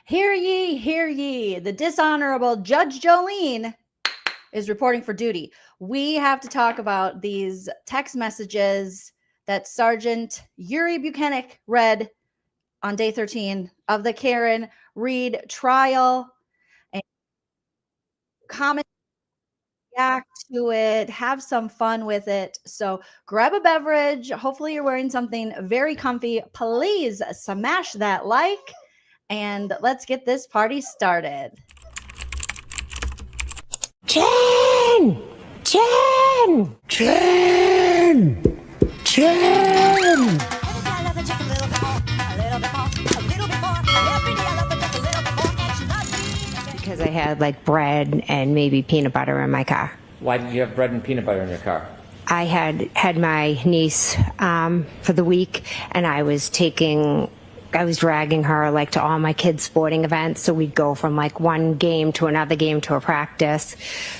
Hear ye, hear ye. The dishonorable Judge Joleen is reporting for duty. We have to talk about these text messages that Sergeant Yuri Bukhenik read on day 13 of the Karen Read trial, and comment, react to it, have some fun with it. So grab a beverage. Hopefully you're wearing something very comfy. Please smash that like, and let's get this party started. Chen! Chen! Chen! Chen! Because I had like bread and maybe peanut butter in my car. Why did you have bread and peanut butter in your car? I had my niece for the week, and I was dragging her like to all my kids' sporting events. So we'd go from like one game to another game to a practice.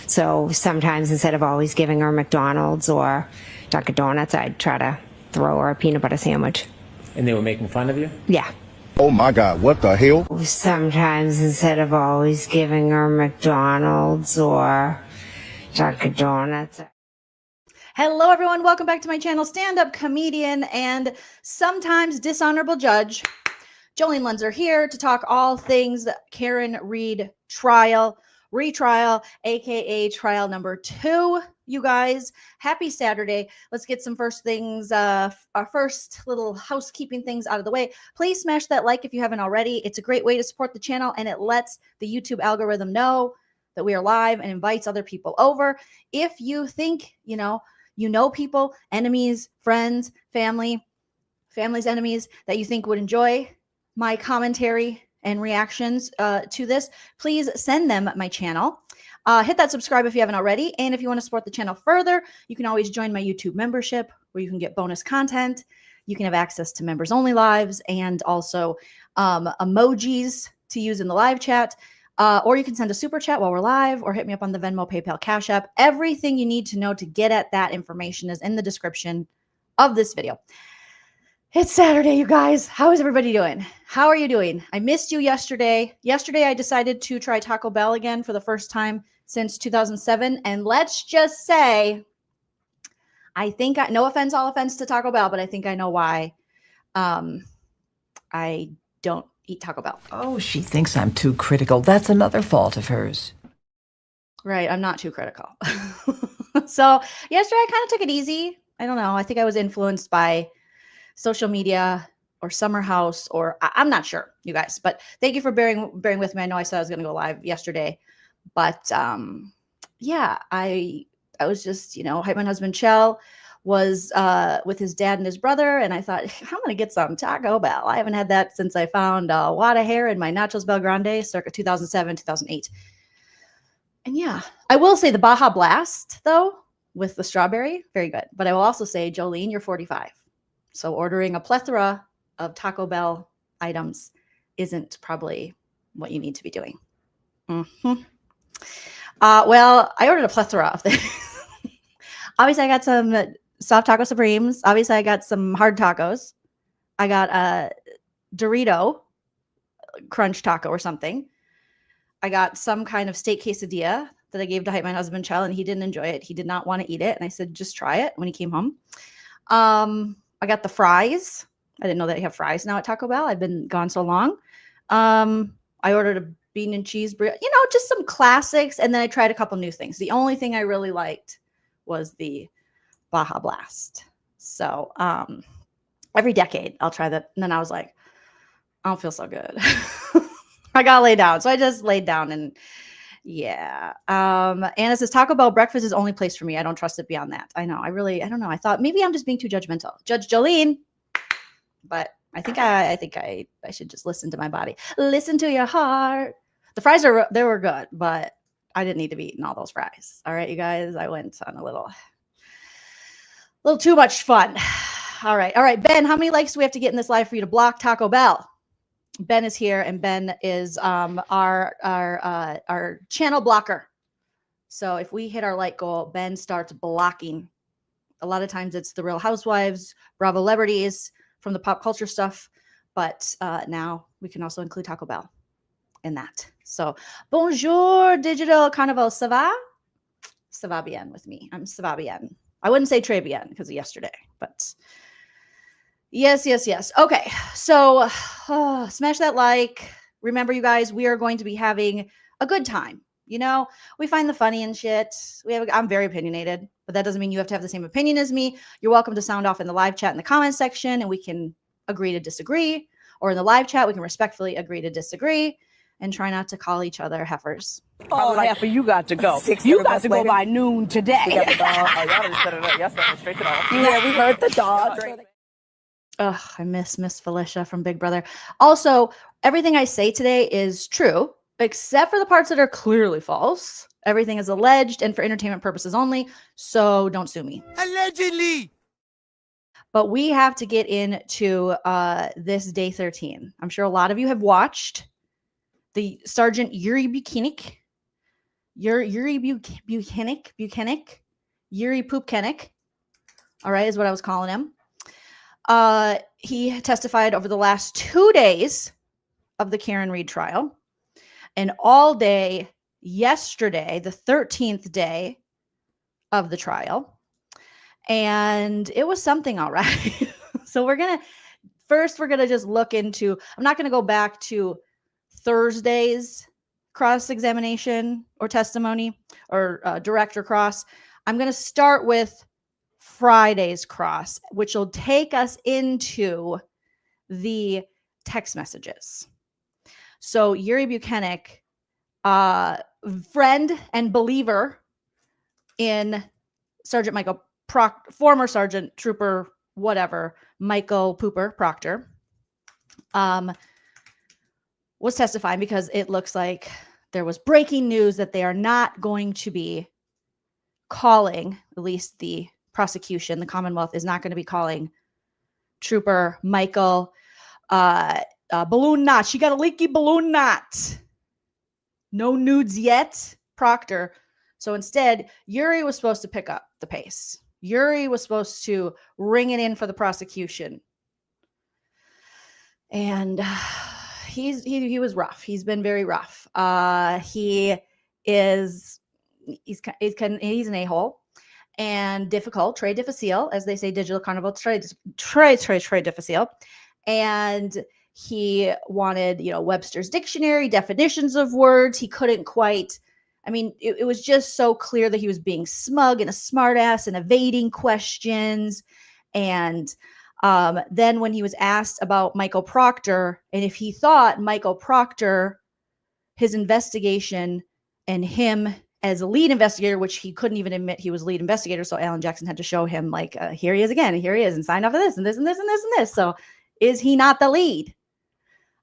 So sometimes instead of always giving her McDonald's or Dunkin' Donuts, I'd try to throw her a peanut butter sandwich. And they were making fun of you? Yeah. Oh my God, what the hell? Sometimes instead of always giving her McDonald's or Dunkin' Donuts. Hello, everyone. Welcome back to my channel, stand-up comedian and sometimes dishonorable judge, Joleen Lunzer, here to talk all things Karen Read retrial, aka trial number 2. You guys, happy Saturday. Let's get some first things, our first little housekeeping things out of the way. Please smash that like if you haven't already. It's a great way to support the channel, and it lets the YouTube algorithm know that we are live and invites other people over. If you think, you know people, enemies, friends, family's enemies that you think would enjoy my commentary and reactions to this, please send them my channel. Hit that subscribe if you haven't already. And if you want to support the channel further, you can always join my YouTube membership where you can get bonus content. You can have access to members only lives and also emojis to use in the live chat. Or you can send a super chat while we're live, or hit me up on the Venmo, PayPal, Cash App. Everything you need to know to get at that information is in the description of this video. It's Saturday, you guys. How is everybody doing? How are you doing? I missed you yesterday. Yesterday, I decided to try Taco Bell again for the first time since 2007. And let's just say, I think, no offense, all offense to Taco Bell, but I think I know why I don't eat Taco Bell. Oh, she thinks I'm too critical. That's another fault of hers. Right. I'm not too critical. So yesterday I kind of took it easy. I don't know. I think I was influenced by social media or Summer House, or I'm not sure, you guys, but thank you for bearing with me. I know I said I was going to go live yesterday, but yeah, I was just, hype. My husband Chell was with his dad and his brother, and I thought, I'm going to get some Taco Bell. I haven't had that since I found a wad of hair in my Nachos Bel Grande circa 2007, 2008. And yeah, I will say the Baja Blast, though, with the strawberry, very good. But I will also say, Joleen, you're 45. So ordering a plethora of Taco Bell items isn't probably what you need to be doing. Well, I ordered a plethora of things. Obviously, I got some soft taco supremes. Obviously, I got some hard tacos. I got a Dorito crunch taco or something. I got some kind of steak quesadilla that I gave to my husband Chell, and he didn't enjoy it. He did not want to eat it, and I said, just try it when he came home. I got the fries. I didn't know that they have fries now at Taco Bell. I've been gone so long. I ordered a bean and cheese burrito, just some classics, and then I tried a couple new things. The only thing I really liked was the Baja Blast. So every decade I'll try that. And then I was like, I don't feel so good. I got to lay down. So I just laid down, and yeah. Anna says Taco Bell breakfast is the only place for me. I don't trust it beyond that. I know. I don't know. I thought maybe I'm just being too judgmental. Judge Joleen. But I think I should just listen to my body. Listen to your heart. The fries they were good, but I didn't need to be eating all those fries. All right, you guys. I went on a little too much fun. All right. Ben, how many likes do we have to get in this live for you to block Taco Bell? Ben is here, and Ben is our channel blocker. So if we hit our like goal, Ben starts blocking. A lot of times it's the Real Housewives, Bravo celebrities from the pop culture stuff, but now we can also include Taco Bell. in that. So, bonjour, digital carnival, ça va? Ça va bien with me. I'm ça va bien. I wouldn't say très bien because of yesterday, but yes. Okay, so smash that like. Remember, you guys, we are going to be having a good time. You know, we find the funny and shit. I'm very opinionated, but that doesn't mean you have to have the same opinion as me. You're welcome to sound off in the live chat in the comments section, and we can agree to disagree. Or in the live chat, we can respectfully agree to disagree and try not to call each other heifers. Oh, half of you got to go. You got to go by noon today. We got the dog. Oh, y'all just set it up. Y'all set it straight to the Yeah, we heard the dog. Ugh, I miss Felicia from Big Brother. Also, everything I say today is true, except for the parts that are clearly false. Everything is alleged and for entertainment purposes only, so don't sue me. Allegedly. But we have to get into this day 13. I'm sure a lot of you have watched the Sergeant Yuri Bukhenik. Yuri Bukhenik. All right, is what I was calling him. He testified over the last 2 days of the Karen Read trial, and all day yesterday, the 13th day of the trial. And it was something, all right. So we're going to just look into, I'm not going to go back to Thursday's cross-examination or testimony or direct or cross. I'm going to start with Friday's cross, which will take us into the text messages. So Yuri Bukhenik, friend and believer in Sergeant Michael former Sergeant Trooper, whatever, Michael Pooper Proctor, was testifying because it looks like there was breaking news that they are not going to be calling, at least the prosecution, the Commonwealth is not going to be calling Trooper Michael balloon knot. She got a leaky balloon knot. No nudes yet, Proctor. So instead, Yuri was supposed to pick up the pace. Yuri was supposed to ring it in for the prosecution. And he was rough. He's been very rough. He's an a-hole and difficult, très difficile, as they say, digital carnival, très difficile. And he wanted, Webster's dictionary, definitions of words. He couldn't quite, it was just so clear that he was being smug and a smartass and evading questions. And then when he was asked about Michael Proctor and if he thought Michael Proctor, his investigation and him as a lead investigator, which he couldn't even admit he was lead investigator. So Alan Jackson had to show him here he is again, and here he is, and signed off of this and this and this and this and this. So is he not the lead?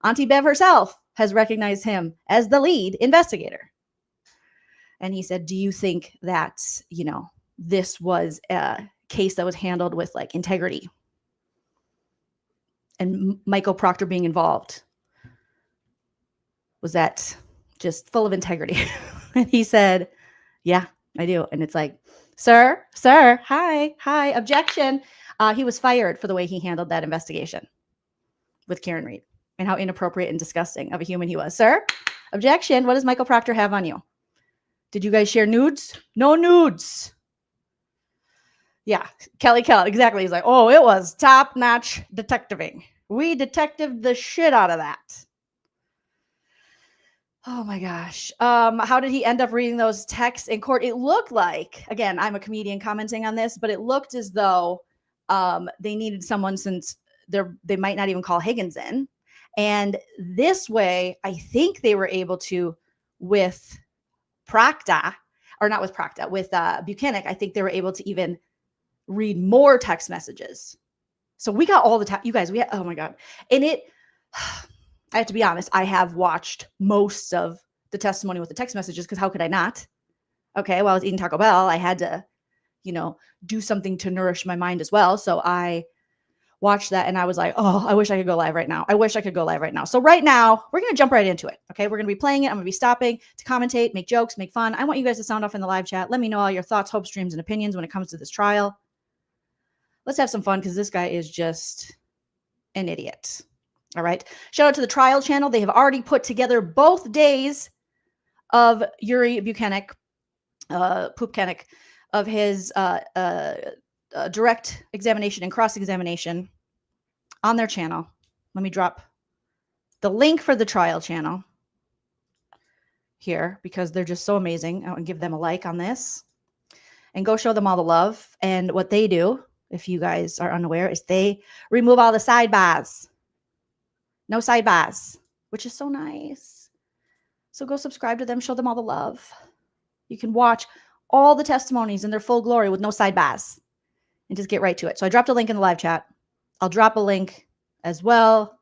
Auntie Bev herself has recognized him as the lead investigator. And he said, do you think that, this was a case that was handled with integrity and Michael Proctor being involved? Was that just full of integrity? And he said, yeah, I do. And it's like, sir, hi, objection. He was fired for the way he handled that investigation with Karen Read and how inappropriate and disgusting of a human he was. Sir, objection. What does Michael Proctor have on you? Did you guys share nudes? No nudes. Yeah, Kelly, exactly. He's like, oh, it was top-notch detectiving. We detectived the shit out of that. Oh my gosh. How did he end up reading those texts in court? It looked like, again, I'm a comedian commenting on this, but it looked as though they needed someone since they might not even call Higgins in. And this way, I think they were able to, with Bukhenik, I think they were able to even read more text messages. So we got all the time. You guys, oh my God. And I have to be honest, I have watched most of the testimony with the text messages because how could I not? Okay, while I was eating Taco Bell, I had to, do something to nourish my mind as well. So I watched that and I was like, oh, I wish I could go live right now. So right now, we're going to jump right into it. Okay, we're going to be playing it. I'm going to be stopping to commentate, make jokes, make fun. I want you guys to sound off in the live chat. Let me know all your thoughts, hopes, dreams, and opinions when it comes to this trial. Let's have some fun because this guy is just an idiot. All right. Shout out to the trial channel. They have already put together both days of Yuri Bukhenik, of his direct examination and cross-examination on their channel. Let me drop the link for the trial channel here because they're just so amazing. I want to give them a like on this and go show them all the love. And what they do, if you guys are unaware, is they remove all the sidebars. No sidebars, which is so nice. So go subscribe to them, show them all the love. You can watch all the testimonies in their full glory with no sidebars and just get right to it. So I dropped a link in the live chat. I'll drop a link as well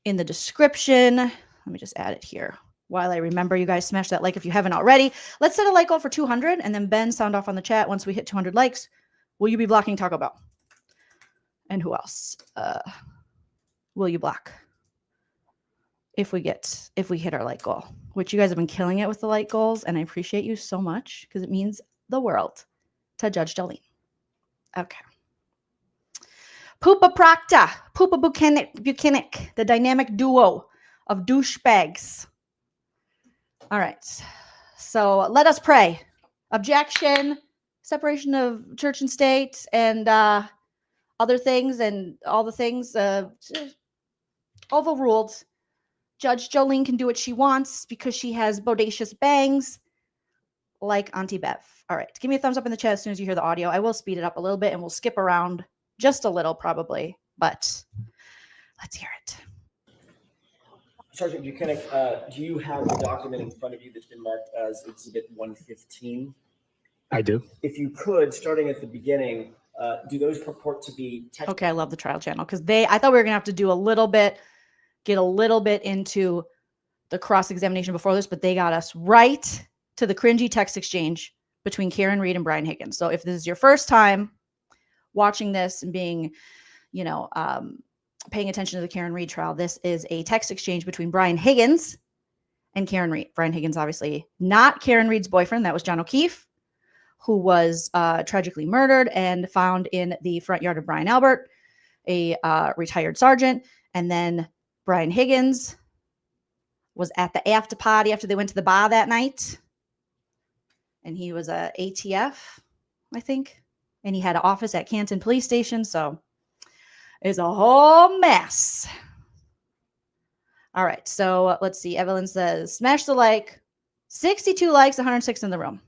in the description. Let me just add it here. While I remember, you guys smash that like if you haven't already. Let's set a like goal for 200 and then Ben sound off on the chat. Once we hit 200 likes, will you be blocking Taco Bell? And who else will you block if we hit our like goal? Which you guys have been killing it with the like goals, and I appreciate you so much because it means the world to Judge Joleen. Okay. Poopa Procta, Poopa Bukhenik, the dynamic duo of douchebags. All right. So let us pray. Objection, separation of church and state, and other things, and all the things overruled. Judge Joleen can do what she wants because she has bodacious bangs like Auntie Bev. All right. Give me a thumbs up in the chat as soon as you hear the audio. I will speed it up a little bit and we'll skip around just a little probably, but let's hear it. Sergeant Bukhenik, do you have the document in front of you that's been marked as Exhibit 115? I do. If you could, starting at the beginning, do those purport to be text? Okay, I love the trial channel because I thought we were going to have to do get a little bit into the cross-examination before this, but they got us right to the cringy text exchange between Karen Read and Brian Higgins. So if this is your first time watching this and being, paying attention to the Karen Read trial, this is a text exchange between Brian Higgins and Karen Read. Brian Higgins, obviously not Karen Read's boyfriend. That was John O'Keefe, who was tragically murdered and found in the front yard of Brian Albert, a retired sergeant. And then Brian Higgins was at the after party after they went to the bar that night. And he was a ATF, I think. And he had an office at Canton Police Station. So it's a whole mess. All right. So let's see. Evelyn says, smash the like. 62 likes, 106 in the room.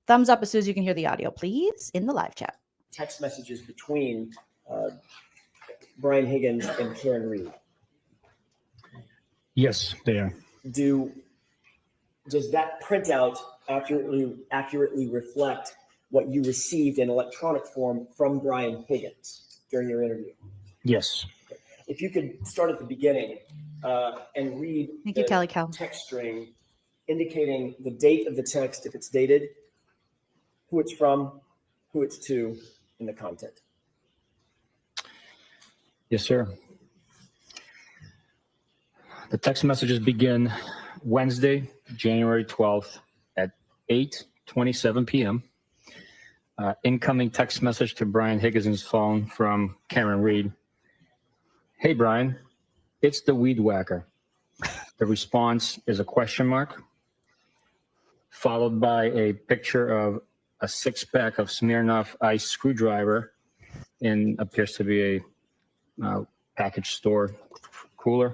Thumbs up as soon as you can hear the audio, please, in the live chat. Text messages between Brian Higgins and Karen Read. Yes, they are. Does that printout accurately reflect what you received in electronic form from Brian Higgins during your interview? Yes. If you could start at the beginning and read the text string indicating the date of the text, if it's dated, who it's from, who it's to, and the content. Yes, sir. The text messages begin Wednesday, January 12th at 8:27 p.m. Incoming text message to Brian Higgins' phone from Karen Read. Hey, Brian, it's the weed whacker. The response is a question mark, followed by a picture of a six-pack of Smirnoff Ice screwdriver in appears to be a package store cooler,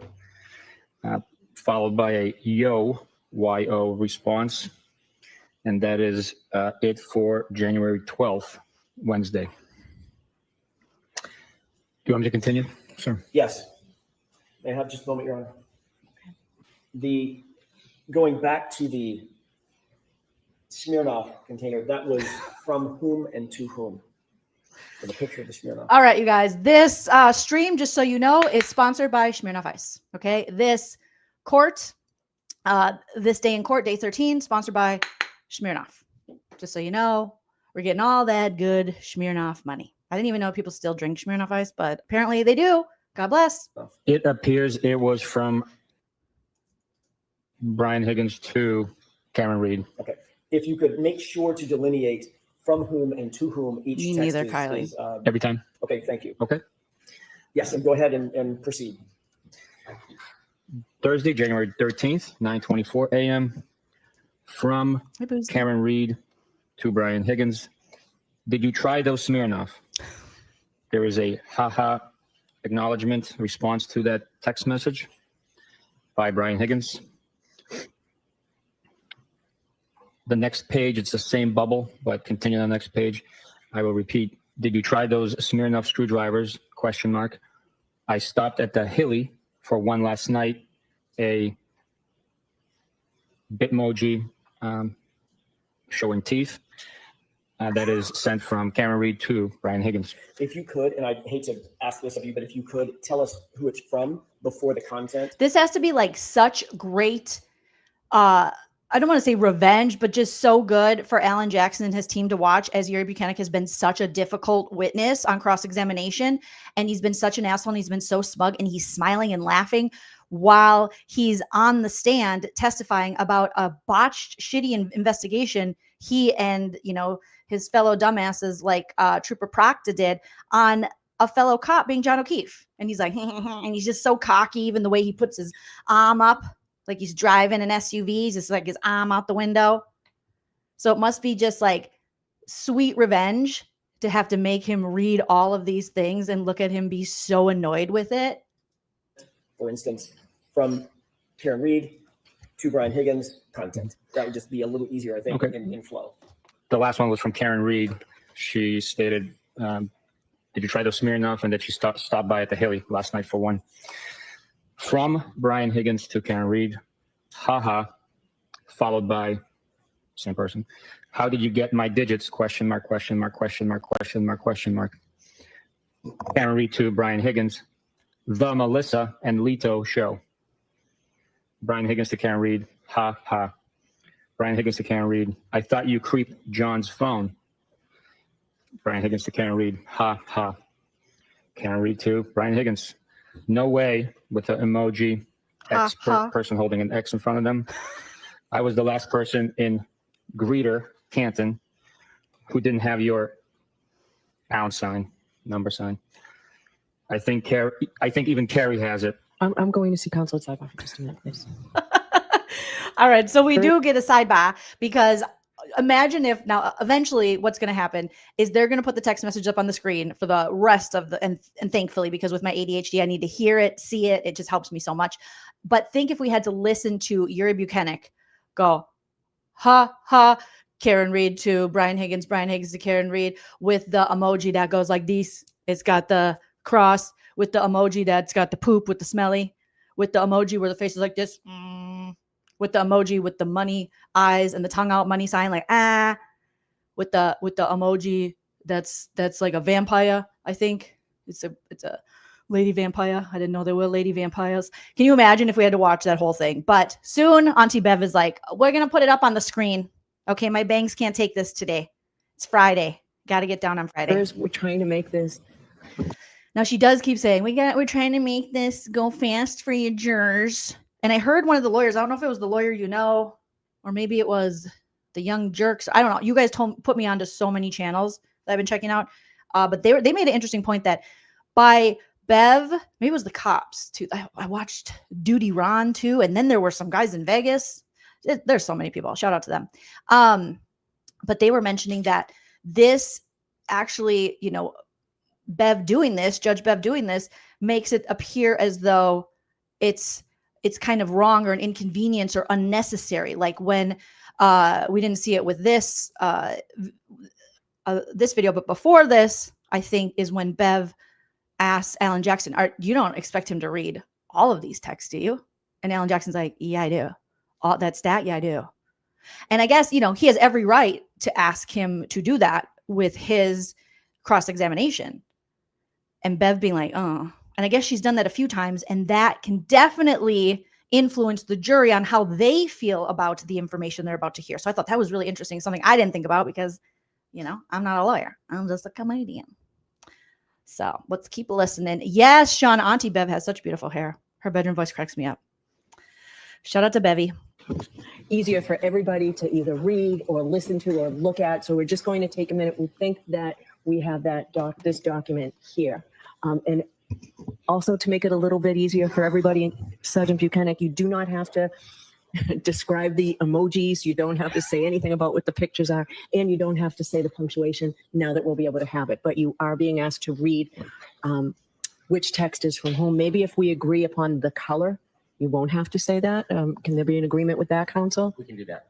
followed by a YO response. And that is it for January 12th, Wednesday. Do you want me to continue, sir? Yes. May I have just a moment, Your Honor? Going back to the Smirnoff container, that was from whom and to whom? For the picture of the Smirnoff. All right, you guys. This stream, just so you know, is sponsored by Smirnoff Ice. Okay, this court, this day in court, day 13, sponsored by Smirnoff. Just so you know, we're getting all that good Smirnoff money. I didn't even know people still drink Smirnoff Ice, but apparently they do. God bless. It appears it was from Brian Higgins to Karen Read. Okay. If you could make sure to delineate from whom and to whom each text is every time. Okay, thank you. Okay. Yes, and go ahead and proceed. Thursday, January 13th, 9:24 a.m. From Hey, Boozy. Karen Read to Brian Higgins. Did you try those Smirnoff? There is a haha acknowledgement response to that text message by Brian Higgins. The next page, it's the same bubble, but continue on the next page. I will repeat. Did you try those Smirnoff screwdrivers? ? I stopped at the Hilly for one last night. A Bitmoji showing teeth. That is sent from Karen Read to Brian Higgins. If you could, and I hate to ask this of you, but if you could tell us who it's from before the content. This has to be like such great, I don't want to say revenge, but just so good for Alan Jackson and his team to watch, as Yuri Bukhenik has been such a difficult witness on cross-examination. And he's been such an asshole, and he's been so smug, and he's smiling and laughing while he's on the stand testifying about a botched, shitty investigation he and, his fellow dumbasses like Trooper Proctor did on a fellow cop being John O'Keefe. And he's like, and he's just so cocky, even the way he puts his arm up, like he's driving an SUV, he's just like his arm out the window. So it must be just like sweet revenge to have to make him read all of these things and look at him be so annoyed with it. For instance, from Karen Read to Brian Higgins content. That would just be a little easier, I think, in flow. The last one was from Karen Read. She stated, did you try those Smirnoff? And that she stopped by at the Hilly last night for one. From Brian Higgins to Karen Read, haha, followed by same person. How did you get my digits? ? Karen Read to Brian Higgins, the Melissa and Lito show. Brian Higgins to Karen Read, ha ha. Brian Higgins to Karen Read, I thought you creeped John's phone. Brian Higgins to Karen Read, ha ha. Karen Read to Brian Higgins, no way, with an emoji, X person holding an X in front of them. I was the last person in Greeter, Canton, who didn't have your pound sign, number sign. I think even Carrie has it. I'm going to see counsel at Sidebar for just a minute, please. All right. So we do get a sidebar, because imagine if now eventually what's going to happen is they're going to put the text message up on the screen for the rest of the, and thankfully, because with my ADHD, I need to hear it, see it. It just helps me so much. But think if we had to listen to Yuri Bukhenik go, ha, ha, Karen Read to Brian Higgins to Karen Read, with the emoji that goes like this. It's got the cross, with the emoji that's got the poop with the smelly, with the emoji where the face is like this, with the emoji with the money eyes and the tongue out money sign, like with the emoji that's like a vampire. I think it's a lady vampire. I didn't know there were lady vampires. Can you imagine if we had to watch that whole thing? But soon Auntie Bev is like, we're gonna put it up on the screen. Okay, my bangs can't take this today. It's Friday. Got to get down on Friday. We're trying to make this. Now she does keep saying, we're trying to make this go fast for you jurors. And I heard one of the lawyers, I don't know if it was the lawyer or maybe it was the Young Jerks. I don't know. You guys put me onto so many channels that I've been checking out. But they made an interesting point that by Bev, maybe it was the cops too. I watched Duty Ron too. And then there were some guys in Vegas. There's so many people. Shout out to them. But they were mentioning that this actually, Bev doing this, Judge Bev doing this, makes it appear as though it's kind of wrong or an inconvenience or unnecessary. Like when we didn't see it with this video, but before this, I think is when Bev asks Alan Jackson, you don't expect him to read all of these texts, do you? And Alan Jackson's like, yeah, I do. All that stat? Yeah, I do. And I guess, he has every right to ask him to do that with his cross-examination. And Bev being like, oh. And I guess she's done that a few times, and that can definitely influence the jury on how they feel about the information they're about to hear. So I thought that was really interesting, something I didn't think about because, I'm not a lawyer. I'm just a comedian. So let's keep listening. Yes, Sean, Auntie Bev has such beautiful hair. Her bedroom voice cracks me up. Shout out to Bevy. Easier for everybody to either read or listen to or look at. So we're just going to take a minute. We think that we have this document here. And Also, to make it a little bit easier for everybody, Sergeant Bukhenik, you do not have to describe the emojis. You don't have to say anything about what the pictures are, and you don't have to say the punctuation now that we'll be able to have it. But you are being asked to read which text is from whom. Maybe if we agree upon the color, you won't have to say that. Can there be an agreement with that, counsel? We can do that.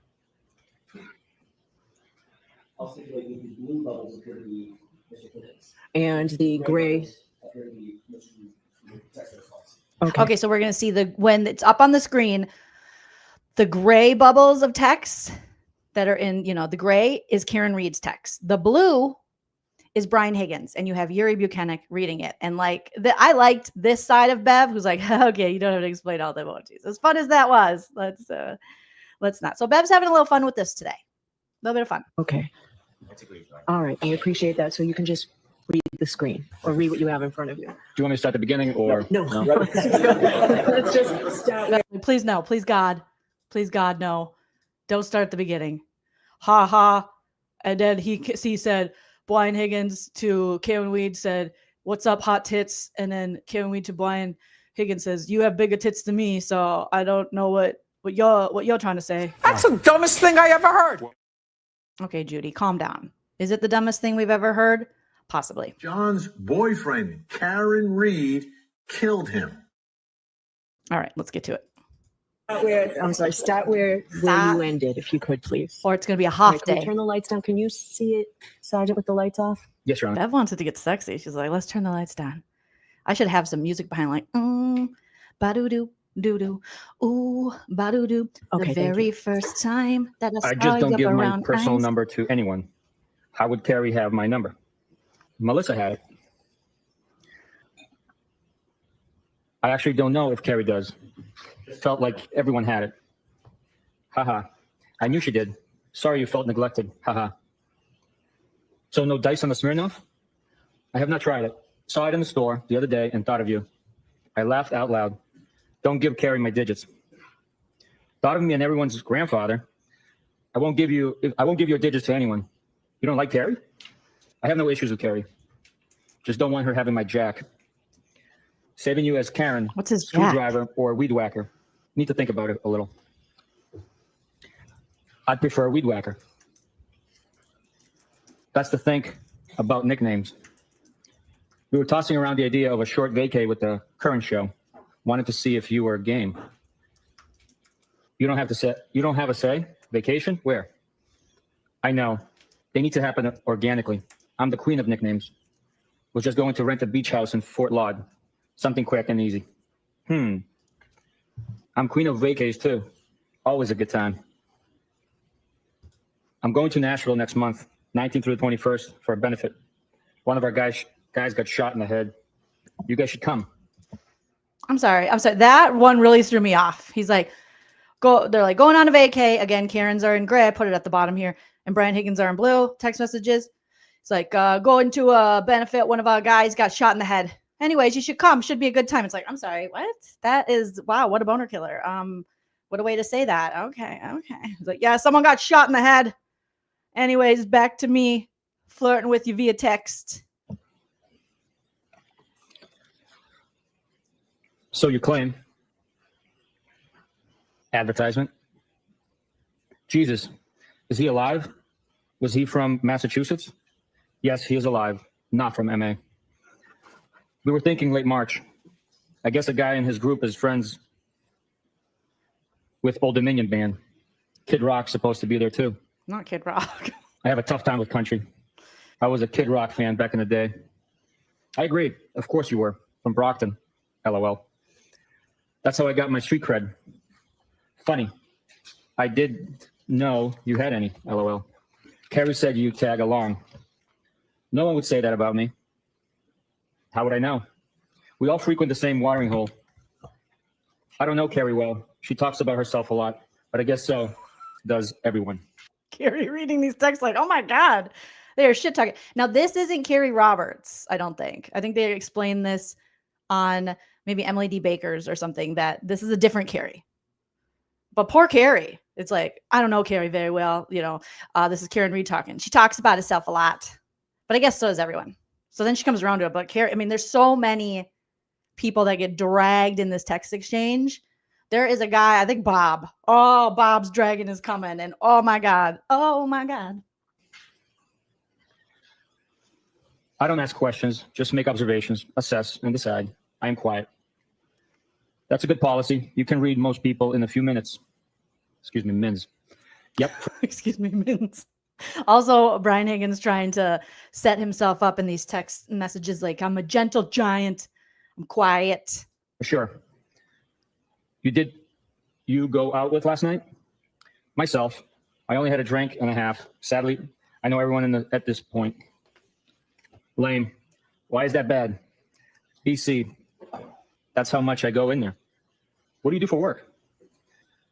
I'll say like the blue bubbles appear to be Mr. Higgins. And the gray. Appear to be Mr. Text response. Okay, so we're going to see when it's up on the screen, the gray bubbles of text that are in, the gray is Karen Read's text. The blue is Brian Higgins, and you have Yuri Bukhenik reading it. And I liked this side of Bev, who's like, okay, you don't have to explain all the emojis. As fun as that was, let's not. So Bev's having a little fun with this today. A little bit of fun. Okay. All right, I appreciate that. So you can just read the screen or read what you have in front of you. Do you want me to start at the beginning or? No. Let's just start with. Please no, please God, no. Don't start at the beginning. Ha ha. And then he said, Brian Higgins to Karen Read said, "What's up, hot tits?" And then Karen Read to Brian Higgins says, "You have bigger tits than me, so I don't know what you're trying to say." That's the dumbest thing I ever heard. Okay, Judy, calm down. Is it the dumbest thing we've ever heard? Possibly. John's boyfriend, Karen Read, killed him. All right, let's get to it. Start where you ended, if you could, please. Or it's going to be a half Can day. you turn the lights down? Can you see it, Sergeant, with the lights off? Yes, Your Honor. Bev wants it to get sexy. She's like, let's turn the lights down. I should have some music behind, like, ba-doo-doo, doo-doo, ooh, ba-doo-doo. Okay, the very first time that I I saw just don't you give my around personal eyes. number to anyone. How would Carrie have my number? Melissa had it. I actually don't know if Carrie does. Felt like everyone had it. Haha. I knew she did. Sorry you felt neglected. Haha. So no dice on the Smirnoff? I have not tried it. Saw it in the store the other day and thought of you. I laughed out loud. Don't give Carrie my digits. Thought of me and everyone's grandfather. I won't give you your digits to anyone. You don't like Carrie? I have no issues with Carrie. Just don't want her having my jack. Saving you as Karen, What's his screwdriver, or weed whacker. Need to think about it a little. I'd prefer weed whacker. That's to think about nicknames. We were tossing around the idea of a short vacay with the current show. Wanted to see if you were game. You don't have a say? Vacation? Where? I know. They need to happen organically. I'm the queen of nicknames. Was just going to rent a beach house in Fort Laud. Something quick and easy. I'm queen of vacays too. Always a good time. I'm going to Nashville next month, 19th through the 21st, for a benefit. One of our guys got shot in the head. You guys should come. I'm sorry. That one really threw me off. He's like, they're like going on a vacay. Again, Karen's are in gray. I put it at the bottom here. And Brian Higgins are in blue. Text messages. It's like, going to a benefit. One of our guys got shot in the head. Anyways, you should come. Should be a good time. It's like, I'm sorry. What? That is, wow. What a boner killer. What a way to say that. Okay. It's like, yeah, someone got shot in the head. Anyways, back to me flirting with you via text. So you claim. Advertisement. Jesus. Is he alive? Was he from Massachusetts? Yes, he is alive. Not from MA. We were thinking late March. I guess a guy in his group is friends with Old Dominion band. Kid Rock's supposed to be there too. Not Kid Rock. I have a tough time with country. I was a Kid Rock fan back in the day. I agree. Of course you were. From Brockton. LOL. That's how I got my street cred. Funny. I did know you had any. LOL. Carrie said you tag along. No one would say that about me. How would I know? We all frequent the same watering hole. I don't know Carrie well. She talks about herself a lot, but I guess so does everyone. Carrie reading these texts like, oh my God, they are shit talking. Now, this isn't Carrie Roberts, I don't think. I think they explained this on maybe Emily D. Baker's or something, that this is a different Carrie. But poor Carrie, it's like, I don't know Carrie very well. This is Karen Read talking. She talks about herself a lot, but I guess so does everyone. So then she comes around to it. But Carrie, I mean, there's so many people that get dragged in this text exchange. There is a guy, I think Bob. Oh, Bob's dragon is coming. And oh my God. Oh my God. I don't ask questions, just make observations, assess, and decide. I am quiet. That's a good policy. You can read most people in a few minutes. Excuse me, mins. Yep. Excuse me, mins. Also, Brian Higgins trying to set himself up in these text messages like, I'm a gentle giant. I'm quiet. Sure. You go out with last night? Myself. I only had a drink and a half. Sadly, I know everyone at this point. Lame. Why is that bad? BC. That's how much I go in there. What do you do for work?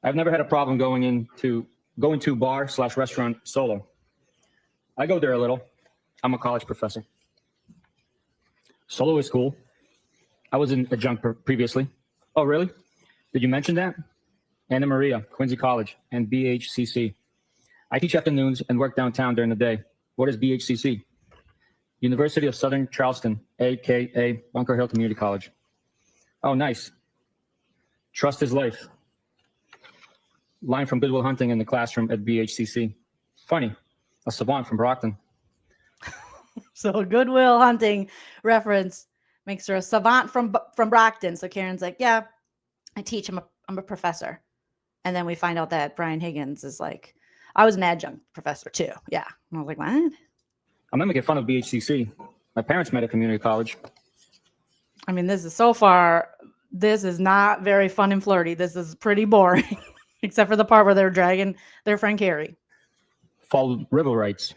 I've never had a problem going to bar/restaurant solo. I go there a little. I'm a college professor. Solo is cool. I was an adjunct previously. Oh, really? Did you mention that? Anna Maria, Quincy College, and BHCC. I teach afternoons and work downtown during the day. What is BHCC? University of Southern Charleston, a.k.a. Bunker Hill Community College. Oh, nice. Trust is life. Line from Good Will Hunting in the classroom at BHCC. Funny. A savant from Brockton. So Goodwill Hunting reference makes her a savant from Brockton. So Karen's like, yeah, I teach. I'm a professor. And then we find out that Brian Higgins is like, I was an adjunct professor too. Yeah. And I was like, what? I'm not making fun of BHCC. My parents met at community college. I mean, this is not very fun and flirty. This is pretty boring, except for the part where they're dragging their friend Carrie. Fall River writes,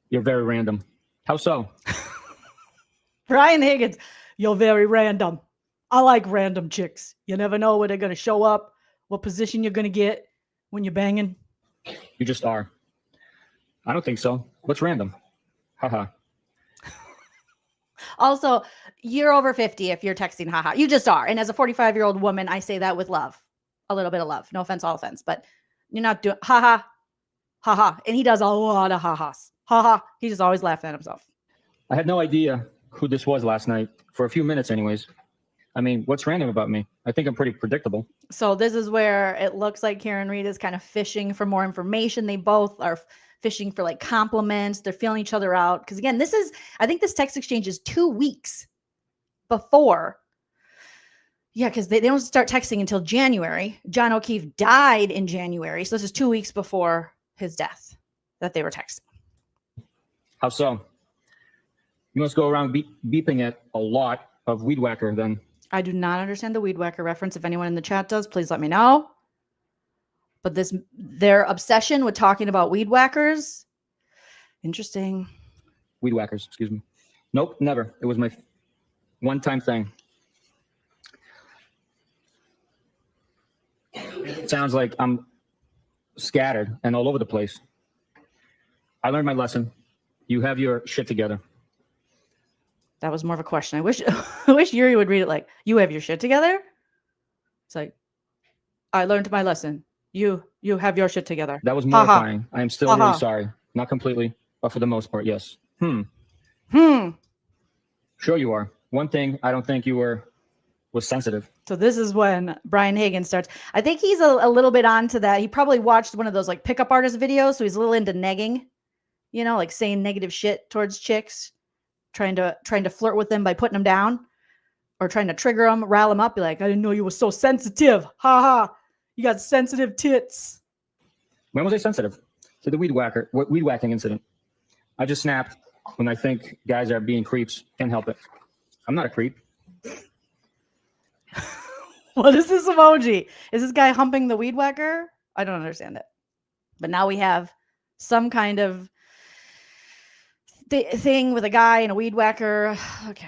you're very random. How so? Brian Higgins, you're very random. I like random chicks. You never know where they're going to show up, what position you're going to get when you're banging. You just are. I don't think so. What's random? Haha. Also, you're over 50 if you're texting haha. You just are. And as a 45-year-old woman, I say that with love. A little bit of love. No offense, all offense. But you're not doing haha, haha. And he does a lot of ha-has. Haha. He's just always laughing at himself. I had no idea who this was last night. For a few minutes anyways. I mean, what's random about me? I think I'm pretty predictable. So this is where it looks like Karen Read is kind of fishing for more information. They both are fishing for like compliments. They're feeling each other out. Because again, I think this text exchange is 2 weeks before. Yeah, because they don't start texting until January. John O'Keefe died in January. So this is 2 weeks before his death that they were texting. How so? You must go around beeping at a lot of weed whacker then. I do not understand the weed whacker reference. If anyone in the chat does, please let me know. But their obsession with talking about weed whackers, interesting. Weed whackers, excuse me. Nope, never. It was my one-time thing. It sounds like I'm scattered and all over the place. I learned my lesson. You have your shit together. That was more of a question. I wish Yuri would read it like, you have your shit together? It's like, I learned my lesson. You have your shit together. That was mortifying. I am still really sorry. Not completely, but for the most part, yes. Sure you are. One thing I don't think you was sensitive. So this is when Brian Higgins starts. I think he's a little bit onto that. He probably watched one of those like pickup artist videos. So he's a little into negging, like saying negative shit towards chicks. Trying to flirt with them by putting them down or trying to trigger them, rile them up. Be like, I didn't know you were so sensitive. Ha ha. You got sensitive tits. When was I sensitive? To the weed whacking incident. I just snapped when I think guys are being creeps. Can't help it. I'm not a creep. What is this emoji? Is this guy humping the weed whacker? I don't understand it. But now we have some kind of thing with a guy and a weed whacker. Okay.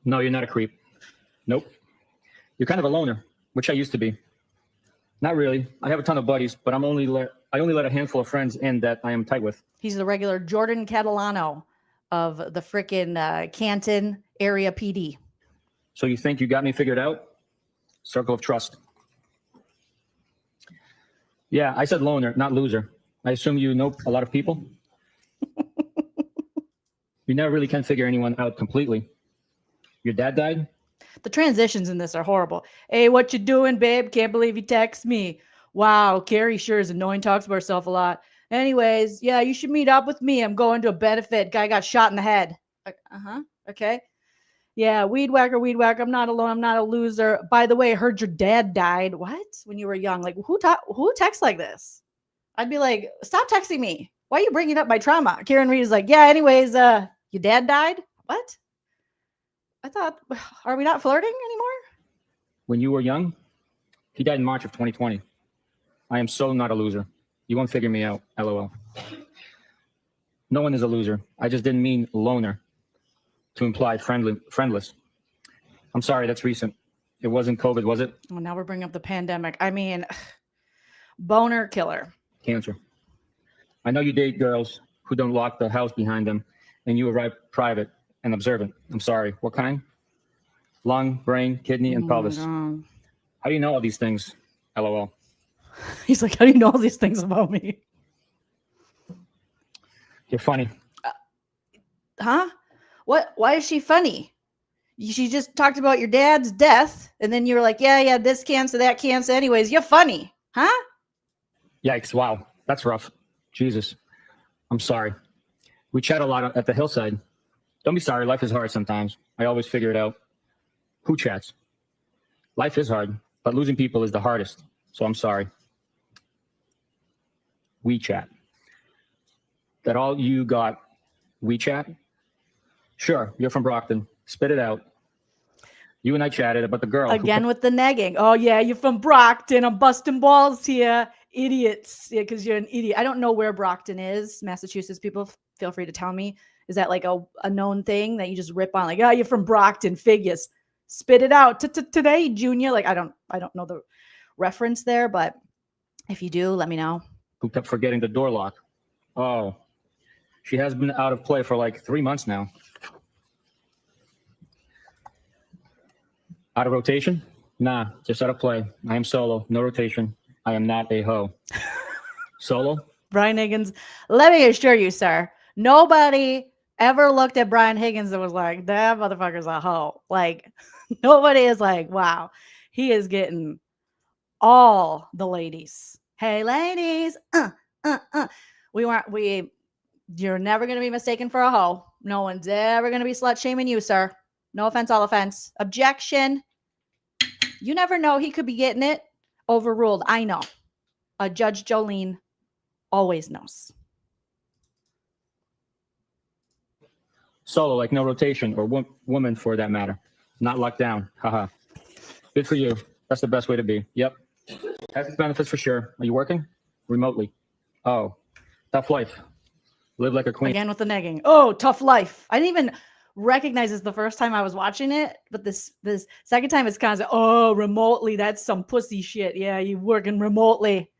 No, you're not a creep. Nope. You're kind of a loner, which I used to be. Not really. I have a ton of buddies, but I only let a handful of friends in that I am tight with. He's the regular Jordan Catalano of the frickin' Canton area PD. So you think you got me figured out? Circle of trust. Yeah, I said loner, not loser. I assume you know a lot of people. You never really can figure anyone out completely. Your dad died? The transitions in this are horrible. Hey, what you doing, babe? Can't believe you text me. Wow, Carrie sure is annoying. Talks about herself a lot. Anyways, yeah, you should meet up with me. I'm going to a benefit. Guy got shot in the head. Okay. Yeah, weed whacker. I'm not alone. I'm not a loser. By the way, I heard your dad died. What? When you were young? Like, who texts like this? I'd be like, stop texting me. Why are you bringing up my trauma? Karen Read is like, yeah, anyways, your dad died? What? I thought, are we not flirting anymore? When you were young? He died in March of 2020. I am so not a loser. You won't figure me out, LOL. No one is a loser. I just didn't mean loner to imply friendless. I'm sorry, that's recent. It wasn't COVID, was it? Well, now we're bringing up the pandemic. I mean, boner killer. Cancer. I know you date girls who don't lock the house behind them, and you arrive private and observant. I'm sorry. What kind? Lung, brain, kidney, and pelvis. God. How do you know all these things? LOL. He's like, how do you know all these things about me? You're funny. Huh? What? Why is she funny? She just talked about your dad's death, and then you were like, yeah, this cancer, that cancer. Anyways, you're funny. Huh? Yikes. Wow. That's rough. Jesus. I'm sorry. We chat a lot at the hillside. Don't be sorry. Life is hard sometimes. I always figure it out. Who chats? Life is hard, but losing people is the hardest. So I'm sorry. We chat. That all you got? We chat? Sure. You're from Brockton. Spit it out. You and I chatted about the girl. Again with the negging. Oh, yeah, you're from Brockton. I'm busting balls here. Idiots. Yeah, because you're an idiot. I don't know where Brockton is. Massachusetts people, feel free to tell me. Is that like a known thing that you just rip on? Like, oh, you're from Brockton. Figures. Spit it out. Today, Junior. Like, I don't know the reference there, but if you do, let me know. Who kept forgetting the door lock. Oh, she has been out of play for like 3 months now. Out of rotation? Nah, just out of play. I am solo, no rotation. I am not a hoe. Solo? Brian Higgins, let me assure you, sir, nobody ever looked at Brian Higgins and was like, that motherfucker's a hoe. Like, nobody is like, wow, he is getting all the ladies. Hey, ladies. You're never going to be mistaken for a hoe. No one's ever going to be slut shaming you, sir. No offense, all offense. Objection. You never know. He could be getting it overruled. I know. Judge Joleen always knows. Solo, like no rotation, or woman for that matter. Not locked down. Haha. Good for you. That's the best way to be. Yep. Has its benefits for sure. Are you working? Remotely. Oh, tough life. Live like a queen. Again with the negging. Oh, tough life. I didn't even recognize this the first time I was watching it, but this second time it's kind of like, oh, remotely. That's some pussy shit. Yeah, you working remotely,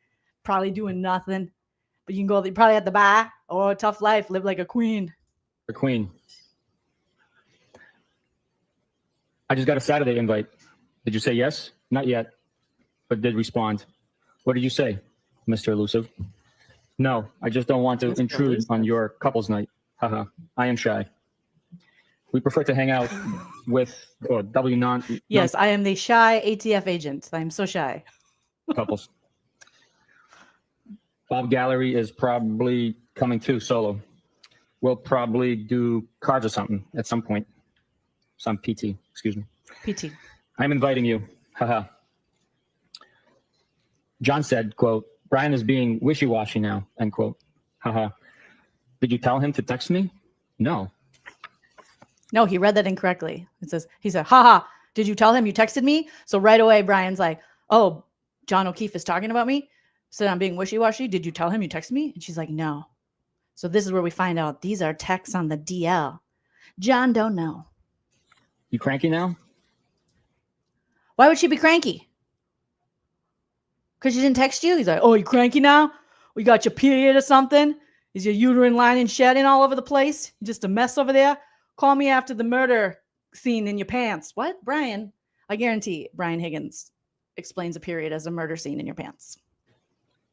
probably doing nothing, but you can go. You're probably at the bar. Oh, tough life. Live like a queen. A queen. I just got a Saturday invite. Did you say yes? Not yet, but did respond. What did you say, Mr. Elusive? No, I just don't want to intrude on your couple's night. Haha. I am shy. We prefer to hang out with Yes, I am the shy ATF agent. I'm so shy. Couples. Bob Gallery is probably coming too, solo. We'll probably do cards or something at some point. Some PT, excuse me. PT. I'm inviting you. Haha. John said, quote, Brian is being wishy-washy now, end quote. Haha. Did you tell him to text me? No. No, he read that incorrectly. He said, haha, did you tell him you texted me? So right away, Brian's like, oh, John O'Keefe is talking about me? Said I'm being wishy-washy. Did you tell him you texted me? And she's like, no. So this is where we find out these are texts on the DL. John don't know. You cranky now? Why would she be cranky? Because she didn't text you? He's like, oh, you cranky now? We got your period or something? Is your uterine lining shedding all over the place? You just a mess over there? Call me after the murder scene in your pants. What? Brian? I guarantee Brian Higgins explains a period as a murder scene in your pants.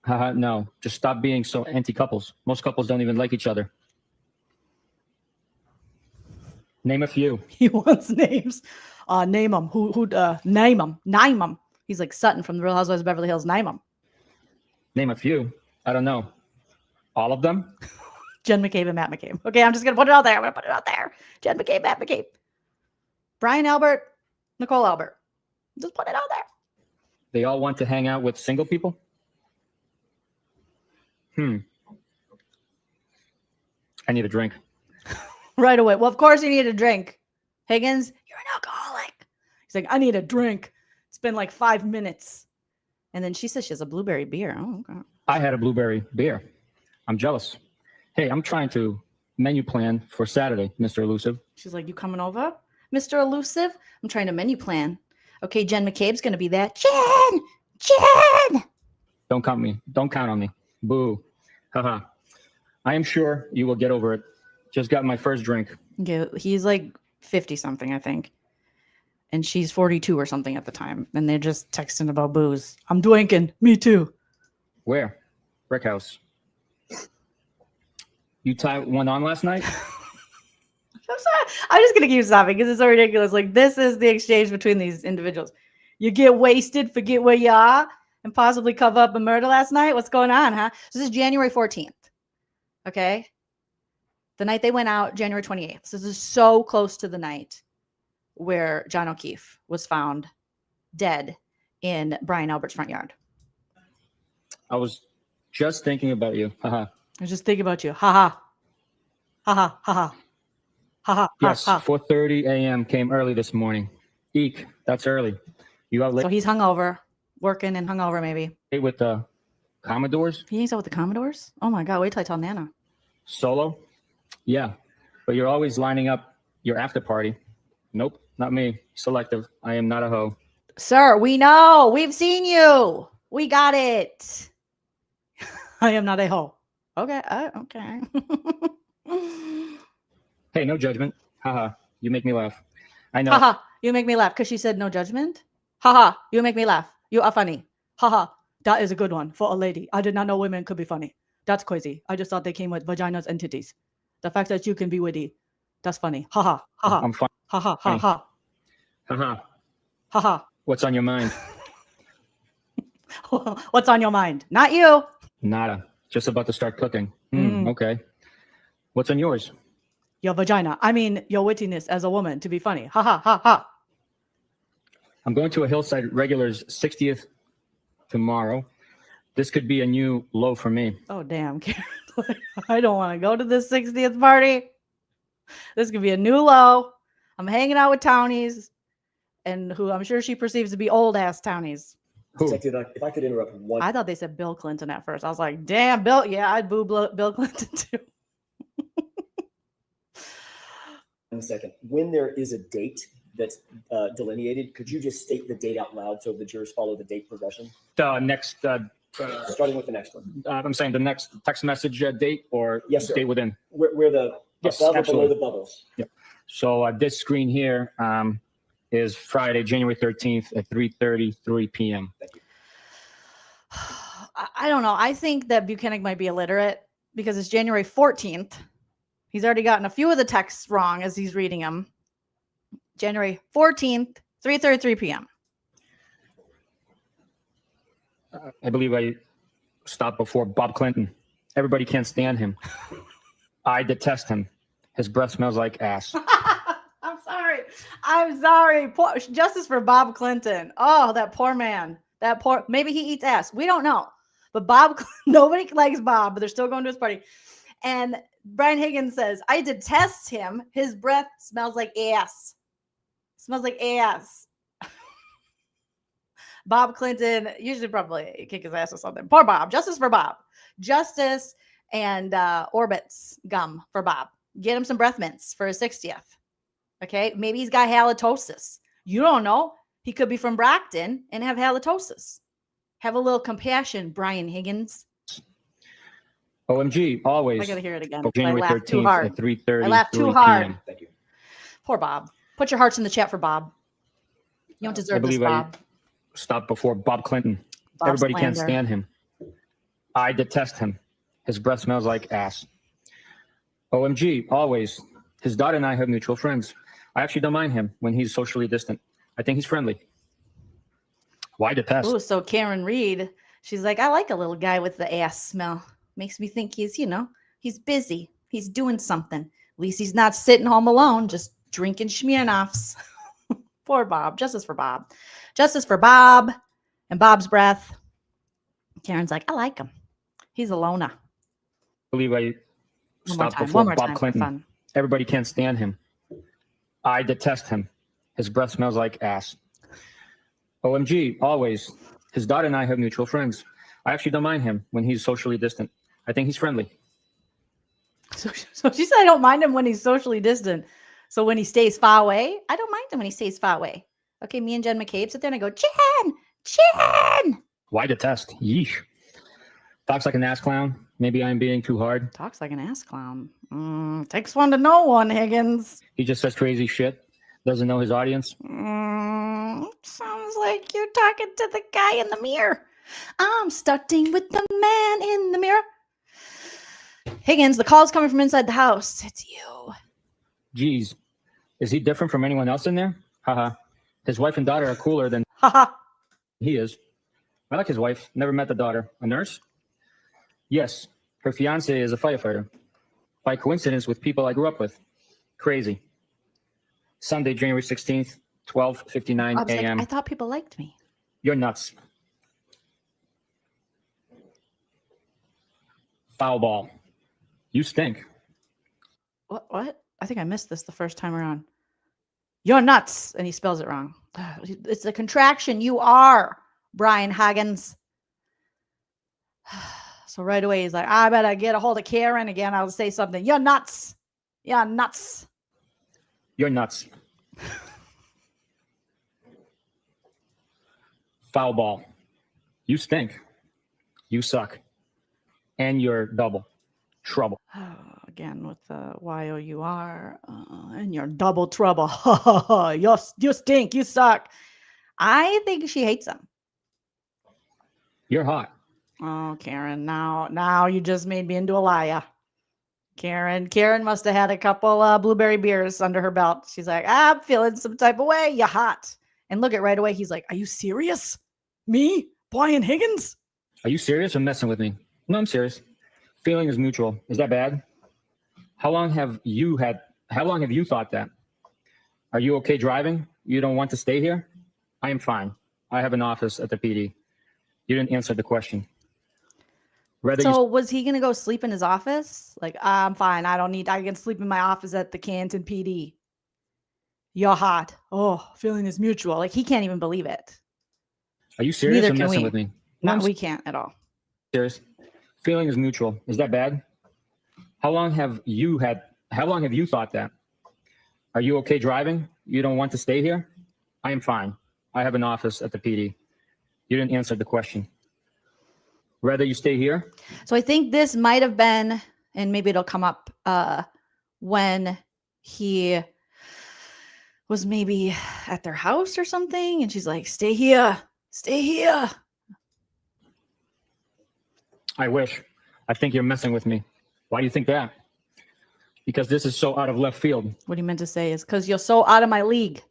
Haha, no. Just stop being so anti-couples. Most couples don't even like each other. Name a few. He wants names. Name them. Name them. Name them. He's like Sutton from the Real Housewives of Beverly Hills. Name them. Name a few. I don't know. All of them? Jen McCabe and Matt McCabe. Okay, I'm just going to put it out there. I'm going to put it out there. Jen McCabe, Matt McCabe. Brian Albert, Nicole Albert. Just put it out there. They all want to hang out with single people? I need a drink. Right away. Well, of course you need a drink. Higgins, you're an alcoholic. He's like, I need a drink. It's been like 5 minutes. And then she says she has a blueberry beer. Oh, okay. I had a blueberry beer. I'm jealous. Hey, I'm trying to menu plan for Saturday, Mr. Elusive. She's like, you coming over, Mr. Elusive? I'm trying to menu plan. Okay, Jen McCabe's going to be that. Jen! Don't count on me. Boo. Haha. I am sure you will get over it. Just got my first drink. Yeah, he's like 50 something, I think. And she's 42 or something at the time. And they're just texting about booze. I'm drinking. Me too. Where? Brick house. You tied one on last night? I'm sorry. I'm just going to keep stopping because it's so ridiculous. Like, this is the exchange between these individuals. You get wasted, forget where you are, and possibly cover up a murder last night? What's going on, huh? So this is January 14th. Okay? The night they went out, January 28th. So this is so close to the night where John O'Keefe was found dead in Brian Albert's front yard. I was just thinking about you. Haha. I was just thinking about you. Ha ha. Ha ha ha ha. Ha ha. Yes, ha. 4:30 a.m. came early this morning. Eek, that's early. You out So late he's hungover, working and hungover maybe. with the Commodores? He hangs out with the Commodores? Oh my God, wait till I tell Nana. Solo? Yeah, but you're always lining up your after party. Nope, not me. Selective. I am not a hoe. Sir, we know. We've seen you. We got it. I am not a hoe. Okay. Okay. Hey, no judgment. Haha, you make me laugh. I know. Haha, you make me laugh because she said no judgment. Haha, you make me laugh. You are funny. Haha, that is a good one for a lady. I did not know women could be funny. That's crazy. I just thought they came with vaginas and titties. The fact that you can be witty, that's funny. Haha, haha. I'm fine. Haha, haha, Haha. haha. What's on your mind? What's on your mind? Not you. Nada. Just about to start cooking. Okay. What's on yours? Your vagina. I mean, your wittiness as a woman to be funny. Ha ha ha ha. I'm going to a Hillside Regulars 60th tomorrow. This could be a new low for me. Oh, damn. I don't want to go to this 60th party. This could be a new low. I'm hanging out with townies and who I'm sure she perceives to be old ass townies. Who? Detective, if I could interrupt one I thought they said Bill Clinton at first. I was like, damn, Bill. Yeah, I'd boo Bill Clinton too. second. When there is a date that's delineated, could you just state the date out loud so the jurors follow the date progression? Next, Starting with the next one. I'm saying the next text message date or Yes, sir. date within. Where the Yes, above or below absolutely. the bubbles. Yep. So this screen here is Friday, January 13th at 3:33 p.m. Thank you. I don't know. I think that Bukhenik might be illiterate because it's January 14th. He's already gotten a few of the texts wrong as he's reading them. January 14th, 3:33 p.m. I believe I stopped before Bob Clinton. Everybody can't stand him. I detest him. His breath smells like ass. I'm sorry. I'm sorry. Poor, justice for Bob Clinton. Oh, that poor man. That poor. Maybe he eats ass. We don't know. But Bob, nobody likes Bob, but they're still going to his party. And Brian Higgins says, I detest him. His breath smells like ass. Smells like ass. Bob Clinton, you should probably kick his ass or something. Poor Bob. Justice for Bob. Justice and Orbit's gum for Bob. Get him some breath mints for his 60th. Okay. Maybe he's got halitosis. You don't know. He could be from Brockton and have halitosis. Have a little compassion, Brian Higgins. OMG, always. I got to hear it again. January I laughed too 13th hard. at 3:30. I laughed too hard. Thank you. Poor Bob. Put your hearts in the chat for Bob. You don't deserve this, Bob. Stopped before Bob Clinton. Bob Everybody can't slander. stand him. I detest him. His breath smells like ass. OMG, always. his daughter and I have mutual friends. I actually don't mind him when he's socially distant. I think he's friendly. Why detest? Oh, so Karen Read, she's like, I like a little guy with the ass smell. Makes me think he's, he's busy. He's doing something. At least he's not sitting home alone, just drinking Smirnoffs. Poor Bob. Justice for Bob. Justice for Bob and Bob's breath. Karen's like, I like him. He's a loner. I believe I One more stopped time. before One more Bob time for Clinton. fun. Everybody can't stand him. I detest him. His breath smells like ass. OMG, always. His daughter and I have mutual friends. I actually don't mind him when he's socially distant. I think he's friendly. So she said, I don't mind him when he's socially distant. So when he stays far away, I don't mind him when he stays far away. Okay, me and Jen McCabe sit there and I go, Jen! Why detest? Yeesh. Talks like an ass clown. Maybe I'm being too hard. Talks like an ass clown. Takes one to know one, Higgins. He just says crazy shit. Doesn't know his audience. Sounds like you're talking to the guy in the mirror. I'm starting with the man in the mirror. Higgins, the call's coming from inside the house. It's you. Geez. Is he different from anyone else in there? Haha. His wife and daughter are cooler than Haha. he is. I like his wife. Never met the daughter. A nurse? Yes. Her fiance is a firefighter. By coincidence with people I grew up with. Crazy. Sunday, January 16th, 12:59 I was a.m. like, I thought people liked me. You're nuts. Foul ball. You stink. What? I think I missed this the first time around. You're nuts. And he spells it wrong. It's a contraction. You are Brian Higgins. So right away, he's like, I better get a hold of Karen again. I'll say something. You're nuts. You're nuts. You're nuts. Foul ball. You stink. You suck. And you're double trouble. Again with the Y-O-U-R. And you're double trouble. You stink. You suck. I think she hates him. You're hot. Oh, Karen, now you just made me into a liar. Karen must have had a couple blueberry beers under her belt. She's like, I'm feeling some type of way. You're hot. And look at right away. He's like, are you serious? Me? Brian Higgins? Are you serious or messing with me? No, I'm serious. Feeling is mutual. Is that bad? How long have you thought that? Are you okay driving? You don't want to stay here? I am fine. I have an office at the PD. You didn't answer the question. Was he going to go sleep in his office? Like, I'm fine. I can sleep in my office at the Canton PD. You're hot. Oh, feeling is mutual. Like, he can't even believe it. Are you serious Neither or can messing we. with me? No, we can't at all. Serious. Feeling is mutual. Is that bad? How long have you thought that? Are you okay driving? You don't want to stay here? I am fine. I have an office at the PD. You didn't answer the question. Rather you stay here? So I think this might have been, and maybe it'll come up when he was maybe at their house or something. And she's like, stay here. Stay here. I wish. I think you're messing with me. Why do you think that? Because this is so out of left field. What he meant to say is because you're so out of my league.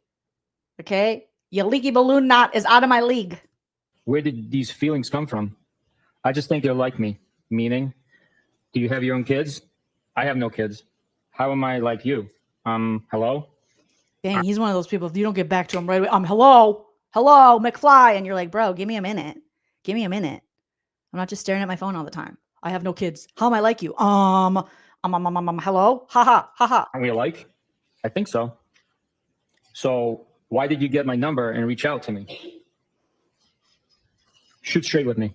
Okay? Your leaky balloon knot is out of my league. Where did these feelings come from? I just think you're like me. Meaning, do you have your own kids? I have no kids. How am I like you? Hello? Dang, he's one of those people. If you don't get back to him right away, hello, McFly. And you're like, bro, give me a minute. Give me a minute. I'm not just staring at my phone all the time. I have no kids. How am I like you? Hello? Ha ha, ha ha. Are we alike? I think so. So why did you get my number and reach out to me? Shoot straight with me.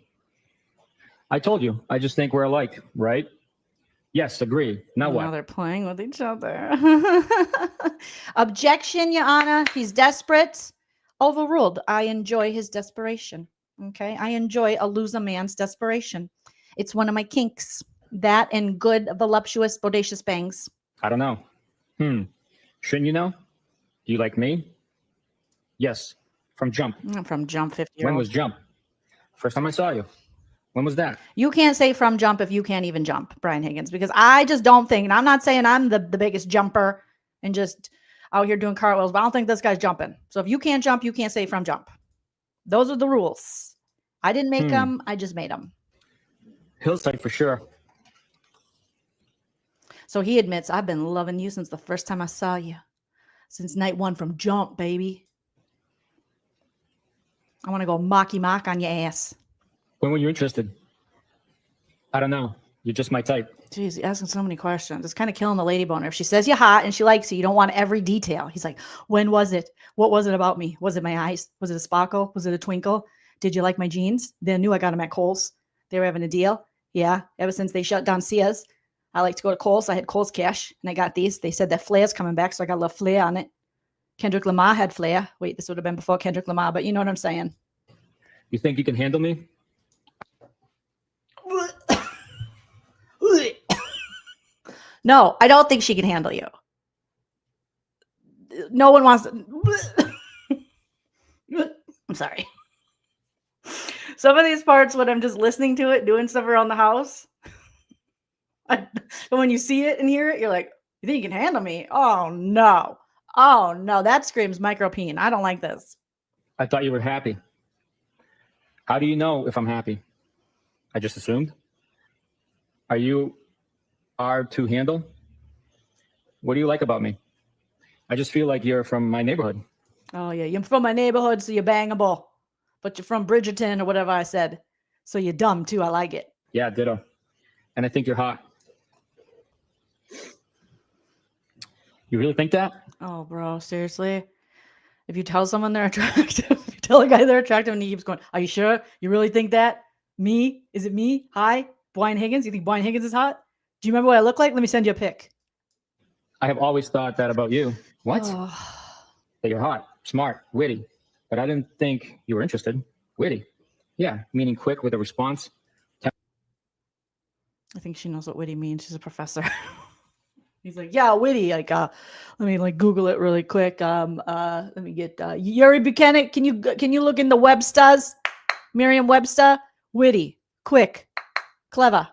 I told you, I just think we're alike, right? Yes, agree. Now what? Now they're playing with each other. Objection, Your Honor. He's desperate. Overruled. I enjoy his desperation. Okay? I enjoy a loser man's desperation. It's one of my kinks. That and good, voluptuous, bodacious bangs. I don't know. Shouldn't you know? Do you like me? Yes. From Jump. From Jump 50. When was Jump? First time I saw you. When was that? You can't say from Jump if you can't even jump, Brian Higgins, because I just don't think, and I'm not saying I'm the biggest jumper and just out here doing cartwheels. But I don't think this guy's jumping. So if you can't jump, you can't say from jump. Those are the rules. I didn't make them. I just made them. Hillside for sure. So he admits, I've been loving you since the first time I saw you. Since night one from jump, baby. I want to go mocky mock on your ass. When were you interested? I don't know. You're just my type. Jeez, he's asking so many questions. It's kind of killing the lady boner. If she says you're hot and she likes you, you don't want every detail. He's like, when was it? What was it about me? Was it my eyes? Was it a sparkle? Was it a twinkle? Did you like my jeans? They knew I got them at Kohl's. They were having a deal. Yeah, ever since they shut down Sears. I like to go to Kohl's. I had Kohl's cash, and I got these. They said that Flair's coming back, so I got a little Flair on it. Kendrick Lamar had Flair. Wait, this would have been before Kendrick Lamar, but you know what I'm saying. You think you can handle me? No, I don't think she can handle you. No one wants to. I'm sorry. Some of these parts when I'm just listening to it, doing stuff around the house. But when you see it and hear it, you're like, you think you can handle me? Oh, no. Oh, no. That screams micropene. I don't like this. I thought you were happy. How do you know if I'm happy? I just assumed. Are you to handle? What do you like about me? I just feel like you're from my neighborhood. Oh, yeah. You're from my neighborhood, so you're bangable. But you're from Bridgerton or whatever I said. So you're dumb, too. I like it. Yeah, ditto. And I think you're hot. You really think that? Oh, bro. Seriously? If you tell someone they're attractive, if you tell a guy they're attractive and he keeps going, are you sure? You really think that? Me? Is it me? Hi? Brian Higgins? You think Brian Higgins is hot? Do you remember what I look like? Let me send you a pic. I have always thought that about you. What? Oh. That you're hot, smart, witty. But I didn't think you were interested. Witty. Yeah, meaning quick with a response. I think she knows what witty means. She's a professor. He's like, yeah, witty. Like, let me like Google it really quick. Let me get Yuri Bukhenik. Can you look in the Webster's? Merriam-Webster. Witty, quick, clever.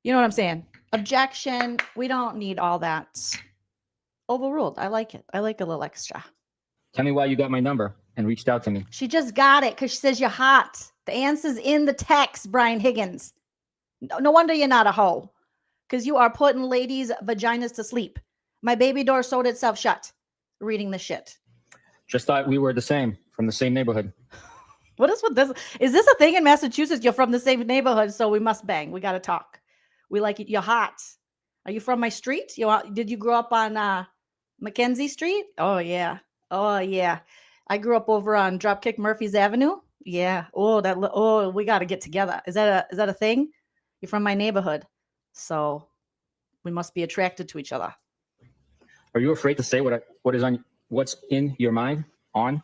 You know what I'm saying? Objection. We don't need all that. Overruled. I like it. I like a little extra. Tell me why you got my number and reached out to me. She just got it because she says you're hot. The answer's in the text, Brian Higgins. No wonder you're not a hoe. Because you are putting ladies' vaginas to sleep. My baby door sewed itself shut. Reading the shit. Just thought we were the same, from the same neighborhood. What is with this? Is this a thing in Massachusetts? You're from the same neighborhood, so we must bang. We got to talk. We like it. You're hot. Are you from my street? Did you grow up on Mackenzie Street? Oh, yeah. Oh, yeah. I grew up over on Dropkick Murphy's Avenue. Yeah. Oh, we got to get together. Is that a thing? You're from my neighborhood. So we must be attracted to each other. Are you afraid to say what's in your mind? On?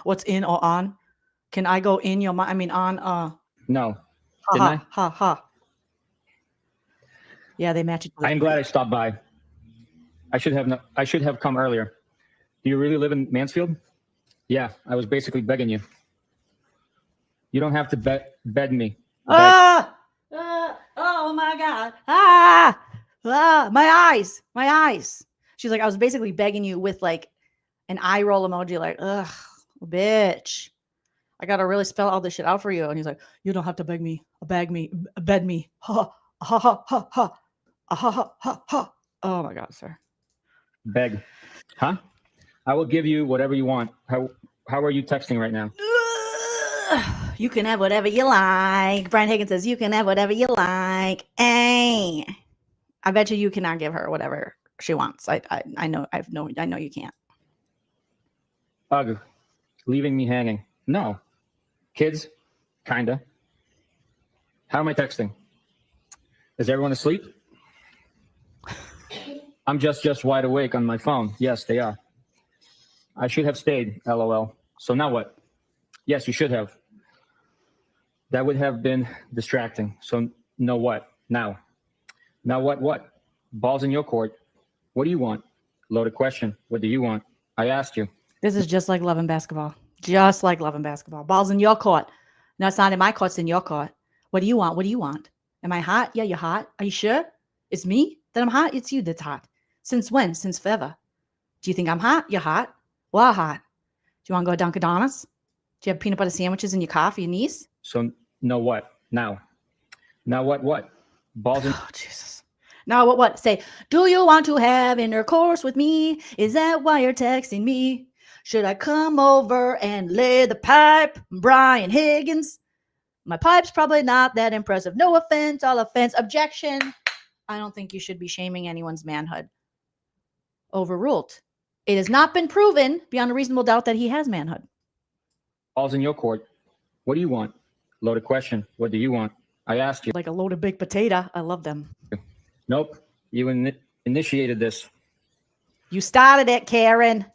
What's in or on? Can I go in your mind? I mean, on. No. Ha, Didn't ha, I? ha, ha. Yeah, they match each other. I am glad I stopped by. I should have come earlier. Do you really live in Mansfield? Yeah, I was basically begging you. You don't have to beg me. Oh my God. My eyes. She's like, I was basically begging you with like an eye roll emoji, like, ugh, bitch. I got to really spell all this shit out for you. And he's like, you don't have to beg me, bed me. Ha, ha, ha, ha, ha, ha, ha, ha, ha. Oh my God, sir. Beg. Huh? I will give you whatever you want. How are you texting right now? You can have whatever you like. Brian Higgins says, you can have whatever you like. Hey. I bet you cannot give her whatever she wants. I know you can't. Ugh. Leaving me hanging. No. Kids? Kinda. How am I texting? Is everyone asleep? I'm just wide awake on my phone. Yes, they are. I should have stayed, LOL. So now what? Yes, you should have. That would have been distracting. So know what? Now what? Ball's in your court. What do you want? Loaded question. What do you want? I asked you. This is just like love and basketball. Just like love and basketball. Ball's in your court. No, it's not in my court. It's in your court. What do you want? What do you want? Am I hot? Yeah, you're hot. Are you sure? It's me that I'm hot? It's you that's hot. Since when? Since forever. Do you think I'm hot? You're hot. Well, hot. Do you want to go to Dunkin' Donuts? Do you have peanut butter sandwiches in your car for your niece? So no what? Now what? Balls in Oh, Jesus. Now what? Say, do you want to have intercourse with me? Is that why you're texting me? Should I come over and lay the pipe? Brian Higgins. My pipe's probably not that impressive. No offense, all offense. Objection. I don't think you should be shaming anyone's manhood. Overruled. It has not been proven beyond a reasonable doubt that he has manhood. balls in your court. What do you want? Loaded question. What do you want? I asked you. Like a loaded baked potato. I love them. Nope. You initiated this. You started it, Karen.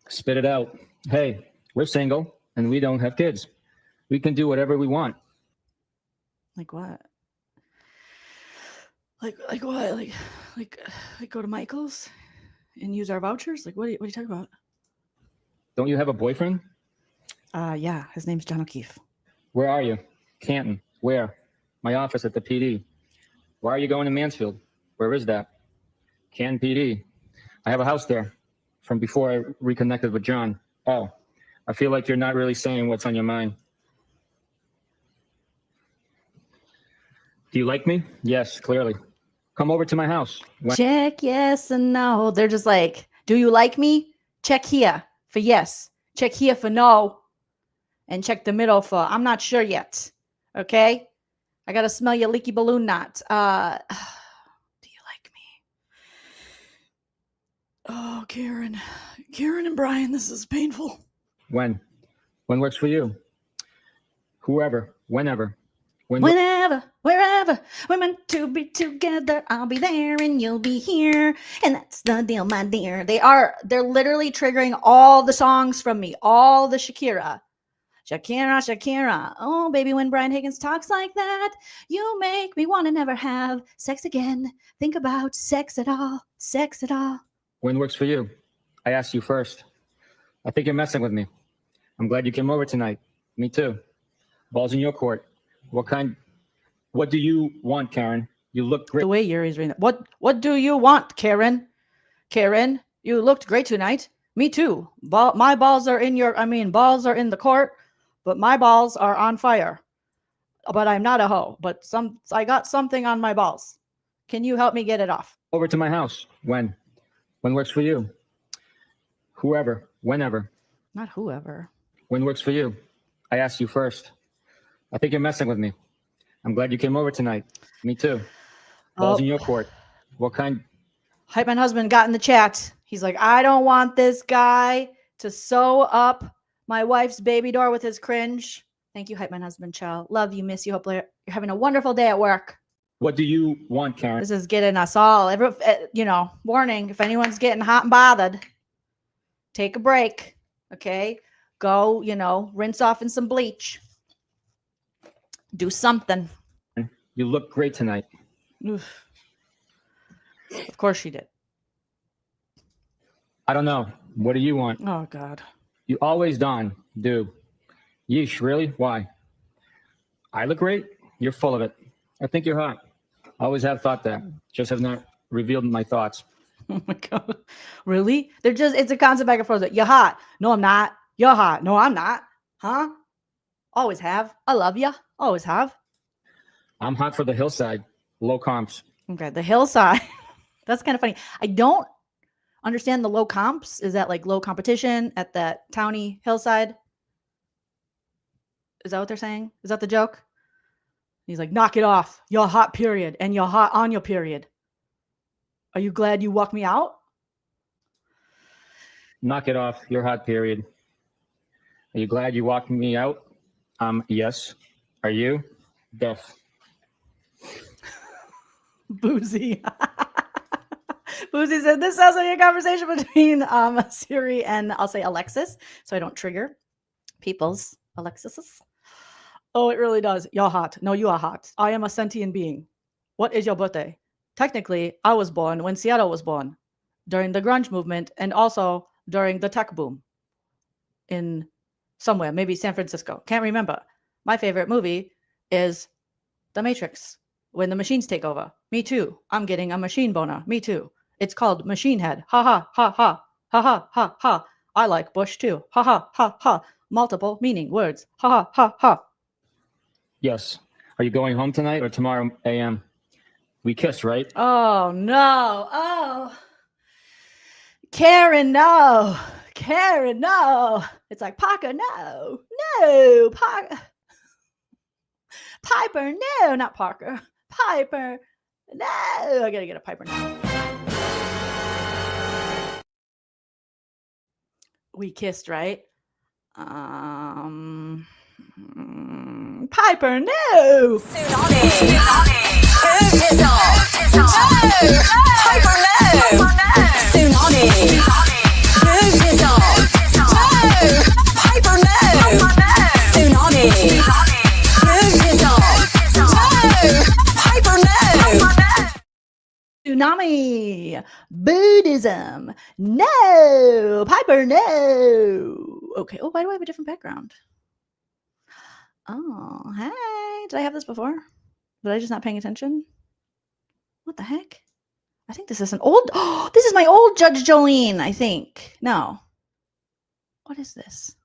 Spit it out. Hey, we're single and we don't have kids. We can do whatever we want. Like what? Like what? Like go to Michael's and use our vouchers? Like what are you talking about? Don't you have a boyfriend? Yeah, his name's John O'Keefe. Where are you? Canton. Where? My office at the PD. Why are you going to Mansfield? Where is that? Canton PD. I have a house there from before I reconnected with John. Oh, I feel like you're not really saying what's on your mind. Do you like me? Yes, clearly. Come over to my house. Check yes and no. They're just like, do you like me? Check here for yes. Check here for no. And check the middle for I'm not sure yet. Okay? I gotta smell your leaky balloon knot. Do you like me? Oh, Karen and Brian, this is painful. When? When works for you? Whoever, whenever. Whenever, wherever we're meant to be together, I'll be there and you'll be here. And that's the deal, my dear. They're literally triggering all the songs from me, all the Shakira. Shakira. Oh, baby, when Brian Higgins talks like that, you make me want to never have sex again. Think about sex at all. When works for you? I asked you first. I think you're messing with me. I'm glad you came over tonight. Me too. Ball's in your court. What do you want, Karen? You look great. The way Yuri's reading that. What do you want, Karen? Karen, you looked great tonight. Me too. My balls are in the court, but my balls are on fire. But I'm not a hoe. But I got something on my balls. Can you help me get it off? Over to my house. When? When works for you? Whoever, whenever. Not whoever. When works for you? I asked you first. I think you're messing with me. I'm glad you came over tonight. Me too. Balls in your court. What kind? Hype Man Husband got in the chat. He's like, I don't want this guy to sew up my wife's baby door with his cringe. Thank you, Hype Man Husband. Ciao. Love you, miss you. Hope you're having a wonderful day at work. What do you want, Karen? This is getting us all, warning. If anyone's getting hot and bothered, take a break. Okay. Go, rinse off in some bleach. Do something. You look great tonight. Oof. Of course she did. I don't know. What do you want? Oh, God. You always do. Yeesh, really? Why? I look great? You're full of it. I think you're hot. I always have thought that. Just have not revealed my thoughts. Oh, my God. Really? It's a constant back and forth. You're hot. No, I'm not. You're hot. No, I'm not. Huh? Always have. I love you. Always have. I'm hot for the hillside. Low comps. Okay, the hillside. That's kind of funny. I don't understand the low comps. Is that like low competition at that towny hillside? Is that what they're saying? Is that the joke? He's like, knock it off. You're hot, period. And you're hot on your period. Are you glad you walked me out? Knock it off. You're hot, period. Are you glad you walked me out? Yes. Are you? Deaf. Boozy. Boozy said, this sounds like a conversation between Siri and I'll say Alexis, so I don't trigger people's Alexises. Oh, it really does. You're hot. No, you are hot. I am a sentient being. What is your birthday? Technically, I was born when Seattle was born, during the grunge movement, and also during the tech boom in somewhere, maybe San Francisco. Can't remember. My favorite movie is The Matrix. when the machines take over. Me too. I'm getting a machine boner. Me too. It's called machine head. Ha ha ha ha. Ha ha ha ha. I like Bush too. Ha ha ha ha. Multiple meaning words. Ha ha ha ha. Yes. Are you going home tonight or tomorrow a.m.? We kissed, right? Oh no. Oh. Karen, no. Karen, no. It's like Parker, no. No. Piper, no. Not Parker. Piper, no. I gotta get a Piper now. We kissed, right? Piper, no. Tsunami. Piper, no. Tsunami. Piper, no. Tsunami. Piper, no. Tsunami. Buddhism. No. Piper, no. Okay. Oh, why do I have a different background? Oh, hey. Did I have this before? Was I just not paying attention? What the heck? I think this is an old. Oh, this is my old Judge Jolene, I think. No. What is this?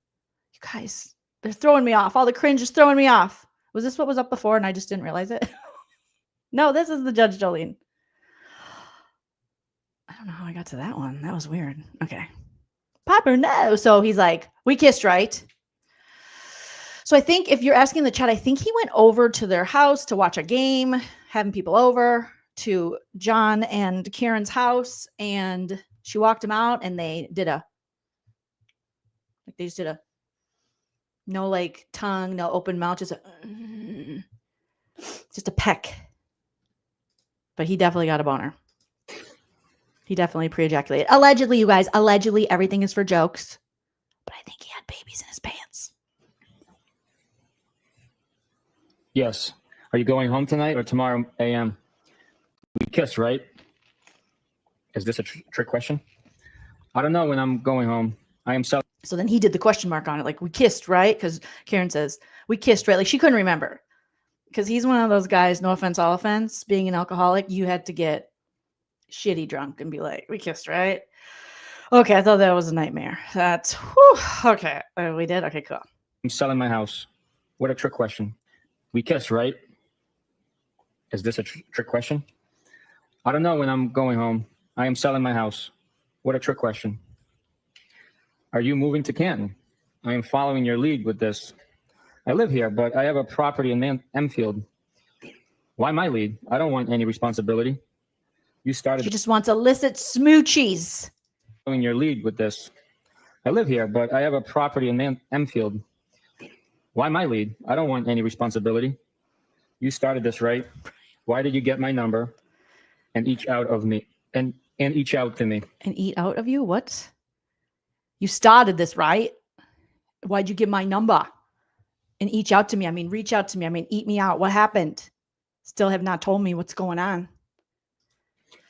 You guys, they're throwing me off. All the cringe is throwing me off. Was this what was up before and I just didn't realize it? No, this is the Judge Jolene. I don't know how I got to that one. That was weird. Okay. Piper, no. So he's like, we kissed, right? So I think if you're asking in the chat, I think he went over to their house to watch a game, having people over to John and Karen's house, and she walked him out and they did no like tongue, no open mouth, just a peck. But he definitely got a boner. He definitely pre-ejaculated. Allegedly, you guys, allegedly everything is for jokes. But I think he had babies in his pants. Yes. Are you going home tonight or tomorrow a.m.? We kissed, right? Is this a trick question? I don't know when I'm going home. I am so. So then he did the question mark on it, like, we kissed, right? Because Karen says, we kissed, right? Like, she couldn't remember. Because he's one of those guys, no offense, all offense, being an alcoholic, you had to get shitty drunk and be like, we kissed, right? Okay, I thought that was a nightmare. That's, whew, okay. We did? Okay, cool. I'm selling my house. What a trick question. We kissed, right? Is this a trick question? I don't know when I'm going home. I am selling my house. What a trick question. Are you moving to Canton? I am following your lead with this. I live here, but I have a property in Enfield. Why my lead? I don't want any responsibility. You started. She just wants illicit smoochies. Following your lead with this. I live here, but I have a property in Enfield. Why my lead? I don't want any responsibility. You started this, right? Why did you get my number and each out of me and each out to me? And eat out of you? What? You started this, right? Why'd you give my number? And each out to me. I mean, reach out to me. I mean, eat me out. What happened? Still have not told me what's going on.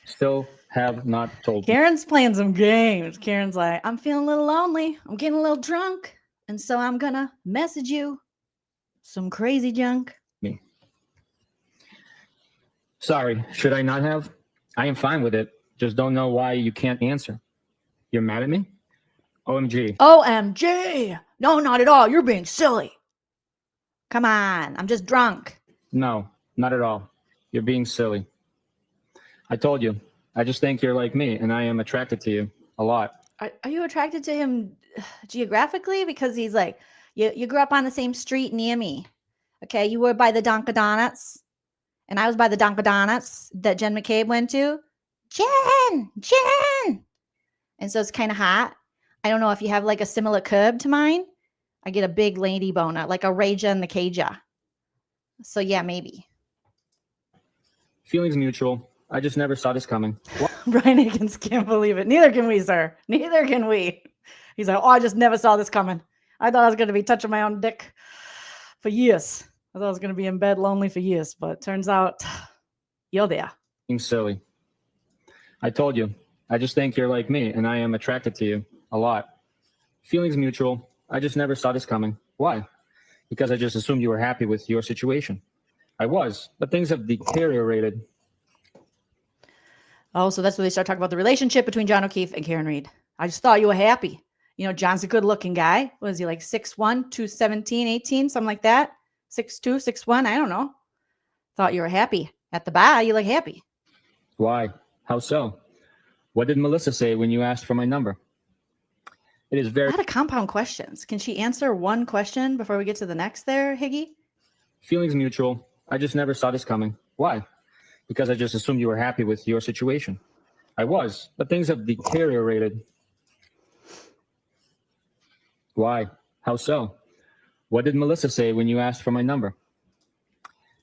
Still have not told me. Karen's playing some games. Karen's like, I'm feeling a little lonely. I'm getting a little drunk. And so I'm going to message you some crazy junk. Me. Sorry, should I not have? I am fine with it. Just don't know why you can't answer. You're mad at me? OMG. OMG. No, not at all. You're being silly. Come on. I'm just drunk. No, not at all. You're being silly. I told you. I just think you're like me, and I am attracted to you a lot. Are you attracted to him geographically? Because he's like, you grew up on the same street near me. Okay, you were by the Dunkin' Donuts, and I was by the Dunkin' Donuts that Jen McCabe went to. Jen! And so it's kind of hot. I don't know if you have like a similar curb to mine. I get a big lady boner, like a Raja and the Caja. So yeah, maybe. Feelings mutual. I just never saw this coming. Brian Higgins can't believe it. Neither can we, sir. Neither can we. He's like, oh, I just never saw this coming. I thought I was going to be touching my own dick for years. I thought I was going to be in bed lonely for years, but turns out you're there. Being silly. I told you. I just think you're like me, and I am attracted to you a lot. Feelings mutual. I just never saw this coming. Why? Because I just assumed you were happy with your situation. I was, but things have deteriorated. Oh, so that's where they start talking about the relationship between John O'Keefe and Karen Read. I just thought you were happy. You know, John's a good looking guy. What is he, like 6'1", 217, 18, something like that? 6'2", 6'1", I don't know. Thought you were happy. At the bar, you look happy. Why? How so? What did Melissa say when you asked for my number? It is A very lot of compound questions. Can she answer one question before we get to the next there, Higgy? feelings mutual. I just never saw this coming. Why? Because I just assumed you were happy with your situation. I was, but things have deteriorated. Why? How so? What did Melissa say when you asked for my number?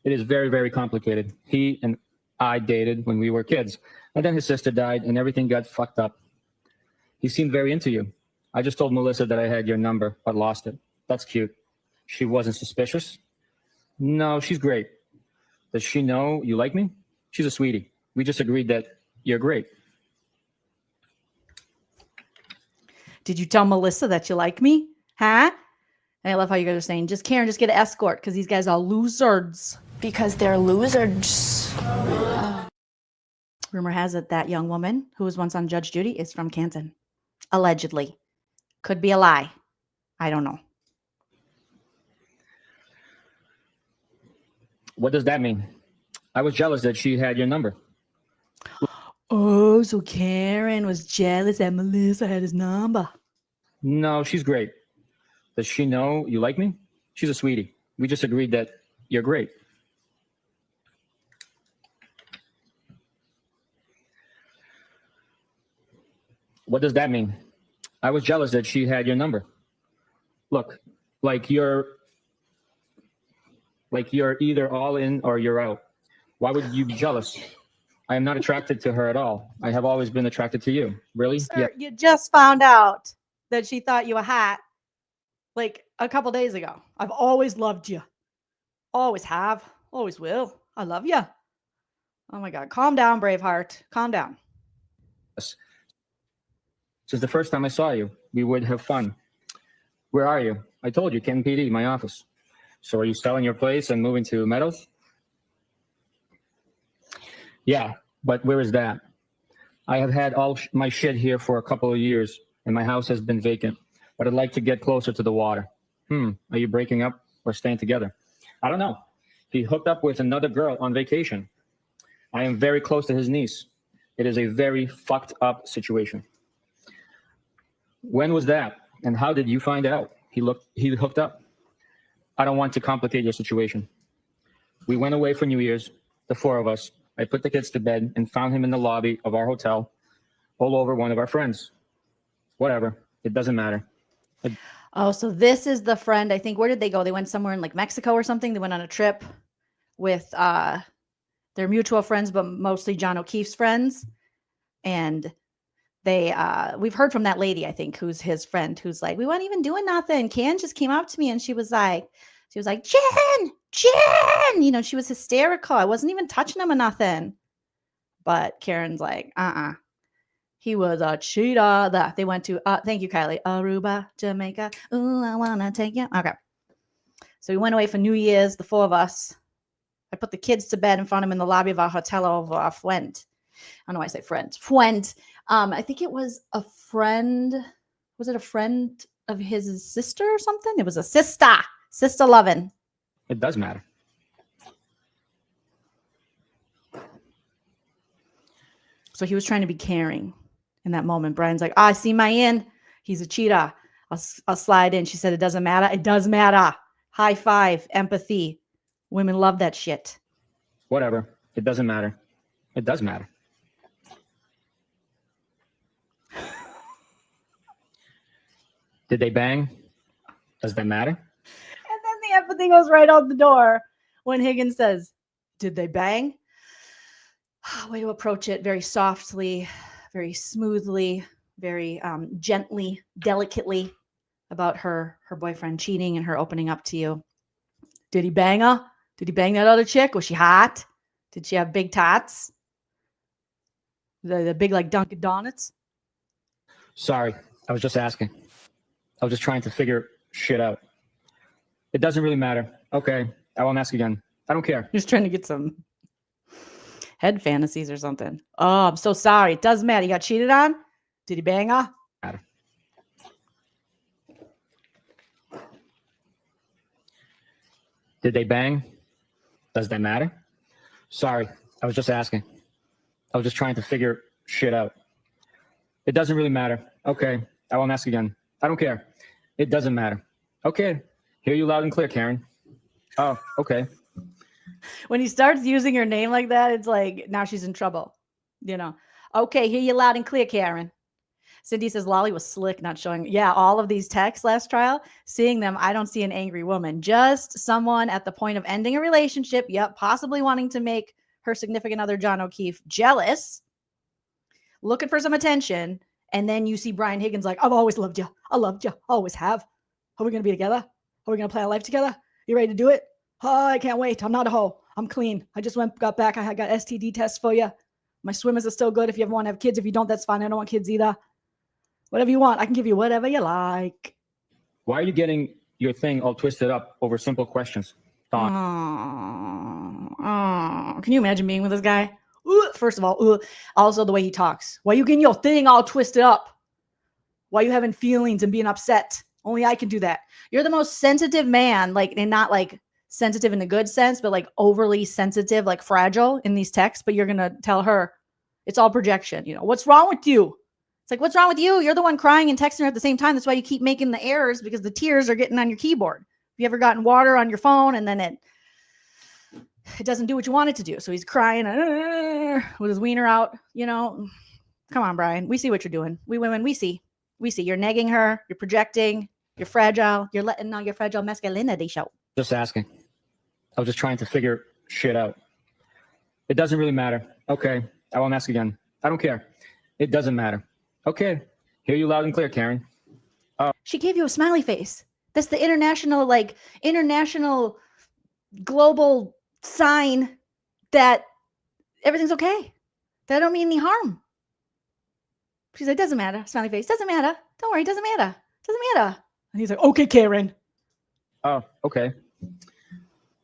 It is very, very complicated. He and I dated when we were kids, and then his sister died and everything got fucked up. He seemed very into you. I just told Melissa that I had your number, but lost it. That's cute. She wasn't suspicious? No, she's great. Does she know you like me? She's a sweetie. We just agreed that you're great. Did you tell Melissa that you like me? Huh? And I love how you guys are saying, just Karen, just get an escort because these guys are losers. Because they're losers. Rumor has it that young woman who was once on Judge Judy is from Canton. Allegedly. Could be a lie. I don't know. What does that mean? I was jealous that she had your number. Oh, so Karen was jealous that Melissa had his number. No, she's great. Does she know you like me? She's a sweetie. We just agreed that you're great. What does that mean? I was jealous that she had your number. Look, like you're either all in or you're out. Why would you be jealous? I am not attracted to her at all. I have always been attracted to you. Really? Sir, Yeah. you just found out that she thought you were hot like a couple days ago. I've always loved you. Always have. Always will. I love you. Oh my God. Calm down, Braveheart. Calm down. Since the first time I saw you, we would have fun. Where are you? I told you, Ken PD, my office. So are you selling your place and moving to Meadows? Yeah, but where is that? I have had all my shit here for a couple of years, and my house has been vacant, but I'd like to get closer to the water. Are you breaking up or staying together? I don't know. He hooked up with another girl on vacation. I am very close to his niece. It is a very fucked up situation. When was that? And how did you find out he hooked up? I don't want to complicate your situation. We went away for New Year's, the four of us. I put the kids to bed and found him in the lobby of our hotel, all over one of our friends. Whatever. It doesn't matter. Oh, so this is the friend. I think, where did they go? They went somewhere in like Mexico or something. They went on a trip with their mutual friends, but mostly John O'Keefe's friends. And they we've heard from that lady, I think, who's his friend, who's like, we weren't even doing nothing. Ken just came up to me and she was like, Jen, you know, she was hysterical. I wasn't even touching him or nothing. But Karen's like, he was a cheater. They went to, thank you, Kylie, Aruba, Jamaica. Ooh, I want to take you. Okay. So we went away for New Year's, the four of us. I put the kids to bed and found him in the lobby of our hotel over our friend. I don't know why I say friend. Friend. I think it was a friend. Was it a friend of his sister or something? It was a sister. Sister loving. It does matter. So he was trying to be caring in that moment. Brian's like, I see my in. He's a cheater. I'll slide in. She said, it doesn't matter. It does matter. High five. Empathy. Women love that shit. Whatever. It doesn't matter. It does matter. Did they bang? Does that matter? And then the empathy goes right out the door when Higgins says, did they bang? Way to approach it very softly, very smoothly, very gently, delicately about her boyfriend cheating and her opening up to you. Did he bang her? Did he bang that other chick? Was she hot? Did she have big tots? The big like Dunkin' Donuts? Sorry, I was just asking. I was just trying to figure shit out. It doesn't really matter. Okay, I won't ask again. I don't care. He's trying to get some head fantasies or something. Oh, I'm so sorry. It doesn't matter. You got cheated on? Did he bang her? Did they bang? Does that matter? Sorry, I was just asking. I was just trying to figure shit out. It doesn't really matter. Okay, I won't ask again. I don't care. It doesn't matter. Okay, hear you loud and clear, Karen. Oh, okay. When he starts using her name like that, it's like, now she's in trouble. You know, okay, hear you loud and clear, Karen. Cindy says Lolly was slick, not showing. Yeah, all of these texts last trial, seeing them, I don't see an angry woman. Just someone at the point of ending a relationship. Yep, possibly wanting to make her significant other, John O'Keefe, jealous, looking for some attention. And then you see Brian Higgins like, I've always loved you. I loved you. Always have. Are we going to be together? Are we going to plan a life together? You ready to do it? Oh, I can't wait. I'm not a hoe. I'm clean. I just got back. I got STD tests for you. My swimmers are still good. If you ever want to have kids, if you don't, that's fine. I don't want kids either. Whatever you want. I can give you whatever you like. Why are you getting your thing all twisted up over simple questions? Can you imagine being with this guy? First of all, also the way he talks. Why you getting your thing all twisted up? Why you having feelings and being upset? Only I can do that. You're the most sensitive man, like, and not like sensitive in a good sense, but like overly sensitive, like fragile in these texts. But you're gonna tell her it's all projection. You know, what's wrong with you? It's like, what's wrong with you? You're the one crying and texting her at the same time. That's why you keep making the errors, because the tears are getting on your keyboard. Have you ever gotten water on your phone and then it doesn't do what you want it to do? So he's crying with his wiener out, you know. Come on, Brian. We see what you're doing. We women, we see. You're negging her. You're projecting. You're fragile. You're letting all your fragile masculinity show. Just asking. I was just trying to figure shit out. It doesn't really matter. Okay, I won't ask again. I don't care. It doesn't matter. Okay, hear you loud and clear, Karen. She gave you a smiley face. That's the international global sign that everything's okay. That I don't mean any harm. She's like, doesn't matter. Smiley face. Doesn't matter. Don't worry. Doesn't matter. Doesn't matter. And he's like, okay, Karen. Oh, okay.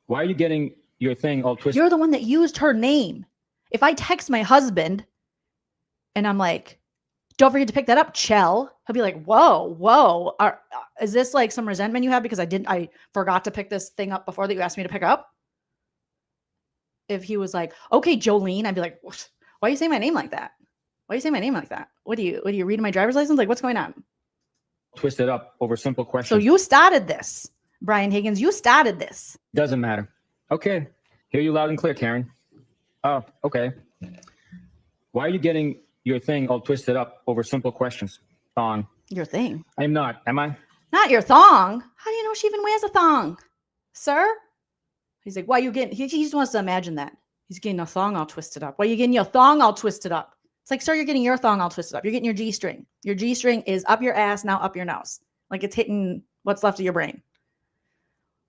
Why are you getting your thing all twisted? You're the one that used her name. If I text my husband and I'm like, don't forget to pick that up, Chell, he'll be like, whoa. Is this like some resentment you have because I forgot to pick this thing up before that you asked me to pick up? If he was like, okay, Jolene, I'd be like, why are you saying my name like that? Why are you saying my name like that? What do you read my driver's license? Like, what's going on? Twisted up over simple questions. So you started this, Brian Higgins. You started this. Doesn't matter. Okay. Hear you loud and clear, Karen. Oh, okay. Why are you getting your thing all twisted up over simple questions? Thong. Your thing? I'm not. Am I? Not your thong. How do you know she even wears a thong? Sir? He's like, why are you getting, he just wants to imagine that. He's getting a thong all twisted up. Why are you getting your thong all twisted up? It's like, sir, you're getting your thong all twisted up. You're getting your G-string. Your G-string is up your ass, now up your nose. Like it's hitting what's left of your brain.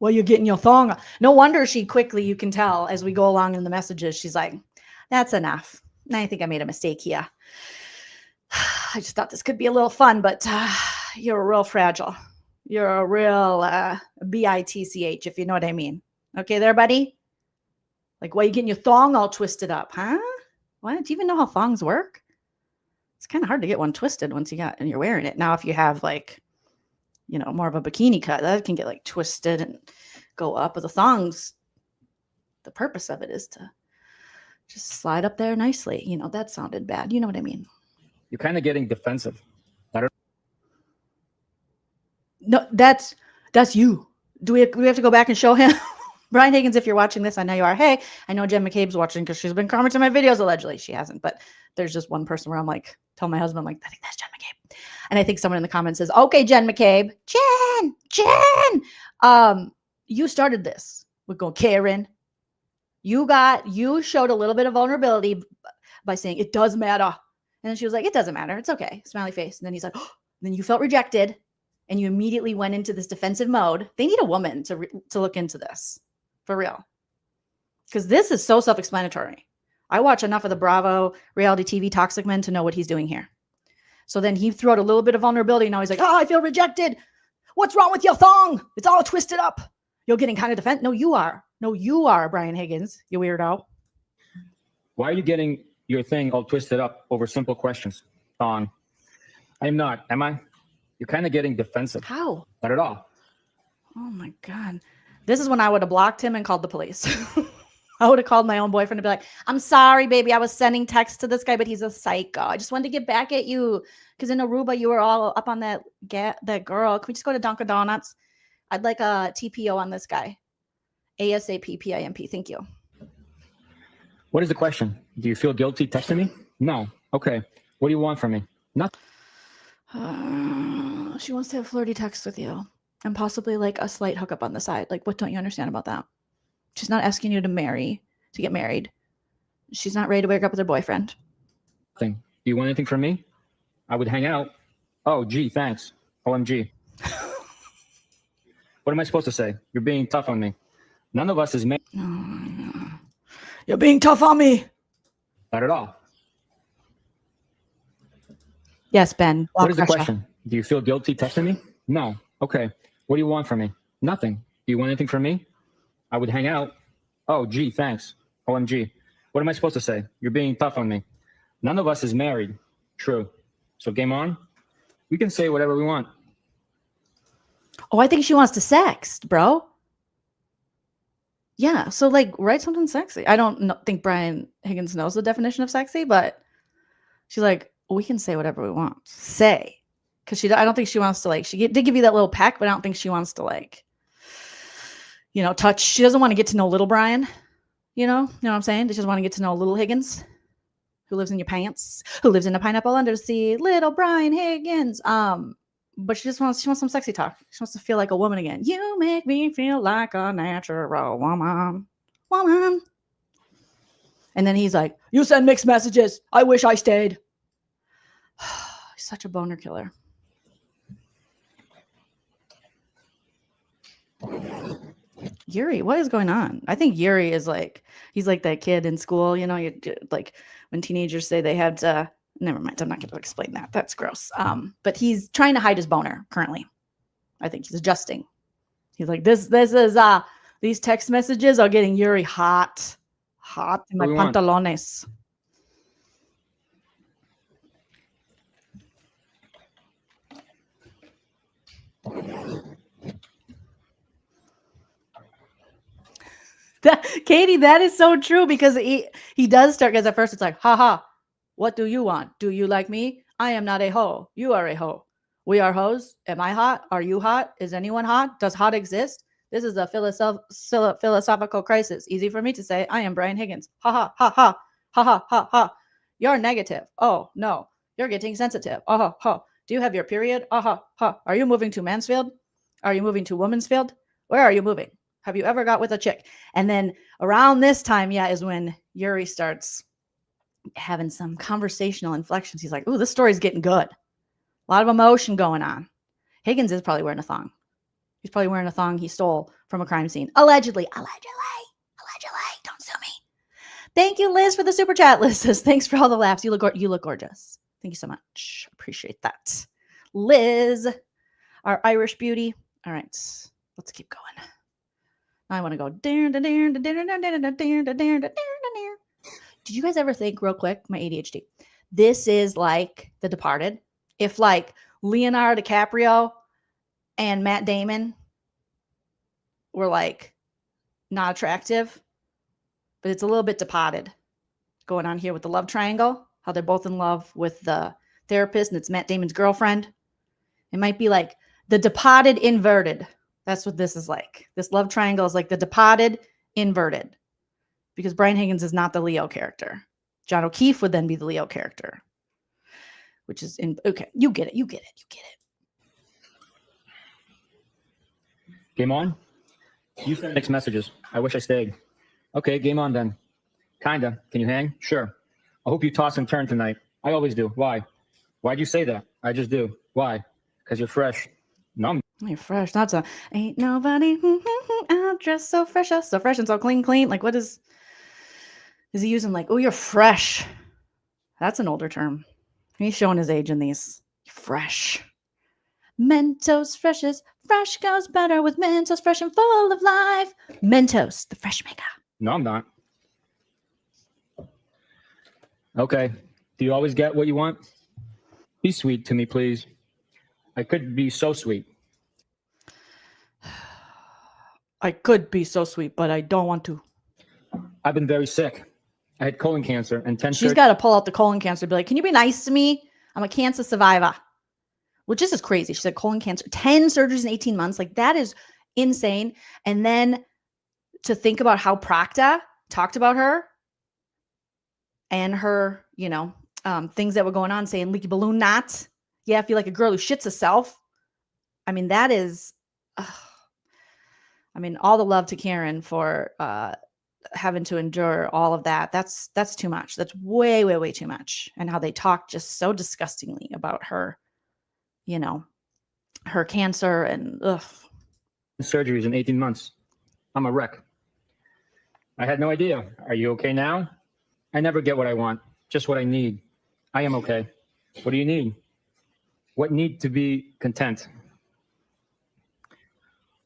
Well, you're getting your thong. No wonder she quickly, you can tell as we go along in the messages, she's like, that's enough. I think I made a mistake here. I just thought this could be a little fun, but you're real fragile. You're a real bitch, if you know what I mean. Okay there, buddy? Like, why are you getting your thong all twisted up, huh? What? Do you even know how thongs work? It's kind of hard to get one twisted once you're wearing it. Now, if you have like, you know, more of a bikini cut, that can get like twisted and go up. But the thongs, the purpose of it is to just slide up there nicely. You know, that sounded bad. You know what I mean? You're kind of getting defensive. No, that's you. Do we have to go back and show him? Brian Higgins, if you're watching this, I know you are. Hey, I know Jen McCabe's watching because she's been commenting my videos. Allegedly, she hasn't. But there's just one person where I'm like, tell my husband, I'm like, I think that's Jen McCabe. And I think someone in the comments says, okay, Jen McCabe. Jen. You started this. We're going, Karen. You showed a little bit of vulnerability by saying it does matter. And then she was like, it doesn't matter. It's okay. Smiley face. And then he's like, oh. Then you felt rejected and you immediately went into this defensive mode. They need a woman to look into this for real. Because this is so self-explanatory. I watch enough of the Bravo reality TV Toxic Men to know what he's doing here. So then he threw out a little bit of vulnerability. Now he's like, oh, I feel rejected. What's wrong with your thong? It's all twisted up. You're getting kind of defensive. No, you are. No, you are Brian Higgins, you weirdo. Why are you getting your thing all twisted up over simple questions, Dawn? I'm not, am I? You're kind of getting defensive. How? Not at all. Oh my God. This is when I would have blocked him and called the police. I would have called my own boyfriend to be like, I'm sorry, baby. I was sending texts to this guy, but he's a psycho. I just wanted to get back at you. Because in Aruba, you were all up on that girl. Can we just go to Dunkin' Donuts? I'd like a TPO on this guy. ASAP, PIMP. Thank you. What is the question? Do you feel guilty texting me? No. Okay. What do you want from me? Nothing. She wants to have flirty texts with you. And possibly like a slight hookup on the side. Like, what don't you understand about that? She's not asking you to get married. She's not ready to wake up with her boyfriend. Do you want anything from me? I would hang out. Oh, gee, thanks. OMG. What am I supposed to say? You're being tough on me. None of us is married. You're being tough on me. Not at all. Yes, Ben. What is the question? Do you feel guilty texting me? No. Okay. What do you want from me? Nothing. Do you want anything from me? I would hang out. Oh, gee, thanks. OMG. What am I supposed to say? You're being tough on me. None of us is married. True. So game on. We can say whatever we want. Oh, I think she wants to sext, bro. Yeah. So like write something sexy. I don't think Brian Higgins knows the definition of sexy, but she's like, we can say whatever we want. Say. Because I don't think she wants to like, she did give you that little peck, but I don't think she wants to like, touch. She doesn't want to get to know little Brian. You know what I'm saying? She just want to get to know little Higgins, who lives in your pants, who lives in a pineapple under the sea, little Brian Higgins. But she wants some sexy talk. She wants to feel like a woman again. You make me feel like a natural woman. And then he's like, you send mixed messages. I wish I stayed. He's such a boner killer. Yuri, what is going on? I think Yuri is like, he's like that kid in school, like when teenagers say they had to, never mind, I'm not going to explain that. That's gross. But he's trying to hide his boner currently. I think he's adjusting. He's like, this is, these text messages are getting Yuri hot in my pantalones. Katie, that is so true because he does start, because at first it's like, haha, what do you want? Do you like me? I am not a hoe. You are a hoe. We are hoes. Am I hot? Are you hot? Is anyone hot? Does hot exist? This is a philosophical crisis. Easy for me to say. I am Brian Higgins. Ha ha ha ha ha ha ha ha. You're negative. Oh no, you're getting sensitive. Oh ha ha. Do you have your period? Oh ha ha. Are you moving to Mansfield? Are you moving to Womansfield? Where are you moving? Have you ever got with a chick? And then around this time, is when Yuri starts having some conversational inflections. He's like, ooh, this story's getting good. A lot of emotion going on. Higgins is probably wearing a thong. He's probably wearing a thong he stole from a crime scene. Allegedly. Don't sue me. Thank you, Liz, for the super chat. Liz says, thanks for all the laughs. You look gorgeous. Thank you so much. Appreciate that. Liz, our Irish beauty. All right, let's keep going. I want to go. Did you guys ever think, real quick, my ADHD, this is like The Departed? If like Leonardo DiCaprio and Matt Damon were like not attractive, but it's a little bit Departed going on here with the love triangle, how they're both in love with the therapist and it's Matt Damon's girlfriend. It might be like The Departed inverted. That's what this is like. This love triangle is like The Departed inverted, because Brian Higgins is not the Leo character. John O'Keefe would then be the Leo character, which is okay. You get it. Game on? You send mixed messages. I wish I stayed. Okay, game on then. Kinda. Can you hang? Sure. I hope you toss and turn tonight. I always do. Why? Why'd you say that? I just do. Why? Because you're fresh. No, you're fresh. That's a ain't nobody. I'm dressed so fresh and so clean. Like, what is he using? Like, oh, you're fresh. That's an older term. He's showing his age in these. Fresh. Mentos fresh goes better with Mentos fresh and full of life. Mentos, the fresh maker. No, I'm not. Okay. Do you always get what you want? Be sweet to me, please. I could be so sweet. I could be so sweet, but I don't want to. I've been very sick. I had colon cancer and 10 She's got to pull out the colon cancer and be like, can you be nice to me? I'm a cancer survivor. Which is crazy. She said colon cancer, 10 surgeries in 18 months. Like, that is insane. And then to think about how Procta talked about her and her, things that were going on, saying leaky balloon knots. Yeah, I feel like a girl who shits herself. I mean, that is, all the love to Karen for having to endure all of that. That's too much. That's way, way, way too much. And how they talk just so disgustingly about her, her cancer and surgeries in 18 months. I'm a wreck. I had no idea. Are you okay now? I never get what I want, just what I need. I am okay. What do you need? What need to be content?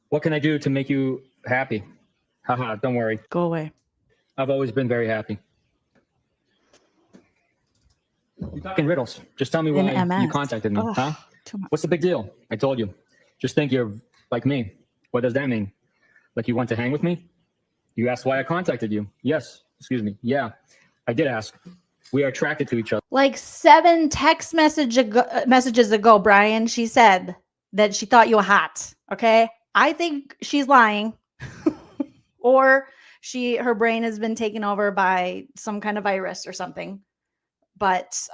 What can I do to make you happy? Haha, don't worry. Go away. I've always been very happy. You're talking riddles. Just tell me why you contacted me, huh? What's the big deal? I told you. Just think you're like me. What does that mean? Like you want to hang with me? You asked why I contacted you. Yes. Excuse me. Yeah, I did ask. We are attracted to each other. Like 7 text messages ago, Brian, she said that she thought you were hot. Okay. I think she's lying or her brain has been taken over by some kind of virus or something. But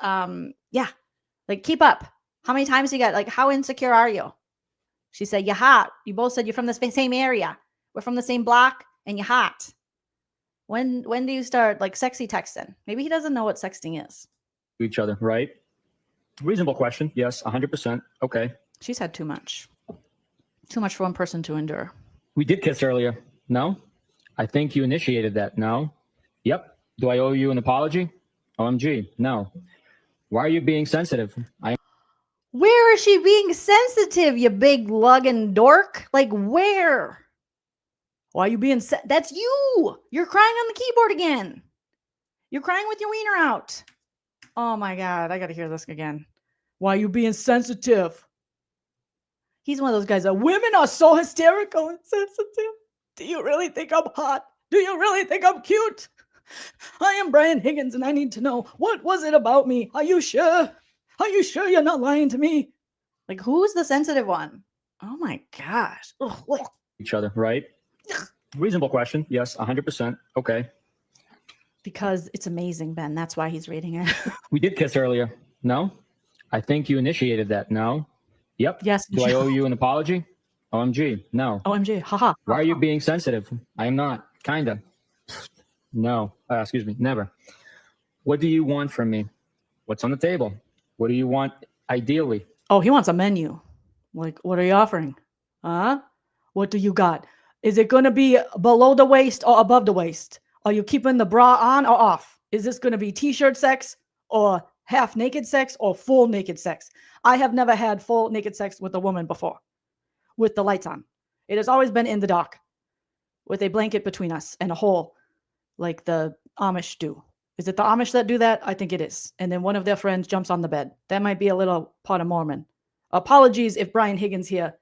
yeah, like keep up. How many times you got, like, how insecure are you? She said, you're hot. You both said you're from the same area. We're from the same block and you're hot. When do you start like sexy texting? Maybe he doesn't know what sexting is. Each other, right? Reasonable question. Yes, 100%. Okay. She's had too much. Too much for one person to endure. We did kiss earlier. No? I think you initiated that. No? Yep. Do I owe you an apology? OMG. No. Why are you being sensitive? Where is she being sensitive, you big lugging dork? Like, where? Why are you being that's you. You're crying on the keyboard again. You're crying with your wiener out. Oh my God, I got to hear this again. Why are you being sensitive? He's one of those guys that women are so hysterical and sensitive. Do you really think I'm hot? Do you really think I'm cute? I am Brian Higgins and I need to know, what was it about me? Are you sure? Are you sure you're not lying to me? Like, who's the sensitive one? Oh my gosh. Ugh. Each other, right? Reasonable question. Yes, 100%. Okay. Because it's amazing, Ben. That's why he's reading it. We did kiss earlier. No? I think you initiated that. No? Yep. Yes. Do I owe you an apology? OMG. No. OMG. Haha. Why are you being sensitive? I am not. Kinda. No. Excuse me. Never. What do you want from me? What's on the table? What do you want ideally? Oh, he wants a menu. Like, what are you offering? Huh? What do you got? Is it going to be below the waist or above the waist? Are you keeping the bra on or off? Is this going to be t-shirt sex or half naked sex or full naked sex? I have never had full naked sex with a woman before with the lights on. It has always been in the dark with a blanket between us and a hole like the Amish do. Is it the Amish that do that? I think it is. And then one of their friends jumps on the bed. That might be a little part of Mormon. Apologies if Brian Higgins here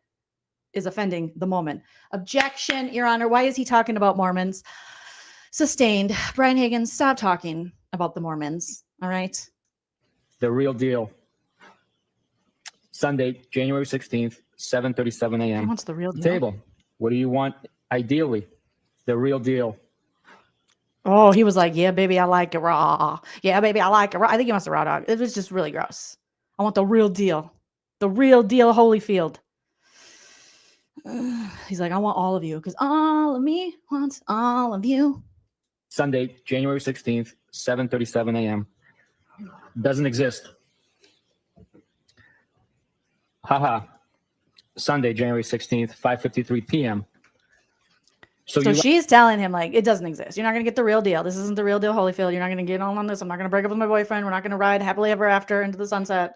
is offending the Mormon. Objection, Your Honor. Why is he talking about Mormons? Sustained. Brian Higgins, stop talking about the Mormons. All right. The real deal. Sunday, January 16th, 7:37 a.m. He wants the real deal. Table. What do you want ideally? The real deal. Oh, he was like, yeah, baby, I like it raw. Yeah, baby, I like it raw. I think he wants the raw dog. It was just really gross. I want the real deal. The real deal, Holyfield. He's like, I want all of you because all of me wants all of you. Sunday, January 16th, 7:37 a.m. Doesn't exist. Haha. Sunday, January 16th, 5:53 p.m. So she's telling him, like, it doesn't exist. You're not going to get the real deal. This isn't the real deal, Holyfield. You're not going to get on this. I'm not going to break up with my boyfriend. We're not going to ride happily ever after into the sunset.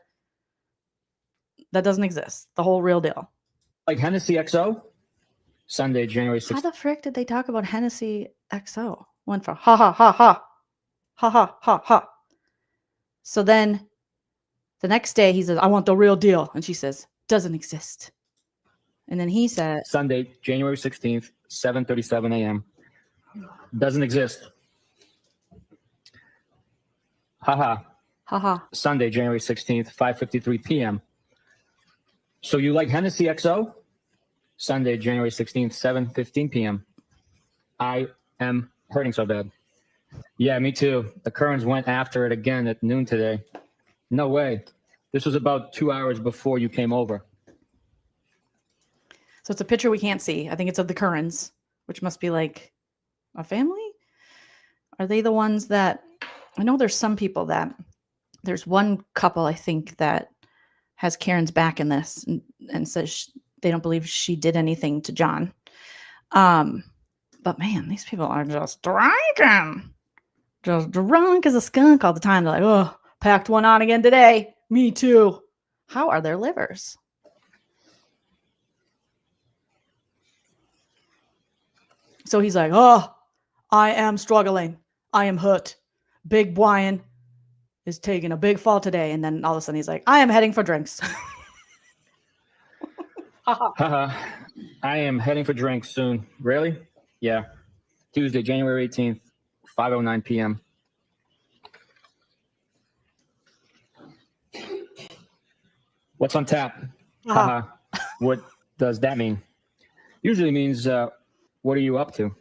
That doesn't exist. The whole real deal. Like Hennessy XO, Sunday, January How 6th. the frick did they talk about Hennessy XO? Went for ha ha ha ha. Ha ha ha ha. So then the next day he says, I want the real deal. And she says, doesn't exist. And then he said, Sunday, January 16th, 7:37 a.m. Doesn't exist. Haha. haha. Sunday, January 16th, 5:53 p.m. So you like Hennessy XO? Sunday, January 16th, 7:15 p.m. I am hurting so bad. Yeah, me too. The Kerns went after it again at noon today. No way. This was about 2 hours before you came over. So it's a picture we can't see. I think it's of the Kerns, which must be like a family. Are they the ones that, I know there's some people that, there's one couple I think that has Karen's back in this and says they don't believe she did anything to John. But man, these people are just drinking. Just drunk as a skunk all the time. They're like, oh, packed one on again today. Me too. How are their livers? So he's like, oh, I am struggling. I am hurt. Big Brian is taking a big fall today. And then all of a sudden he's like, I am heading for drinks. Haha. I am heading for drinks soon. Really? Yeah. Tuesday, January 18th, 5:09 p.m. What's on tap? Haha. What does that mean? Usually means, what are you up to?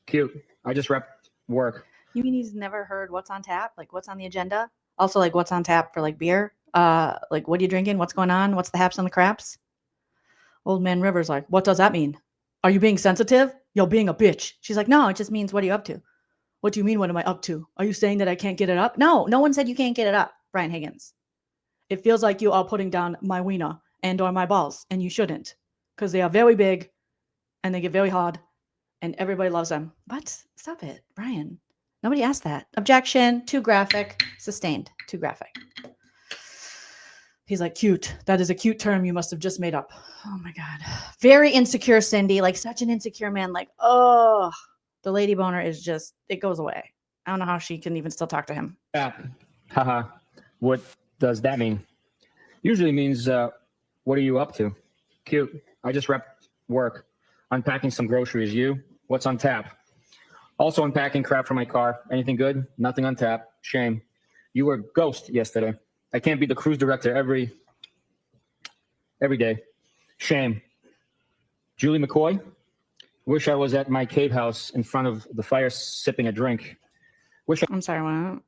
Cute. I just wrapped work. You mean he's never heard what's on tap? Like what's on the agenda? Also like what's on tap for like beer? Like what are you drinking? What's going on? What's the haps and the craps? Old man River's like, what does that mean? Are you being sensitive? You're being a bitch. She's like, no, it just means what are you up to? What do you mean? What am I up to? Are you saying that I can't get it up? No, no one said you can't get it up, Brian Higgins. It feels like you are putting down my wiener and or my balls, and you shouldn't, because they are very big and they get very hard and everybody loves them. What? Stop it, Brian. Nobody asked that. Objection, too graphic, sustained, too graphic. He's like, cute. That is a cute term you must have just made up. Oh my God. Very insecure Cindy, like such an insecure man. Like, oh, the lady boner is just, it goes away. I don't know how she can even still talk to him. Yeah. Haha. What does that mean? Usually means, what are you up to? Cute. I just wrapped work. Unpacking some groceries. You? What's on tap? Also unpacking crap for my car. Anything good? Nothing on tap. Shame. You were ghost yesterday. I can't be the cruise director every day. Shame. Julie McCoy. Wish I was at my cave house in front of the fire sipping a drink. I'm sorry, what?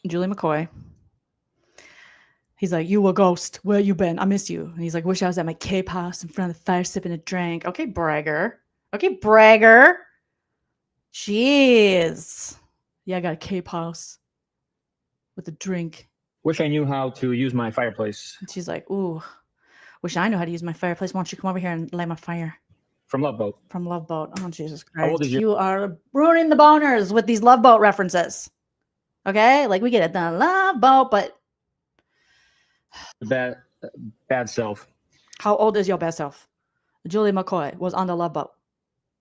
Julie McCoy. He's like, you were ghost. Where you been? I miss you. And he's like, wish I was at my cave house in front of the fire sipping a drink. Okay, bragger. Okay, bragger. Jeez. Yeah, I got a cave house with a drink. Wish I knew how to use my fireplace. And she's like, ooh, wish I knew how to use my fireplace. Why don't you come over here and light my fire? From Love Boat. From Love Boat. Oh, Jesus How old Christ. is your- You are ruining the boners with these Love Boat references. Okay? Like we get it, the Love Boat, but Bad self. how old is your best self? Julie McCoy was on the Love Boat.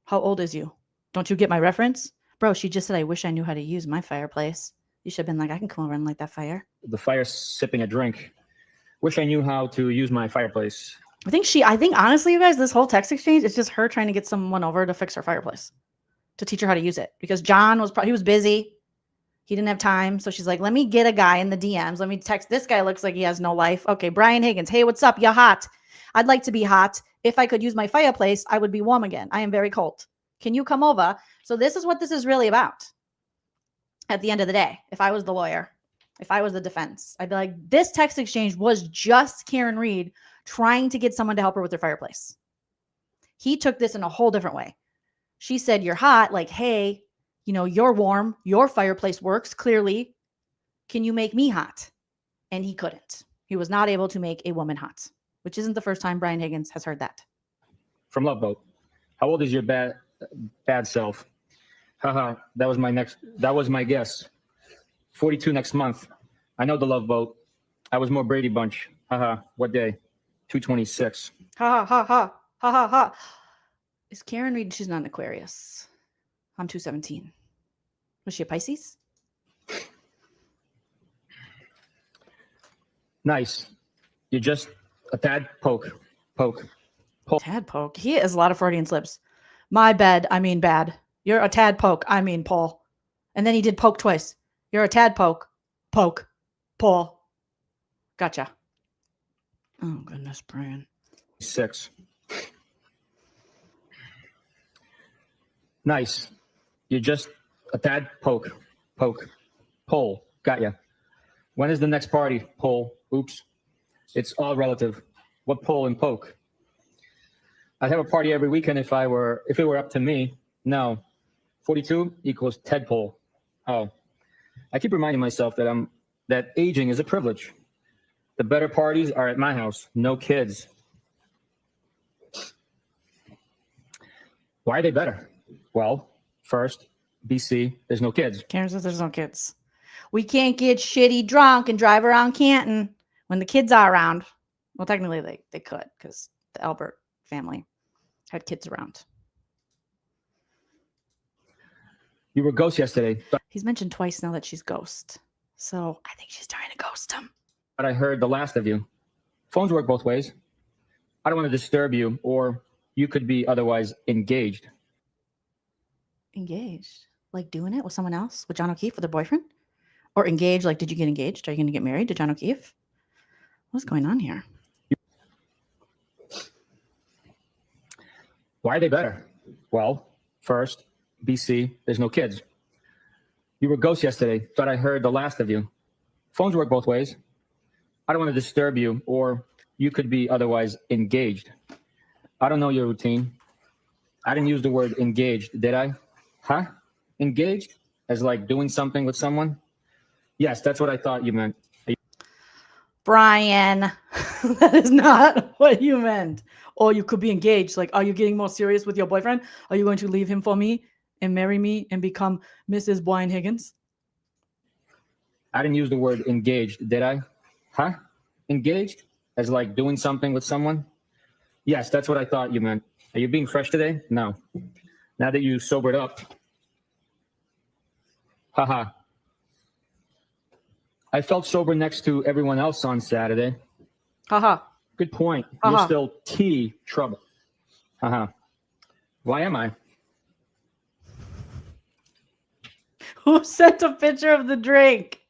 How old is you? Don't you get my reference? Bro, she just said, I wish I knew how to use my fireplace. You should have been like, I can come over and light that fire. The fire sipping a drink. Wish I knew how to use my fireplace. I think honestly, you guys, this whole text exchange is just her trying to get someone over to fix her fireplace, to teach her how to use it. Because John he was busy. He didn't have time. So she's like, let me get a guy in the DMs. Let me text. This guy looks like he has no life. Okay, Brian Higgins. Hey, what's up? You hot? I'd like to be hot. If I could use my fireplace, I would be warm again. I am very cold. Can you come over? So this is what this is really about. At the end of the day, if I was the lawyer, if I was the defense, I'd be like, this text exchange was just Karen Read trying to get someone to help her with their fireplace. He took this in a whole different way. She said, you're hot. Like, hey, you're warm. Your fireplace works clearly. Can you make me hot? And he couldn't. He was not able to make a woman hot, which isn't the first time Brian Higgins has heard that. From Love Boat. How old is your bad self? Haha, that was my guess. 42 next month. I know the Love Boat. I was more Brady Bunch. Haha. What day? 226. Ha ha ha ha ha ha ha. Is Karen Read? She's not an Aquarius. I'm 217. Was she a Pisces? Nice. You're just a tad poke. Tad poke. He has a lot of Freudian slips. My bed, I mean bad. You're a tad poke, I mean Paul. And then he did poke twice. You're a tad poke. Poke. Paul. Gotcha. Oh, goodness, Brian. 6. Nice. You're just a tad poke. Pole. Got ya. When is the next party? Pole. Oops. It's all relative. What pole and poke? I'd have a party every weekend if it were up to me. No. 42 equals Tedpole. Oh. I keep reminding myself that aging is a privilege. The better parties are at my house. No kids. Why are they better? Well, first, BC, there's no kids. Karen says there's no kids. We can't get shitty drunk and drive around Canton when the kids are around. Well, technically they could, because the Albert family had kids around. You were ghost yesterday. He's mentioned twice now that she's ghost. So I think she's trying to ghost him. But I heard the last of you. Phones work both ways. I don't want to disturb you, or you could be otherwise engaged. Engaged? Like doing it with someone else? With John O'Keefe, with her boyfriend? Or engaged, like did you get engaged? Are you going to get married to John O'Keefe? What's going on here? Why are they better? Well, first, BC, there's no kids. You were ghost yesterday. Thought I heard the last of you. Phones work both ways. I don't want to disturb you, or you could be otherwise engaged. I don't know your routine. I didn't use the word engaged, did I? Huh? Engaged? As like doing something with someone? Yes, that's what I thought you meant. Brian, that is not what you meant. Or you could be engaged. Like, are you getting more serious with your boyfriend? Are you going to leave him for me and marry me and become Mrs. Brian Higgins? I didn't use the word engaged, did I? Huh? Engaged? As like doing something with someone? Yes, that's what I thought you meant. Are you being fresh today? No. Now that you sobered up. Haha. I felt sober next to everyone else on Saturday. Haha. Good point. Uh-huh. You're still T trouble. Haha. Why am I? Who sent a picture of the drink?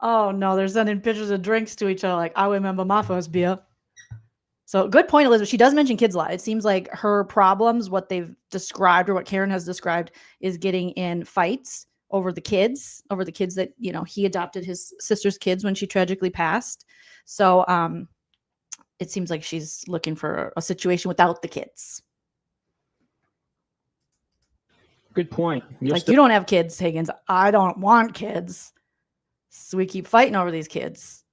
Oh no, they're sending pictures of drinks to each other. Like, I remember my first beer. So good point, Elizabeth. She does mention kids a lot. It seems like her problems, what they've described or what Karen has described, is getting in fights over the kids that, you know, he adopted his sister's kids when she tragically passed. So it seems like she's looking for a situation without the kids. Good point. Like, you don't have kids, Higgins. I don't want kids. So we keep fighting over these kids.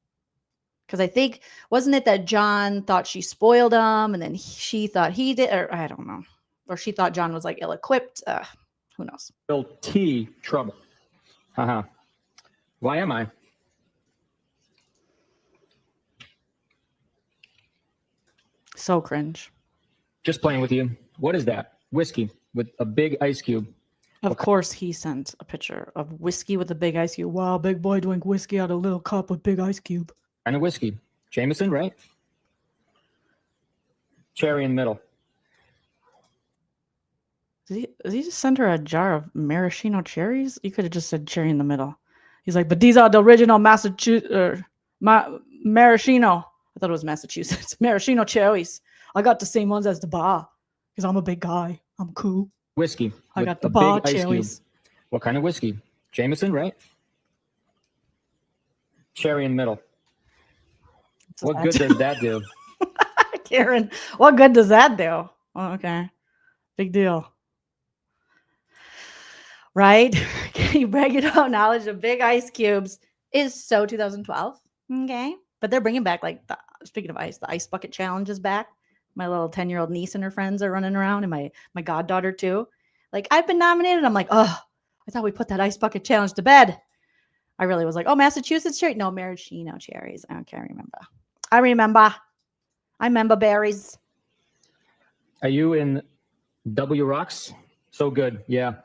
Because I think, wasn't it that John thought she spoiled him and then she thought he did, or I don't know. Or she thought John was like ill-equipped. Who knows? Still T trouble. Haha. Why am I? So cringe. Just playing with you. What is that? Whiskey with a big ice cube. Of course, he sent a picture of whiskey with a big ice cube. Wow, big boy drink whiskey out of a little cup with big ice cube. And a whiskey. Jameson, right? Cherry in the middle. Did he just send her a jar of maraschino cherries? You could have just said cherry in the middle. He's like, but these are the original maraschino. I thought it was Massachusetts. Maraschino cherries. I got the same ones as the bar because I'm a big guy. I'm cool. Whiskey. I got the bar big ice cherries. cube. What kind of whiskey? Jameson, right? Cherry in the middle. What good does that do? Karen, what good does that do? Oh, okay. Big deal. Right? Can you break it out? Knowledge of big ice cubes is so 2012. Okay. But they're bringing back, like, speaking of ice, the ice bucket challenge is back. My little 10-year-old niece and her friends are running around, and my goddaughter too. Like, I've been nominated. I'm like, oh, I thought we put that ice bucket challenge to bed. I really was like, oh, Massachusetts cherry. No, maraschino cherries. I can't remember. I remember berries. Are you in W Rocks? So good. Yeah.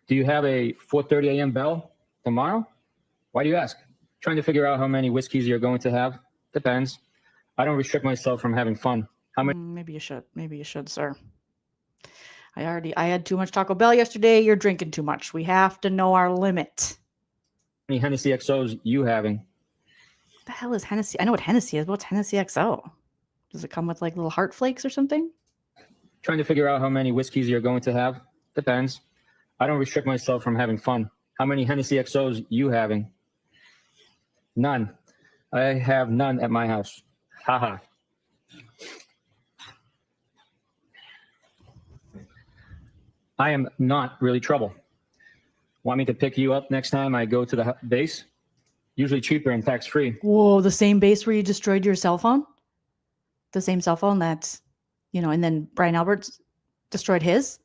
Do you have a 4:30 a.m. bell tomorrow? Why do you ask? Trying to figure out how many whiskeys you're going to have. Depends. I don't restrict myself from having fun. How many? Maybe you should. Maybe you should, sir. I had too much Taco Bell yesterday. You're drinking too much. We have to know our limit. How many Hennessy XOs you having? What the hell is Hennessy? I know what Hennessy is. What's Hennessy XO? Does it come with like little heart flakes or something? Trying to figure out how many whiskeys you're going to have. Depends. I don't restrict myself from having fun. How many Hennessy XOs you having? None. I have none at my house. Haha. I am not really trouble. Want me to pick you up next time I go to the base? Usually cheaper and tax-free. Whoa, the same base where you destroyed your cell phone? The same cell phone that's, and then Brian Alberts destroyed his?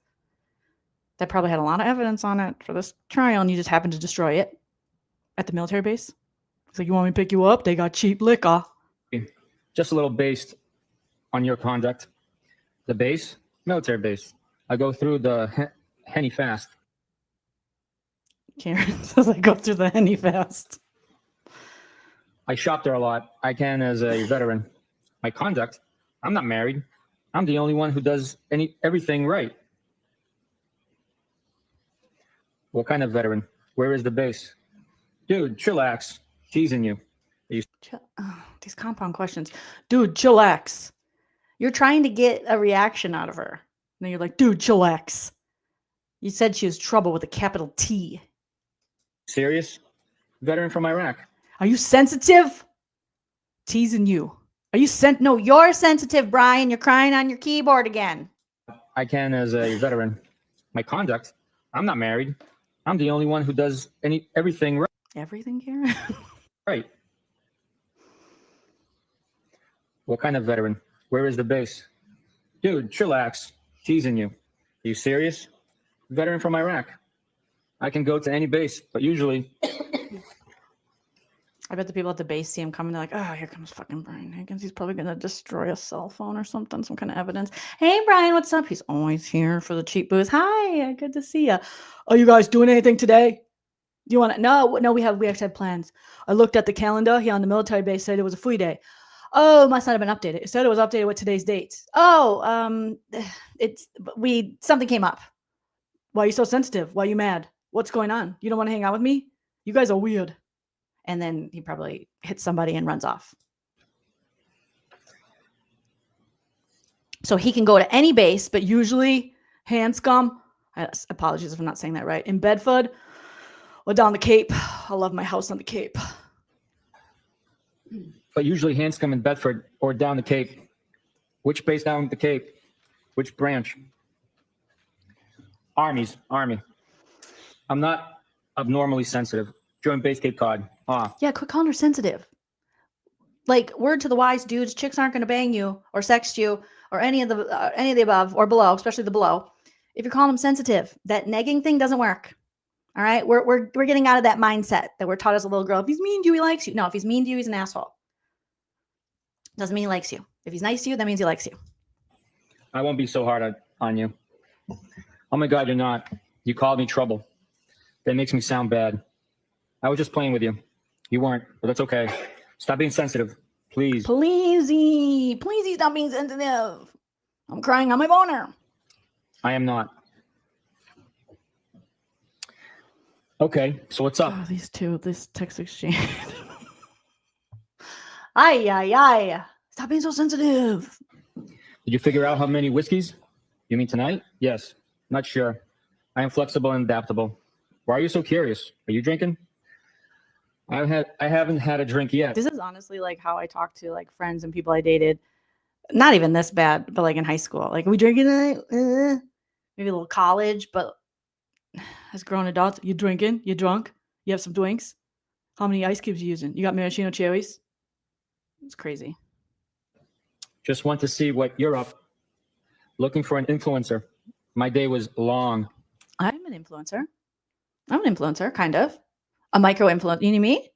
That probably had a lot of evidence on it for this trial, and you just happened to destroy it at the military base? It's like, you want me to pick you up? They got cheap liquor. Just a little based on your conduct. The base, military base. I go through the Henny fast. Karen says I go through the Henny fast. I shop there a lot. I can as a veteran. My conduct, I'm not married. I'm the only one who does everything right. What kind of veteran? Where is the base? Dude, chillax. Teasing you. These compound questions. Dude, chillax. You're trying to get a reaction out of her. And then you're like, dude, chillax. You said she was trouble with a capital T. Serious? Veteran from Iraq. Are you sensitive? Teasing you. Are you No, you're sensitive, Brian. You're crying on your keyboard again. I can as a veteran. My conduct, I'm not married. I'm the only one who does everything right. Everything, Karen? Right. What kind of veteran? Where is the base? Dude, chillax. Teasing you. Are you serious? Veteran from Iraq. I can go to any base, but usually... I bet the people at the base see him coming. They're like, oh, here comes fucking Brian Higgins. He's probably going to destroy a cell phone or something, some kind of evidence. Hey, Brian, what's up? He's always here for the cheap booze. Hi, good to see you. Are you guys doing anything today? Do you want to? No, we actually have plans. I looked at the calendar here on the military base, said it was a free day. Oh, must not have been updated. It said it was updated with today's date. Oh, something came up. Why are you so sensitive? Why are you mad? What's going on? You don't want to hang out with me? You guys are weird. And then he probably hits somebody and runs off. So he can go to any base, but usually Hanscom, apologies if I'm not saying that right, in Bedford or down the Cape. I love my house on the Cape. But usually Hanscom in Bedford or down the Cape. Which base down the Cape? Which branch? Army. I'm not abnormally sensitive. Join base Cape Cod. Yeah, quit calling her sensitive. Like, word to the wise dudes, chicks aren't going to bang you or sext you or any of the above or below, especially the below. If you're calling them sensitive, that negging thing doesn't work. All right, we're getting out of that mindset that we're taught as a little girl. If he's mean to you, he likes you. No, if he's mean to you, he's an asshole. Doesn't mean he likes you. If he's nice to you, that means he likes you. I won't be so hard on you. Oh my God, you're not. You called me trouble. That makes me sound bad. I was just playing with you. You weren't, but that's okay. Stop being sensitive, please. Please stop being sensitive. I'm crying on my boner. I am not. Okay, so what's up? Oh, these two, this text exchange. Ay. Stop being so sensitive. Did you figure out how many whiskeys? You mean tonight? Yes. Not sure. I am flexible and adaptable. Why are you so curious? Are you drinking? I haven't had a drink yet. This is honestly like how I talk to like friends and people I dated. Not even this bad, but like in high school. Like, are we drinking tonight? Maybe a little college, but as grown adults, you drinking? You drunk? You have some drinks? How many ice cubes you using? You got maraschino cherries? It's crazy. Just want to see what you're up. Looking for an influencer. My day was long. I'm an influencer, kind of. A micro influence. You need me? You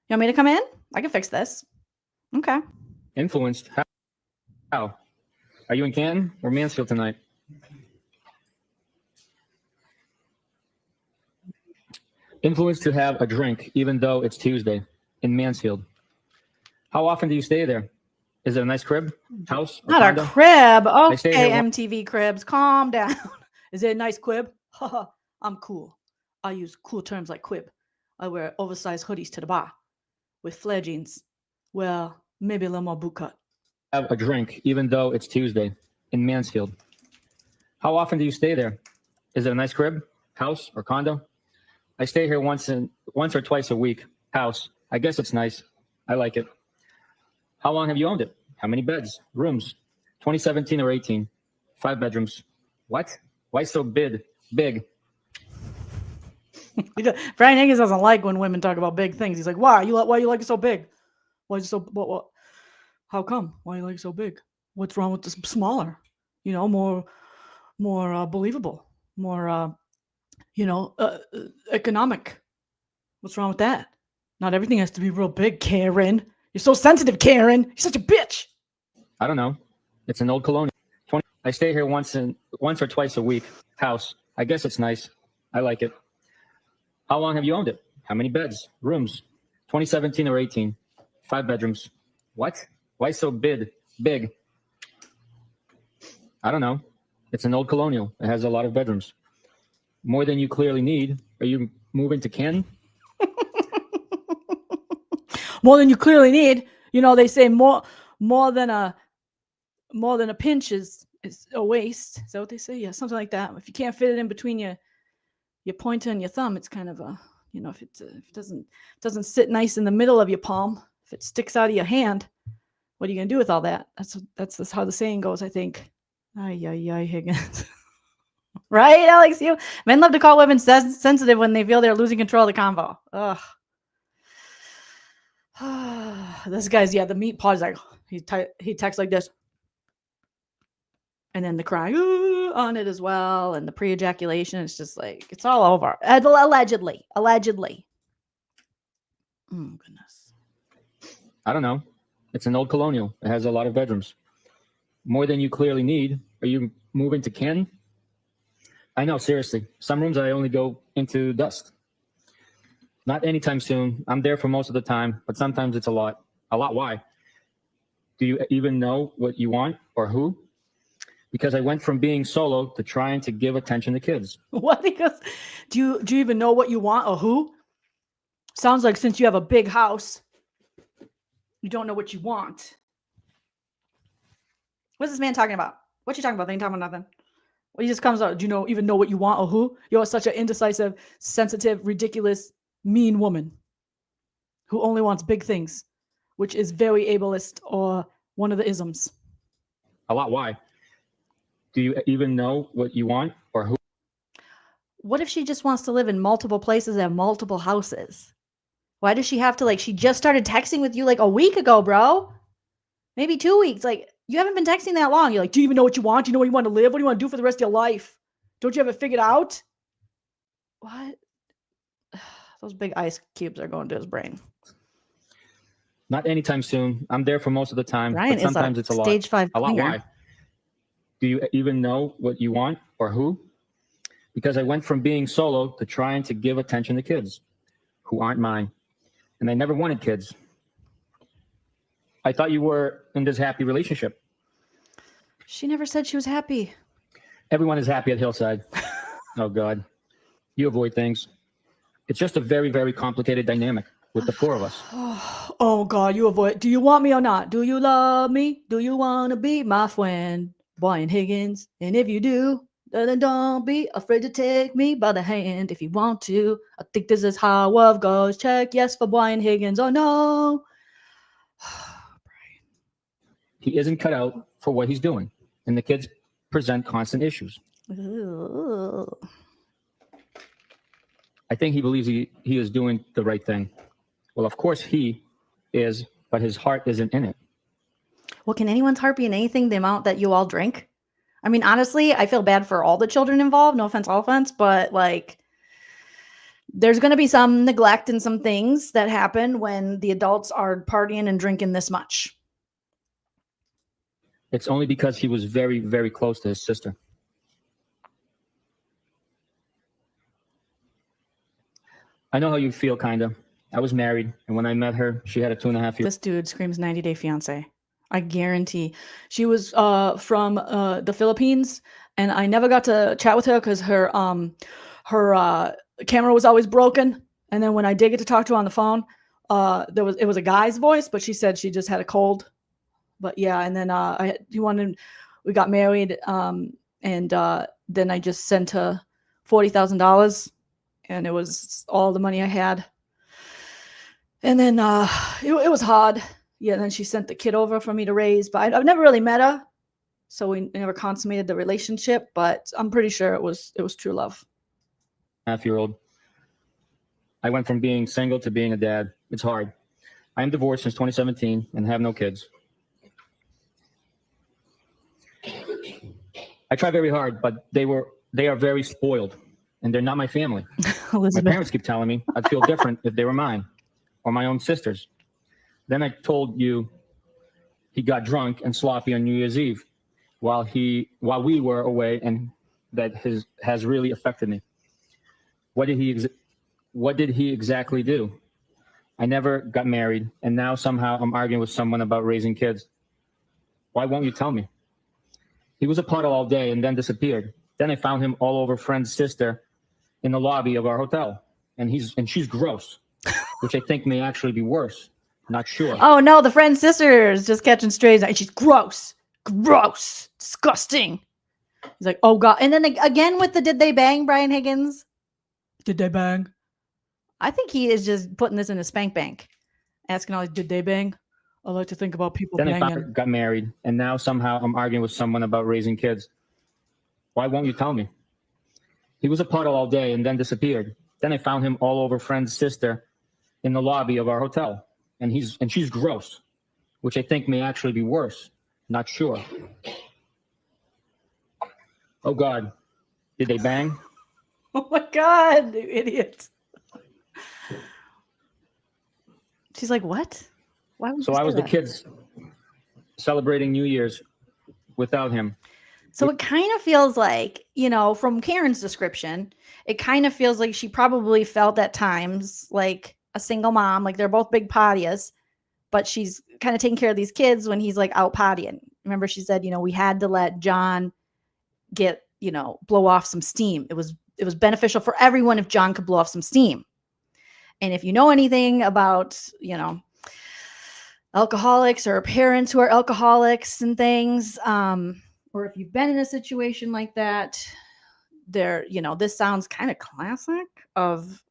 want me to come in? I can fix this. Okay. Influenced? How? Are you in Canton or Mansfield tonight? Influenced to have a drink, even though it's Tuesday, in Mansfield. How often do you stay there? Is it a nice crib, house, or Not condo? a crib. I stay Okay, here MTV cribs. Calm down. Is it a nice quib? Haha, I'm cool. I use cool terms like quib. I wear oversized hoodies to the bar with flare jeans. Well, maybe a little more boot cut. Have a drink, even though it's Tuesday, in Mansfield. How often do you stay there? Is it a nice crib, house, or condo? I stay here once or twice a week. House. I guess it's nice. I like it. How long have you owned it? How many beds? Rooms? 2017 or 18? 5 bedrooms. What? Why so big? Brian Higgins doesn't like when women talk about big things. He's like, why you like it so big? Why is it so what? How come? Why you like it so big? What's wrong with this smaller? More believable, more economic. What's wrong with that? Not everything has to be real big, Karen. You're so sensitive, Karen. You're such a bitch. I don't know. It's an old colonial. I stay here once or twice a week. House. I guess it's nice. I like it. How long have you owned it? How many beds? Rooms? 2017 or 18? 5 bedrooms. What? Why so big? I don't know. It's an old colonial. It has a lot of bedrooms. More than you clearly need. Are you moving to Canton? More than you clearly need. They say more than a pinch is a waist. Is that what they say? Yeah, something like that. If you can't fit it in between your pointer and your thumb, it's kind of a, if it doesn't sit nice in the middle of your palm, if it sticks out of your hand, what are you gonna do with all that? That's how the saying goes, I think. Ay, Higgins. Right, Alex? Men love to call women sensitive when they feel they're losing control of the convo. Ugh. This guy's, the meat pause, like he texts like this, and then the cry on it as well, and the pre-ejaculation. It's just like it's all over. Allegedly. Oh goodness. I don't know. It's an old colonial. It has a lot of bedrooms. More than you clearly need. Are you moving to Canton? I know, seriously. Some rooms I only go into dusk. Not anytime soon. I'm there for most of the time, but sometimes it's a lot. A lot. Why? Do you even know what you want or who? Because I went from being solo to trying to give attention to kids. What? Because do you even know what you want or who? Sounds like since you have a big house, you don't know what you want. What's this man talking about? What you talking about? They ain't talking about nothing. Well, he just comes out. Do you even know what you want or who? You're such an indecisive, sensitive, ridiculous, mean woman who only wants big things, which is very ableist or one of the isms. A lot. Why? Do you even know what you want or who? What if she just wants to live in multiple places and multiple houses? Why does she have to, she just started texting with you a week ago, bro? Maybe 2 weeks. You haven't been texting that long. You're like, do you even know what you want? Do you know where you want to live? What do you want to do for the rest of your life? Don't you have it figured out? What? Those big ice cubes are going to his brain. Not anytime soon. I'm there for most of the time, Ryan but sometimes it's a lot. Stage 5 A lot. finger. Why? Do you even know what you want or who? Because I went from being solo to trying to give attention to kids who aren't mine. And I never wanted kids. I thought you were in this happy relationship. She never said she was happy. Everyone is happy at Hillside. Oh, God. You avoid things. It's just a very, very complicated dynamic with the 4 of us. Oh, God, you avoid. Do you want me or not? Do you love me? Do you want to be my friend, Brian Higgins? And if you do, then don't be afraid to take me by the hand if you want to. I think this is how love goes. Check yes for Brian Higgins or no. He isn't cut out for what he's doing, and the kids present constant issues. Ooh. I think he believes he is doing the right thing. Well, of course he is, but his heart isn't in it. Well, can anyone's heart be in anything the amount that you all drink? I mean, honestly, I feel bad for all the children involved. No offense, all offense, but there's going to be some neglect and some things that happen when the adults are partying and drinking this much. It's only because he was very, very close to his sister. I know how you feel, kind of. I was married, and when I met her, she had a 2.5-year. This dude screams 90 Day Fiance. I guarantee. She was from the Philippines, and I never got to chat with her because her camera was always broken. And then when I did get to talk to her on the phone, it was a guy's voice, but she said she just had a cold. But yeah, and then we got married, and then I just sent her $40,000, and it was all the money I had. And then it was hard. Yeah, and then she sent the kid over for me to raise, but I've never really met her, so we never consummated the relationship. But I'm pretty sure it was true love. Half-year-old. I went from being single to being a dad. It's hard. I am divorced since 2017 and have no kids. I try very hard, but they are very spoiled, and they're not my family. My parents keep telling me I'd feel different if they were mine or my own sisters. Then I told you he got drunk and sloppy on New Year's Eve while we were away, and that has really affected me. What did he exactly do? I never got married, and now somehow I'm arguing with someone about raising kids. Why won't you tell me? He was a puddle all day and then disappeared. Then I found him all over friend's sister in the lobby of our hotel, and she's gross, which I think may actually be worse. Not sure. Oh no, the friend's sister is just catching strays. She's gross, disgusting. He's like, oh god. And then again with the did they bang, Brian Higgins? Did they bang? I think he is just putting this in a spank bank, asking all these, did they bang? I like to think about people banging. Then I got married, and now somehow I'm arguing with someone about raising kids. Why won't you tell me? He was a puddle all day and then disappeared. Then I found him all over friend's sister in the lobby of our hotel, and she's gross, which I think may actually be worse. Not sure. Oh God, did they bang? Oh my God, you idiot. She's like, what? Why would So I was the kids celebrating New Year's without him. So it kind of feels like, from Karen's description, it kind of feels like she probably felt at times like a single mom, like they're both big partiers, but she's kind of taking care of these kids when he's like out partying. Remember, she said, we had to let John get, blow off some steam. It was beneficial for everyone if John could blow off some steam. And if you know anything about, alcoholics or parents who are alcoholics and things, or if you've been in a situation like that, this sounds kind of classic of,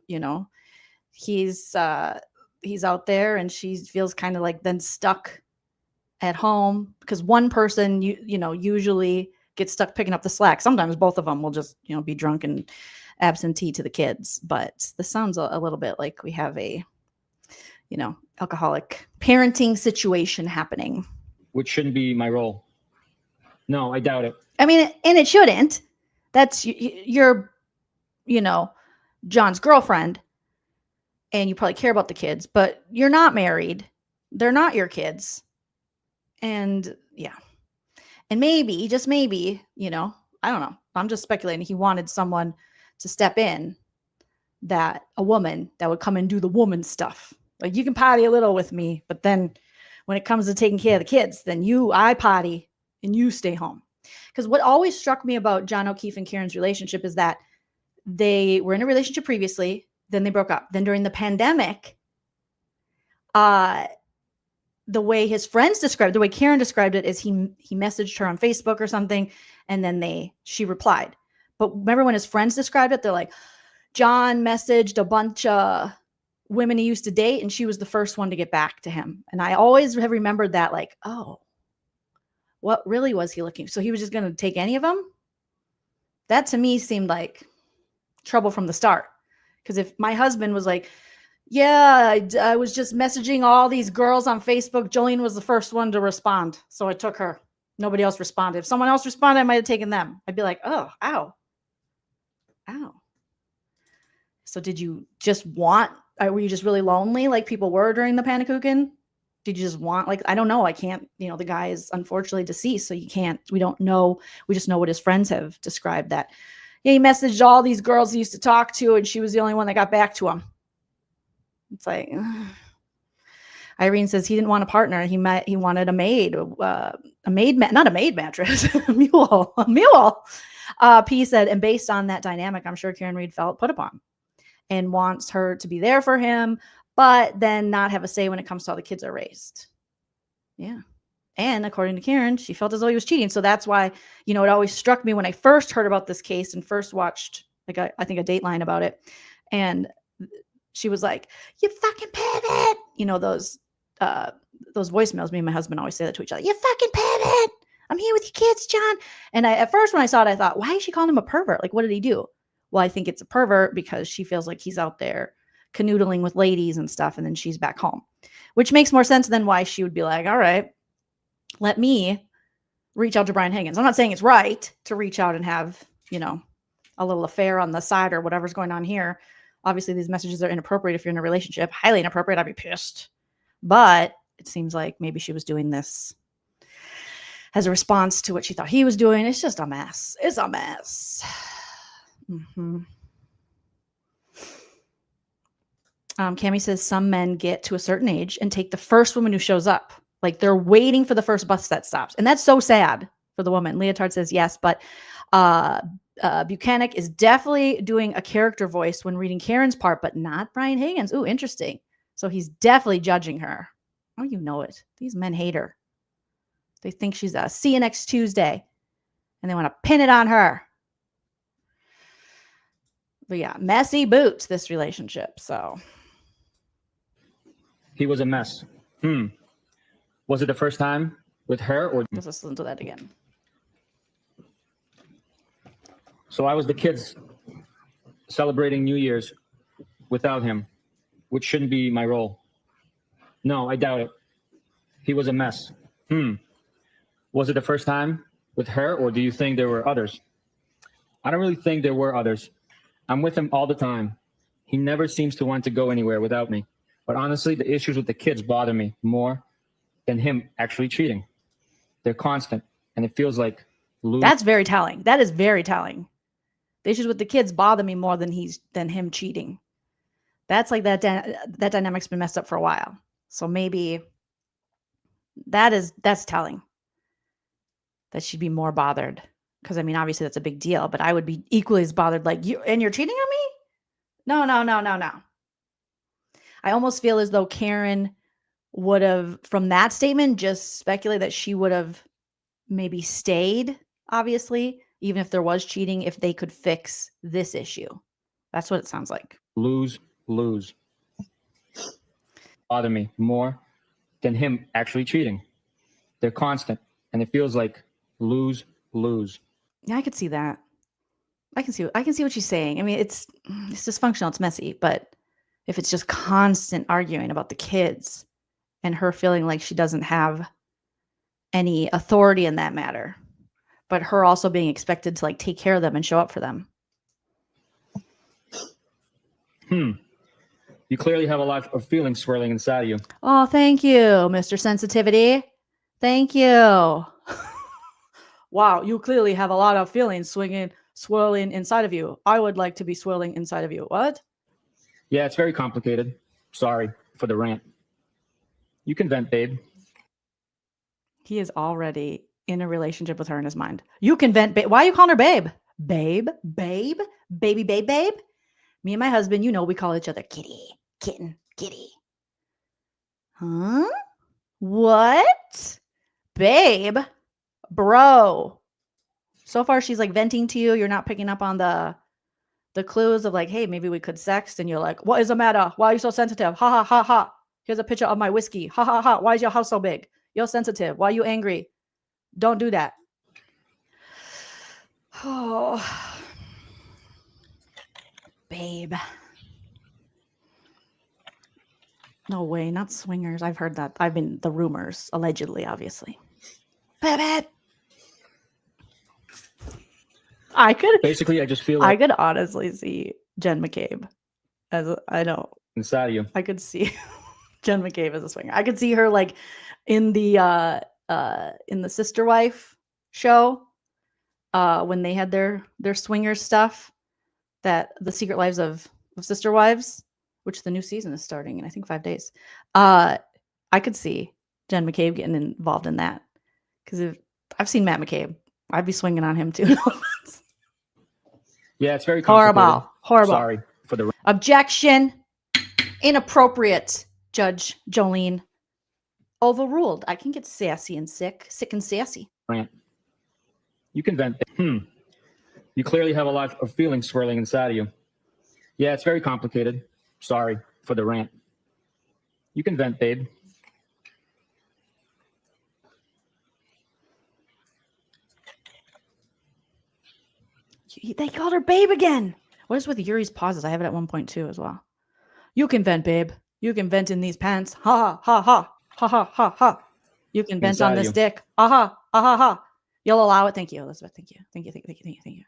he's out there and she feels kind of like then stuck at home because one person, usually gets stuck picking up the slack. Sometimes both of them will just, be drunk and absentee to the kids. But this sounds a little bit like we have a, alcoholic parenting situation happening. Which shouldn't be my role. No, I doubt it. I mean, and it shouldn't. That's you're, John's girlfriend, and you probably care about the kids, but you're not married. They're not your kids. And yeah. And maybe, just maybe, I don't know. I'm just speculating. He wanted someone to step in, a woman that would come and do the woman stuff. Like, you can party a little with me, but then when it comes to taking care of the kids, then I party and you stay home. Because what always struck me about John O'Keefe and Karen's relationship is that they were in a relationship previously, then they broke up. Then during the pandemic, the way his friends described, the way Karen described it is he messaged her on Facebook or something, and then she replied. But remember when his friends described it, they're like, John messaged a bunch of women he used to date, and she was the first one to get back to him. And I always have remembered that, like, oh, what really was he looking? So he was just going to take any of them? That to me seemed like trouble from the start. Because if my husband was like, yeah, I was just messaging all these girls on Facebook, Jolene was the first one to respond. So I took her. Nobody else responded. If someone else responded, I might have taken them. I'd be like, oh, ow. So did you just were you just really lonely like people were during the Panakuchen? Did you just want, like, I don't know. I can't, the guy is unfortunately deceased. So we don't know. We just know what his friends have described that. Yeah, he messaged all these girls he used to talk to and she was the only one that got back to him. It's like, Irene says he didn't want a partner. He wanted a maid, not a maid mattress, a mule. P said, and based on that dynamic, I'm sure Karen Read felt put upon and wants her to be there for him, but then not have a say when it comes to how the kids are raised. Yeah. And according to Karen, she felt as though he was cheating. So that's why, it always struck me when I first heard about this case and first watched, I think a Dateline about it. And she was like, you fucking pivot. Those voicemails, me and my husband always say that to each other. You fucking pivot. I'm here with your kids, John. And at first when I saw it, I thought, why is she calling him a pervert? Like, what did he do? Well, I think it's a pervert because she feels like he's out there canoodling with ladies and stuff. And then she's back home, which makes more sense than why she would be like, all right, let me reach out to Brian Higgins. I'm not saying it's right to reach out and have, a little affair on the side or whatever's going on here. Obviously, these messages are inappropriate if you're in a relationship. Highly inappropriate. I'd be pissed. But it seems like maybe she was doing this as a response to what she thought he was doing. It's just a mess. It's a mess. Mm-hmm. Cammie says some men get to a certain age and take the first woman who shows up. Like they're waiting for the first bus that stops. And that's so sad for the woman. Leotard says yes, but Bukhenik is definitely doing a character voice when reading Karen's part, but not Brian Higgins. Ooh, interesting. So he's definitely judging her. Oh, you know it. These men hate her. They think she's a see you next Tuesday. And they want to pin it on her. But yeah, messy boots, this relationship. So He was a mess. Was it the first time with her or? let's listen to that again. So I was the kids celebrating New Year's without him, which shouldn't be my role. No, I doubt it. He was a mess. Was it the first time with her or do you think there were others? I don't really think there were others. I'm with him all the time. He never seems to want to go anywhere without me. But honestly, the issues with the kids bother me more than him actually cheating. They're constant, and it feels like that's very telling. That is very telling. The issues with the kids bother me more than him cheating. That's like that dynamic's been messed up for a while. So maybe that's telling. That she'd be more bothered. Because I mean, obviously that's a big deal, but I would be equally as bothered. Like you're cheating on me? No. I almost feel as though Karen would have, from that statement, just speculate that she would have maybe stayed, obviously, even if there was cheating, if they could fix this issue. That's what it sounds like. Lose. Bother me more than him actually cheating. They're constant, and it feels like lose. Yeah, I could see that. I can see what she's saying. I mean, it's dysfunctional, it's messy, but if it's just constant arguing about the kids and her feeling like she doesn't have any authority in that matter, but her also being expected to like take care of them and show up for them. You clearly have a lot of feelings swirling inside you. Oh, thank you, Mr. Sensitivity. Thank you. Wow, you clearly have a lot of feelings swirling inside of you. I would like to be swirling inside of you. What? Yeah, it's very complicated. Sorry for the rant. You can vent, babe. He is already in a relationship with her in his mind. You can vent, babe. Why are you calling her babe? Babe? Baby, babe? Me and my husband, we call each other kitty, kitten, kitty. Huh? What? Babe? Bro. So far, she's like venting to you. You're not picking up on the clues of like, hey, maybe we could sext. And you're like, what is the matter? Why are you so sensitive? Ha, ha, ha, ha. Here's a picture of my whiskey. Ha, ha, ha. Why is your house so big? You're sensitive. Why are you angry? Don't do that. Oh, babe. No way, not swingers. I've heard that. I've been the rumors, allegedly, obviously. Babe. I just feel like I could honestly see Jen McCabe I know. inside of you. I could see Jen McCabe as a swinger. I could see her like in the Sister Wife show when they had their swinger stuff, that the Secret Lives of Sister Wives, which the new season is starting in I think 5 days. I could see Jen McCabe getting involved in that, because if I've seen Matt McCabe, I'd be swinging on him too. Yeah, it's very complicated. Horrible. Sorry for the Objection. Inappropriate, Judge Joleen. Overruled. I can get sassy and sick and sassy. rant. You can vent. You clearly have a lot of feelings swirling inside of you. Yeah, it's very complicated. Sorry for the rant. You can vent, babe. They called her babe again. What is with Yuri's pauses? I have it at 1.2 as well. You can vent, babe. You can vent in these pants. Ha ha ha ha ha ha ha. You can vent on this dick. Aha ha ha. You'll allow it. Thank you, Elizabeth. Thank you.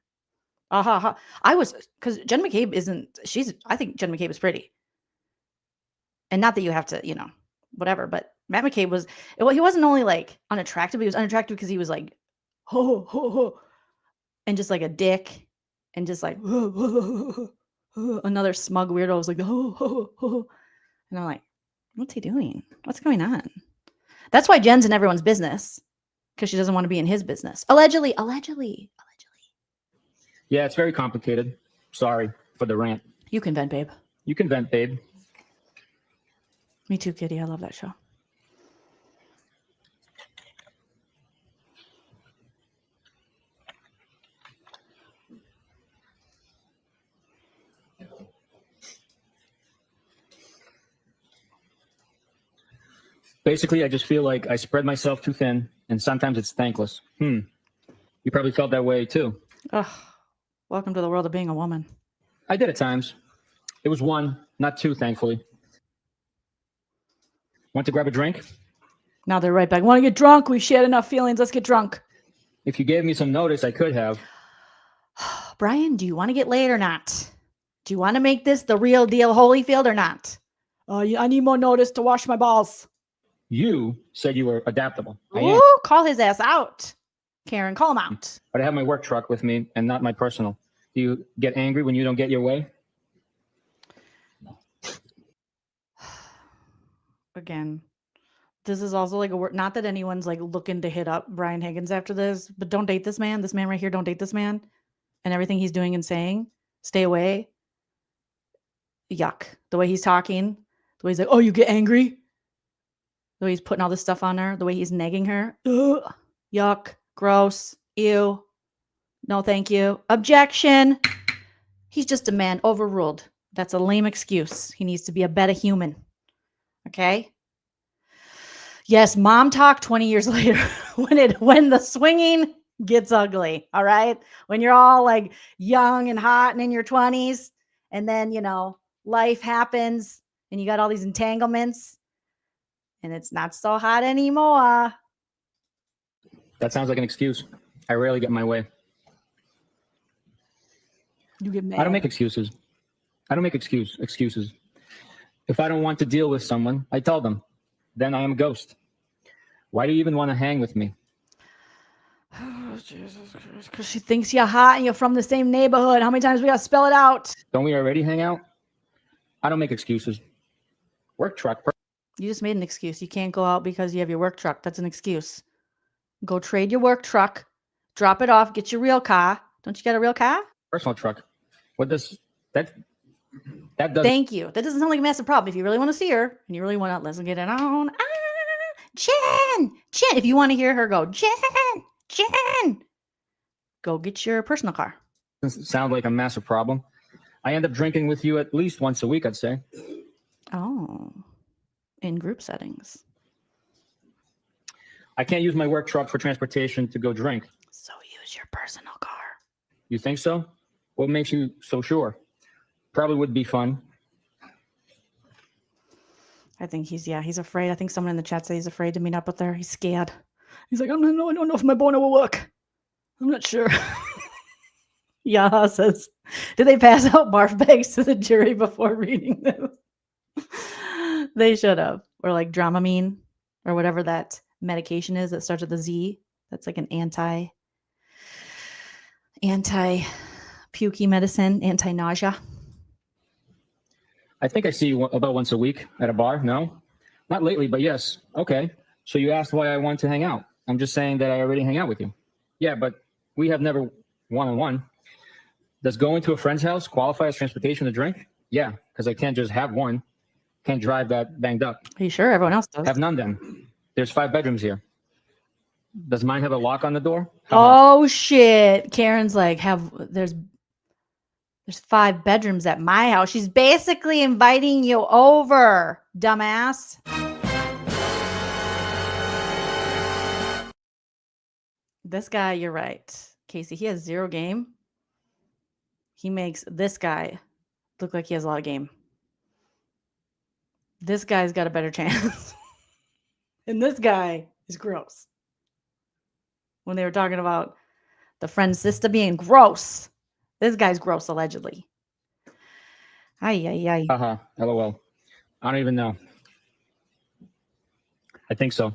Aha ha. I was, because Jen McCabe isn't. I think Jen McCabe is pretty. And not that you have to, whatever. But Matt McCabe was. Well, he wasn't only like unattractive. He was unattractive because he was like, ho ho ho. And just like a dick, and just like another smug weirdo was like, and I'm like, what's he doing? What's going on? That's why Jen's in everyone's business, because she doesn't want to be in his business. Allegedly. Yeah, it's very complicated. Sorry for the rant. You can vent, babe. You can vent, babe. Me too, kitty. I love that show. Basically, I just feel like I spread myself too thin, and sometimes it's thankless. You probably felt that way too. Ugh. Welcome to the world of being a woman. I did at times. It was one, not two, thankfully. Want to grab a drink? Now they're right back. Want to get drunk? We shared enough feelings. Let's get drunk. If you gave me some notice, I could have. Brian, do you want to get laid or not? Do you want to make this the real deal Holyfield or not? I need more notice to wash my balls. You said you were adaptable. I am. Ooh, call his ass out. Karen, call him out. But I have my work truck with me and not my personal. Do you get angry when you don't get your way? Again, this is also like a word. Not that anyone's like looking to hit up Brian Higgins after this, but don't date this man. This man right here, don't date this man. And everything he's doing and saying, stay away. Yuck. The way he's talking, the way he's like, oh, you get angry? The way he's putting all this stuff on her, the way he's negging her. Ugh. Yuck. Gross. Ew. No, thank you. Objection. He's just a man. Overruled. That's a lame excuse. He needs to be a better human. Okay? Yes, mom talk 20 years later when the swinging gets ugly. All right? When you're all like young and hot and in your 20s, and then, life happens and you got all these entanglements and it's not so hot anymore. That sounds like an excuse. I rarely get my way. You get mad. I don't make excuses. Excuses. If I don't want to deal with someone, I tell them. Then I am a ghost. Why do you even want to hang with me? Oh, Jesus Christ. Because she thinks you're hot and you're from the same neighborhood. How many times we got to spell it out? Don't we already hang out? I don't make excuses. Work truck. You just made an excuse. You can't go out because you have your work truck. That's an excuse. Go trade your work truck. Drop it off. Get your real car. Don't you got a real car? Personal truck. What does that does? Thank you. That doesn't sound like a massive problem. If you really want to see her and you really want to, let's get it on. Jen. If you want to hear her go, Jen. Go get your personal car. Doesn't sound like a massive problem. I end up drinking with you at least once a week, I'd say. Oh, in group settings. I can't use my work truck for transportation to go drink. So use your personal car. You think so? What makes you so sure? Probably would be fun. I think he's afraid. I think someone in the chat said he's afraid to meet up with her. He's scared. He's like, I don't know if my boner will work. I'm not sure. Yeah, says Did they pass out barf bags to the jury before reading this? They should have. Or like Dramamine or whatever that medication is that starts with a Z. That's like an anti-pukey medicine, anti-nausea. I think I see you about once a week at a bar. No? Not lately, but yes. Okay. So you asked why I want to hang out. I'm just saying that I already hang out with you. Yeah, but we have never one-on-one. Does going to a friend's house qualify as transportation to drink? Yeah, because I can't just have one. Can't drive that banged up. Are you sure? Everyone else does. Have none then. There's 5 bedrooms here. Does mine have a lock on the door? Oh shit. Karen's like, there's 5 bedrooms at my house. She's basically inviting you over, dumbass. This guy, you're right. Casey, he has 0 game. He makes this guy look like he has a lot of game. This guy's got a better chance. And this guy is gross. When they were talking about the friend's sister being gross, this guy's gross, allegedly. Ay. LOL. I don't even know. I think so.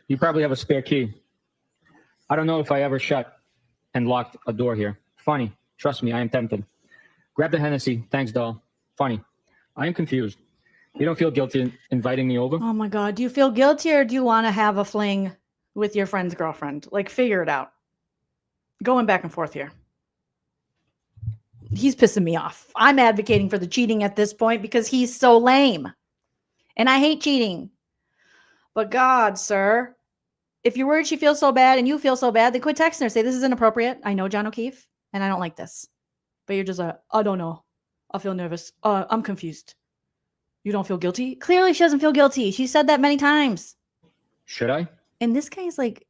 You probably have a spare key. I don't know if I ever shut and locked a door here. Funny. Trust me, I am tempted. Grab the Hennessy. Thanks, doll. Funny. I am confused. You don't feel guilty in inviting me over? Oh my God. Do you feel guilty or do you want to have a fling with your friend's girlfriend? Like, figure it out. Going back and forth here. He's pissing me off. I'm advocating for the cheating at this point because he's so lame. And I hate cheating. But God, sir, if you're worried she feels so bad and you feel so bad, then quit texting her. Say, this is inappropriate. I know John O'Keefe and I don't like this. But you're just like, I don't know. I feel nervous. I'm confused. You don't feel guilty? Clearly she doesn't feel guilty. She said that many times. Should I? And this guy's like,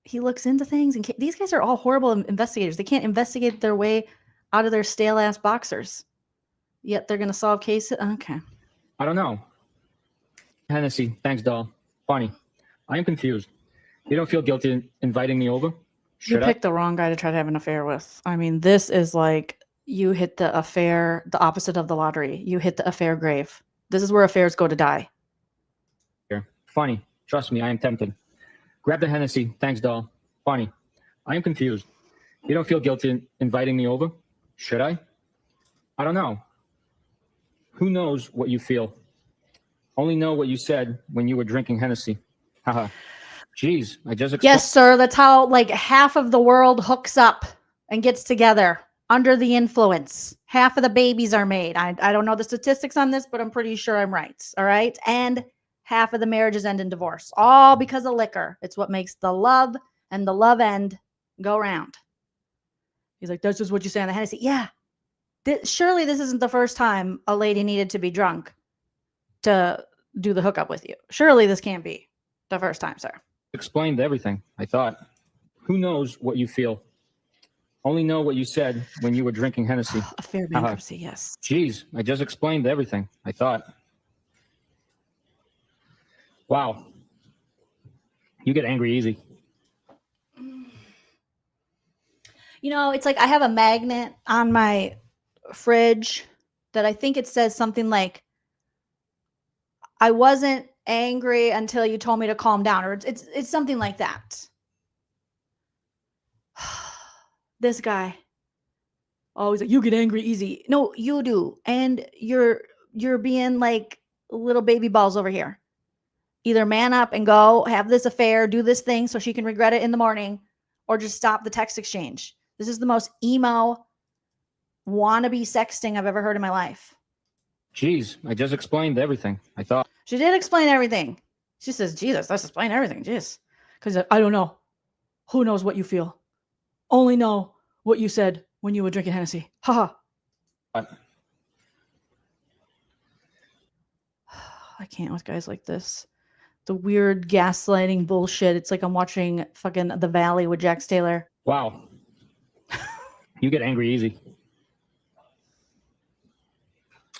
he looks into things. And these guys are all horrible investigators. They can't investigate their way out of their stale-ass boxers. Yet they're going to solve cases? Okay. I don't know. Hennessy. Thanks, doll. Funny. I am confused. You don't feel guilty in inviting me over? You picked the wrong guy to try to have an affair with. I mean, this is like you hit the affair, the opposite of the lottery. You hit the affair grave. This is where affairs go to die. Funny. Trust me, I am tempted. Grab the Hennessy. Thanks, doll. Funny. I am confused. You don't feel guilty in inviting me over? Should I? I don't know. Who knows what you feel? Only know what you said when you were drinking Hennessy. Haha. Jeez, I just Yes, sir. That's how like half of the world hooks up and gets together under the influence. Half of the babies are made. I don't know the statistics on this, but I'm pretty sure I'm right. All right. And half of the marriages end in divorce, all because of liquor. It's what makes the love and the love end go round. He's like, that's just what you say on the Hennessy. Yeah. Surely this isn't the first time a lady needed to be drunk to do the hookup with you. Surely this can't be the first time, sir. Explained everything, I thought. Who knows what you feel? Only know what you said when you were drinking Hennessy. A fair bankruptcy, yes. Jeez, I just explained everything, I thought. Wow. You get angry easy. You know, it's like I have a magnet on my fridge that I think it says something like, I wasn't angry until you told me to calm down, or it's something like that. This guy. Oh, he's like, you get angry easy. No, you do. And you're being like little baby balls over here. Either man up and go have this affair, do this thing so she can regret it in the morning, or just stop the text exchange. This is the most emo wannabe sexting I've ever heard in my life. Jeez, I just explained everything, I thought. She did explain everything. She says, Jesus, let's explain everything. Jeez. Because I don't know. Who knows what you feel? Only know what you said when you were drinking Hennessy. Haha. I can't with guys like this. The weird gaslighting bullshit. It's like I'm watching fucking The Valley with Jax Taylor. Wow. You get angry easy.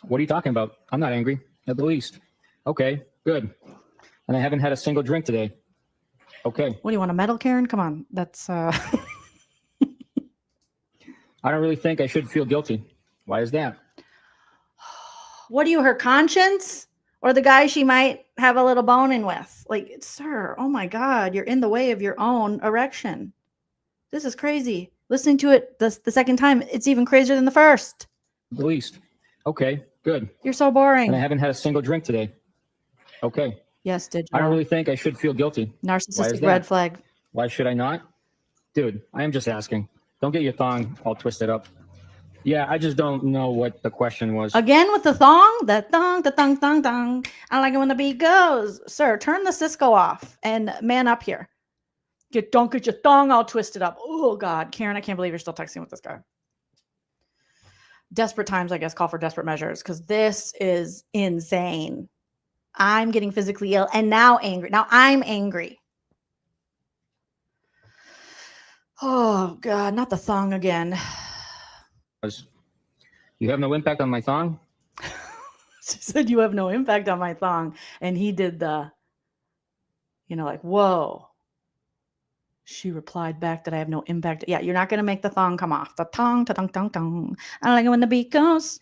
What are you talking about? I'm not angry, at the least. Okay, good. And I haven't had a single drink today. Okay. What do you want, a medal, Karen? Come on. That's I don't really think I should feel guilty. Why is that? What are you, her conscience? Or the guy she might have a little bone in with? Like, sir, oh my God, you're in the way of your own erection. This is crazy. Listening to it the second time, it's even crazier than the first. At least. Okay, good. You're so boring. And I haven't had a single drink today. Okay. Yes, did you? I don't really think I should feel guilty. Narcissistic red flag. Why should I not? Dude, I am just asking. Don't get your thong all twisted up. Yeah, I just don't know what the question was. Again with the thong? The thong, thong. I like it when the beat goes. Sir, turn the Cisco off and man up here. Don't get your thong all twisted up. Oh, God. Karen, I can't believe you're still texting with this guy. Desperate times, I guess, call for desperate measures because this is insane. I'm getting physically ill and now angry. Now I'm angry. Oh, God, not the thong again. You have no impact on my thong? She said, you have no impact on my thong. And he did the, like, whoa. She replied back that I have no impact. Yeah, you're not going to make the thong come off. The tong, ta-tong, tong, tong. I don't like it when the beat goes.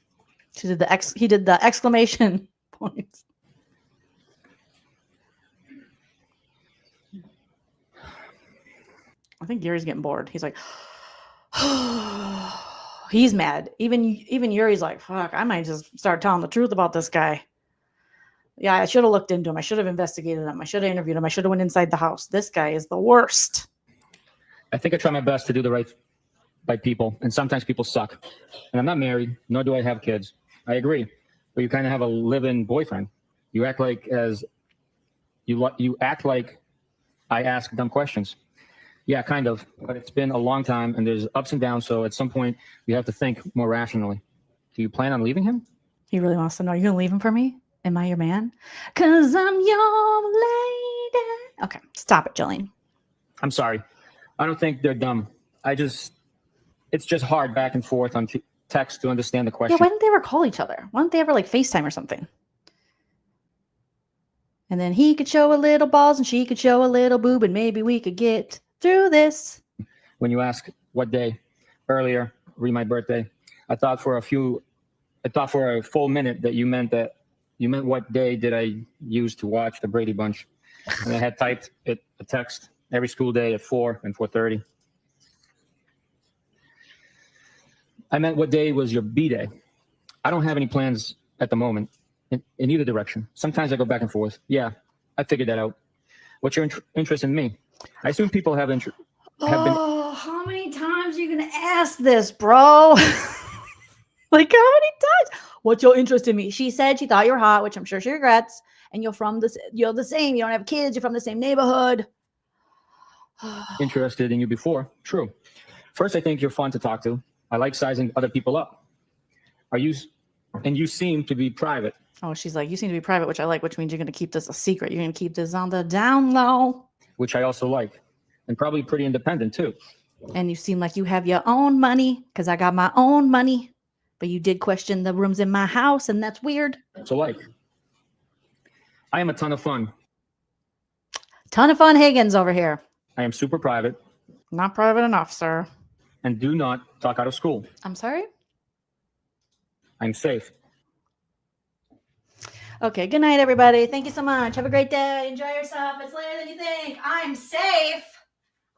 He did the exclamation points. I think Yuri's getting bored. He's like, he's mad. Even Yuri's like, fuck, I might just start telling the truth about this guy. Yeah, I should have looked into him. I should have investigated him. I should have interviewed him. I should have went inside the house. This guy is the worst. I think I try my best to do the right by people, and sometimes people suck. And I'm not married, nor do I have kids. I agree, but you kind of have a live-in boyfriend. You act like I ask dumb questions. Yeah, kind of, but it's been a long time, and there's ups and downs. So at some point, you have to think more rationally. Do you plan on leaving him? He really wants to know. Are you gonna leave him for me? Am I your man? 'Cause I'm your lady. Okay, stop it, Jolene. I'm sorry. I don't think they're dumb. It's just hard back and forth on text to understand the question. Yeah, why didn't they ever call each other? Why don't they ever like FaceTime or something? And then he could show a little balls and she could show a little boob and maybe we could get through this. When you ask what day earlier, my birthday, I thought for a full minute that you meant what day did I use to watch the Brady Bunch. And I had typed a text every school day at 4 and 4:30. I meant what day was your B-day. I don't have any plans at the moment in either direction. Sometimes I go back and forth. Yeah, I figured that out. What's your interest in me? I assume people have been. How many times are you going to ask this, bro? Like, how many times? What's your interest in me? She said she thought you were hot, which I'm sure she regrets. And you're the same. You don't have kids. You're from the same neighborhood. Interested in you before. True. First, I think you're fun to talk to. I like sizing other people up. And you seem to be private. Oh, she's like, you seem to be private, which I like, which means you're going to keep this a secret. You're going to keep this on the down low. Which I also like. And probably pretty independent, too. And you seem like you have your own money, because I got my own money. But you did question the rooms in my house, and that's weird. So, I am a ton of fun. Ton of fun Higgins over here. I am super private. Not private enough, sir. And do not talk out of school. I'm sorry? I'm safe. Okay, good night, everybody. Thank you so much. Have a great day. Enjoy yourself. It's later than you think. I'm safe.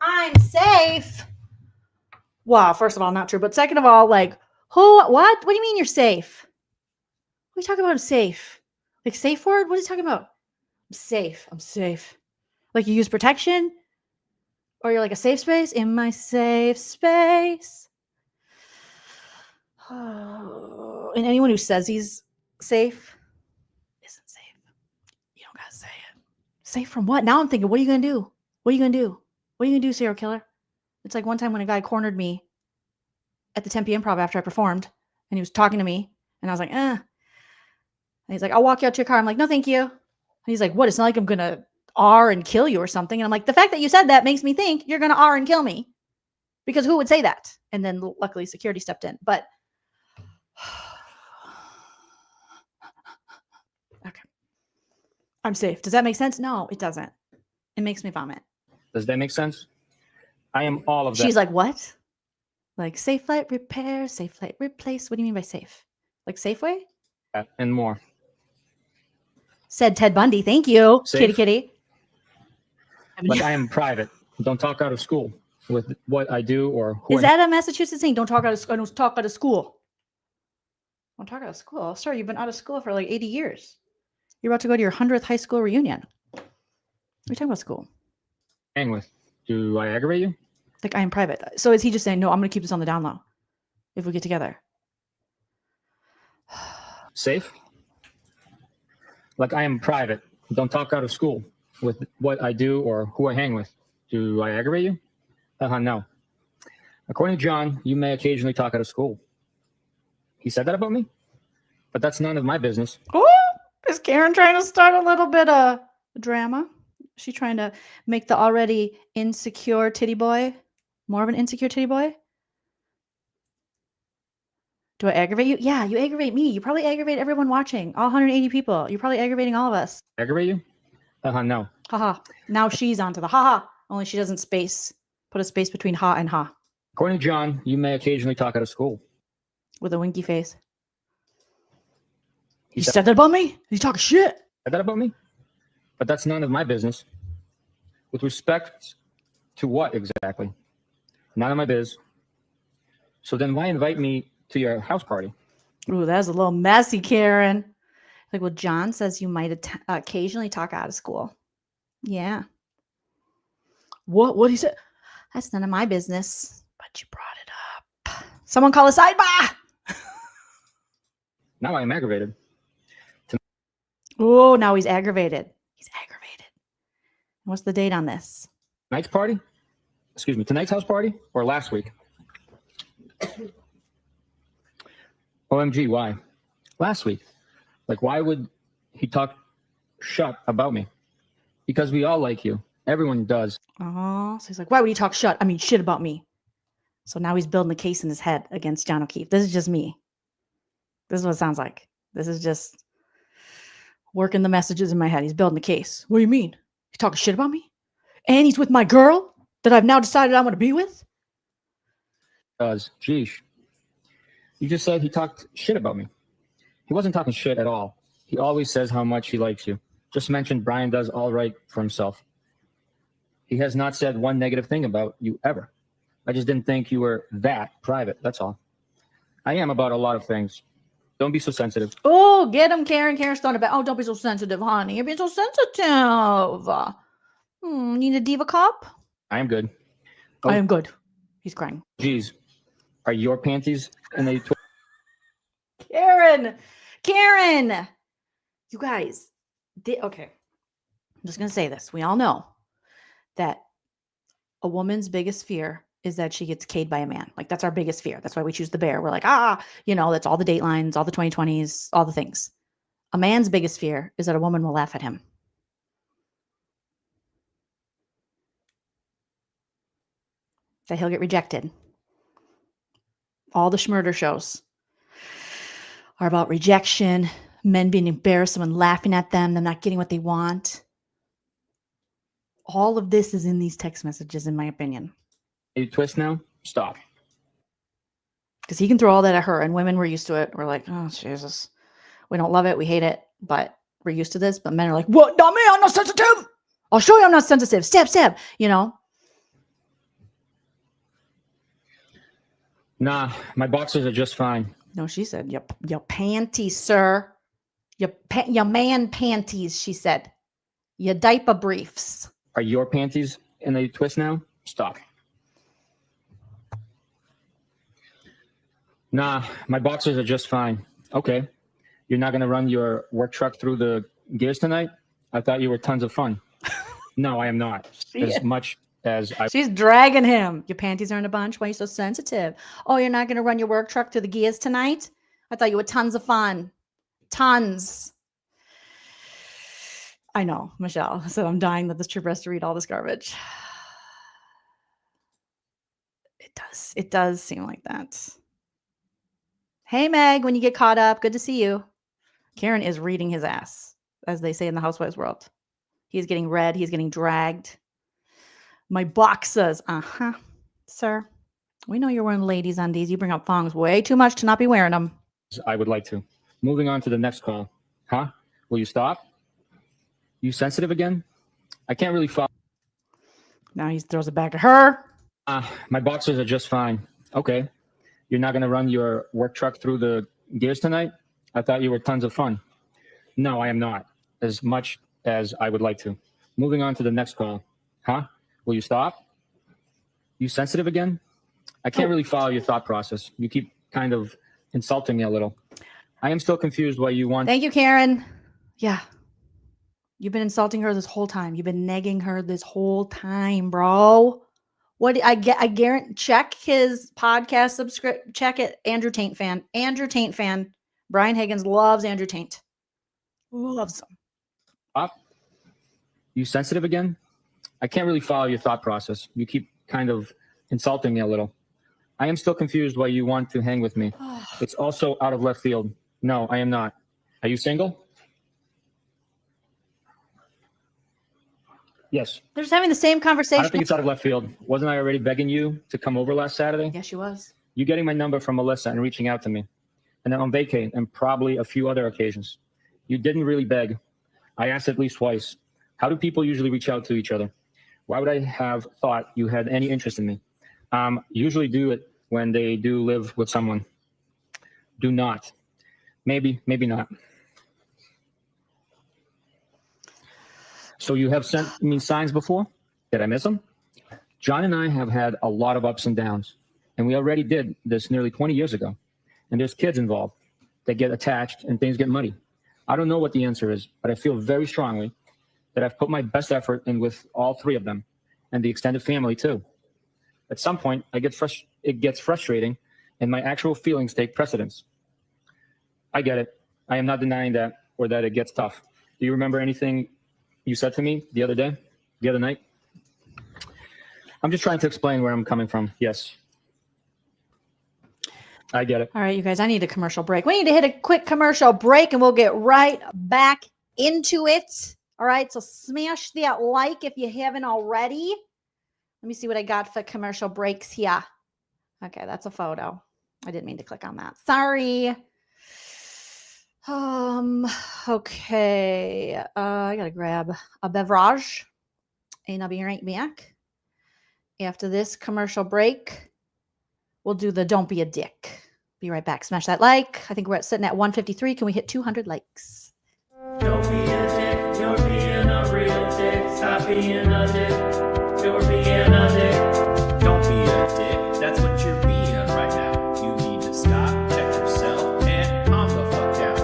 I'm safe. Wow, first of all, not true. But second of all, like, what? What do you mean you're safe? What are you talking about? Safe? Like safe word? What are you talking about? I'm safe. I'm safe. Like you use protection? Or you're like a safe space? In my safe space. Oh. And anyone who says he's safe isn't safe. You don't gotta say it. Safe from what? Now I'm thinking, what are you gonna do? What are you gonna do? What are you gonna do, serial killer? It's like one time when a guy cornered me at the Tempe Improv after I performed, and he was talking to me, and I was like, And he's like, I'll walk you out to your car. I'm like, no, thank you. And he's like, what? It's not like I'm gonna R and kill you or something. And I'm like, the fact that you said that makes me think you're gonna R and kill me, because who would say that? And then luckily security stepped in. But okay, I'm safe. Does that make sense? No, it doesn't. It makes me vomit. Does that make sense? I am all of that. She's like, what? Like safe light repair, safe light replace. What do you mean by safe? Like Safeway? And more. Said Ted Bundy. Thank you, Safe? kitty. Like I am private. Don't talk out of school with what I do or who Is that a Massachusetts thing? Don't talk out of school. Don't talk out of school. Don't talk out of school. Sorry, you've been out of school for like 80 years. You're about to go to your 100th high school reunion. What are you talking about school? hang with. Do I aggravate you? Like I am private. So is he just saying, no, I'm going to keep this on the down low if we get together? Safe? Like I am private. Don't talk out of school with what I do or who I hang with. Do I aggravate you? No. According to John, you may occasionally talk out of school. He said that about me? But that's none of my business. Oh, is Karen trying to start a little bit of drama? Is she trying to make the already insecure titty boy more of an insecure titty boy? Do I aggravate you? Yeah, you aggravate me. You probably aggravate everyone watching, all 180 people. You're probably aggravating all of us. Aggravate you? No. Haha. Now she's onto the haha. Only she doesn't put a space between ha and ha. According to John, you may occasionally talk out of school. With a winky face. He You said that about me? You talking shit? Said that about me? But that's none of my business. With respect to what exactly? None of my biz. So then why invite me to your house party? Ooh, that's a little messy, Karen. Like, well, John says you might occasionally talk out of school. Yeah. What he said? That's none of my business. But you brought it up. Someone call a sidebar. Now I am aggravated. Oh, now he's aggravated. He's aggravated. What's the date on this? Tonight's party? Excuse me, tonight's house party or last week? OMG, why? Last week. Like, why would he talk shut about me? Because we all like you. Everyone does. Oh, so he's like, why would he talk shit about me? So now he's building a case in his head against John O'Keefe. This is just me. This is what it sounds like. This is just working the messages in my head. He's building a case. What do you mean? He's talking shit about me? And he's with my girl that I've now decided I'm going to be with? Does. Geesh. You just said he talked shit about me. He wasn't talking shit at all. He always says how much he likes you. Just mentioned Brian does all right for himself. He has not said one negative thing about you ever. I just didn't think you were that private. That's all. I am about a lot of things. Don't be so sensitive. Oh, get him, Karen. Karen's throwing it back. Oh, don't be so sensitive, honey. You're being so sensitive. Need a diva cup? I am good. I am good. He's crying. Geez. Are your panties in a Karen. You guys. Okay. I'm just going to say this. We all know that a woman's biggest fear is that she gets cayed by a man. Like, that's our biggest fear. That's why we choose the bear. We're like, that's all the Datelines, all the 2020s, all the things. A man's biggest fear is that a woman will laugh at him. That he'll get rejected. All the schmurder shows are about rejection, men being embarrassed, someone laughing at them not getting what they want. All of this is in these text messages, in my opinion. You twist now? Stop. Because he can throw all that at her, and women, we're used to it. We're like, oh, Jesus. We don't love it. We hate it, but we're used to this. But men are like, what? Not me. I'm not sensitive. I'll show you I'm not sensitive. Stab. Nah, my boxers are just fine. No, she said, your panties, sir. Your man panties, she said. Your diaper briefs. Are your panties in a twist now? Stop. Nah, my boxers are just fine. Okay. You're not going to run your work truck through the gears tonight? I thought you were tons of fun. No, I am not. Much as I... She's dragging him. Your panties are in a bunch. Why are you so sensitive? Oh, you're not going to run your work truck through the gears tonight? I thought you were tons of fun. Tons. I know, Michelle. So I'm dying that this trooper has to read all this garbage. It does seem like that. Hey, Meg, when you get caught up, good to see you. Karen is reading his ass, as they say in the housewives world. He's getting read. He's getting dragged. My boxers. Sir. We know you're wearing ladies undies. You bring up thongs way too much to not be wearing them. I would like to. Moving on to the next call. Huh? Will you stop? You sensitive again? I can't really follow. Now he throws it back to her. My boxers are just fine. Okay. You're not going to run your work truck through the gears tonight? I thought you were tons of fun. No, I am not. As much as I would like to. Moving on to the next call. Huh? Will you stop? You sensitive again? I can't really follow your thought process. You keep kind of insulting me a little. I am still confused why you want... Thank you, Karen. Yeah. You've been insulting her this whole time. You've been negging her this whole time, bro. What I guarantee, check his podcast subscript. Check it. Andrew Taint fan. Andrew Taint fan. Brian Higgins loves Andrew Taint. Loves him. Stop. You sensitive again? I can't really follow your thought process. You keep kind of insulting me a little. I am still confused why you want to hang with me. It's also out of left field. No, I am not. Are you single? Yes. They're just having the same conversation. I don't think it's out of left field. Wasn't I already begging you to come over last Saturday? Yes, she was. You getting my number from Melissa and reaching out to me. And then on vacay and probably a few other occasions. You didn't really beg. I asked at least twice. How do people usually reach out to each other? Why would I have thought you had any interest in me? Usually do it when they do live with someone. Do not. Maybe, maybe not. So you have sent me signs before? Did I miss them? John and I have had a lot of ups and downs, and we already did this nearly 20 years ago. And there's kids involved that get attached and things get muddy. I don't know what the answer is, but I feel very strongly that I've put my best effort in with all three of them and the extended family too. At some point, it gets frustrating and my actual feelings take precedence. I get it. I am not denying that or that it gets tough. Do you remember anything you said to me the other night? I'm just trying to explain where I'm coming from. Yes. I get it. All right, you guys, I need a commercial break. We need to hit a quick commercial break and we'll get right back into it. All right, so smash that like if you haven't already. Let me see what I got for commercial breaks here. Okay, that's a photo. I didn't mean to click on that. Sorry. Okay. I gotta grab a beverage and I'll be right back. After this commercial break, we'll do the don't be a dick. Be right back. Smash that like. I think we're sitting at 153. Can we hit 200 likes? Don't be a dick. You're being a real dick. Stop being a dick. You're being a dick. Don't be a dick. That's what you're being right now. You need to stop, check yourself, and calm the fuck down.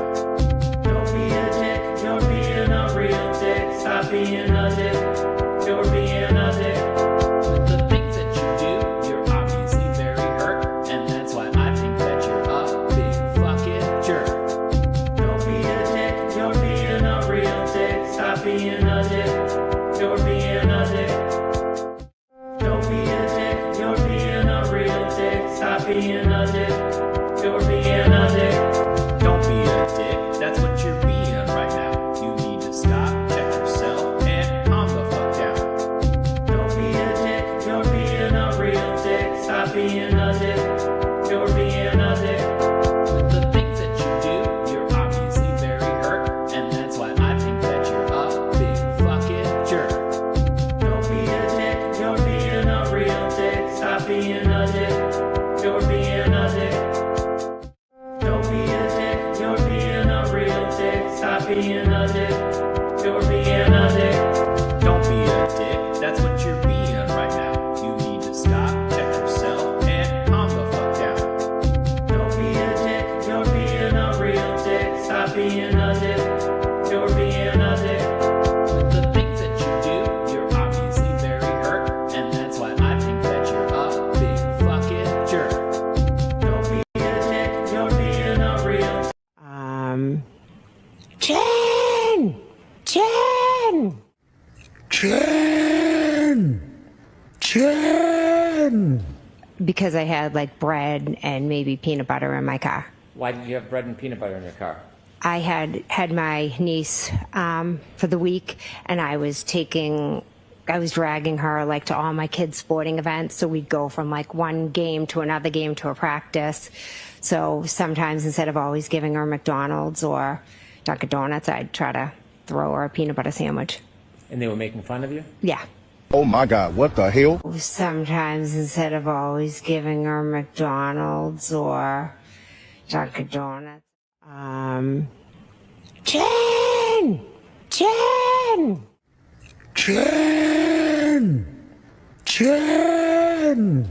Don't be a dick. You're being a real dick. Stop being a dick. You're being a dick. The things that you do, you're obviously very hurt, and that's why I think that you're a big fucking jerk. Don't be a dick. You're being a real dick. Stop being a dick. You're being a dick. Don't be a dick. You're being a real dick. Stop being a dick. You're being a dick. Don't be a dick. That's what you're being right now. You need to stop, check yourself, and calm the fuck down. Don't be a dick. You're being a real dick. Stop being a dick. You're being a dick. The things that you do, you're obviously very hurt, and that's why I think that you're a big fucking jerk. Don't be a dick. You're being a real dick. Stop being a dick. You're being a dick. Don't be a dick. You're being a real dick. Stop being a dick. You're being a dick. Don't be a dick. That's what you're being right now. You need to stop, check yourself, and calm the fuck down. Don't be a dick. You're being a real dick. Stop being a dick. You're being a dick. The things that you do, you're obviously very hurt, and that's why I think that you're a big fucking jerk. Don't be a dick. You're being a real. Jen! Because I had like bread and maybe peanut butter in my car. Why did you have bread and peanut butter in your car? I had my niece for the week, and I was taking I was dragging her like to all my kids' sporting events. So we'd go from like one game to another game to a practice. So sometimes instead of always giving her McDonald's or Dunkin' Donuts, I'd try to throw her a peanut butter sandwich. And they were making fun of you? Yeah. Oh my God, what the hell? Sometimes instead of always giving her McDonald's or Dunkin' Donuts, Jen! Jen! Jen!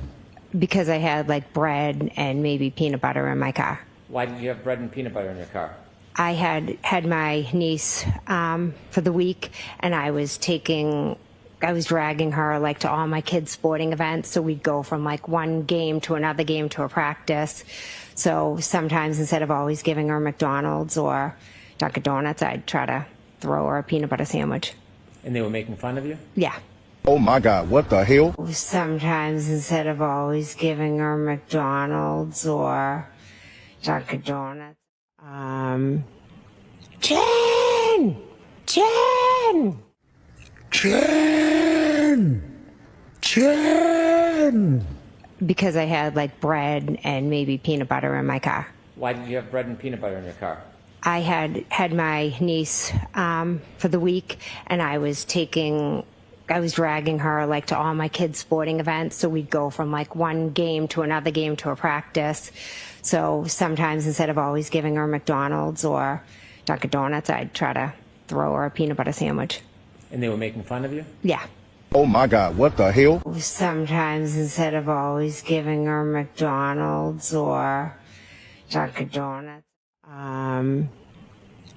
Because I had like bread and maybe peanut butter in my car. Why did you have bread and peanut butter in your car? I had my niece for the week, and I was dragging her like to all my kids' sporting events. So we'd go from like one game to another game to a practice. So sometimes instead of always giving her McDonald's or Dunkin' Donuts, I'd try to throw her a peanut butter sandwich. And they were making fun of you? Yeah. Oh my God, what the hell? Sometimes instead of always giving her McDonald's or Dunkin' Donuts, Jen! Jen! Jen! Because I had like bread and maybe peanut butter in my car. Why did you have bread and peanut butter in your car? I had my niece for the week, and I was dragging her like to all my kids' sporting events. So we'd go from like one game to another game to a practice. So sometimes instead of always giving her McDonald's or Dunkin' Donuts, I'd try to throw her a peanut butter sandwich. And they were making fun of you? Yeah. Oh my God, what the hell? Sometimes instead of always giving her McDonald's or Dunkin' Donuts,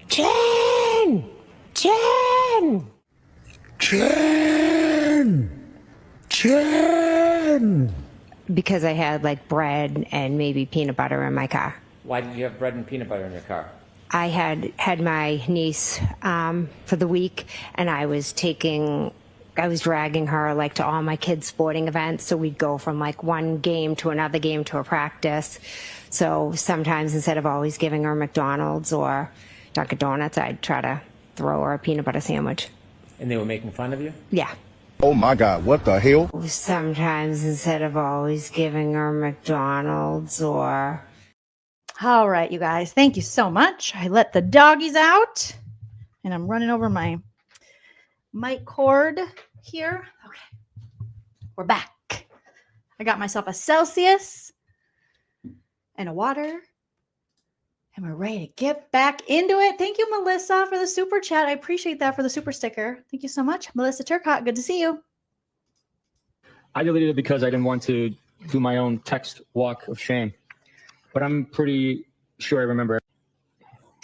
Jen! Jen! Jen! Because I had like bread and maybe peanut butter in my car. Why did you have bread and peanut butter in your car? I had my niece for the week, and I was dragging her like to all my kids' sporting events. So we'd go from like one game to another game to a practice. So sometimes instead of always giving her McDonald's or Dunkin' Donuts, I'd try to throw her a peanut butter sandwich. And they were making fun of you? Yeah. Oh my God, what the hell? Sometimes instead of always giving her McDonald's or... All right, you guys. Thank you so much. I let the doggies out, and I'm running over my mic cord here. Okay. We're back. I got myself a Celsius and a water, and we're ready to get back into it. Thank you, Melissa, for the super chat. I appreciate that for the super sticker. Thank you so much. Melissa Turcott, good to see you. I deleted it because I didn't want to do my own text walk of shame. But I'm pretty sure I remember it.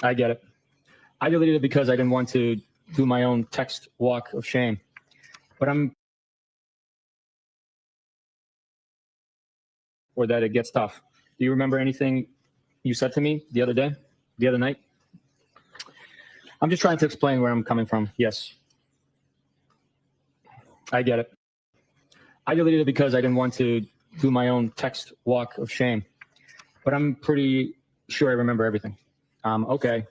I get it. I deleted it because I didn't want to do my own text walk of shame. But or that it gets tough. Do you remember anything you said to me the other night? I'm just trying to explain where I'm coming from. Yes. I get it. I deleted it because I didn't want to do my own text walk of shame. But I'm pretty sure I remember everything. Okay.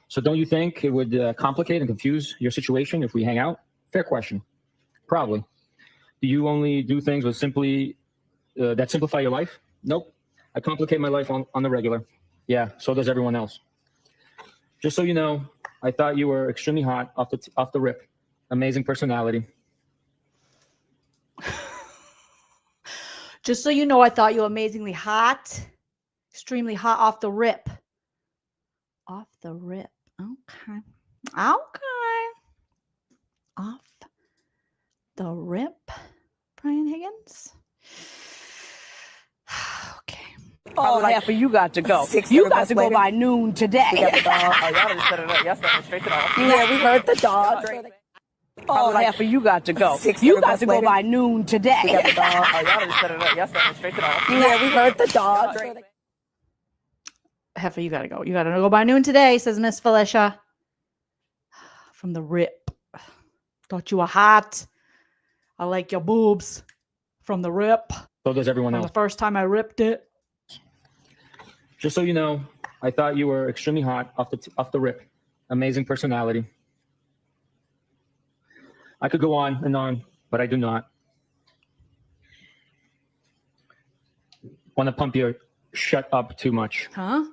So don't you think it would complicate and confuse your situation if we hang out? Fair question. Probably. Do you only do things with that simplify your life? Nope. I complicate my life on the regular. Yeah, so does everyone else. Just so you know, I thought you were extremely hot off the rip. Amazing personality. Just so you know, I thought you were amazingly hot. Extremely hot off the rip. Off the rip. Okay. Okay. Off the rip, Brian Higgins. Okay. Oh, half of you got to go. You got to go by noon today. We got the dog. Oh, y'all done set it up. Y'all starting straight to the office. Yeah, we heard the dog. Oh, half of you got to go. You got to go by noon today. We got the dog. Oh, y'all done set it up. Y'all starting straight to the office. Yeah, we heard the dog. Heifer, you gotta go. You gotta go by noon today, says Miss Felicia. From the rip. Thought you were hot. I like your boobs. From the rip. So does everyone From else. the first time I ripped it. Just so you know, I thought you were extremely hot off the rip. Amazing personality. I could go on and on. but I do not. Want to pump your shut up too much. Huh?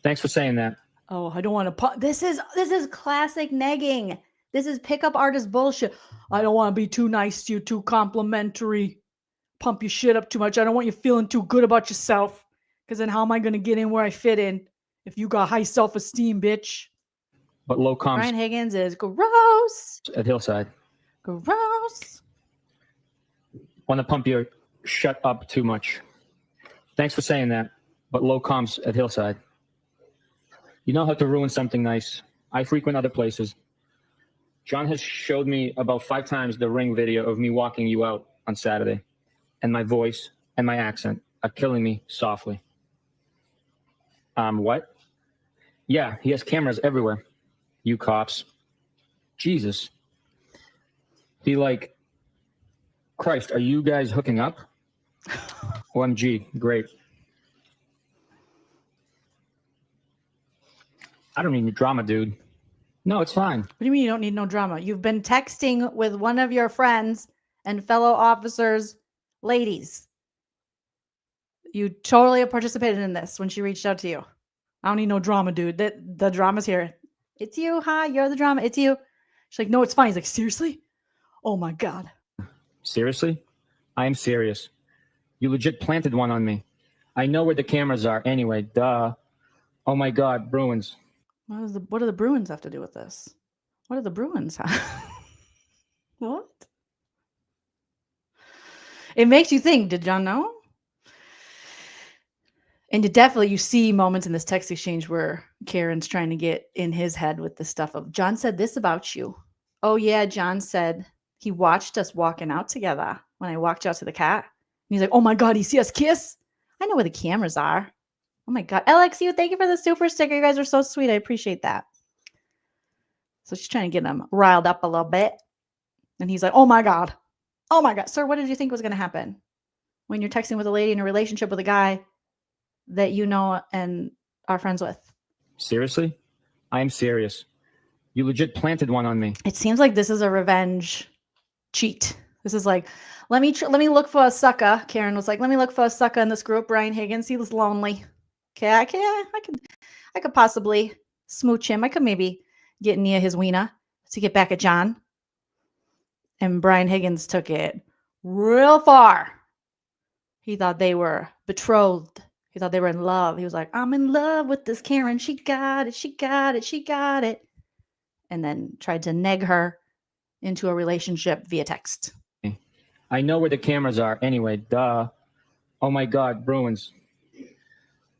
Thanks for saying that. Oh, I don't want to pump. This is classic negging. This is pickup artist bullshit. I don't want to be too nice to you, too complimentary. Pump your shit up too much. I don't want you feeling too good about yourself. Because then how am I going to get in where I fit in if you got high self-esteem, bitch? But low comms Brian Higgins is gross. at Hillside. Gross. Want to pump your shut up too much. Thanks for saying that. But low comms at Hillside. You know how to ruin something nice. I frequent other places. John has showed me about 5 times the Ring video of me walking you out on Saturday. And my voice and my accent are killing me softly. What? Yeah, he has cameras everywhere. You cops. Jesus. Be like, Christ, are you guys hooking up? OMG, great. I don't need any drama, dude. No, it's fine. What do you mean you don't need no drama? You've been texting with one of your friends and fellow officers, ladies. You totally have participated in this when she reached out to you. I don't need no drama, dude. The drama's here. It's you, huh? You're the drama. It's you. She's like, no, it's fine. He's like, seriously? Oh my God. Seriously? I am serious. You legit planted one on me. I know where the cameras are anyway. Duh. Oh my God, Bruins. What do the Bruins have to do with this? What do the Bruins have? What? It makes you think, did John know? And you see moments in this text exchange where Karen's trying to get in his head with the stuff of, John said this about you. Oh yeah, John said he watched us walking out together when I walked out to the cat. And he's like, oh my God, he see us kiss? I know where the cameras are. Oh my God. LXU, thank you for the super sticker. You guys are so sweet. I appreciate that. So she's trying to get him riled up a little bit. And he's like, oh my God. Oh my God. Sir, what did you think was going to happen when you're texting with a lady in a relationship with a guy that you know and are friends with? Seriously? I am serious. You legit planted one on me. It seems like this is a revenge cheat. This is like, let me look for a sucker. Karen was like, let me look for a sucker in this group. Brian Higgins, he was lonely. Okay, I could possibly smooch him. I could maybe get near his wiener to get back at John. And Brian Higgins took it real far. He thought they were betrothed. He thought they were in love. He was like, I'm in love with this Karen. She got it. She got it. She got it. And then tried to neg her into a relationship via text. I know where the cameras are anyway. Duh. Oh my God, Bruins.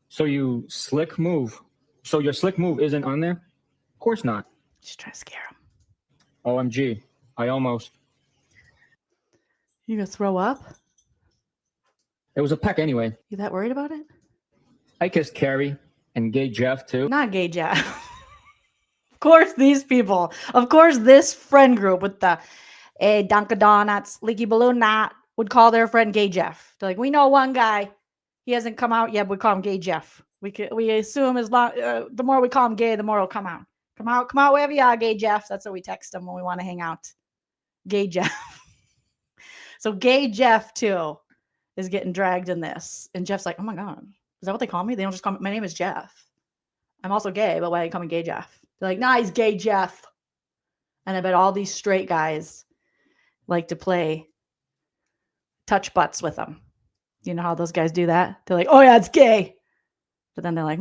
So your slick move isn't on there? Of course not. Just trying to scare him. OMG. I almost. You gonna throw up? It was a peck anyway. You that worried about it? I kissed Carrie and Gay Jeff too. Not Gay Jeff. Of course, these people. Of course, this friend group with the Dunkin' Donuts, Leaky Balloon Knot would call their friend Gay Jeff. They're like, we know one guy. He hasn't come out yet. We call him Gay Jeff. We assume as long the more we call him gay, the more he'll come out. Come out wherever you are, Gay Jeff. That's what we text him when we want to hang out. Gay Jeff. So Gay Jeff too is getting dragged in this, and Jeff's like, oh my God, is that what they call me? They don't just call me. My name is Jeff. I'm also gay, but why are you calling me Gay Jeff? They're like, nah, he's Gay Jeff. And I bet all these straight guys like to play touch butts with them. You know how those guys do that? They're like, oh yeah, it's gay. But then they're like,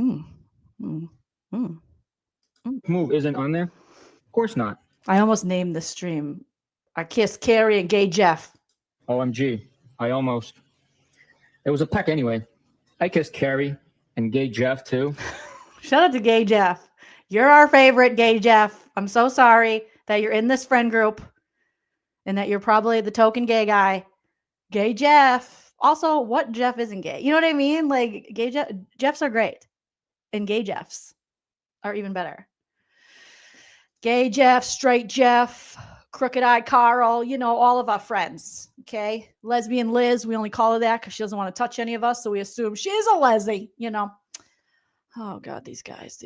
Move isn't on there? Of course not. I almost named the stream. I kissed Carrie and Gay Jeff. OMG. I almost. It was a peck anyway. I kissed Carrie and Gay Jeff too. Shout out to Gay Jeff. You're our favorite, Gay Jeff. I'm so sorry that you're in this friend group and that you're probably the token gay guy. Gay Jeff. Also, what Jeff isn't gay? You know what I mean? Like, gay Jeffs are great. And Gay Jeffs are even better. Gay Jeff, straight Jeff, crooked eye Carl, you know, all of our friends. Okay. Lesbian Liz, we only call her that because she doesn't want to touch any of us. So we assume she's a leslie, you know. Oh God, these guys.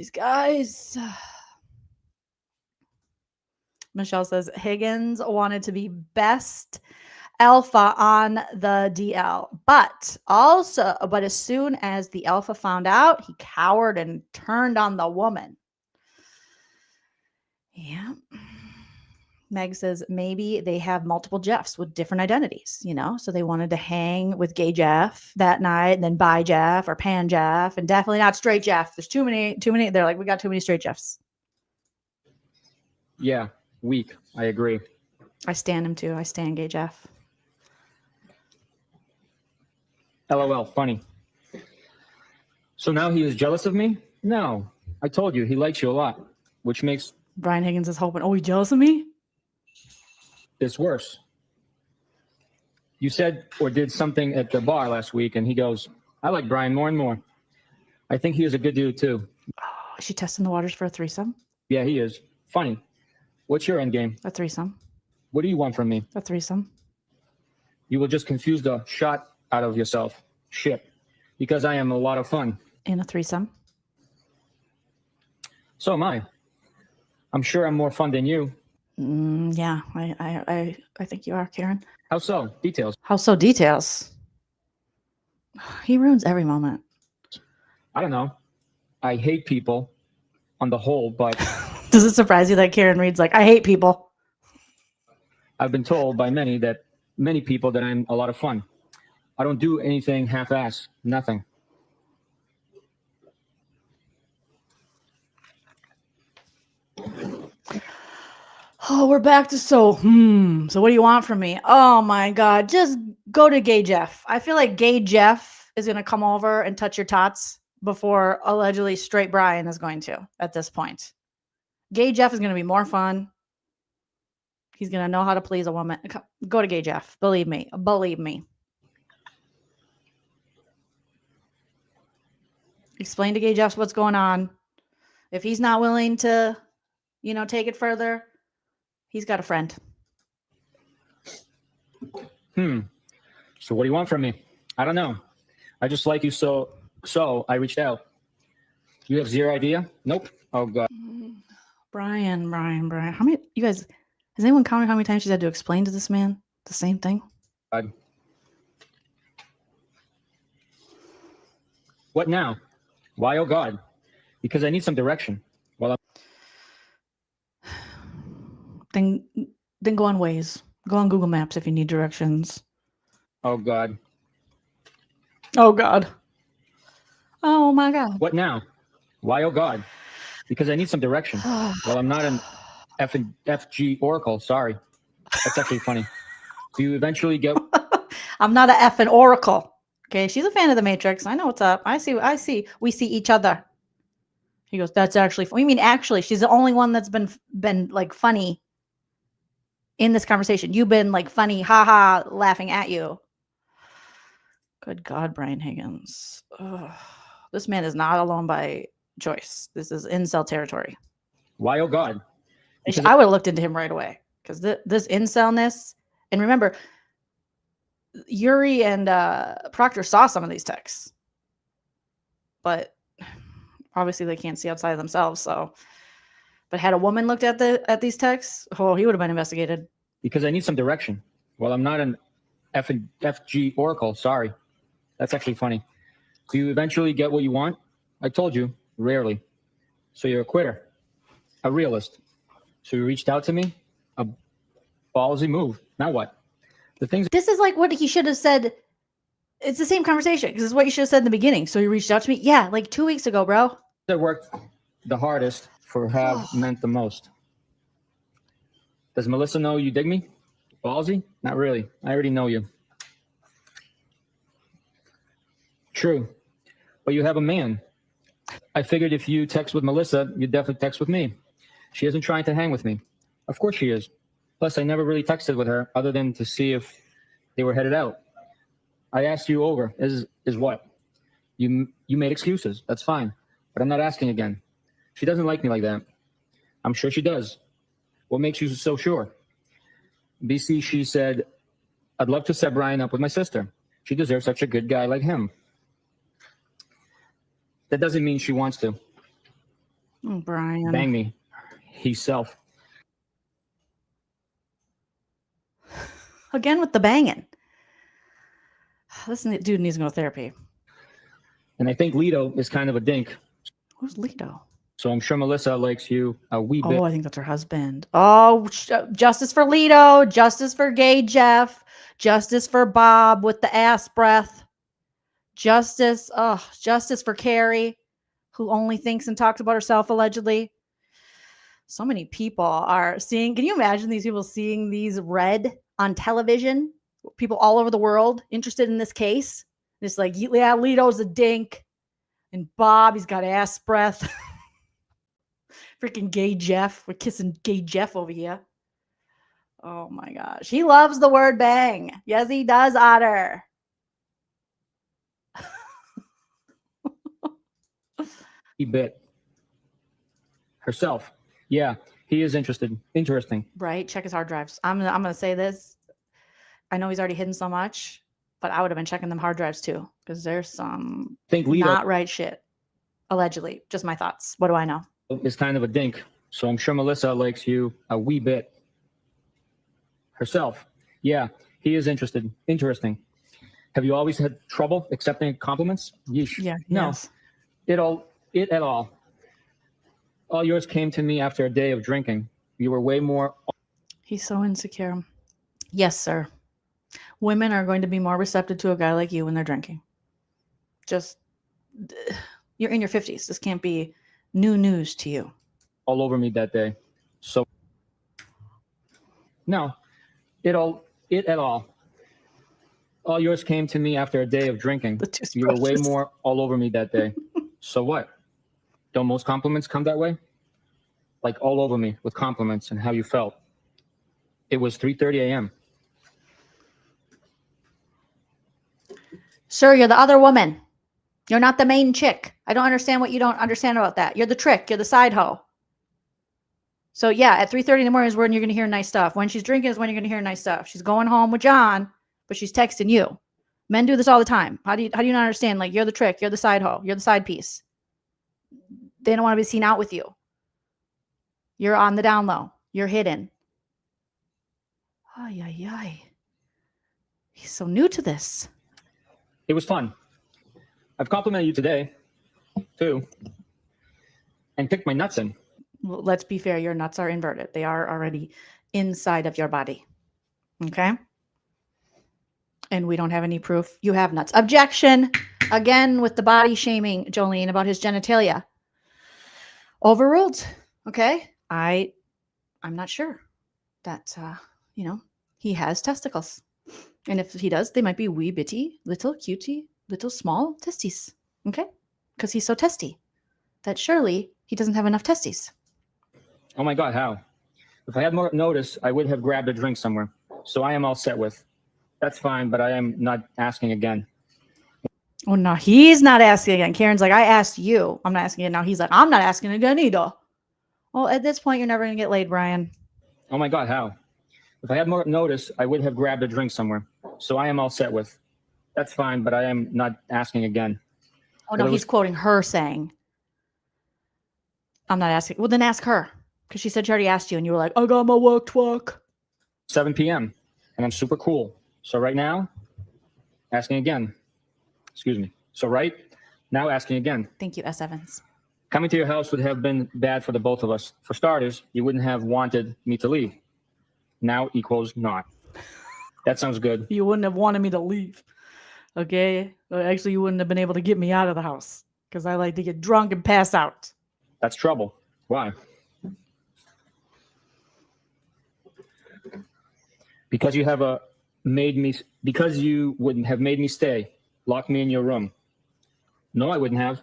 Michelle says Higgins wanted to be best alpha on the DL, but as soon as the alpha found out, he cowered and turned on the woman. Yeah. Meg says maybe they have multiple Jeffs with different identities, so they wanted to hang with gay Jeff that night and then bi Jeff or pan Jeff and definitely not straight Jeff. There's too many. They're like, we got too many straight Jeffs. Yeah, weak. I agree. I stand him too. I stand gay Jeff. LOL, funny. So now he is jealous of me? No, I told you he likes you a lot, which makes Brian Higgins is hoping. Oh, he jealous of me? this worse. You said or did something at the bar last week, and he goes, I like Brian more and more. I think he is a good dude, too. Oh, is she testing the waters for a threesome? Yeah, he is. Funny. What's your end game? A threesome. What do you want from me? A threesome. You will just confuse the shot out of yourself. Shit. Because I am a lot of fun. In a threesome. So am I. I'm sure I'm more fun than you. Yeah, I think you are, Karen. How so? Details. How so? Details. He ruins every moment. I don't know. I hate people on the whole, but does it surprise you that Karen Read's like, I hate people? I've been told by many people that I'm a lot of fun. I don't do anything half-ass. Nothing. Oh, we're back to so what do you want from me? Oh my God, just go to gay Jeff. I feel like gay Jeff is going to come over and touch your tots before allegedly straight Brian is going to at this point. Gay Jeff is going to be more fun. He's going to know how to please a woman. Go to gay Jeff. Believe me. Believe me. Explain to gay Jeff what's going on. If he's not willing to, take it further, he's got a friend. So what do you want from me? I don't know. I just like you so I reached out. You have zero idea? Nope. Oh God. Brian. How many, you guys, has anyone counted how many times she's had to explain to this man the same thing? God. What now? Why, oh God? Because I need some direction. Well, Then go on Waze. Go on Google Maps if you need directions. Oh God. Oh God. Oh my God. What now? Why, oh God? Because I need some direction. Well, I'm not an FG Oracle. Sorry. That's actually funny. Do you eventually get... I'm not an effing Oracle. Okay, she's a fan of the Matrix. I know what's up. I see. We see each other. He goes, that's actually... What do you mean actually? She's the only one that's been like funny in this conversation. You've been like funny, haha, laughing at you. Good God, Brian Higgins. Ugh. This man is not alone by choice. This is incel territory. Why, oh God? I would have looked into him right away because this incelness, and remember, Yuri and Proctor saw some of these texts, but obviously they can't see outside of themselves. So, but had a woman looked at these texts, oh, he would have been investigated. Because I need some direction. Well, I'm not an FG Oracle. Sorry. That's actually funny. Do you eventually get what you want? I told you, rarely. So you're a quitter, a realist. So you reached out to me, a ballsy move. Now what? This is like what he should have said. It's the same conversation because it's what you should have said in the beginning. So you reached out to me? Yeah, like 2 weeks ago, bro. That worked the hardest for have meant the most. Does Melissa know you dig me? Ballsy? Not really. I already know you. True. But you have a man. I figured if you text with Melissa, you'd definitely text with me. She isn't trying to hang with me. Of course she is. Plus, I never really texted with her other than to see if they were headed out. I asked you over. Is what? You made excuses. That's fine. But I'm not asking again. She doesn't like me like that. I'm sure she does. What makes you so sure? BC, she said, I'd love to set Brian up with my sister. She deserves such a good guy like him. That doesn't mean she wants to. Oh, Brian. Bang me. He's self. Again with the banging. This dude needs to go to therapy. And I think Lido is kind of a dink. Who's Lido? So I'm sure Melissa likes you a wee bit. Oh, I think that's her husband. Oh, justice for Lido. Justice for gay Jeff. Justice for Bob with the ass breath. Justice for Carrie, who only thinks and talks about herself allegedly. So many people are seeing. Can you imagine these people seeing these read on television? People all over the world interested in this case. It's like, yeah, Lido's a dink. And Bob, he's got ass breath. Freaking gay Jeff. We're kissing gay Jeff over here. Oh my gosh. He loves the word bang. Yes, he does, Otter. Wee bit. Herself. Yeah, he is interested. Interesting. Right? Check his hard drives. I'm gonna say this. I know he's already hidden so much, but I would have been checking them hard drives too, because there's some not right shit. Allegedly. Just my thoughts. What do I know? Is kind of a dink. So I'm sure Melissa likes you a wee bit. Herself. Yeah, he is interested. Interesting. Have you always had trouble accepting compliments? Yeesh. Yeah. No. Yes. It at all. All yours came to me after a day of drinking. You were way more. He's so insecure. Yes, sir. Women are going to be more receptive to a guy like you when they're drinking. Just, you're in your 50s. This can't be new news to you. All over me that day. So, no, it at all. All yours came to me after a day of drinking. You were way more all over me that day. So what? Don't most compliments come that way? Like all over me with compliments and how you felt. It was 3:30 a.m. Sir, you're the other woman. You're not the main chick. I don't understand what you don't understand about that. You're the trick. You're the side hoe. So yeah, at 3:30 in the morning is when you're going to hear nice stuff. When she's drinking is when you're going to hear nice stuff. She's going home with John, but she's texting you. Men do this all the time. How do you not understand? Like, you're the trick. You're the side hoe. You're the side piece. They don't want to be seen out with you. You're on the down low. You're hidden. Ay, ay, ay. He's so new to this. It was fun. I've complimented you today, too, and kicked my nuts in. Well, let's be fair. Your nuts are inverted. They are already inside of your body. Okay? And we don't have any proof you have nuts. Objection. Again, with the body shaming, Jolene, about his genitalia. Overruled. Okay? I'm not sure that, he has testicles. And if he does, they might be wee bitty, little cutie, little small testes. Okay? Because he's so testy. That surely he doesn't have enough testes. Oh my God, how? If I had more notice, I would have grabbed a drink somewhere. So I am all set with. That's fine, but I am not asking again. Oh, no, he's not asking again. Karen's like, I asked you. I'm not asking again. Now he's like, I'm not asking again either. Well, at this point, you're never going to get laid, Brian. Oh my God, how? If I had more notice, I would have grabbed a drink somewhere. So I am all set with. That's fine, but I am not asking again. Oh, no, he's quoting her saying, I'm not asking. Well, then ask her. Because she said she already asked you, and you were like, I got my work twerk. 7 p.m. And I'm super cool. So right now, asking again. Excuse me. So right now, asking again. Thank you, S. Evans. Coming to your house would have been bad for the both of us. For starters, you wouldn't have wanted me to leave. Now equals not. That sounds good. You wouldn't have wanted me to leave. Okay? Actually, you wouldn't have been able to get me out of the house. Because I like to get drunk and pass out. That's trouble. Why? Because you wouldn't have made me stay. Lock me in your room. No, I wouldn't have.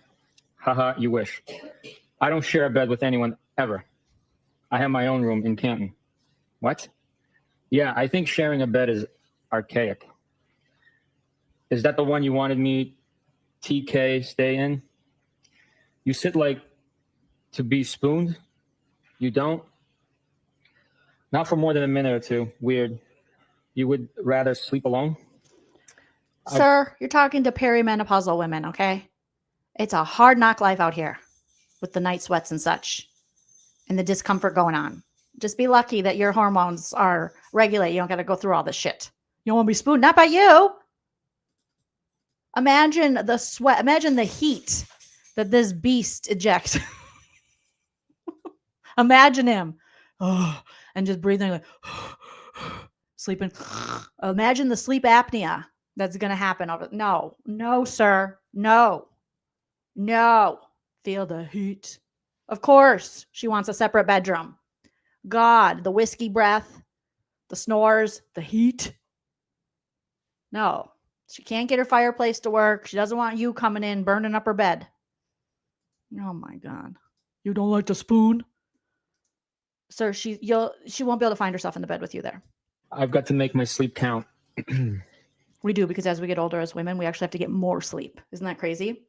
Haha, you wish. I don't share a bed with anyone ever. I have my own room in Canton. What? Yeah, I think sharing a bed is archaic. Is that the one you wanted me, TK, stay in? You sit like to be spooned? You don't? Not for more than a minute or two. Weird. You would rather sleep alone? Sir, you're talking to perimenopausal women, okay? It's a hard knock life out here with the night sweats and such and the discomfort going on. Just be lucky that your hormones are regulated. You don't got to go through all this shit. You want to be spooned? Not by you. Imagine the sweat. Imagine the heat that this beast ejects. Imagine him. Oh, and just breathing like sleeping. Imagine the sleep apnea that's going to happen. No, sir. No. Feel the heat. Of course, she wants a separate bedroom. God, the whiskey breath, the snores, the heat. No, she can't get her fireplace to work. She doesn't want you coming in, burning up her bed. Oh my God. You don't like to spoon? Sir, she won't be able to find herself in the bed with you there. I've got to make my sleep count. We do, because as we get older as women, we actually have to get more sleep. Isn't that crazy?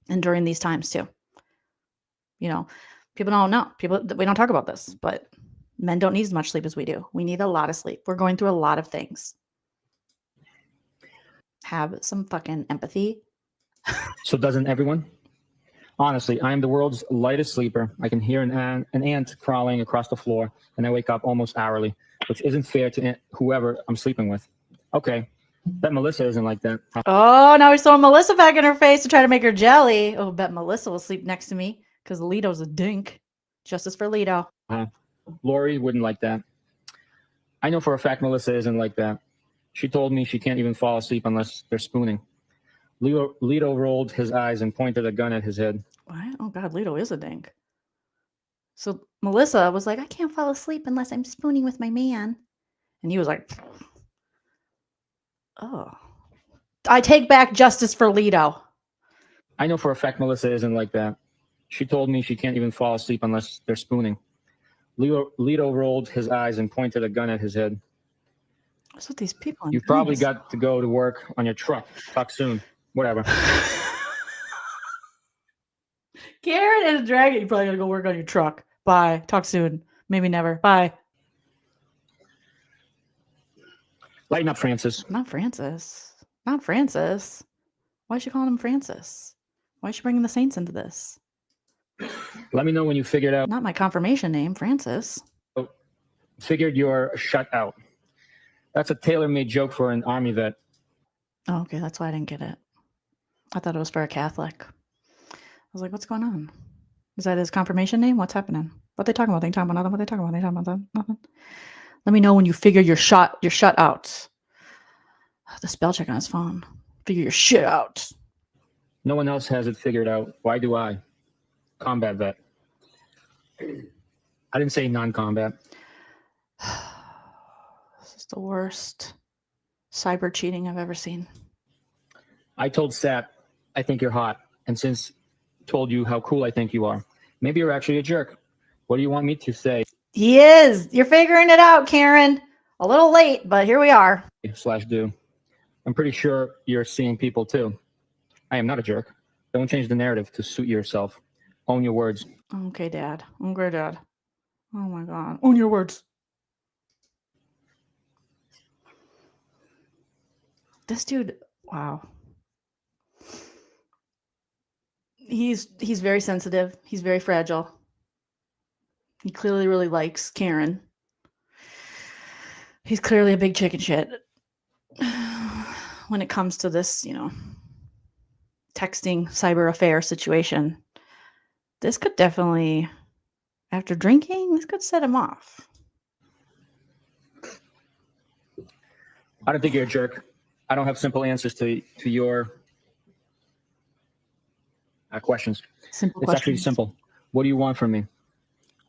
And during these times too. You know, people don't know. We don't talk about this, but men don't need as much sleep as we do. We need a lot of sleep. We're going through a lot of things. Have some fucking empathy. So doesn't everyone? Honestly, I am the world's lightest sleeper. I can hear an ant crawling across the floor, and I wake up almost hourly, which isn't fair to whoever I'm sleeping with. Okay, bet Melissa isn't like that. Oh, now he's throwing Melissa back in her face to try to make her jelly. Oh, bet Melissa will sleep next to me because Lito's a dink. Justice for Lito. Lori wouldn't like that. I know for a fact Melissa isn't like that. She told me she can't even fall asleep unless they're spooning. Lito rolled his eyes and pointed a gun at his head. What? Oh God, Lito is a dink. So Melissa was like, I can't fall asleep unless I'm spooning with my man. And he was like, oh. I take back justice for Lito. I know for a fact Melissa isn't like that. She told me she can't even fall asleep unless they're spooning. Lito rolled his eyes and pointed a gun at his head. What's with these people? You've probably got to go to work on your truck. Talk soon. Whatever. Karen is dragging. You probably gotta go work on your truck. Bye. Talk soon. Maybe never. Bye. Lighten up, Francis. Not Francis. Not Francis. Why is she calling him Francis? Why is she bringing the saints into this? Let me know when you figured out. Not my confirmation name, Francis. Figured you're shut out. That's a tailor-made joke for an army vet. Oh, okay. That's why I didn't get it. I thought it was for a Catholic. I was like, what's going on? Is that his confirmation name? What's happening? What they talking about? They talking about nothing? What they talking about? They talking about nothing? Let me know when you figure you're shut out. The spell check on his phone. Figure your shit out. No one else has it figured out. Why do I? Combat vet. I didn't say non-combat. This is the worst cyber cheating I've ever seen. I told Sat, I think you're hot. And since told you how cool I think you are. Maybe you're actually a jerk. What do you want me to say? He is. You're figuring it out, Karen. A little late, but here we are. /do. I'm pretty sure you're seeing people too. I am not a jerk. Don't change the narrative to suit yourself. Own your words. Okay, Dad. Okay, Dad. Oh my God. Own your words. This dude, wow. He's very sensitive. He's very fragile. He clearly really likes Karen. He's clearly a big chicken shit when it comes to this, texting cyber affair situation. This could definitely, after drinking, this could set him off. I don't think you're a jerk. I don't have simple answers to your questions. It's actually simple. What do you want from me?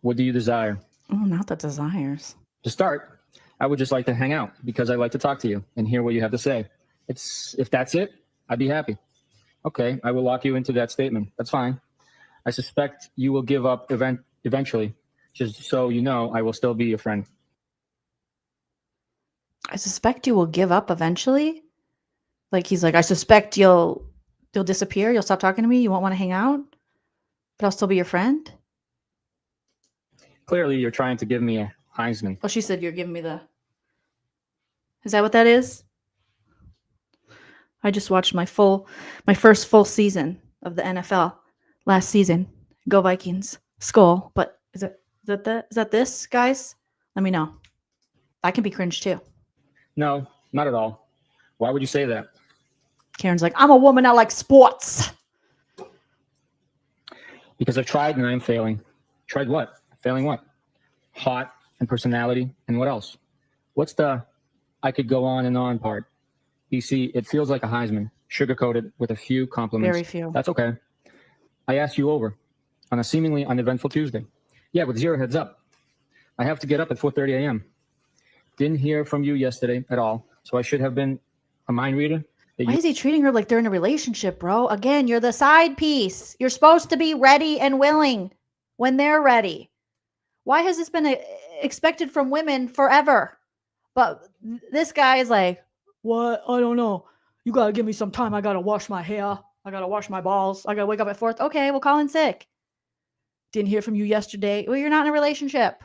What do you desire? Oh, not the desires. To start, I would just like to hang out because I like to talk to you and hear what you have to say. If that's it, I'd be happy. Okay, I will lock you into that statement. That's fine. I suspect you will give up eventually. Just so you know, I will still be your friend. I suspect you will give up eventually. Like he's like, I suspect you'll disappear. You'll stop talking to me. You won't want to hang out, but I'll still be your friend. Clearly, you're trying to give me a Heisman. Oh, she said you're giving me the. Is that what that is? I just watched my first full season of the NFL last season. Go Vikings. Skull. But is that this, guys? Let me know. I can be cringe too. No, Not at all. Why would you say that? Karen's like, I'm a woman. I like sports. Because I've tried and I'm failing. Tried what? Failing what? Hot and personality and what else? What's the I could go on and on part? You see, it feels like a Heisman, sugar-coated with a few compliments. Very few. That's okay. I asked you over on a seemingly uneventful Tuesday. Yeah, with 0 heads up. I have to get up at 4:30 a.m. Didn't hear from you yesterday at all, so I should have been a mind reader. Why is he treating her like they're in a relationship, bro? Again, you're the side piece. You're supposed to be ready and willing when they're ready. Why has this been expected from women forever? But this guy is like, what? I don't know. You got to give me some time. I got to wash my hair. I got to wash my balls. I got to wake up at 4. Okay, we'll call in sick. Didn't hear from you yesterday. Well, you're not in a relationship.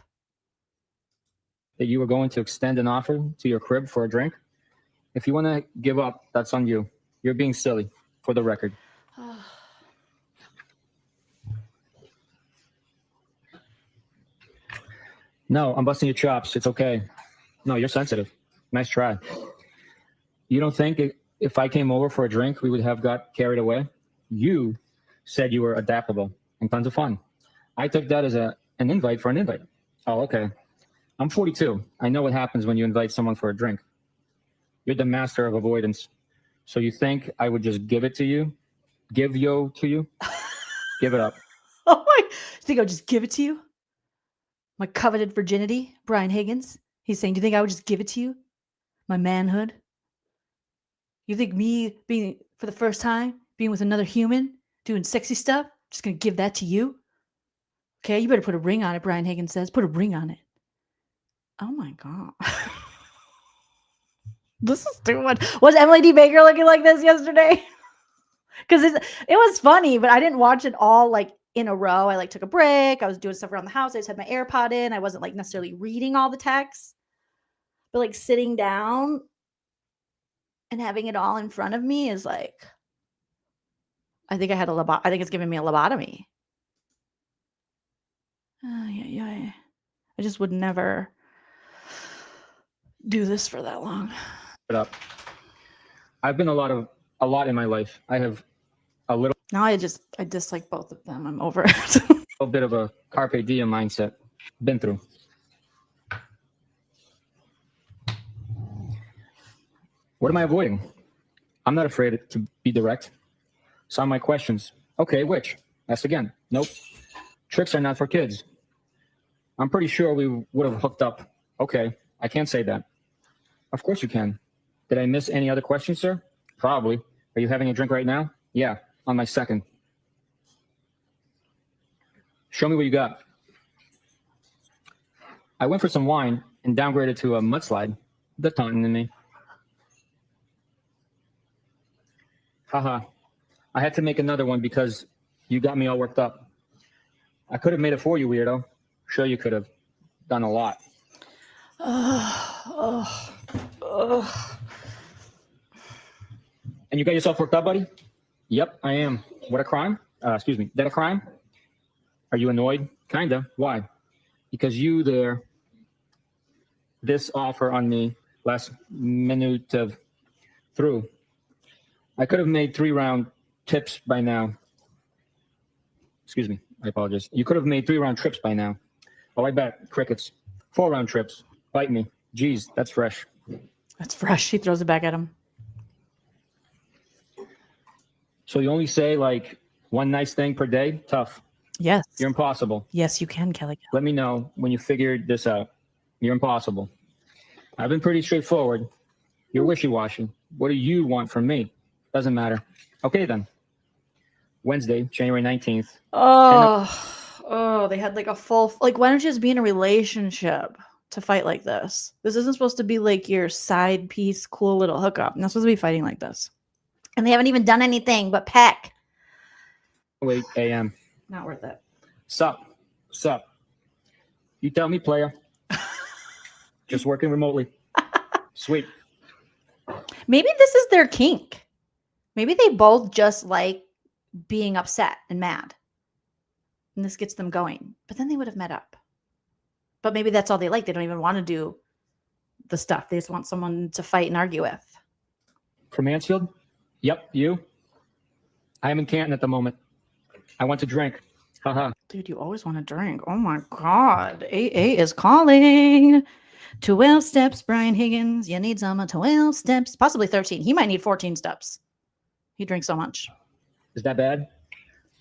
That you were going to extend an offer to your crib for a drink? If you want to give up, that's on you. You're being silly, for the record. No, I'm busting your chops. It's okay. No, you're sensitive. Nice try. You don't think if I came over for a drink, we would have got carried away? You said you were adaptable and tons of fun. I took that as an invite for an invite. Oh, okay. I'm 42. I know what happens when you invite someone for a drink. You're the master of avoidance. So you think I would just give it to you? Give yo to you? Give it up. Oh my, you think I would just give it to you? My coveted virginity, Brian Higgins. He's saying, do you think I would just give it to you? My manhood? You think me being, for the first time, being with another human, doing sexy stuff, just going to give that to you? Okay, you better put a ring on it, Brian Higgins says. Put a ring on it. Oh my God. This is too much. Was Emily D. Baker looking like this yesterday? Because it was funny, but I didn't watch it all like in a row. I like took a break. I was doing stuff around the house. I just had my AirPod in. I wasn't like necessarily reading all the texts, but like sitting down and having it all in front of me is like, I think I had I think it's giving me a lobotomy. Yeah. I just would never do this for that long. Up. I've been a lot in my life. I have a little. Now I dislike both of them. I'm over it. A little bit of a carpe diem mindset. Been through. What am I avoiding? I'm not afraid to be direct. Saw my questions. Okay, which? Ask again. Nope. Tricks are not for kids. I'm pretty sure we would have hooked up. Okay, I can't say that. Of course you can. Did I miss any other questions, sir? Probably. Are you having a drink right now? Yeah, on my second. Show me what you got. I went for some wine and downgraded to a mudslide. The taunting in me. Haha. I had to make another one because you got me all worked up. I could have made it for you, weirdo. Sure you could have done a lot. And you got yourself worked up, buddy? Yep, I am. What a crime? Excuse me. That a crime? Are you annoyed? Kinda. Why? Because you there, this offer on me last minute of through. I could have made 3-round tips by now. Excuse me. I apologize. You could have made 3-round trips by now. Oh, I bet. Crickets. 4-round trips. Bite me. Geez, that's fresh. That's fresh. He throws it back at him. So you only say like one nice thing per day? Tough. Yes. You're impossible. Yes, you can, Kelly. Let me know when you figured this out. You're impossible. I've been pretty straightforward. You're wishy-washy. What do you want from me? Doesn't matter. Okay, then. Wednesday, January 19th. They had like a full, like, why don't you just be in a relationship to fight like this? This isn't supposed to be like your side piece, cool little hookup. You're not supposed to be fighting like this. And they haven't even done anything but peck. 8 a.m. Not worth it. Sup. You tell me, player. Just working remotely. Sweet. Maybe this is their kink. Maybe they both just like being upset and mad. And this gets them going. But then they would have met up. But maybe that's all they like. They don't even want to do the stuff. They just want someone to fight and argue with. From Mansfield? Yep, you. I am in Canton at the moment. I want to drink. Haha. Dude, you always want to drink. Oh my God. AA is calling. 12 steps, Brian Higgins. You need some 12 steps. Possibly 13. He might need 14 steps. He drinks so much. Is that bad?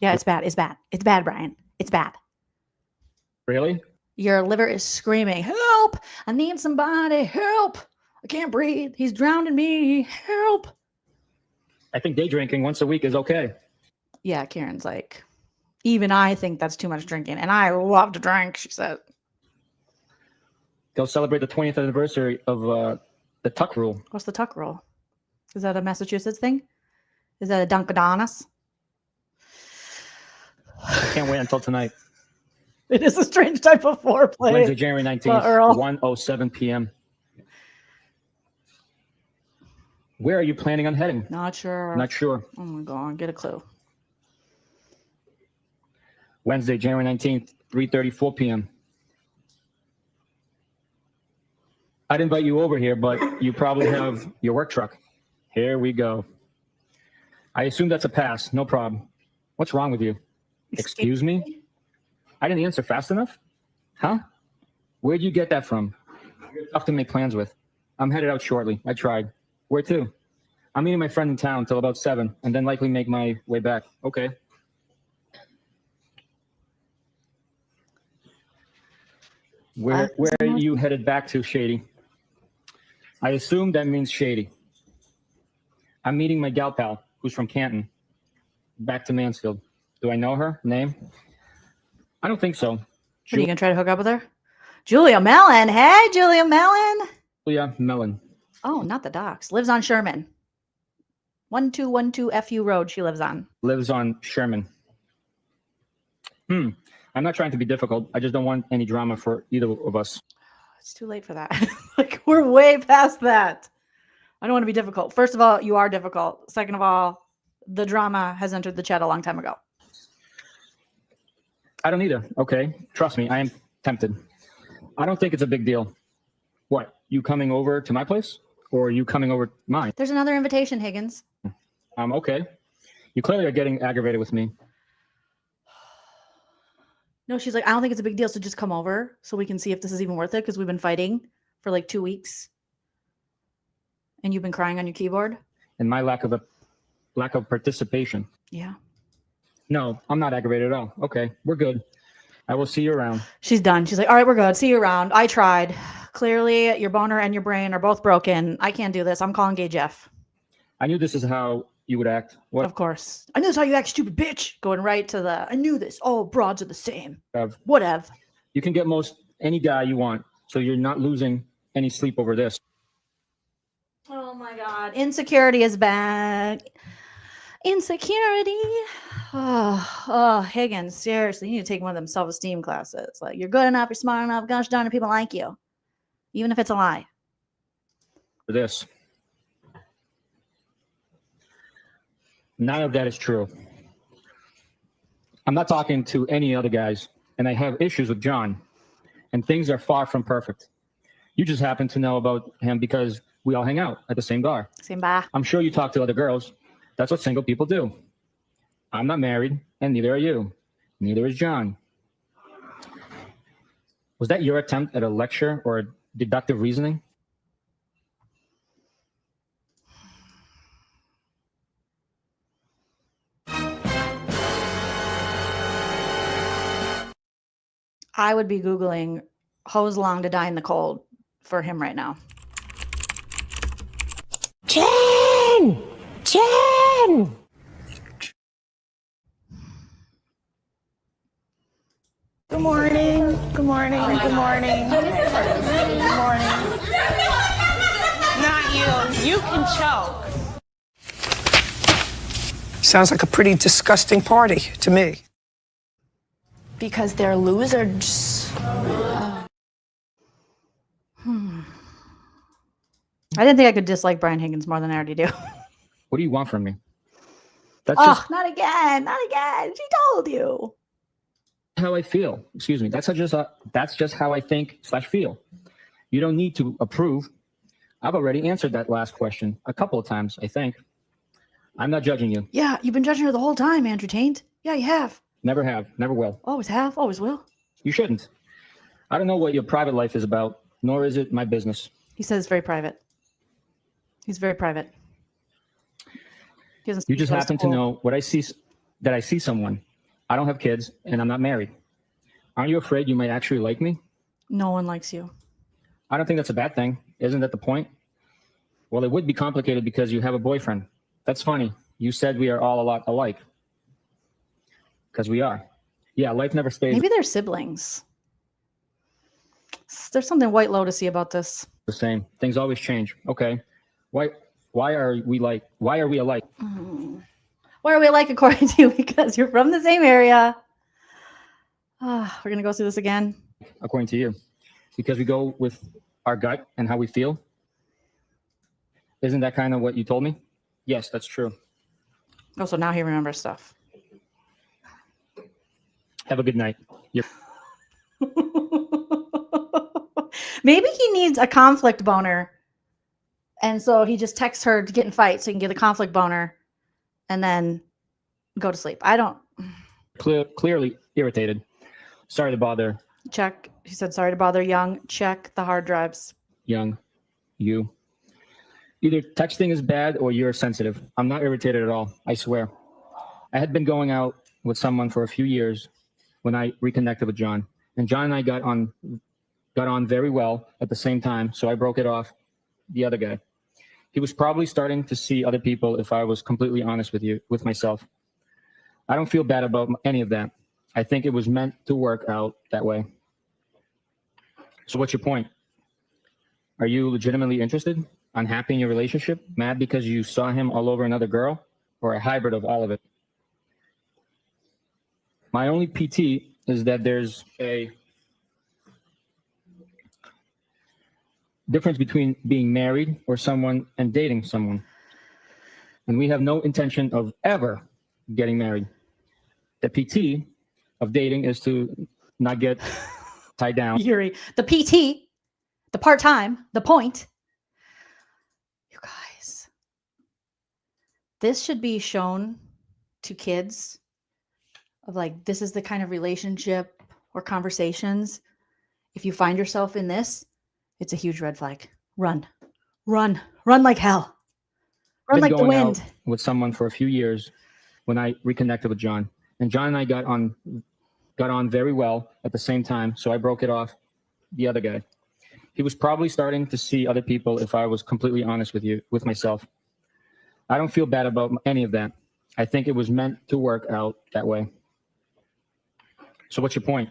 Yeah, it's bad. It's bad. It's bad, Brian. It's bad. Really? Your liver is screaming, help! I need somebody. Help! I can't breathe. He's drowning me. Help! I think day drinking once a week is okay. Yeah, Karen's like, even I think that's too much drinking. And I love to drink, she said. They'll celebrate the 20th anniversary of the Tuck Rule. What's the Tuck Rule? Is that a Massachusetts thing? Is that a Dunkadonis? I can't wait until tonight. It is a strange type of foreplay. Wednesday, January 19th, 1:07 p.m. Where are you planning on heading? Not sure. Not sure. Oh my God, get a clue. Wednesday, January 19th, 3:34 p.m. I'd invite you over here, but you probably have your work truck. Here we go. I assume that's a pass. No problem. What's wrong with you? Excuse me? I didn't answer fast enough? Huh? Where'd you get that from? You're tough to make plans with. I'm headed out shortly. I tried. Where to? I'm meeting my friend in town until about 7, and then likely make my way back. Okay. Where are you headed back to, Shady? I assume that means Shady. I'm meeting my gal pal, who's from Canton. Back to Mansfield. Do I know her? Name? I don't think so. Are you going to try to hook up with her? Julia Mellon. Hey, Julia Mellon. Julia Mellon. Oh, not the docks. Lives on Sherman. 1212 FU Road she lives on. Lives on Sherman. I'm not trying to be difficult. I just don't want any drama for either of us. It's too late for that. Like, we're way past that. I don't want to be difficult. First of all, you are difficult. Second of all, the drama has entered the chat a long time ago. I don't either. Okay. Trust me, I am tempted. I don't think it's a big deal. What? You coming over to my place? Or are you coming over to mine? There's another invitation, Higgins. Okay. You clearly are getting aggravated with me. No, she's like, I don't think it's a big deal. So just come over so we can see if this is even worth it. Because we've been fighting for like 2 weeks. And you've been crying on your keyboard. And my lack of participation. Yeah. No, I'm not aggravated at all. Okay, we're good. I will see you around. She's done. She's like, all right, we're good. See you around. I tried. Clearly, your boner and your brain are both broken. I can't do this. I'm calling Gay Jeff. I knew this is how you would act. What? Of course. I knew this is how you act, stupid bitch. Going right to the, I knew this. All broads are the same. Whatever. You can get most any guy you want, so you're not losing any sleep over this. Oh my God. Insecurity is back. Insecurity. Oh, Higgins, seriously, you need to take one of them self-esteem classes. Like, you're good enough, you're smart enough, gosh darn it, people like you. Even if it's a lie. For this. None of that is true. I'm not talking to any other guys, and I have issues with John, and things are far from perfect. You just happen to know about him because we all hang out at the same bar. Same bar. I'm sure you talk to other girls. That's what single people do. I'm not married, and neither are you. Neither is John. Was that your attempt at a lecture or a deductive reasoning? I would be Googling hose long to die in the cold for him right now. Jen! Jen! Good morning. Good morning. Good morning. Good morning. Not you. You can choke. Sounds like a pretty disgusting party to me. Because they're losers. I didn't think I could dislike Brian Higgins more than I already do. What do you want from me? That's Oh, just not again. Not again. She told you. how I feel. Excuse me. That's just how I think / feel. You don't need to approve. I've already answered that last question a couple of times, I think. I'm not judging you. Yeah, you've been judging her the whole time, Andrew Taint. Yeah, you have. Never have, never will. Always have, always will. You shouldn't. I don't know what your private life is about, nor is it my business. He says it's very private. He's very private. He doesn't You just speak happen to know what I see, that I see someone. I don't have kids and I'm not married. Aren't you afraid you might actually like me? No one likes you. I don't think that's a bad thing. Isn't that the point? Well, it would be complicated because you have a boyfriend. That's funny. You said we are all a lot alike. Because we are. Yeah, life never stays Maybe they're siblings. There's something White Lotus-y about this. the same. Things always change. Okay. Why are we alike? Why are we alike according to you? Because you're from the same area. We're going to go through this again. According to you. Because we go with our gut and how we feel. Isn't that kind of what you told me? Yes, that's true. Oh, so now he remembers stuff. Have a good night. Maybe he needs a conflict boner. And so he just texts her to get in fights so he can get a conflict boner and then go to sleep. I don't. Clearly irritated. Sorry to bother. Check. He said, sorry to bother Young. Check the hard drives. Young. You. Either texting is bad or you're sensitive. I'm not irritated at all. I swear. I had been going out with someone for a few years when I reconnected with John. And John and I got on very well at the same time, so I broke it off the other guy. He was probably starting to see other people if I was completely honest with myself. I don't feel bad about any of that. I think it was meant to work out that way. So what's your point? Are you legitimately interested? Unhappy in your relationship? Mad because you saw him all over another girl? Or a hybrid of all of it? My only PT is that there's a difference between being married or someone and dating someone. And we have no intention of ever getting married. The PT of dating is to not get tied down. Yuri, the PT, the part-time, the point. You guys, this should be shown to kids of like, this is the kind of relationship or conversations. If you find yourself in this, it's a huge red flag. Run, run, run like hell. Run like the wind. Out with someone for a few years when I reconnected with John. And John and I got on very well at the same time, so I broke it off the other guy. He was probably starting to see other people if I was completely honest with myself. I don't feel bad about any of that. I think it was meant to work out that way. So what's your point?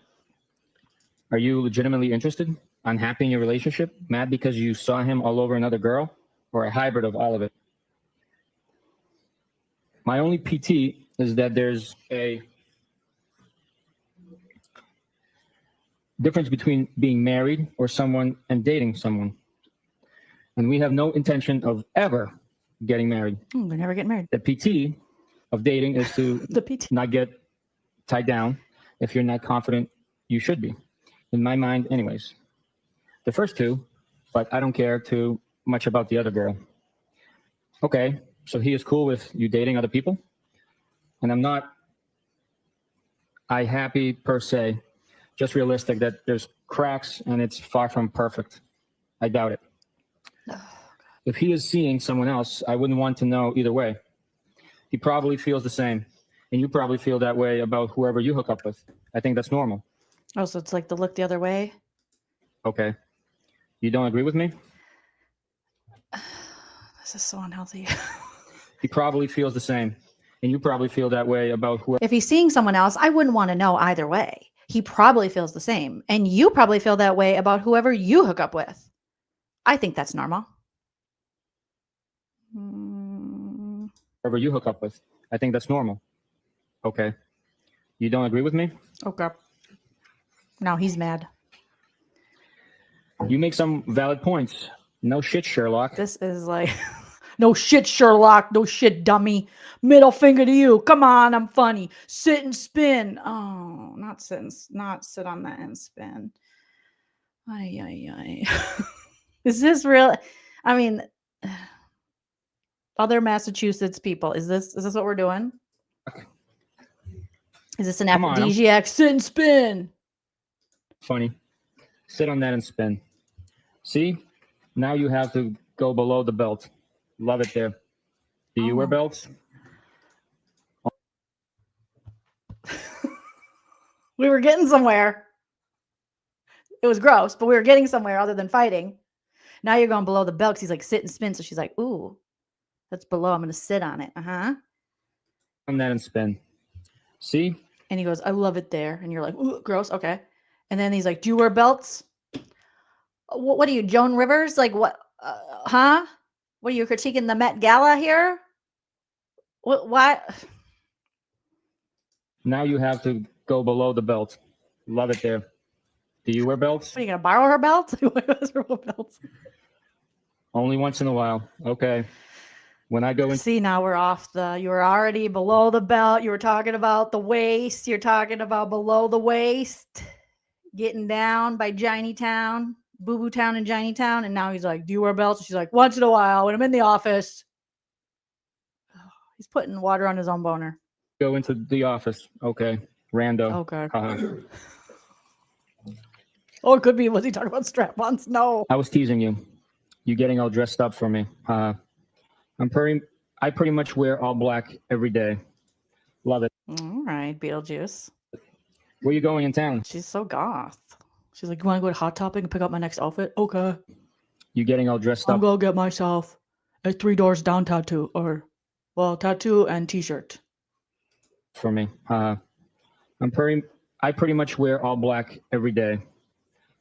Are you legitimately interested? Unhappy in your relationship? Mad because you saw him all over another girl? Or a hybrid of all of it? My only PT is that there's a difference between being married or someone and dating someone. And we have no intention of ever getting married. We're never getting married. The PT of dating is to not get tied down if you're not confident you should be. In my mind, anyways. The first two, but I don't care too much about the other girl. Okay, so he is cool with you dating other people? And I'm not happy per se, just realistic that there's cracks and it's far from perfect. I doubt it. If he is seeing someone else, I wouldn't want to know either way. He probably feels the same. And you probably feel that way about whoever you hook up with. I think that's normal. Oh, so it's like the look the other way? Okay. You don't agree with me? This is so unhealthy. He probably feels the same. And you probably feel that way about whoever. If he's seeing someone else, I wouldn't want to know either way. He probably feels the same. And you probably feel that way about whoever you hook up with. I think that's normal. Whoever you hook up with. I think that's normal. Okay. You don't agree with me? Okay. Now he's mad. You make some valid points. No shit, Sherlock. This is like, no shit, Sherlock. No shit, dummy. Middle finger to you. Come on, I'm funny. Sit and spin. Oh, not sit on that and spin. Ay. Is this real? I mean, other Massachusetts people, is this what we're doing? Is this an Come on, aphrodisiac? Sit and spin. Funny. Sit on that and spin. See? Now you have to go below the belt. Love it there. Do you wear belts? We were getting somewhere. It was gross, but we were getting somewhere other than fighting. Now you're going below the belt because he's like, sit and spin. So she's like, ooh, that's below. I'm going to sit on it. Uh-huh. On that and spin. See? And he goes, I love it there. And you're like, ooh, gross. Okay. And then he's like, do you wear belts? What are you, Joan Rivers? Like what? Huh? What are you critiquing the Met Gala here? What? Why? Now you have to go below the belt. Love it there. Do you wear belts? Are you going to borrow her belt? Who wears her belts? Only once in a while. Okay. When I go in. See, now we're off you were already below the belt. You were talking about the waist. You're talking about below the waist. Getting down by Johnny Town, Boo Boo Town and Johnny Town. And now he's like, do you wear belts? And she's like, once in a while when I'm in the office. He's putting water on his own boner. Go into the office. Okay. Rando. Okay. Uh-huh. Oh, it could be. Was he talking about strap-ons? No. I was teasing you. You getting all dressed up for me. I pretty much wear all black every day. Love it. All right, Beetlejuice. Where you going in town? She's so goth. She's like, you want to go to Hot Topic and pick up my next outfit? Okay. You getting all dressed I'm up? going to get myself a 3 doors down tattoo tattoo and t-shirt. For me. I pretty much wear all black every day.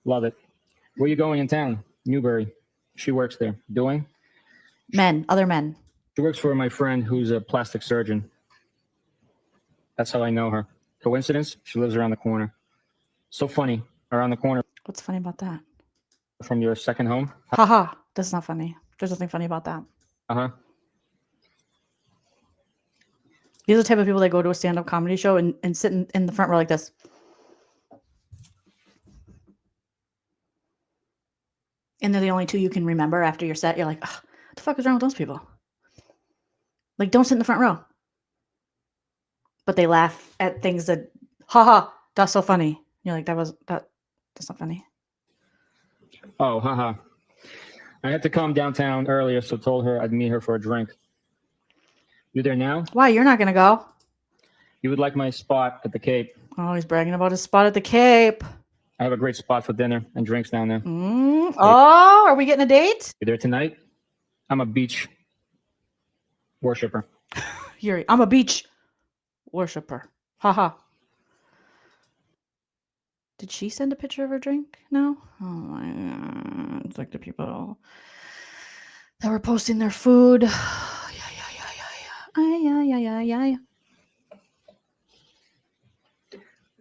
Love it. Where you going in town? Newbury. She works there. Doing? Other men. She works for my friend who's a plastic surgeon. That's how I know her. Coincidence? She lives around the corner. So funny. Around the corner. What's funny about that? From your second home? Haha. That's not funny. There's nothing funny about that. Uh-huh. These are the type of people that go to a stand-up comedy show and sit in the front row like this. And they're the only two you can remember after your set. You're like, what the fuck is wrong with those people? Like, don't sit in the front row. But they laugh at things that, haha, that's so funny. You're like, that's not funny. Oh, haha. I had to come downtown earlier, so told her I'd meet her for a drink. You there now? Why? You're not going to go? You would like my spot at the Cape. Oh, he's bragging about his spot at the Cape. I have a great spot for dinner and drinks down there. Oh, are we getting a date? You there tonight? I'm a beach worshiper. Yuri, I'm a beach worshiper. Haha. Did she send a picture of her drink? No? Oh my God. It's like the people that were posting their food. Yeah.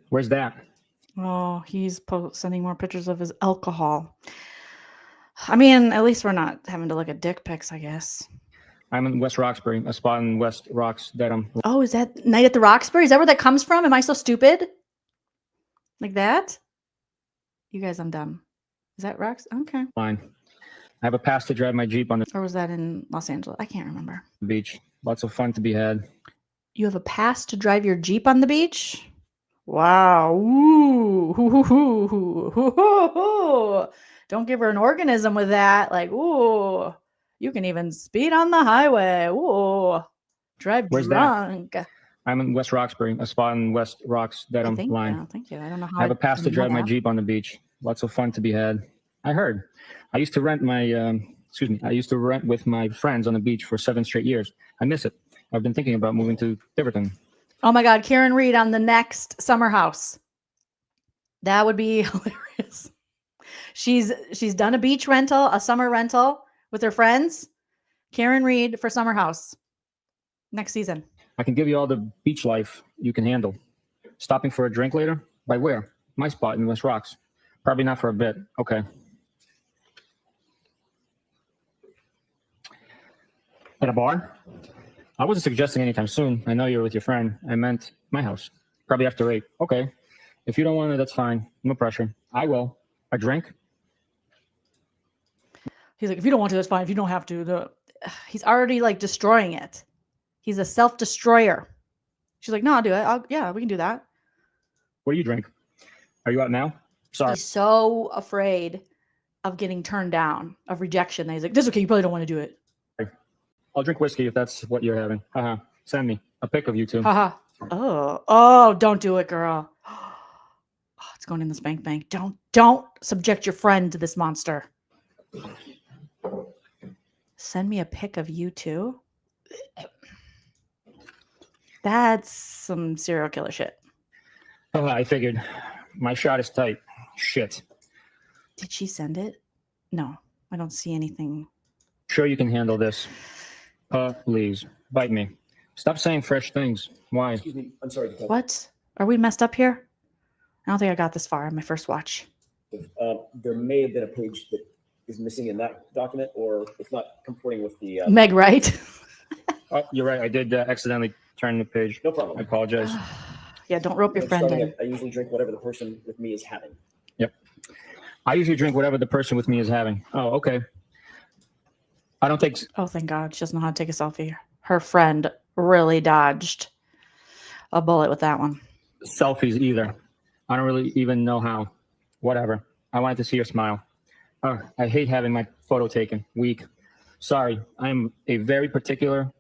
Where's that? Oh, he's sending more pictures of his alcohol. I mean, at least we're not having to look at dick pics, I guess. I'm in West Roxbury, a spot in West Rocks that I'm... Oh, is that Night at the Roxbury? Is that where that comes from? Am I so stupid? Like that? You guys, I'm dumb. Is that Rocks? Okay. Fine. I have a pass to drive my Jeep on the Or was that in Los Angeles? I can't remember. beach. Lots of fun to be had. You have a pass to drive your Jeep on the beach? Wow. Ooh. Ooh. Don't give her an organism with that. Like, ooh. You can even speed on the highway. Ooh. Drive Where's drunk. That? I'm in West Roxbury, a spot in West Rocks that I'm flying. Thank you. I don't know how I have a pass to drive my Jeep on the beach. Lots of fun to be had. I heard. I used to rent with my friends on the beach for 7 straight years. I miss it. I've been thinking about moving to Tiverton. Oh my God, Karen Read on the next summer house. That would be hilarious. She's done a beach rental, a summer rental with her friends. Karen Read for summer house next season. I can give you all the beach life you can handle. Stopping for a drink later? By where? My spot in West Rocks. Probably not for a bit. Okay. At a bar? I wasn't suggesting anytime soon. I know you're with your friend. I meant my house. Probably after 8. Okay. If you don't want it, that's fine. No pressure. I will. A drink? He's like, if you don't want to, that's fine. If you don't have to, he's already like destroying it. He's a self-destroyer. She's like, no, I'll do it. Yeah, we can do that. What do you drink? Are you out now? Sorry. He's so afraid of getting turned down, of rejection. That he's like, this is okay. You probably don't want to do it. I'll drink whiskey if that's what you're having. Haha. Send me a pic of you two. Haha. Oh, don't do it, girl. Oh, it's going in the spank bank. Don't subject your friend to this monster. Send me a pic of you two. That's some serial killer shit. Oh, I figured. My shot is tight. Shit. Did she send it? No, I don't see anything. Sure you can handle this. Please. Bite me. Stop saying fresh things. Why? Excuse me. I'm sorry. What? Are we messed up here? I don't think I got this far in my first watch. There may have been a page that is missing in that document, or it's not comporting with the... Meg, right? Oh, you're right. I did accidentally turn the page. No problem. I apologize. Yeah, don't rope your friend in. I usually drink whatever the person with me is having. Yep. I usually drink whatever the person with me is having. Oh, okay. I don't think... Oh, thank God. She doesn't know how to take a selfie. Her friend really dodged a bullet with that one. Selfies either. I don't really even know how. Whatever. I wanted to see your smile. Oh, I hate having my photo taken. Weak. Sorry. I'm a very particular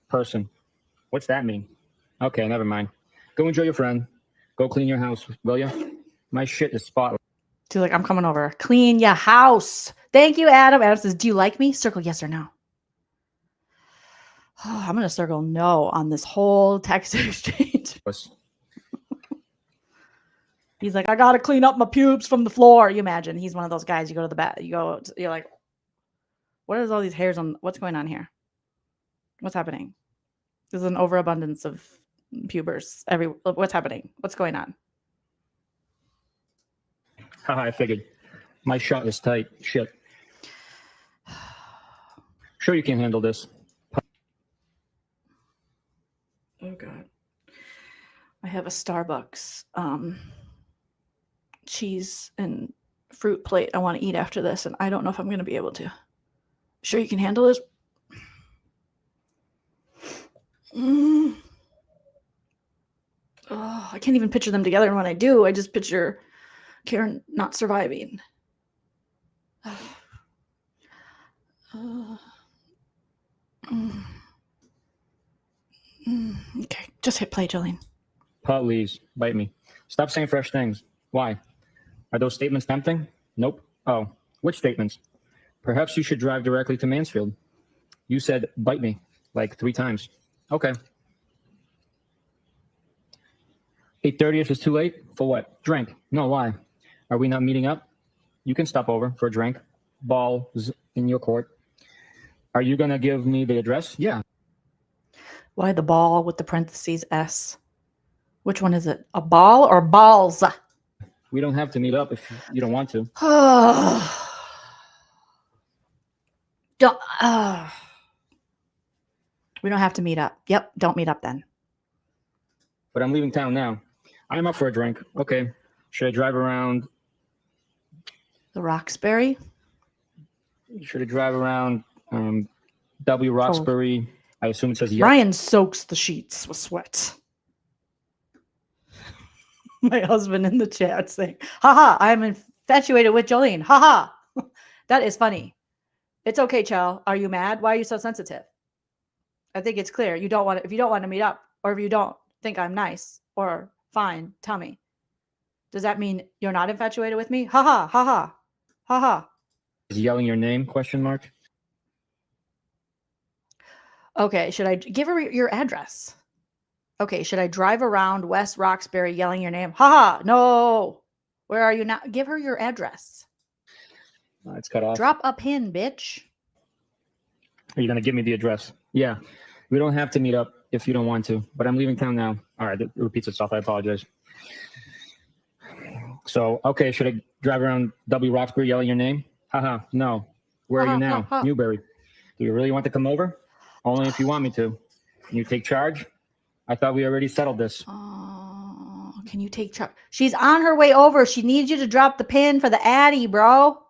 person. What's that mean? Okay, never mind. Go enjoy your friend. Go clean your house, will you? My shit is spotless. She's like, I'm coming over. Clean your house. Thank you, Adam. Adam says, do you like me? Circle yes or no. Oh, I'm going to circle no on this whole text exchange. He's like, I got to clean up my pubes from the floor. You imagine. He's one of those guys. You go to the bath. You're like, what is all these hairs on? What's going on here? What's happening? There's an overabundance of pubers. What's happening? What's going on? Haha, I figured. My shot is tight. Shit. Sure you can handle this. Oh, God. I have a Starbucks cheese and fruit plate I want to eat after this, and I don't know if I'm going to be able to. Sure you can handle this? Oh, I can't even picture them together, and when I do, I just picture Karen not surviving. Okay, just hit play, Jolene. Please, bite me. Stop saying fresh things. Why? Are those statements tempting? Nope. Oh, which statements? Perhaps you should drive directly to Mansfield. You said bite me like 3 times. Okay. 8:30 is too late? For what? Drink. No, why? Are we not meeting up? You can stop over for a drink. Balls in your court. Are you going to give me the address? Yeah. Why the ball with the parentheses S? Which one is it? A ball or balls? We don't have to meet up if you don't want to. We don't have to meet up. Yep, don't meet up then. But I'm leaving town now. I'm up for a drink. Okay. Should I drive around? The Roxbury? Should I drive around W. Roxbury? I assume it says yes. Ryan soaks the sheets with sweat. My husband in the chat saying, haha, I'm infatuated with Jolene. Haha. That is funny. It's okay, Chell. Are you mad? Why are you so sensitive? I think it's clear. If you don't want to meet up, or if you don't think I'm nice or fine, tell me. Does that mean you're not infatuated with me? Haha, haha, haha. Is yelling your name? Question mark. Okay, should I give her your address? Okay, should I drive around West Roxbury yelling your name? Haha, no. Where are you now? Give her your address. It's cut off. Drop a pin, bitch. Are you going to give me the address? Yeah. We don't have to meet up if you don't want to, but I'm leaving town now. All right, it repeats itself. I apologize. So, okay, should I drive around W. Roxbury yelling your name? Haha, no. Where are you now? Newbury. Do you really want to come over? Only if you want me to. Can you take charge? I thought we already settled this. Oh, can you take charge? She's on her way over. She needs you to drop the pin for the Addy, bro.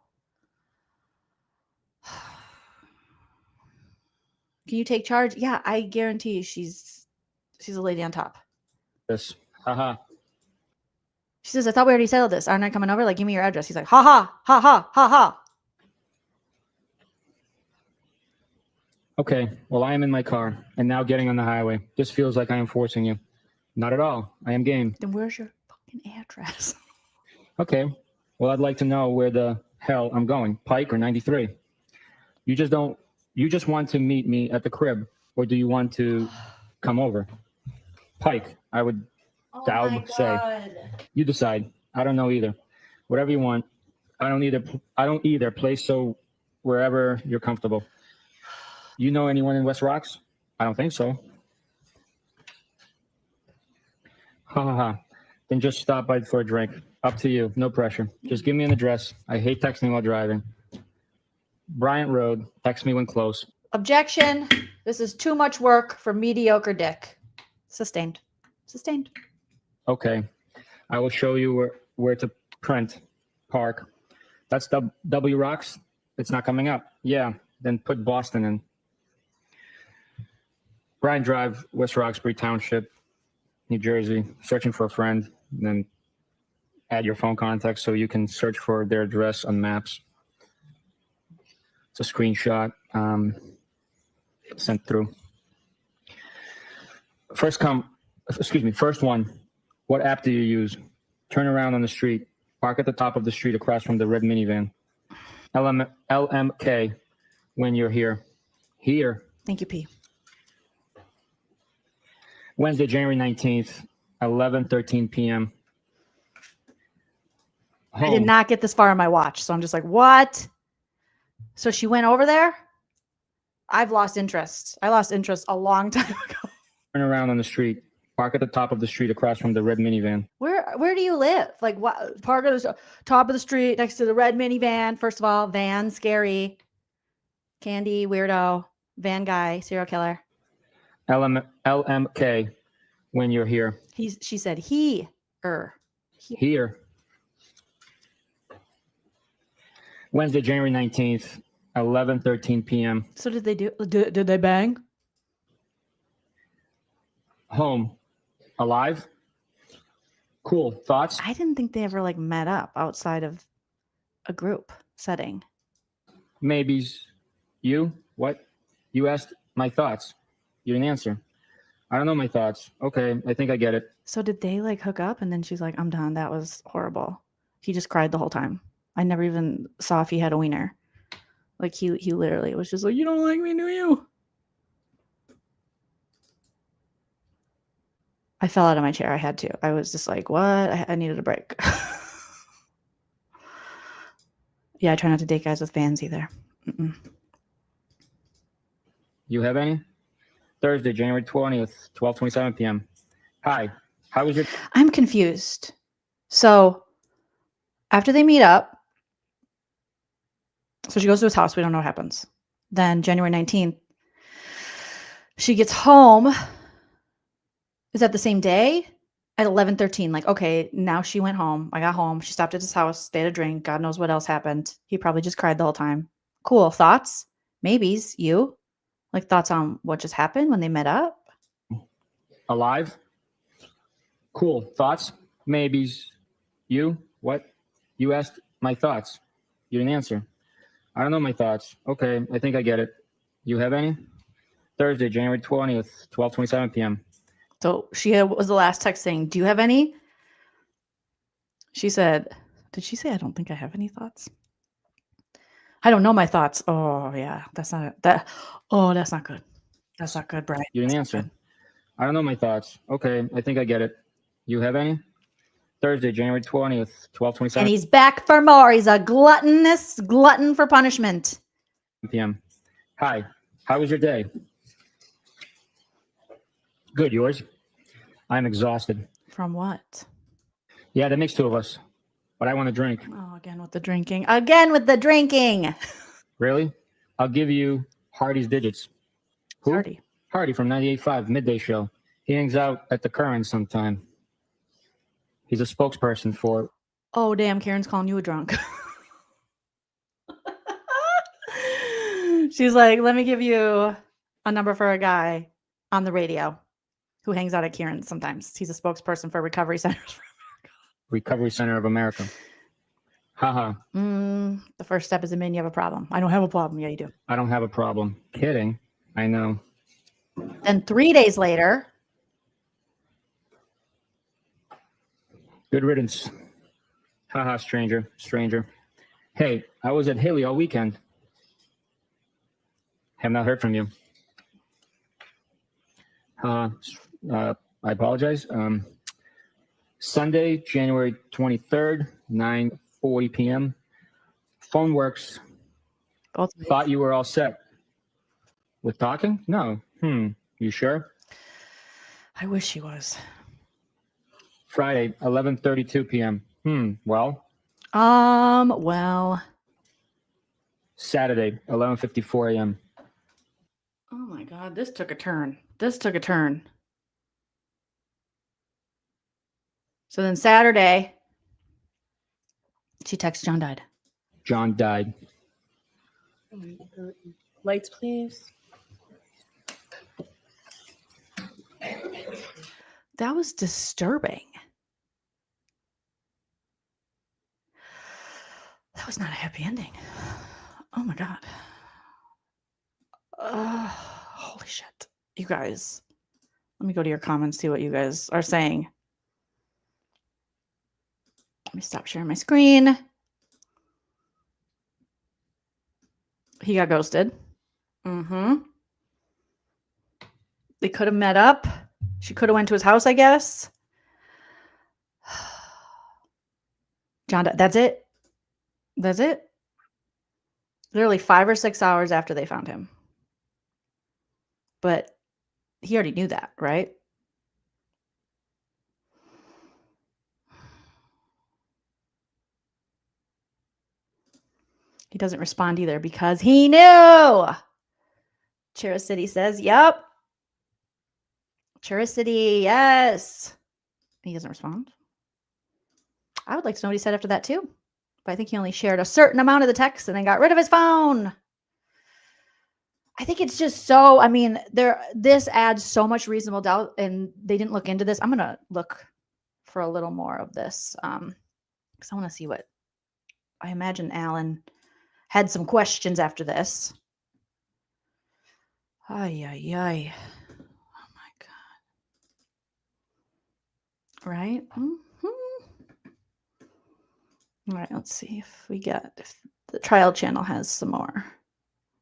Can you take charge? Yeah, I guarantee she's a lady on top. This. Haha. She says, I thought we already settled this. Aren't I coming over? Like, give me your address. He's like, ha ha, ha ha, ha ha. Okay, well, I am in my car and now getting on the highway. This feels like I am forcing you. Not at all. I am game. Then where's your fucking address? Okay, well, I'd like to know where the hell I'm going. Pike or 93? You just want to meet me at the crib, or do you want to come over? Pike, I would say. You decide. I don't know either. Whatever you want. I don't either. Play so wherever you're comfortable. You know anyone in West Rocks? I don't think so. Ha ha ha. Then just stop by for a drink. Up to you. No pressure. Just give me an address. I hate texting while driving. Bryant Road. Text me when close. Objection. This is too much work for mediocre dick. Sustained. Sustained. Okay. I will show you where to print. Park. That's W Rocks. It's not coming up. Yeah. Then put Boston in. Bryant Drive, West Roxbury Township, New Jersey. Searching for a friend. Then add your phone contact so you can search for their address on maps. It's a screenshot sent through. First one. What app do you use? Turn around on the street. Park at the top of the street across from the red minivan. LMK when you're here. Here. Thank you, P. Wednesday, January 19th, 11:13 p.m. I did not get this far on my watch, so I'm just like, what? So she went over there? I've lost interest. I lost interest a long time ago. Turn around on the street. Park at the top of the street across from the red minivan. Where do you live? Like, what part of the top of the street next to the red minivan? First of all, van, scary, candy, weirdo, van guy, serial killer. LMK when you're here. She said he. Here. Wednesday, January 19th, 11:13 p.m. So did they did they bang? Home. Alive? Cool. Thoughts? I didn't think they ever like met up outside of a group setting. Maybes. You? What? You asked my thoughts. You didn't answer. I don't know my thoughts. Okay, I think I get it. So did they like hook up and then she's like, I'm done. That was horrible. He just cried the whole time. I never even saw if he had a wiener. Like he literally was just like, you don't like me, do you? I fell out of my chair. I had to. I was just like, what? I needed a break. Yeah, I try not to date guys with fans either. Mm-mm. You have any? Thursday, January 20th, 12:27 p.m. Hi. How was your... I'm confused. So after they meet up, so she goes to his house. We don't know what happens. Then January 19th, she gets home. Is that the same day? At 11:13. Like, okay, now she went home. I got home. She stopped at his house, stayed a drink. God knows what else happened. He probably just cried the whole time. Cool. Thoughts? Maybes. You? Like thoughts on what just happened when they met up? Alive? Cool. Thoughts? Maybes. You? What? You asked my thoughts. You didn't answer. I don't know my thoughts. Okay, I think I get it. You have any? Thursday, January 20th, 12:27 p.m. So was the last text saying, do you have any? She said, did she say, I don't think I have any thoughts? I don't know my thoughts. Oh yeah, that's not good. That's not good, Brian. You didn't answer. I don't know my thoughts. Okay, I think I get it. You have any? Thursday, January 20th, 12:27 And he's back for more. He's a glutton for punishment. p.m. Hi, how was your day? Good, yours? I'm exhausted. From what? Yeah, that makes two of us. But I want to drink. Oh, again with the drinking. Again with the drinking. Really? I'll give you Hardy's digits. Who? Hardy. Hardy from 98.5 Midday Show. He hangs out at the Current sometime. He's a spokesperson for... Oh, damn, Karen's calling you a drunk. She's like, let me give you a number for a guy on the radio who hangs out at Kieran's sometimes. He's a spokesperson for Recovery Centers. Recovery Center of America. Haha. The first step is admitting you have a problem. I don't have a problem. Yeah, you do. I don't have a problem. Kidding. I know. Then 3 days later, Good riddance. Haha, stranger. Hey, I was at Haley all weekend. Have not heard from you. I apologize. Sunday, January 23rd, 9:40 p.m. Phone works. Thought you were all set. With talking? No. You sure? I wish he was. Friday, 11:32 p.m. Well. Well. Saturday, 11:54 a.m. Oh my God, this took a turn. So then Saturday, she texts John died. John died. Lights, please. That was disturbing. That was not a happy ending. Oh my God. Holy shit. You guys, let me go to your comments, see what you guys are saying. Let me stop sharing my screen. He got ghosted. They could have met up. She could have went to his house, I guess. John, that's it. Literally 5 or 6 hours after they found him. But he already knew that, right? He doesn't respond either because he knew. Chera City says, yep. Chera City, yes. He doesn't respond. I would like to know what he said after that too. But I think he only shared a certain amount of the text and then got rid of his phone. I think it's just so, I mean, this adds so much reasonable doubt, and they didn't look into this. I'm going to look for a little more of this because I want to see what, I imagine Alan had some questions after this. Ay. Oh my God. Right? All right, let's see if the trial channel has some more.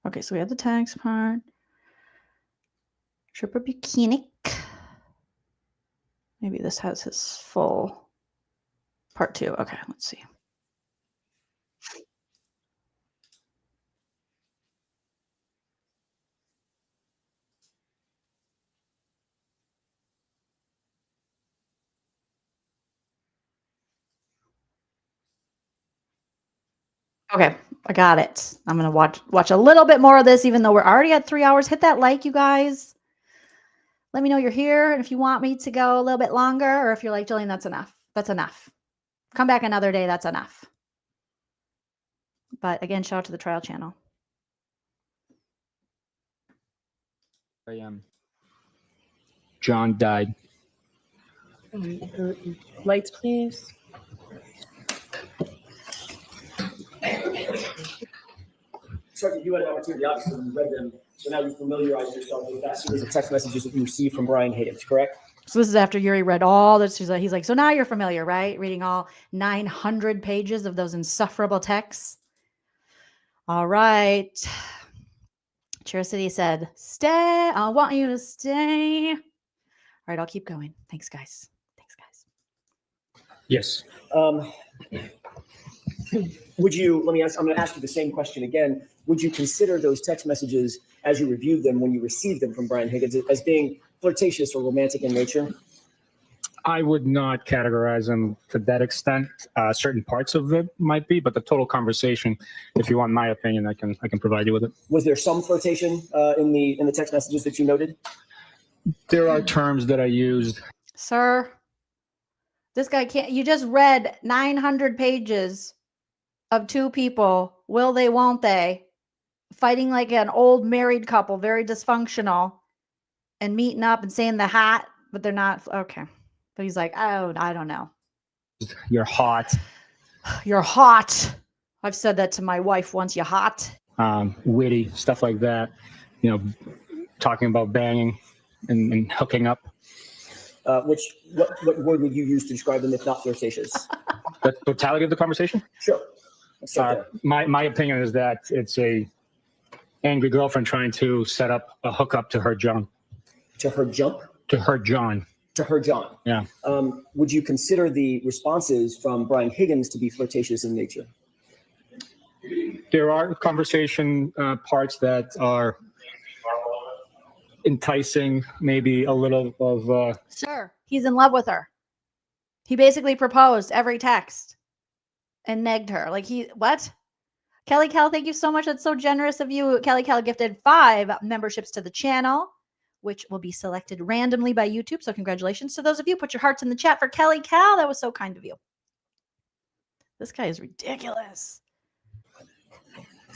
Okay, so we have the tax part. Yuri Bukhenik. Maybe this has his full part 2. Okay, let's see. Okay, I got it. I'm going to watch a little bit more of this, even though we're already at 3 hours. Hit that like, you guys. Let me know you're here. And if you want me to go a little bit longer, or if you're like, Jolene, that's enough. That's enough. Come back another day. That's enough. But again, shout out to the trial channel. John died. Lights, please. Sergeant, you had an opportunity, obviously, you read them, so now you familiarize yourself with that series of text messages that you received from Brian Higgins, correct? So this is after Yuri read all this. He's like, so now you're familiar, right? Reading all 900 pages of those insufferable texts. All right. Chera City said, stay. I want you to stay. All right, I'll keep going. Thanks, guys. Yes. Would you, I'm going to ask you the same question again. Would you consider those text messages as you reviewed them when you received them from Brian Higgins as being flirtatious or romantic in nature? I would not categorize them to that extent. Certain parts of it might be, but the total conversation, if you want my opinion, I can provide you with it. Was there some flirtation in the text messages that you noted? There are terms that I used. Sir, this guy can't. You just read 900 pages of two people. Will they, won't they? fighting like an old married couple, very dysfunctional, and meeting up and saying the hat, but they're not. Okay. But he's like, oh, I don't know. You're hot. You're hot. I've said that to my wife once. You're hot. Witty, stuff like that. You know, talking about banging and hooking up. What word would you use to describe them if not flirtatious? The totality of the conversation? Sure. Let's start there. My opinion is that it's a angry girlfriend trying to set up a hookup to her John. To her jump? To her John. To her John. Yeah. Would you consider the responses from Brian Higgins to be flirtatious in nature? There are conversation parts that are enticing, maybe a little of... Sure. He's in love with her. He basically proposed every text and negged her. Like what? Kelly Cal, thank you so much. That's so generous of you. Kelly Cal gifted 5 memberships to the channel, which will be selected randomly by YouTube. So congratulations to those of you. Put your hearts in the chat for Kelly Cal. That was so kind of you. This guy is ridiculous.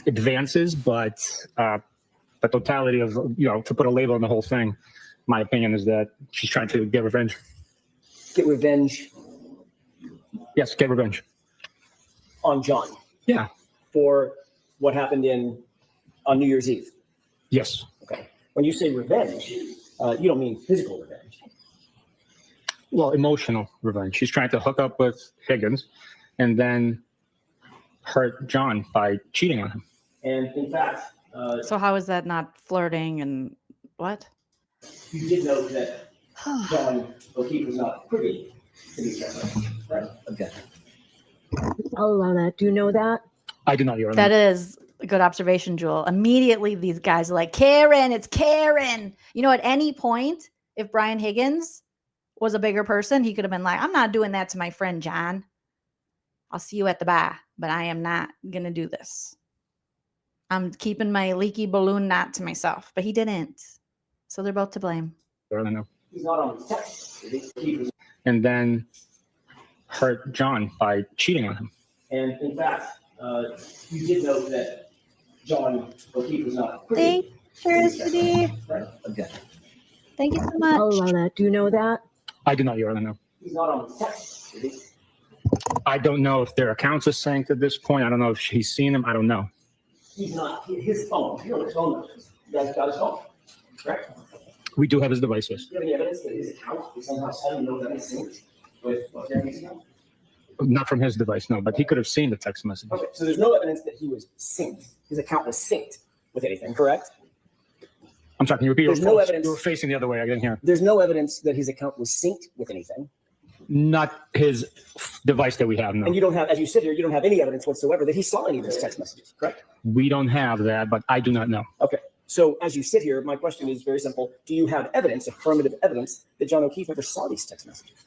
Advances, but the totality of, to put a label on the whole thing, my opinion is that she's trying to get revenge. Get revenge? Yes, get revenge. On John? Yeah. For what happened on New Year's Eve? Yes. Okay. When you say revenge, you don't mean physical revenge. Well, emotional revenge. She's trying to hook up with Higgins and then hurt John by cheating on him. And in fact... so how is that not flirting and what? You did know that John O'Keefe was not privy to these transactions, right? Okay. I'll allow that. Do you know that? I do not. Your That is a good observation, Jewel. Immediately, these guys are like, Karen, it's Karen. You know, at any point, if Brian Higgins was a bigger person, he could have been like, I'm not doing that to my friend John. I'll see you at the bar, but I am not going to do this. I'm keeping my leaky balloon knot to myself, but he didn't. So they're both to blame. I don't know. He's not on the text. And then hurt John by cheating on him. And in fact, you did know that John O'Keefe was not privy. Thank you, Felicity. Right? Okay. Thank you so much. I'll allow that. Do you know that? I do not. Your Honor, no. He's not on the text. I don't know if their accounts are synced at this point. I don't know if he's seen them. I don't know. He's not. His phone. You know his phone numbers. You guys got his phone, correct? We do have his devices. Do you have any evidence that his account is somehow suddenly know that he's synced with Jeremy's account? Not from his device, no, but he could have seen the text message. Okay, so there's no evidence that he was synced. His account was synced with anything, correct? I'm sorry, can you repeat? There's no evidence. You were facing the other way. I didn't hear. There's no evidence that his account was synced with anything. Not his device that we have, no. And you don't have, as you sit here, you don't have any evidence whatsoever that he saw any of those text messages, correct? We don't have that, but I do not know. Okay. So as you sit here, my question is very simple. Do you have evidence, affirmative evidence, that John O'Keefe ever saw these text messages?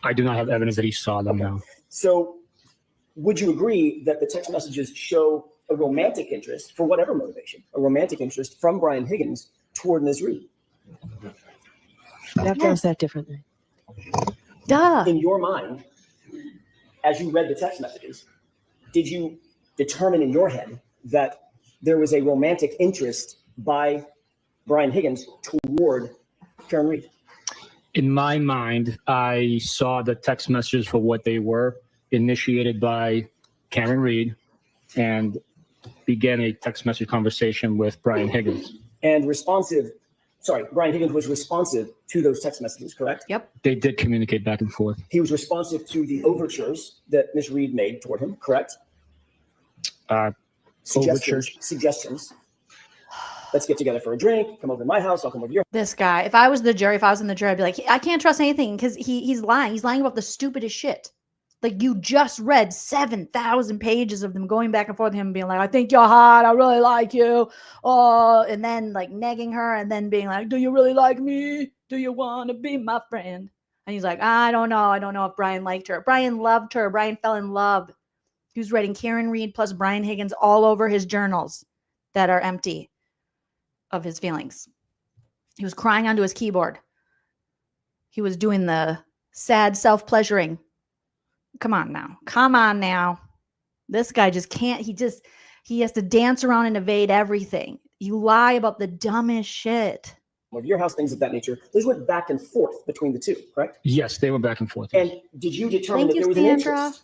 I do not have evidence that he saw them, no. So would you agree that the text messages show a romantic interest, for whatever motivation, a romantic interest from Brian Higgins toward Ms. Read? You have to ask that differently. Duh. In your mind, as you read the text messages, did you determine in your head that there was a romantic interest by Brian Higgins toward Karen Read? In my mind, I saw the text messages for what they were, initiated by Karen Read, and began a text message conversation with Brian Higgins. And Brian Higgins was responsive to those text messages, correct? Yep. They did communicate back and forth. He was responsive to the overtures that Ms. Read made toward him, correct? Suggestions. Let's get together for a drink. Come over to my house. I'll come over to your. This guy, if I was in the jury, I'd be like, I can't trust anything because he's lying. He's lying about the stupidest shit. Like, you just read 7,000 pages of them going back and forth, him being like, I think you're hot. I really like you. Oh, and then like negging her and then being like, do you really like me? Do you want to be my friend? And he's like, I don't know. I don't know if Brian liked her. Brian loved her. Brian fell in love. He was writing Karen Read plus Brian Higgins all over his journals that are empty of his feelings. He was crying onto his keyboard. He was doing the sad self-pleasuring. Come on now. This guy just can't. He has to dance around and evade everything. You lie about the dumbest shit. Of your house, things of that nature. Those went back and forth between the two, correct? Yes, they went back and forth. And did you determine that there was an interest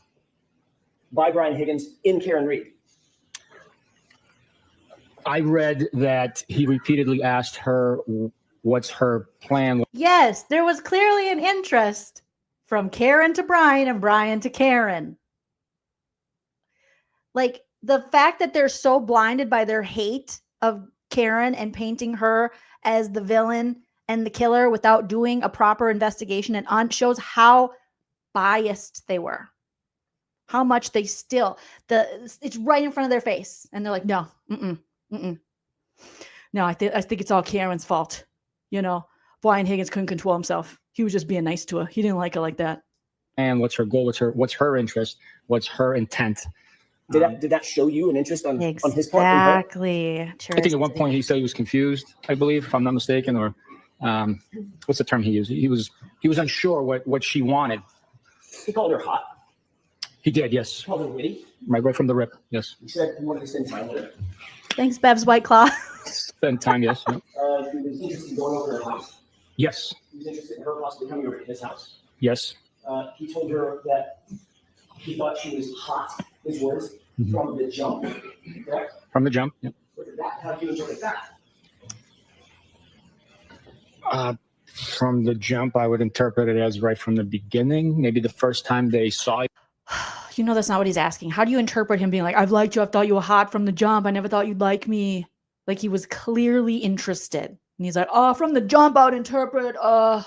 by Brian Higgins in Karen Read? I read that he repeatedly asked her what's her plan. Yes, there was clearly an interest from Karen to Brian and Brian to Karen. Like, the fact that they're so blinded by their hate of Karen and painting her as the villain and the killer without doing a proper investigation and shows how biased they were. How much they still, it's right in front of their face. And they're like, no, no, I think it's all Karen's fault. You know, Brian Higgins couldn't control himself. He was just being nice to her. He didn't like her like that. And what's her goal? What's her interest? What's her intent? Did that show you an interest on his part? Exactly. I think at one point he said he was confused, I believe, if I'm not mistaken, or what's the term he used? He was unsure what she wanted. He called her hot. He did, yes. He called her witty. Right from the rip, yes. He said he wanted to spend time with her. Thanks, Bev's White Claw. Spend time, yes. He was interested in going over her house. Yes. He was interested in her possibly coming over to his house. Yes. He told her that he thought she was hot, his words, from the jump. Correct? From the jump, yeah. How do you interpret that? From the jump, I would interpret it as right from the beginning. Maybe the first time they saw it. You know, that's not what he's asking. How do you interpret him being like, I've liked you. I've thought you were hot from the jump. I never thought you'd like me. Like, he was clearly interested. And he's like, oh, from the jump, I would interpret, And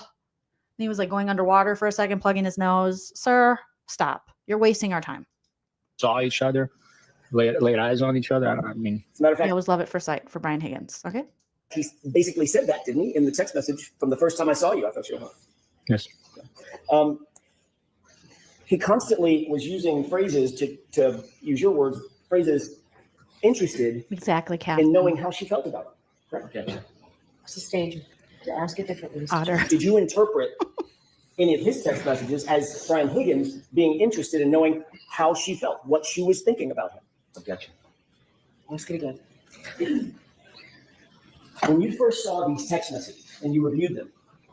he was like going underwater for a second, plugging his nose. Sir, stop. You're wasting our time. Saw each other, laid eyes on each other. I mean, as a matter of fact, I always love at first sight for Brian Higgins. Okay. He basically said that, didn't he? In the text message from the first time I saw you, I thought you were hot. Yes. He constantly was using phrases to use your words, phrases interested exactly, in knowing how she felt about it. Correct? Okay. What's the stage? To ask it differently. Otter. Did you interpret any of his text messages as Brian Higgins being interested in knowing how she felt, what she was thinking about him? Objection. Ask it again. When you first saw these text messages and you reviewed them,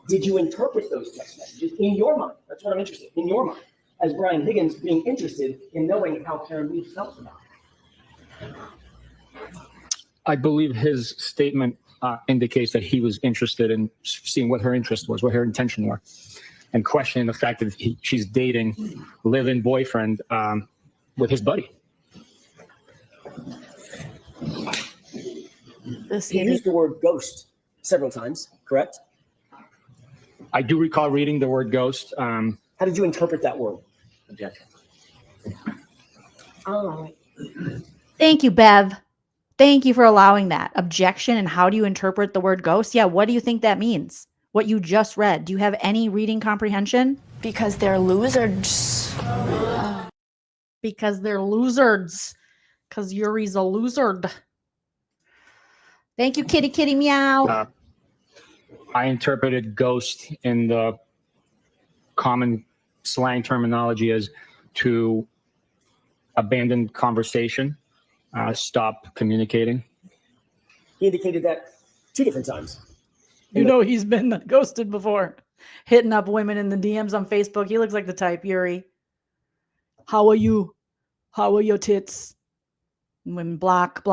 did you interpret those text messages in your mind? That's what I'm interested in your mind, as Brian Higgins being interested in knowing how Karen Read felt about it. I believe his statement indicates that he was interested in seeing what her interest was, what her intention were, and questioning the fact that she's dating live-in boyfriend with his buddy. He used the word ghost several times, correct? I do recall reading the word ghost. How did you interpret that word? Objection. All right. Thank you, Bev. Thank you for allowing that. Objection. And how do you interpret the word ghost? Yeah. What do you think that means? What you just read. Do you have any reading comprehension? Because they're losers. Because they're losers. Because Yuri's a loser. Thank you, kitty, kitty, meow. I interpreted ghost in the common slang terminology as to abandon conversation, stop communicating. He indicated that 2 different times. You know he's been ghosted before. Hitting up women in the DMs on Facebook. He looks like the type, Yuri. How are you? How are your tits? And women block.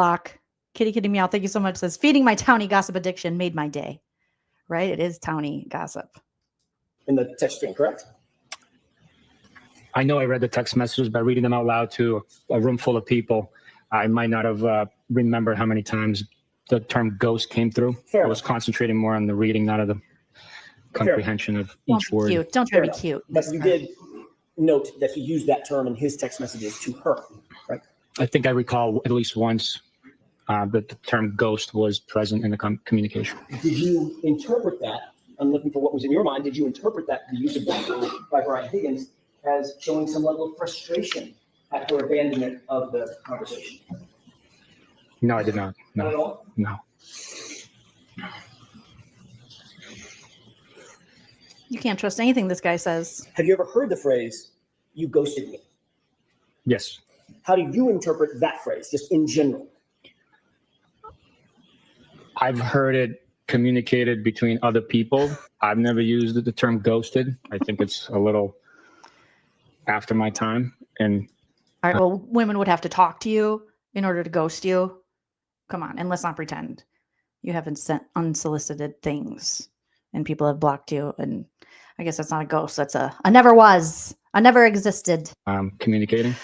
Kitty, kitty, meow. Thank you so much. Says, feeding my townie gossip addiction made my day. Right? It is townie gossip. In the text string, correct? I know I read the text messages, but reading them out loud to a room full of people, I might not have remembered how many times the term ghost came through. Fair I was concentrating more on the reading, not of the comprehension of each word. Cute. Don't try to be cute. But you did note that he used that term in his text messages to her, right? I think I recall at least once that the term ghost was present in the communication. Did you interpret that? I'm looking for what was in your mind. Did you interpret that, the use of that word by Brian Higgins, as showing some level of frustration at her abandonment of the conversation? No, I did not. No. Not at all? No. You can't trust anything this guy says. Have you ever heard the phrase, "you ghosted me"? Yes. How do you interpret that phrase, just in general? I've heard it communicated between other people. I've never used the term ghosted. I think it's a little after my time. And All right, well, women would have to talk to you in order to ghost you. Come on, and let's not pretend you haven't sent unsolicited things and people have blocked you. And I guess that's not a ghost. That's a never was. I never existed. Communicating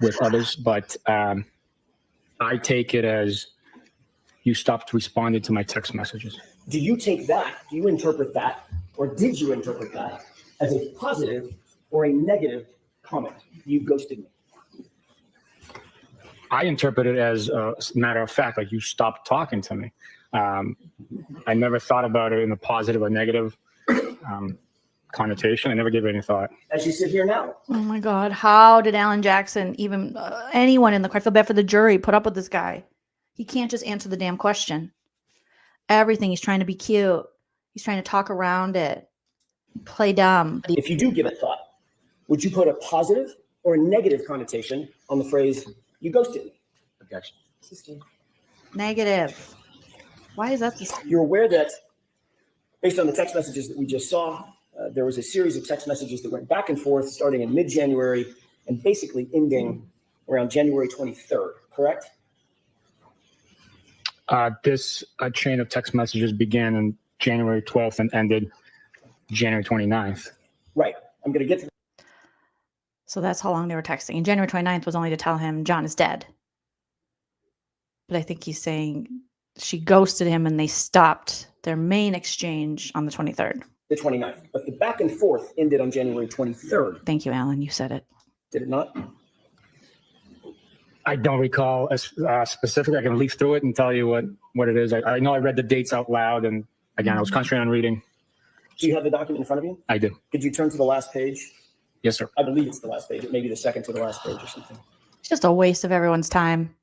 with others, but I take it as you stopped responding to my text messages. Do you take that, do you interpret that, or did you interpret that as a positive or a negative comment? You ghosted me. I interpret it as a matter of fact, like you stopped talking to me. I never thought about it in a positive or negative connotation. I never gave it any thought. As you sit here now. Oh my God. How did Alan Jackson, even anyone in the court, I feel bad for the jury, put up with this guy? He can't just answer the damn question. Everything. He's trying to be cute. He's trying to talk around it. Play dumb. If you do give it thought, would you put a positive or a negative connotation on the phrase, you ghosted me? Objection. Negative. Why is that? You're aware that based on the text messages that we just saw, there was a series of text messages that went back and forth starting in mid-January and basically ending around January 23rd, correct? This chain of text messages began on January 12th and ended January 29th. Right. I'm going to get to So that's how long they were texting. And January 29th was only to tell him John is dead. But I think he's saying she ghosted him and they stopped their main exchange on the 23rd. the 29th. But the back and forth ended on January 23rd. Thank you, Alan. You said it. Did it not? I don't recall a specific. I can leaf through it and tell you what it is. I know I read the dates out loud, and again, I was concentrating on reading. Do you have the document in front of you? I do. Could you turn to the last page? Yes, sir. I believe it's the last page. It may be the second to the last page or something. It's just a waste of everyone's time.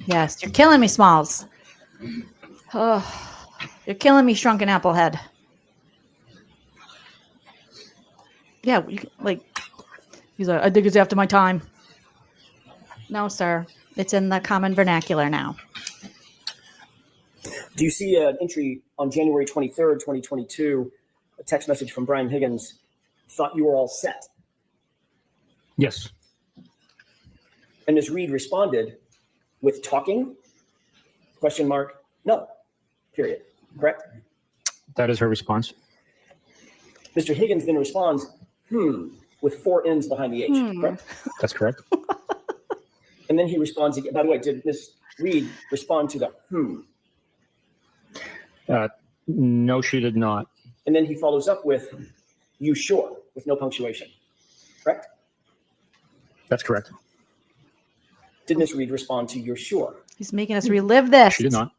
Yes, you're killing me, Smalls. Oh, you're killing me, Shrunken Applehead. Yeah, he's like, I think it's after my time. No, sir. It's in the common vernacular now. Do you see an entry on January 23rd, 2022, a text message from Brian Higgins, thought you were all set? Yes. And Ms. Read responded with talking, ? No, period. Correct? That is her response. Mr. Higgins then responds, with 4 N's behind the H, correct? That's correct. And then he responds again. By the way, did Ms. Read respond to the No, she did not. And then he follows up with, you sure, with no punctuation, correct? That's correct. Did Ms. Read respond to you're sure? He's making us relive this. She did not.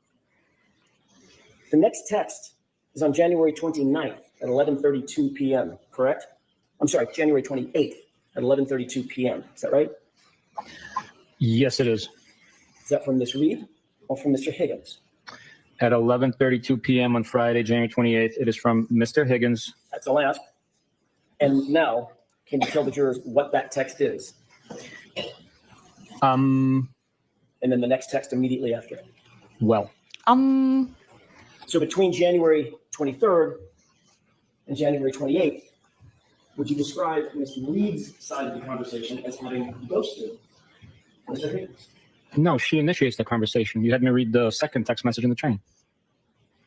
The next text is on January 29th at 11:32 p.m., correct? I'm sorry, January 28th at 11:32 p.m. Is that right? Yes, it is. Is that from Ms. Read or from Mr. Higgins? At 11:32 p.m. on Friday, January 28th, it is from Mr. Higgins. That's all I asked. And now, can you tell the jurors what that text is? And then the next text immediately after it. Well. So between January 23rd and January 28th, would you describe Ms. Read's side of the conversation as having ghosted Mr. Higgins? No, she initiates the conversation. You had me read the second text message in the chain.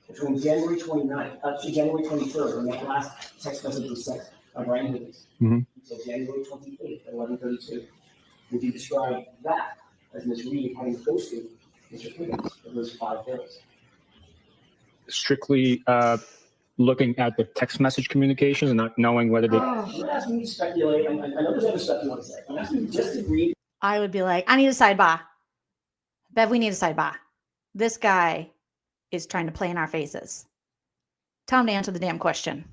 Between January 29th, to January 23rd, when that last text message was sent by Brian Higgins, until January 28th at 11:32, would you describe that as Ms. Read having ghosted Mr. Higgins for those 5 days? Strictly looking at the text message communications and not knowing whether they... I'm not asking you to speculate. I know there's other stuff you want to say. I'm asking you just to read. I would be like, I need a sidebar. Bev, we need a sidebar. This guy is trying to play in our faces. Tell him to answer the damn question.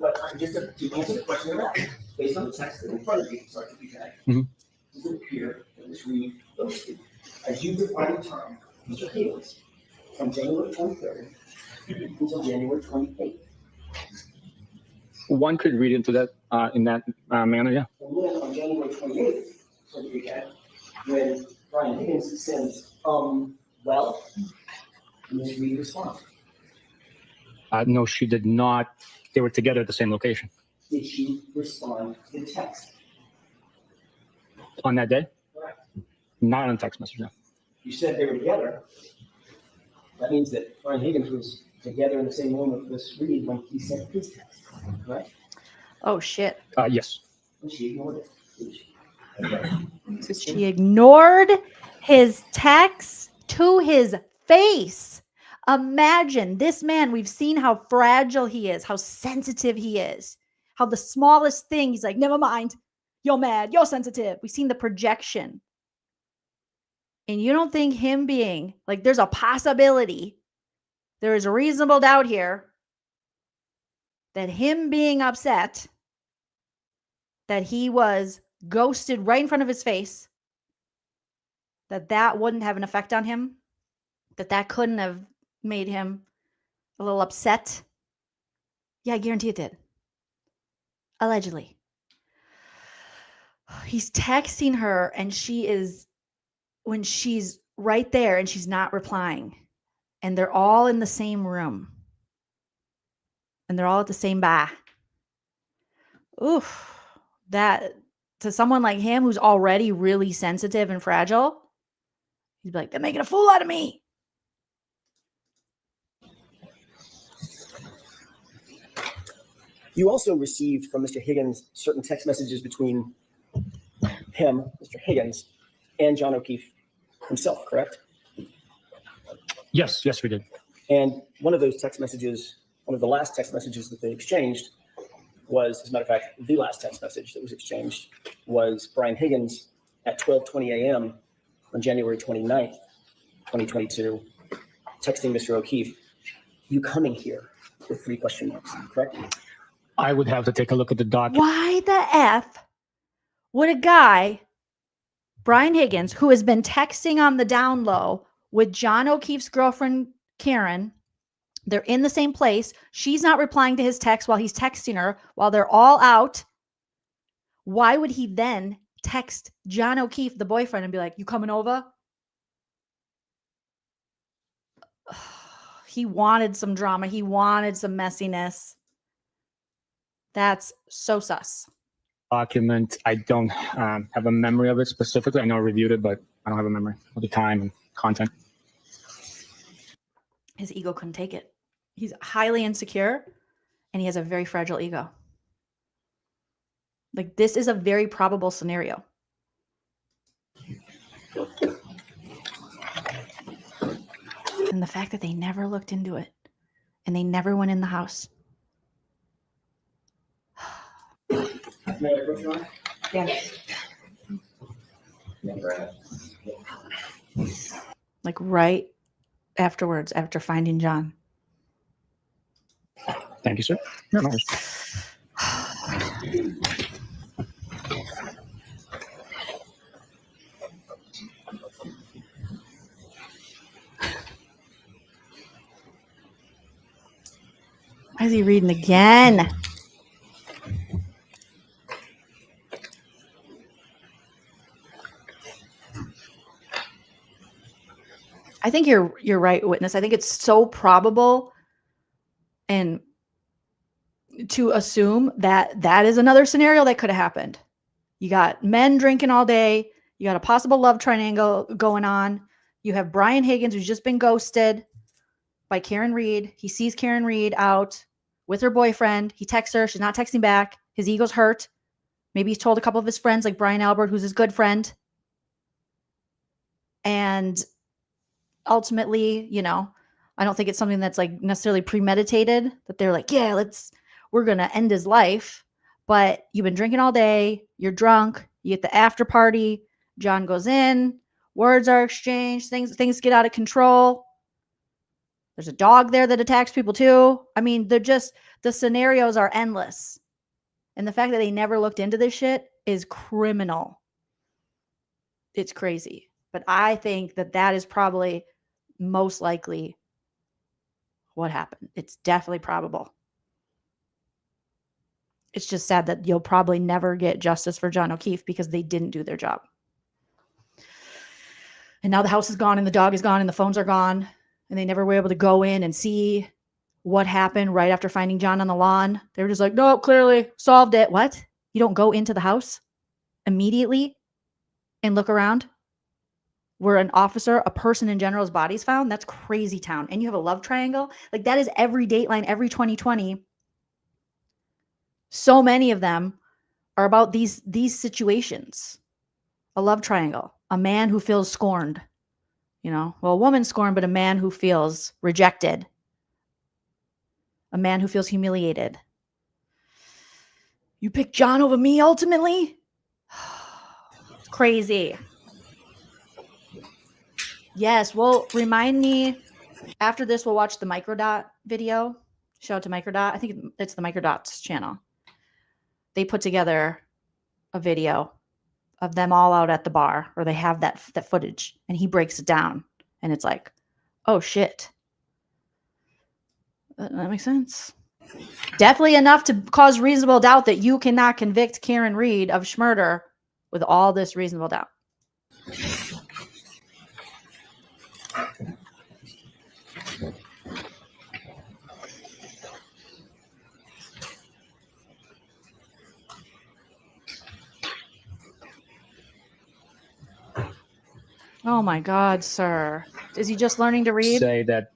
But just to answer the question you're asking, based on the text that in front of you, sorry to be vague, does it appear that Ms. Read ghosted, as you define the term, Mr. Higgins, from January 23rd until January 28th? One could read into that in that manner, yeah. And then on January 28th, so the weekend, when Brian Higgins sends, well, Ms. Reed responds. No, she did not. They were together at the same location. Did she respond to the text? On that day? Correct. Not on text message, no. You said they were together. That means that Brian Higgins was together in the same room with Ms. Reed when he sent his text, correct? Oh, shit. Yes. And she ignored it. So she ignored his text to his face. Imagine this man, we've seen how fragile he is, how sensitive he is, how the smallest thing, he's like, never mind, you're mad, you're sensitive. We've seen the projection. And you don't think him being, like, there's a possibility, there is a reasonable doubt here that him being upset that he was ghosted right in front of his face, that wouldn't have an effect on him, that couldn't have made him a little upset? Yeah, I guarantee it did. Allegedly. He's texting her and when she's right there and she's not replying, and they're all in the same room and they're all at the same bar. Oof. That, to someone like him who's already really sensitive and fragile, he'd be like, they're making a fool out of me. You also received from Mr. Higgins certain text messages between him, Mr. Higgins, and John O'Keefe himself, correct? Yes, we did. And one of those text messages, one of the last text messages that they exchanged was, as a matter of fact, the last text message that was exchanged was Brian Higgins at 12:20 a.m. on January 29th, 2022, texting Mr. O'Keefe, "You coming here?" with 3 question marks, correct? I would have to take a look at the document. Why the F would a guy, Brian Higgins, who has been texting on the down low with John O'Keefe's girlfriend, Karen, they're in the same place. She's not replying to his text while he's texting her, while they're all out. Why would he then text John O'Keefe, the boyfriend, and be like, you coming over? He wanted some drama. He wanted some messiness. That's so sus. Document. I don't have a memory of it specifically. I know I reviewed it, but I don't have a memory of the time and content. His ego couldn't take it. He's highly insecure and he has a very fragile ego. Like, this is a very probable scenario. And the fact that they never looked into it and they never went in the house. May I approach you on? Yes. Like right afterwards, after finding John. Thank you, sir. No, no. Why is he reading again? I think you're right, witness. I think it's so probable and to assume that that is another scenario that could have happened. You got men drinking all day. You got a possible love triangle going on. You have Brian Higgins, who's just been ghosted by Karen Read. He sees Karen Read out with her boyfriend. He texts her. She's not texting back. His ego's hurt. Maybe he's told a couple of his friends, like Brian Albert, who's his good friend. And ultimately, you know, I don't think it's something that's like necessarily premeditated, that they're like, yeah, we're going to end his life. But you've been drinking all day. You're drunk. You get the after party. John goes in. Words are exchanged. Things get out of control. There's a dog there that attacks people too. I mean, the scenarios are endless. And the fact that they never looked into this shit is criminal. It's crazy. But I think that is probably most likely what happened. It's definitely probable. It's just sad that you'll probably never get justice for John O'Keefe because they didn't do their job. And now the house is gone and the dog is gone and the phones are gone and they never were able to go in and see what happened right after finding John on the lawn. They were just like, nope, clearly solved it. What? You don't go into the house immediately and look around where an officer, a person in general's body's found? That's crazy town. And you have a love triangle? Like that is every Dateline, every 2020. So many of them are about these situations. A love triangle. A man who feels scorned. You know, well, a woman scorned, but a man who feels rejected. A man who feels humiliated. You pick John over me ultimately? It's crazy. Yes, well, remind me after this, we'll watch the Microdot video. Shout out to Microdot. I think it's the Microdot's channel. They put together a video of them all out at the bar, or they have that footage, and he breaks it down, and it's like, oh shit. That makes sense. Definitely enough to cause reasonable doubt that you cannot convict Karen Read of murder with all this reasonable doubt. Oh my God, sir. Is he just learning to read? Say that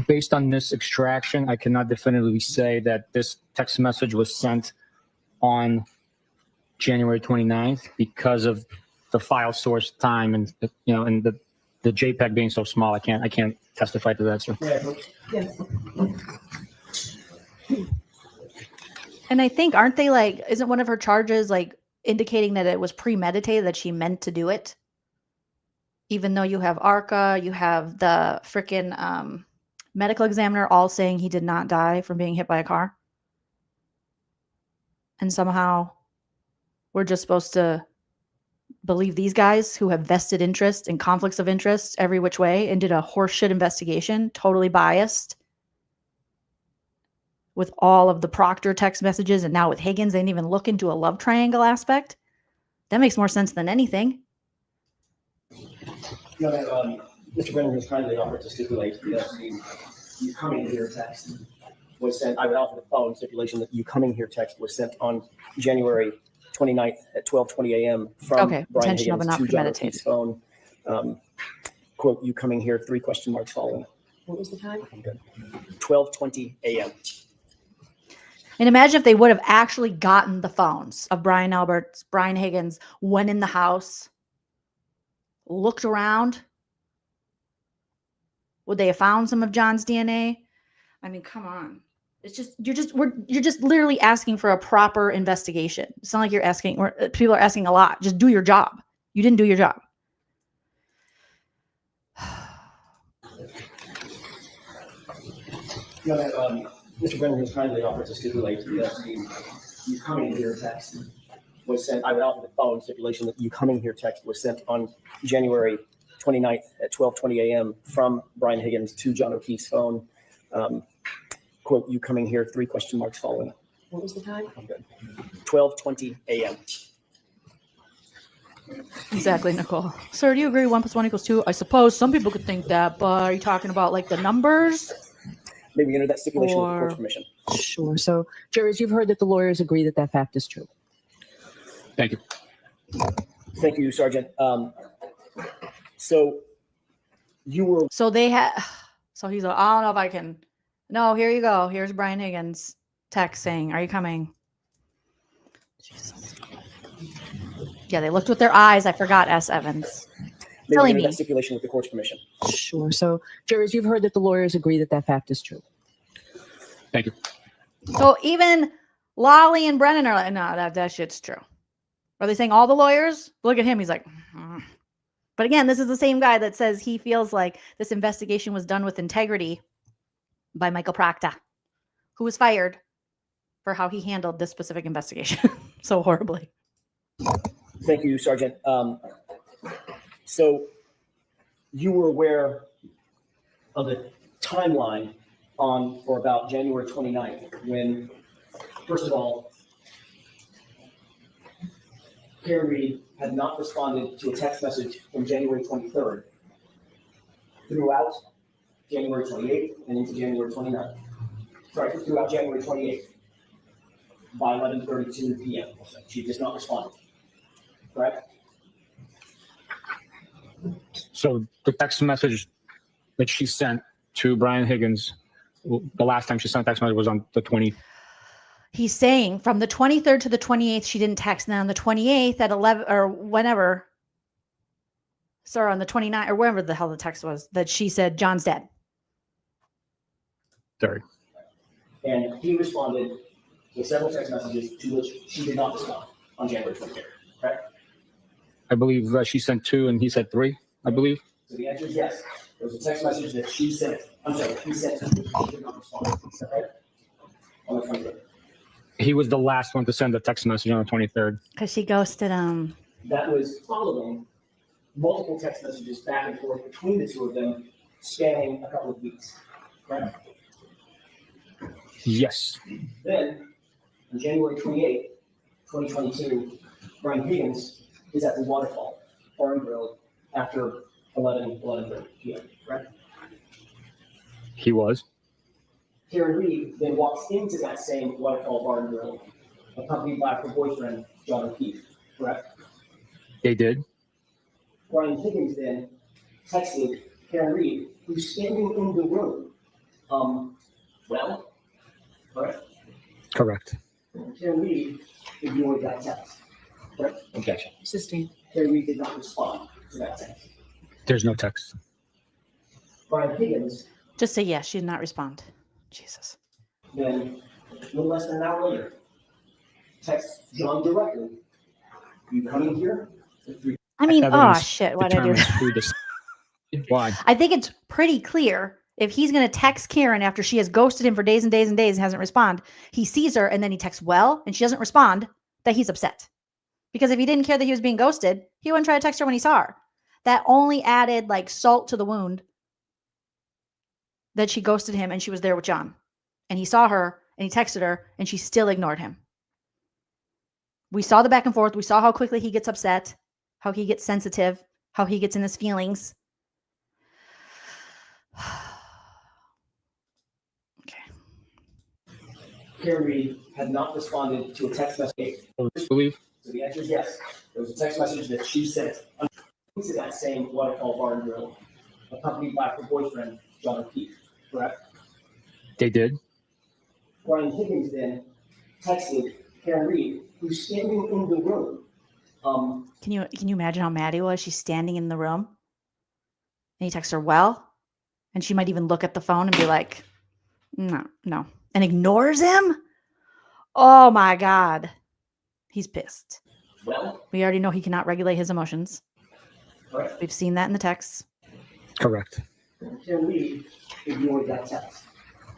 based on this extraction, I cannot definitively say that this text message was sent on January 29th because of the file source time and and the JPEG being so small. I can't testify to that, sir. And I think, aren't they like, isn't one of her charges like indicating that it was premeditated, that she meant to do it? Even though you have ARCA, you have the freaking medical examiner all saying he did not die from being hit by a car. And somehow we're just supposed to believe these guys who have vested interest and conflicts of interest every which way and did a horseshit investigation, totally biased. With all of the Proctor text messages and now with Higgins, they didn't even look into a love triangle aspect. That makes more sense than anything. Mr. Brennan has kindly offered to stipulate that the "you coming here" text was sent. I would offer the following stipulation: that "you coming here" text was sent on January 29th at 12:20 a.m. from Brian Higgins to John O'Keefe's phone. Quote, "You coming here?" 3 question marks following. What was the time? 12:20 a.m. And imagine if they would have actually gotten the phones of Brian Alberts, Brian Higgins, went in the house, looked around. Would they have found some of John's DNA? I mean, come on. It's just, you're just literally asking for a proper investigation. It's not like you're asking, or people are asking a lot. Just do your job. You didn't do your job. Mr. Brennan has kindly offered to stipulate that the "you coming here" text was sent. I would offer the following stipulation: that "you coming here" text was sent on January 29th at 12:20 a.m. from Brian Higgins to John O'Keefe's phone. Quote, "You coming here?" 3 question marks following. What was the time? 12:20 a.m. Exactly, Nicole. Sir, do you agree 1 + 1 = 2? I suppose some people could think that, but are you talking about like the numbers? May we enter that stipulation with the court's permission? Sure. So, jurors, you've heard that the lawyers agree that that fact is true. Thank you. Thank you, Sergeant. So you were. So they had. So he's like, I don't know if I can. No, here you go. Here's Brian Higgins text saying, "Are you coming?" Jesus. Yeah, they looked with their eyes. I forgot S. Evans. May we enter that stipulation with the court's permission? Sure. So, jurors, you've heard that the lawyers agree that that fact is true. Thank you. So even Lolly and Brennan are like, no, that shit's true. Are they saying all the lawyers? Look at him. He's like, But again, this is the same guy that says he feels like this investigation was done with integrity by Michael Proctor, who was fired for how he handled this specific investigation so horribly. Thank you, Sergeant. So you were aware of the timeline on or about January 29th, when, first of all, Karen Read had not responded to a text message from January 23rd throughout January 28th and into January 29th. Sorry, throughout January 28th by 11:32 p.m. She just not responded. Correct? So the text message that she sent to Brian Higgins, the last time she sent a text message was on the 20th. He's saying from the 23rd to the 28th, she didn't text. And then on the 28th at 11 or whenever, sorry, on the 29th or wherever the hell the text was, that she said, John's dead. Third. And he responded with several text messages to which she did not respond on January 23rd. Correct? I believe she sent 2 and he said 3, I believe. So the answer is yes. There was a text message that she sent. I'm sorry, he sent to which she did not respond. Is that right? On the 23rd. He was the last one to send a text message on the 23rd. Because she ghosted him. That was following multiple text messages back and forth between the two of them, spanning a couple of weeks. Right? Yes. Then, on January 28th, 2022, Brian Higgins is at the Waterfall Bar and Grill after 11:30 p.m. Right? He was. Karen Read then walks into that same Waterfall Bar and Grill, accompanied by her boyfriend, John O'Keefe. Correct? They did. Brian Higgins then texted Karen Read, who's standing in the room. Well, correct? Correct. Karen Read ignored that text. Correct? Objection. Sustained. Karen Read did not respond to that text. There's no text. Brian Higgins Just say yes. She did not respond. Jesus. then, no less than an hour later, texts John directly, "You coming here?" I mean, oh Evidence shit. Why did I do determines that? who this- Why? I think it's pretty clear if he's going to text Karen after she has ghosted him for days and days and days and hasn't responded, he sees her and then he texts well and she doesn't respond, that he's upset. Because if he didn't care that he was being ghosted, he wouldn't try to text her when he saw her. That only added like salt to the wound that she ghosted him and she was there with John. And he saw her and he texted her and she still ignored him. We saw the back and forth. We saw how quickly he gets upset, how he gets sensitive, how he gets in his feelings. Karen Read had not responded to a text message. Believe. So the answer is yes. There was a text message that she sent to that same Waterfall Bar and Grill, accompanied by her boyfriend, John O'Keefe. Correct? They did. Brian Higgins then texted Karen Read, who's standing in the room. Can you imagine how mad he was? She's standing in the room and he texts her well, and she might even look at the phone and be like, no, and ignores him. Oh my God. He's pissed. Well, we already know he cannot regulate his emotions. Correct. We've seen that in the texts. Correct. Karen Read ignored that text.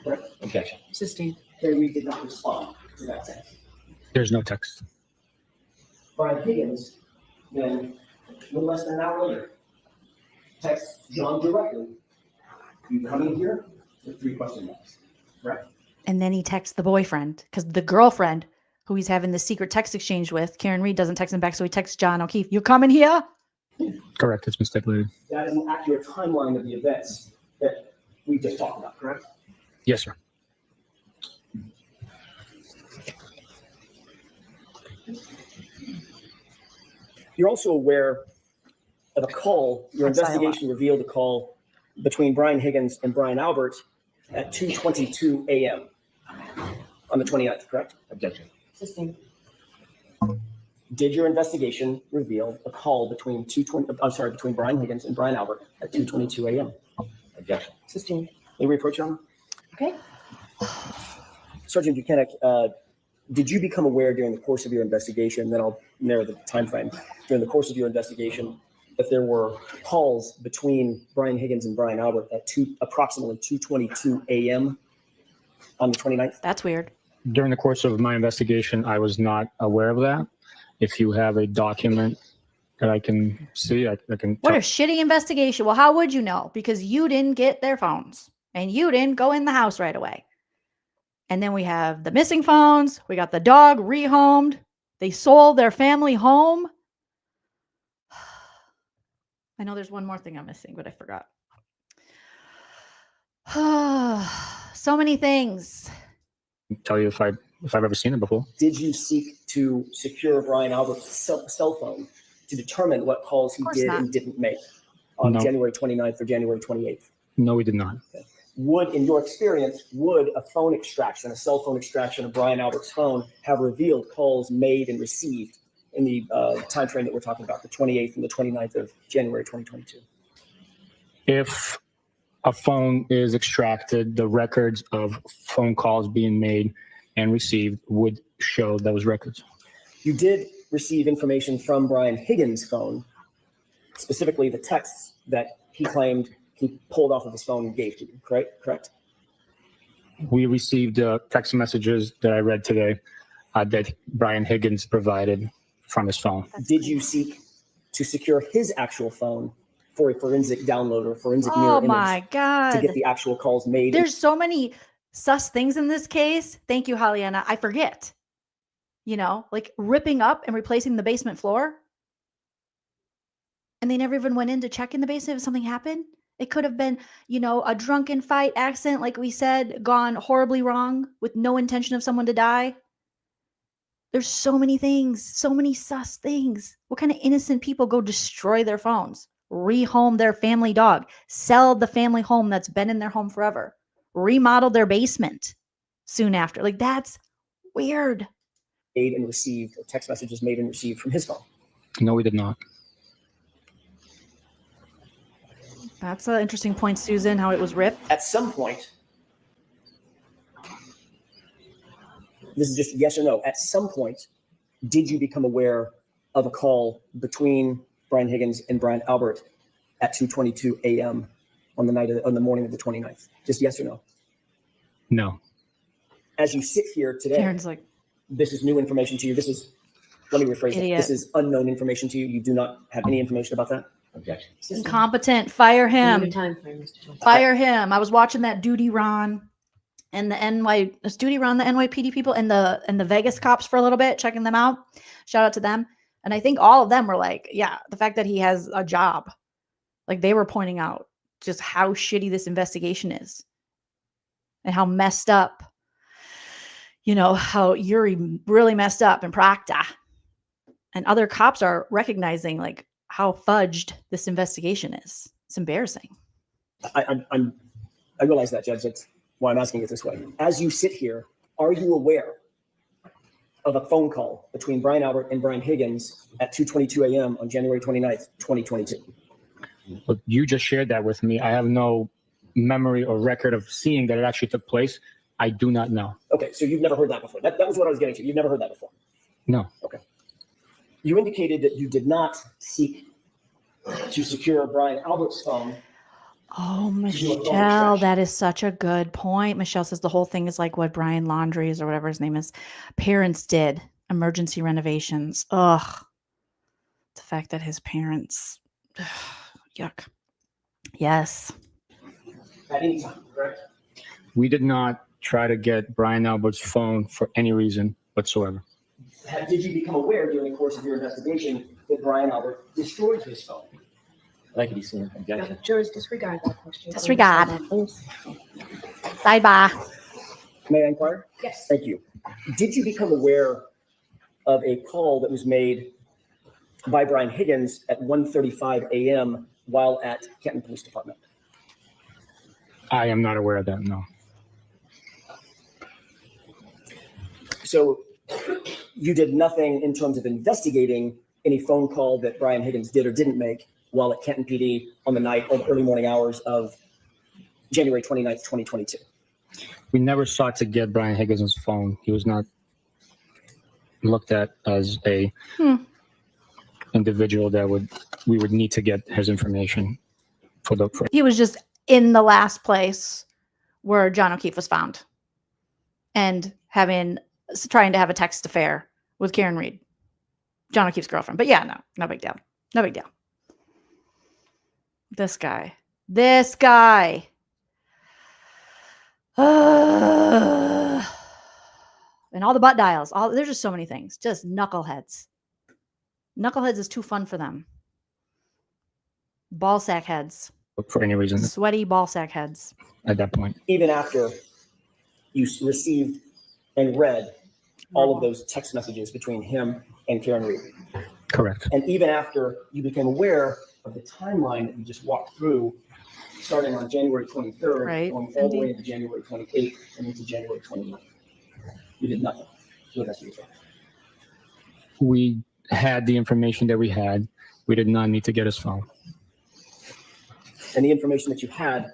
Correct? Objection. Sustained. Karen Read did not respond to that text. There's no text. Brian Higgins then, no less than an hour later, texts John directly, "You coming here?" with 3 question marks. Correct? And then he texts the boyfriend because the girlfriend who he's having the secret text exchange with, Karen Read doesn't text him back. So he texts John O'Keefe, "You coming here?" Correct. It's been stipulated. That is an accurate timeline of the events that we just talked about, correct? Yes, sir. You're also aware of a call, your investigation revealed a call between Brian Higgins and Brian Albert at 2:22 a.m. on the 29th, correct? Objection. Sustained. Did your investigation reveal a call between between Brian Higgins and Brian Albert at 2:22 a.m.? Objection. Sustained. May we approach, Your Honor? Okay. Sergeant Bukhenik, did you become aware during the course of your investigation, then I'll narrow the time frame, during the course of your investigation, that there were calls between Brian Higgins and Brian Albert at approximately 2:22 a.m. on the 29th? That's weird. During the course of my investigation, I was not aware of that. If you have a document that I can see, I can. What a shitty investigation. Well, how would you know? Because you didn't get their phones and you didn't go in the house right away. And then we have the missing phones. We got the dog rehomed. They sold their family home. I know there's one more thing I'm missing, but I forgot. So many things. Tell you if I've ever seen it before. Did you seek to secure Brian Albert's cell phone to determine what calls he did and didn't make on January 29th or January 28th? No, we did not. Okay. In your experience, would a phone extraction, a cell phone extraction of Brian Albert's phone have revealed calls made and received in the time frame that we're talking about, the 28th and the 29th of January 2022? If a phone is extracted, the records of phone calls being made and received would show those records. You did receive information from Brian Higgins' phone, specifically the texts that he claimed he pulled off of his phone and gave to you, correct? We received text messages that I read today that Brian Higgins provided from his phone. Did you seek to secure his actual phone for a forensic download or forensic mirror Oh image my God. to get the actual calls made? There's so many sus things in this case. Thank you, Haliana. I forget. Like ripping up and replacing the basement floor. And they never even went in to check in the basement if something happened. It could have been, a drunken fight accident, like we said, gone horribly wrong with no intention of someone to die. There's so many things, so many sus things. What kind of innocent people go destroy their phones, rehome their family dog, sell the family home that's been in their home forever, remodel their basement soon after? Like, that's weird. Made and received, or text messages made and received from his phone? No, we did not. That's an interesting point, Susan, how it was ripped. At some point, this is just yes or no, at some point, did you become aware of a call between Brian Higgins and Brian Albert at 2:22 a.m. on the morning of the 29th? Just yes or no? No. As you sit here today, Karen's like, this is new information to you. Let me rephrase it. Idiot. This is unknown information to you. You do not have any information about that? Objection. incompetent. Fire him. Time frame, Mr. Johnson. Fire him. I was watching that Duty Ron and is Duty Ron the NYPD people and the Vegas cops for a little bit, checking them out. Shout out to them. And I think all of them were like, yeah, the fact that he has a job, like they were pointing out just how shitty this investigation is and how messed up, how Yuri really messed up in Procta. And other cops are recognizing like how fudged this investigation is. It's embarrassing. I realize that, Judge. That's why I'm asking it this way. As you sit here, are you aware of a phone call between Brian Albert and Brian Higgins at 2:22 a.m. on January 29th, 2022? But you just shared that with me. I have no memory or record of seeing that it actually took place. I do not know. Okay, so you've never heard that before. That was what I was getting to. You've never heard that before. No. Okay. You indicated that you did not seek to secure Brian Albert's phone. Oh, Michelle, that is such a good point. Michelle says the whole thing is like what Brian Laundries or whatever his name is, parents did, emergency renovations. Ugh. The fact that his parents, yuck. Yes. At any time, correct? We did not try to get Brian Albert's phone for any reason whatsoever. Did you become aware during the course of your investigation that Brian Albert destroyed his phone? Like you see, objection. Jurors disregard that question. Disregard. Sidebar. May I inquire? Yes. Thank you. Did you become aware of a call that was made by Brian Higgins at 1:35 a.m. while at Canton Police Department? I am not aware of that, no. So you did nothing in terms of investigating any phone call that Brian Higgins did or didn't make while at Canton PD on the night or early morning hours of January 29th, 2022. We never sought to get Brian Higgins' phone. He was not looked at as a individual that we would need to get his information for. He was just in the last place where John O'Keefe was found and trying to have a text affair with Karen Read, John O'Keefe's girlfriend. But yeah, no big deal. No big deal. This guy. And all the butt dials. There's just so many things. Just knuckleheads. Knuckleheads is too fun for them. Ball sack heads. For any reason. Sweaty ball sack heads. At that point. Even after you received and read all of those text messages between him and Karen Read. Correct. And even after you became aware of the timeline that you just walked through, starting on January 23rd, Right. going all the way into January 28th and into January 29th. You did nothing to investigate that. We had the information that we had. We did not need to get his phone. And the information that you had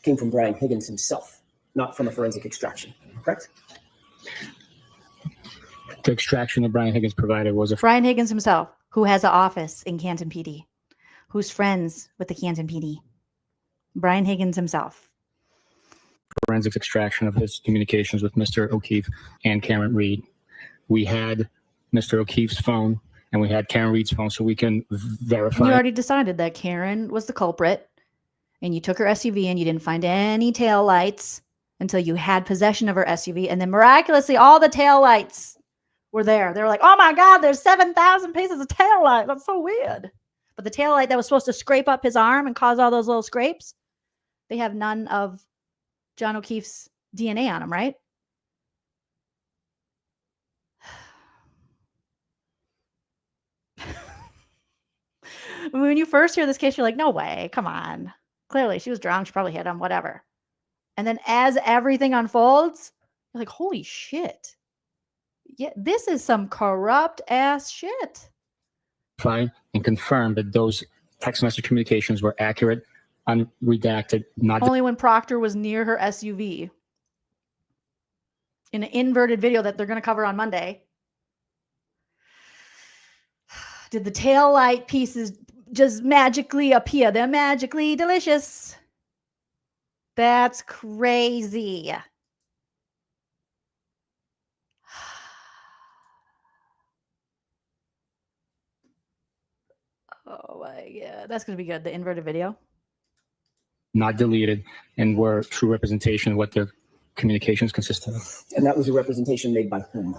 came from Brian Higgins himself, not from a forensic extraction, correct? The extraction that Brian Higgins provided was Brian Higgins himself, who has an office in Canton PD, who's friends with the Canton PD. Brian Higgins himself. Forensic extraction of his communications with Mr. O'Keefe and Karen Read. We had Mr. O'Keefe's phone and we had Karen Read's phone, so we can verify. You already decided that Karen was the culprit, and you took her SUV and you didn't find any tail lights until you had possession of her SUV, and then miraculously all the tail lights were there. They were like, oh my God, there's 7,000 pieces of tail light. That's so weird. But the tail light that was supposed to scrape up his arm and cause all those little scrapes, they have none of John O'Keefe's DNA on them, right? When you first hear this case, you're like, no way, come on. Clearly, she was drunk. She probably hit him, whatever. And then as everything unfolds, you're like, holy shit. Yeah, this is some corrupt ass shit. And confirm that those text message communications were accurate, unredacted, not only when Proctor was near her SUV in an inverted video that they're going to cover on Monday. Did the tail light pieces just magically appear? They're magically delicious. That's crazy. Oh my God. That's going to be good. The inverted video. not deleted, and were true representation of what their communications consisted of. And that was a representation made by whom?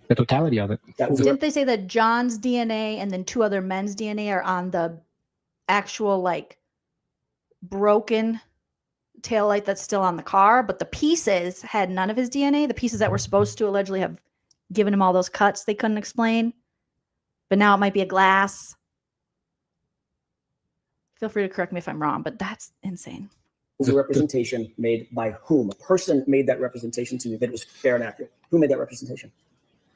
The totality of it. Didn't they say that John's DNA and then two other men's DNA are on the actual like broken taillight that's still on the car, but the pieces had none of his DNA. The pieces that were supposed to allegedly have given him all those cuts they couldn't explain. But now it might be a glass. Feel free to correct me if I'm wrong, but that's insane. It was a representation made by whom? A person made that representation to you that it was fair and accurate. Who made that representation?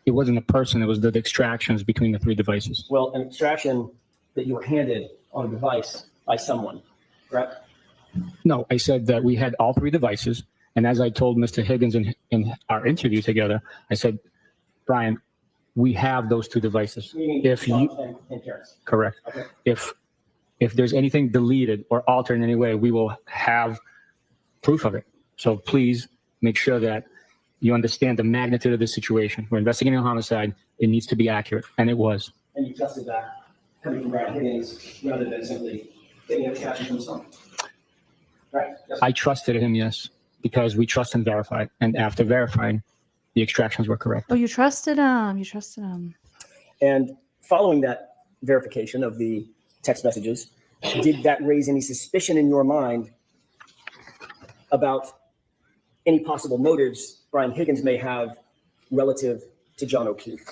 It wasn't a person, it was the extractions between the three devices. Well, an extraction that you were handed on a device by someone, correct? No, I said that we had all three devices. And as I told Mr. Higgins in our interview together, I said, Brian, we have those two devices. If you correct. Okay. If there's anything deleted or altered in any way, we will have proof of it. So please make sure that you understand the magnitude of the situation. We're investigating a homicide. It needs to be accurate, and it was. And you trusted that coming from Brian Higgins rather than simply getting an extraction from someone. Right. Yes. I trusted him, yes, because we trust and verified. And after verifying, the extractions were correct. Oh, you trusted him. You trusted him. And following that verification of the text messages, did that raise any suspicion in your mind about any possible motives Brian Higgins may have relative to John O'Keefe?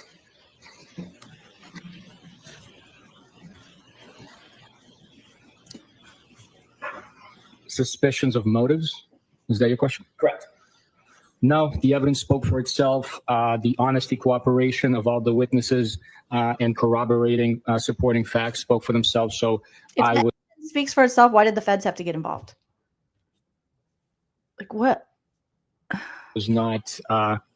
Suspicions of motives? Is that your question? Correct. No, the evidence spoke for itself. The honesty, cooperation of all the witnesses and corroborating, supporting facts spoke for themselves. So if I would. Speaks for itself. Why did the feds have to get involved? Like what? Was not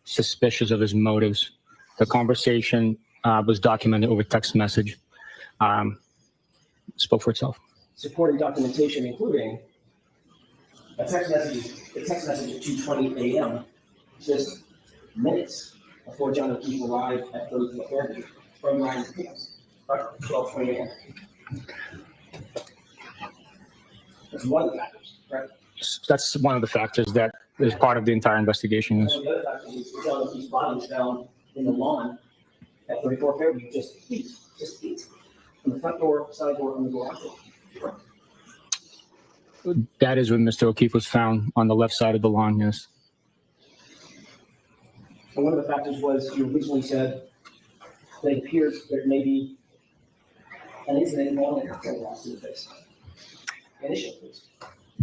suspicious of his motives. The conversation was documented over text message. Spoke for itself. Supporting documentation, including a text message at 2:20 a.m., just minutes before John O'Keefe arrived at 34th Avenue from Ryan's Higgins, 12:20 a.m. That's one of the factors, right? That's one of the factors that is part of the entire investigation. One of the other factors is John O'Keefe's body was found in the lawn at 34 Fairview, just feet from the front door, side door, and the garage door. That is when Mr. O'Keefe was found on the left side of the lawn, yes. And one of the factors was you originally said that it appears there may be an incident involving a cocktail glass to the face. Initially, please.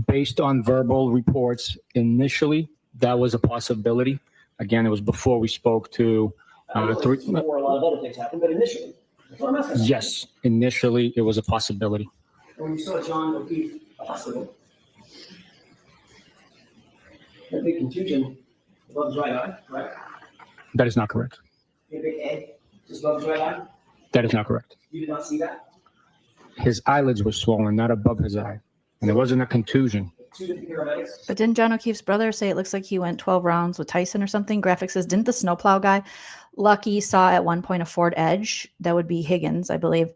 Based on verbal reports, initially, that was a possibility. Again, it was before we spoke to Before a lot of other things happened, but initially, that's what I'm asking. Yes, initially, it was a possibility. And when you saw John O'Keefe hospital, a big contusion above his right eye, correct? That is not correct. A big egg just above his right eye? That is not correct. You did not see that? His eyelids were swollen, not above his eye. And it wasn't a contusion. Two different paramedics. But didn't John O'Keefe's brother say it looks like he went 12 rounds with Tyson or something? Graphics says, didn't the snowplow guy, Lucky, saw at one point a Ford Edge? That would be Higgins, I believe.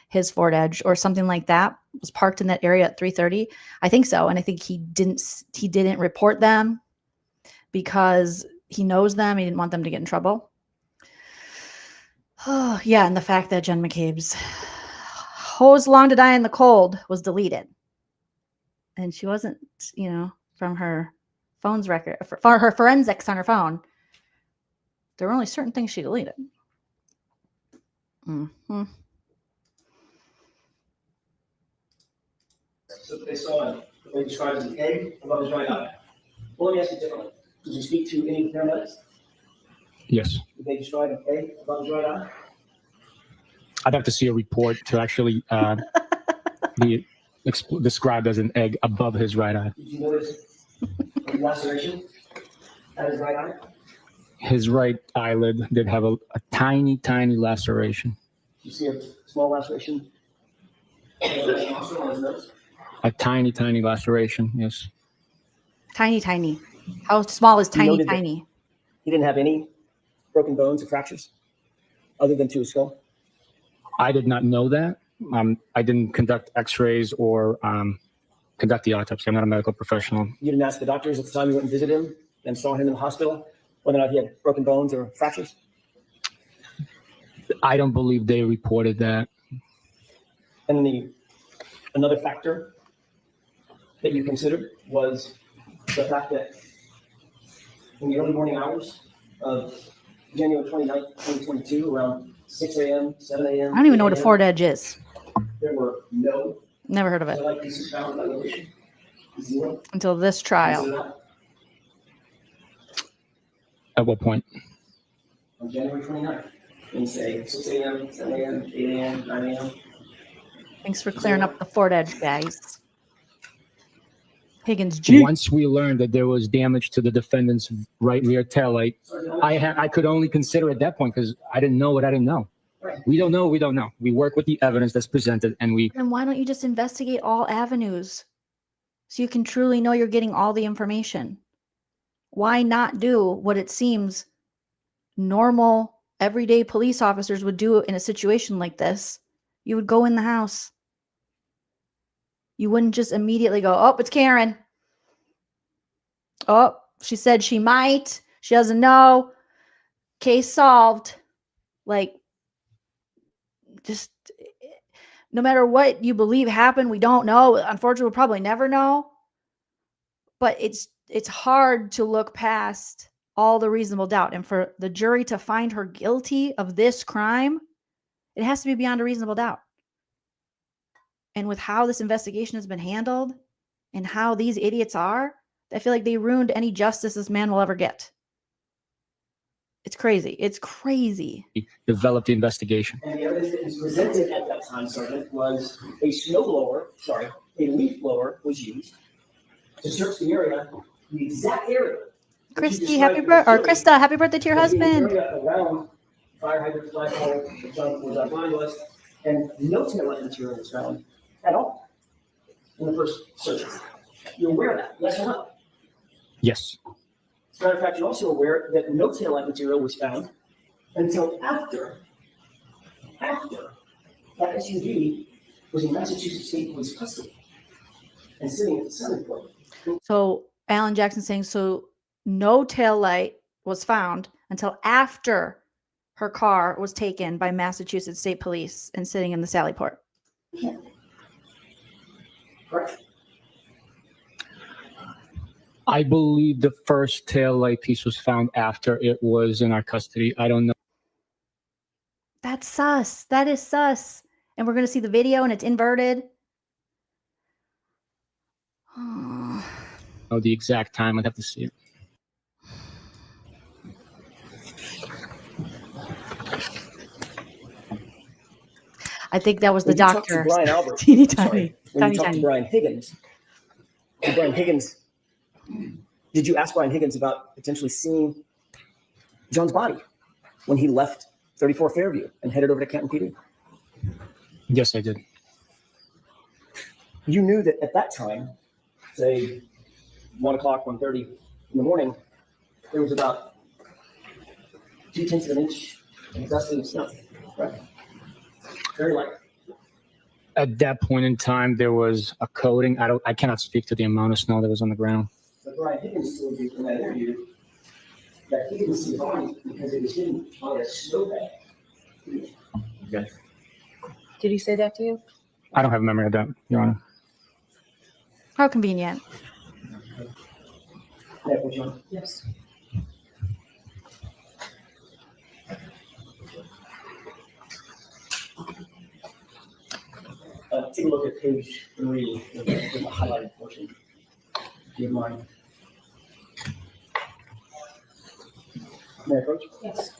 His Ford Edge or something like that was parked in that area at 3:30. I think so. And I think he didn't report them because he knows them. He didn't want them to get in trouble. Oh, yeah. And the fact that Jen McCabe's hose long to die in the cold was deleted. And she wasn't, from her phone's record, for her forensics on her phone. There were only certain things she deleted. Mm-hmm. So they saw what they described as an egg above his right eye. Well, let me ask you differently. Did you speak to any paramedics? Yes. Did they describe an egg above his right eye? I'd have to see a report to actually be described as an egg above his right eye. Did you notice a laceration at his right eye? His right eyelid did have a tiny, tiny laceration. Did you see a small laceration? A tiny, tiny laceration, yes. Tiny, tiny. How small is You tiny, noted that tiny? He didn't have any broken bones or fractures other than to his skull? I did not know that. I didn't conduct x-rays or conduct the autopsy. I'm not a medical professional. You didn't ask the doctors at the time you went and visited him and saw him in the hospital whether or not he had broken bones or fractures? I don't believe they reported that. And then another factor that you considered was the fact that in the early morning hours of January 29th, 2022, around 6 a.m., 7 a.m. I don't even know what a Ford Edge is. There were no Never heard of it satellite pieces found by location. Zero. until this trial. Zero. At what point? On January 29th, and say 6 a.m., 7 a.m., 8 a.m., 9 a.m. Thanks for clearing up the Ford Edge, guys. Higgins G. Once we learned that there was damage to the defendant's right rear taillight, I could only consider at that point because I didn't know what I didn't know. We don't know. We don't know. We work with the evidence that's presented, and we. Then why don't you just investigate all avenues so you can truly know you're getting all the information? Why not do what it seems normal, everyday police officers would do in a situation like this? You would go in the house. You wouldn't just immediately go, oh, it's Karen. Oh, she said she might. She doesn't know. Case solved. Like, just no matter what you believe happened, we don't know. Unfortunately, we'll probably never know. But it's hard to look past all the reasonable doubt. And for the jury to find her guilty of this crime, it has to be beyond a reasonable doubt. And with how this investigation has been handled and how these idiots are, I feel like they ruined any justice this man will ever get. It's crazy. It's crazy. Developed the investigation. And the evidence that was presented at that time, Sergeant, was a leaf blower was used to search the area, the exact area. Christy, happy birthday, or Krista, happy birthday to your husband. The area around fire hydrant, flagpole, where that line was, and no taillight material was found at all in the first search. You're aware of that, yes or no? Yes. As a matter of fact, you're also aware that no taillight material was found until after that SUV was in Massachusetts State Police custody and sitting at the center point. So Alan Jackson saying, so no tail light was found until after her car was taken by Massachusetts State Police and sitting in the Sally Port. Correct. I believe the first tail light piece was found after it was in our custody. I don't know. That's sus. That is sus. And we're going to see the video and it's inverted. Know the exact time. I'd have to see it. I think that was the When you talked doctor. to Brian Albert, Teeny I'm tiny. sorry, when Tiny you talked tiny. to Brian Higgins, did you ask Brian Higgins about potentially seeing John's body when he left 34 Fairview and headed over to Canton PD? Yes, I did. You knew that at that time, say 1 o'clock, 1:30 in the morning, there was about 0.2 of an inch of dust and snow, right? Very light. At that point in time, there was a coating. I cannot speak to the amount of snow that was on the ground. But Brian Higgins told you in that interview that he didn't see the body because it was hidden on a snowbank. Okay. Did he say that to you? I don't have a memory of that, Your Honor. How convenient. Yes. Take a look at page 3, the highlighted portion. Do you mind? May I approach? Yes.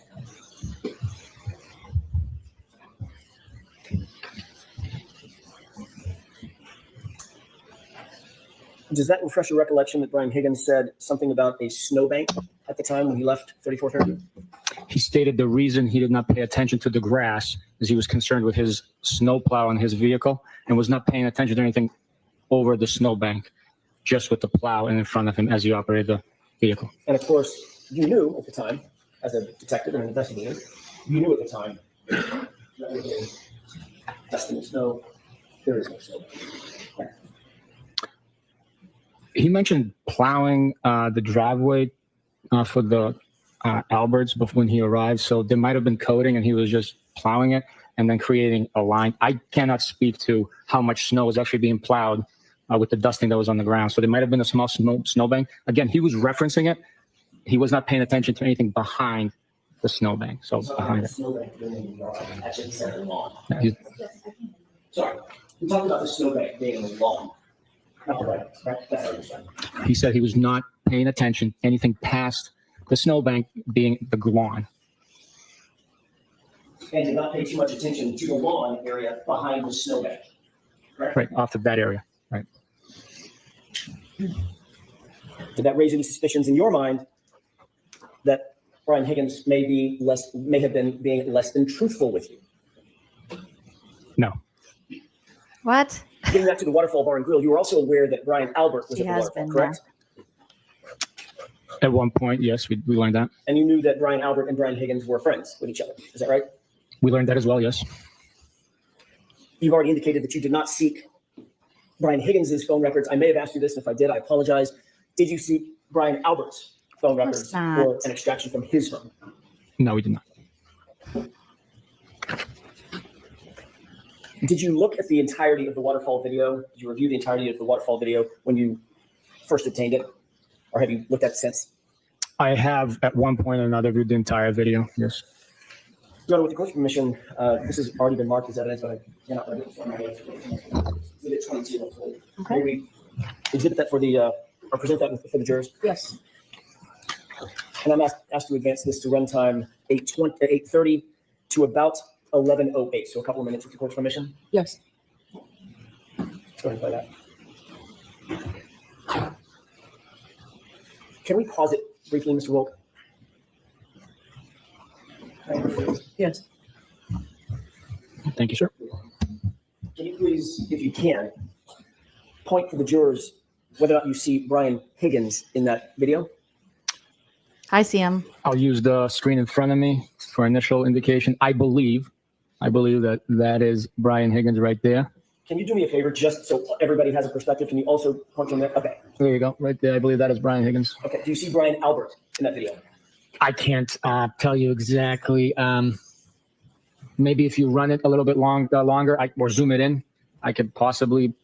Does that refresh your recollection that Brian Higgins said something about a snowbank at the time when he left 34 Fairview? He stated the reason he did not pay attention to the grass is he was concerned with his snowplow in his vehicle and was not paying attention to anything over the snowbank, just with the plow in front of him as he operated the vehicle. And of course, you knew at the time, as a detective and an investigator, you knew at the time that within dust and snow, there is no snow. He mentioned plowing the driveway for the Alberts before when he arrived. So there might have been coating and he was just plowing it and then creating a line. I cannot speak to how much snow was actually being plowed with the dusting that was on the ground. So there might have been a small snowbank. Again, he was referencing it. He was not paying attention to anything behind the snowbank. So behind it. Snowbank actually said the lawn. Yeah, Sorry, we talked about the snowbank being in the lawn. Not the right. That's what you're saying. he said he was not paying attention anything past the snowbank being the lawn. And did not pay too much attention to the lawn area behind the snowbank. Correct? Right, off of that area. Right. Did that raise any suspicions in your mind that Brian Higgins may have been being less than truthful with you? No. What? Getting back to the Waterfall Bar and Grill, you were also aware that Brian Albert was He at the has Waterfall, been correct? At one point, yes, we learned that. And you knew that Brian Albert and Brian Higgins were friends with each other. Is that right? We learned that as well, yes. You've already indicated that you did not seek Brian Higgins' phone records. I may have asked you this. If I did, I apologize. Did you seek Brian Albert's phone records not. or an extraction from his phone? No, we did not. Did you look at the entirety of the Waterfall video? Did you review the entirety of the Waterfall video when you first obtained it? Or have you looked at it since? I have at one point or another viewed the entire video, yes. Your Honor, with the court's permission, this has already been marked as evidence, but I cannot let it from my head. Exhibit 22. Okay. May we exhibit that for the, or present that for the jurors? Yes. And I'm asked to advance this to runtime 8:30 to about 11:08, so a couple of minutes with the court's permission. Yes. Let's go ahead and play that. Can we pause it briefly, Mr. Wilk? Yes. Thank you, sir. Can you please, if you can, point for the jurors whether or not you see Brian Higgins in that video? I see him. I'll use the screen in front of me for initial indication. I believe that that is Brian Higgins right there. Can you do me a favor, just so everybody has a perspective? Can you also punch in there? Okay. There you go. Right there. I believe that is Brian Higgins. Okay. Do you see Brian Albert in that video? I can't tell you exactly. Maybe if you run it a little bit longer, or zoom it in, I could possibly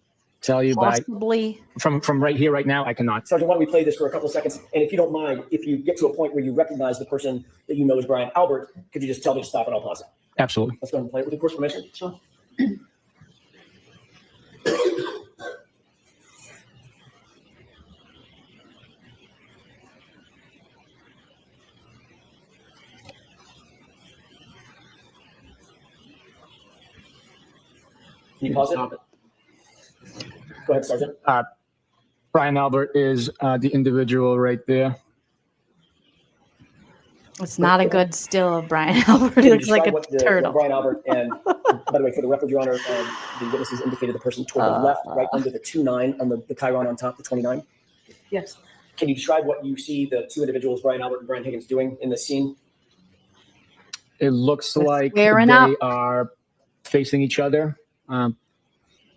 tell you. Possibly. But from right here, right now, I cannot. Sergeant, why don't we play this for a couple of seconds? And if you don't mind, if you get to a point where you recognize the person that you know is Brian Albert, could you just tell me to stop and I'll pause it? Absolutely. Let's go ahead and play it with your course permission. Sure. Can you pause it? Go ahead, Sergeant. Brian Albert is the individual right there. It's not a good still of Brian Albert. He looks like a turtle. Brian Albert, and by the way, for the record, Your Honor, the witnesses indicated the person toward the left, right under the 2-9 on the chyron on top, the 29. Yes. Can you describe what you see the two individuals, Brian Albert and Brian Higgins, doing in this scene? It looks like they are facing each other,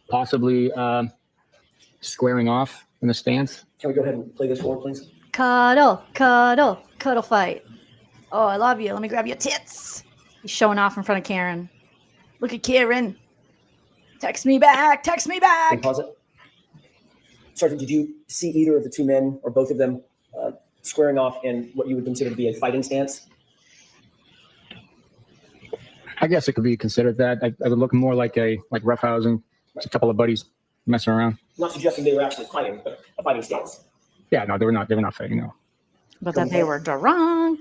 possibly squaring off in the stance. Can we go ahead and play this forward, please? Cuddle, cuddle, cuddle fight. Oh, I love you. Let me grab your tits. He's showing off in front of Karen. Look at Karen. Text me back. Text me back. Can you pause it? Sergeant, did you see either of the two men or both of them squaring off in what you would consider to be a fighting stance? I guess it could be considered that. I would look more like roughhousing, just a couple of buddies messing around. Not suggesting they were actually fighting, but a fighting stance. Yeah, no, they were not fighting, no. But that they were drunk.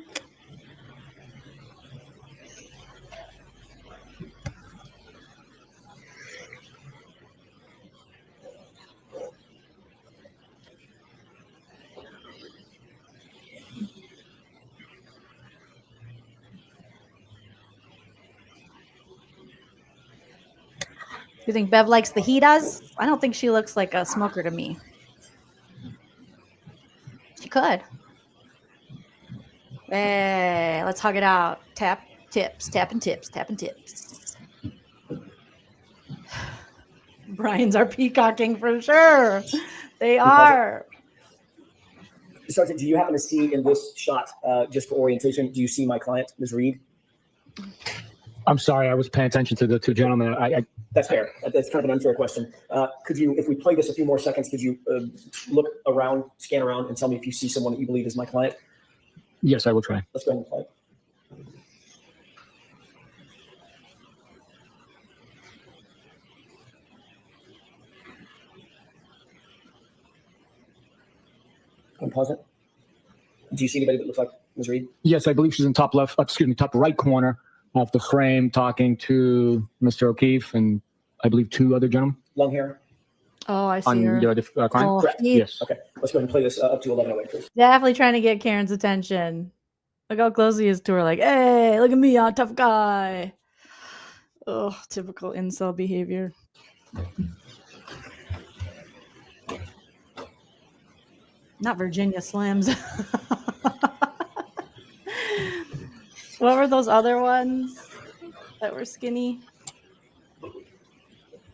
You think Bev likes the he does? I don't think she looks like a smoker to me. She could. Hey, let's hug it out. Tap, tips, tapping tips, tapping tips. Brian's are peacocking for sure. They are. Sergeant, do you happen to see in this shot, just for orientation, do you see my client, Ms. Reed? I'm sorry, I was paying attention to the two gentlemen. That's fair. That's kind of an unfair question. Could you, if we play this a few more seconds, could you look around, scan around, and tell me if you see someone that you believe is my client? Yes, I will try. Let's go ahead and play. And pause it. Do you see anybody that looks like Ms. Reed? Yes, I believe she's in top right corner of the frame talking to Mr. O'Keefe and I believe two other gentlemen. Long hair? Oh, I see her. Crime? Oh, correct. Yes. Okay. Let's go ahead and play this up to 11:08, please. Definitely trying to get Karen's attention. Look how close he is to her. Like, hey, look at me, I'm a tough guy. Oh, typical incel behavior. Not Virginia Slims. What were those other ones that were skinny?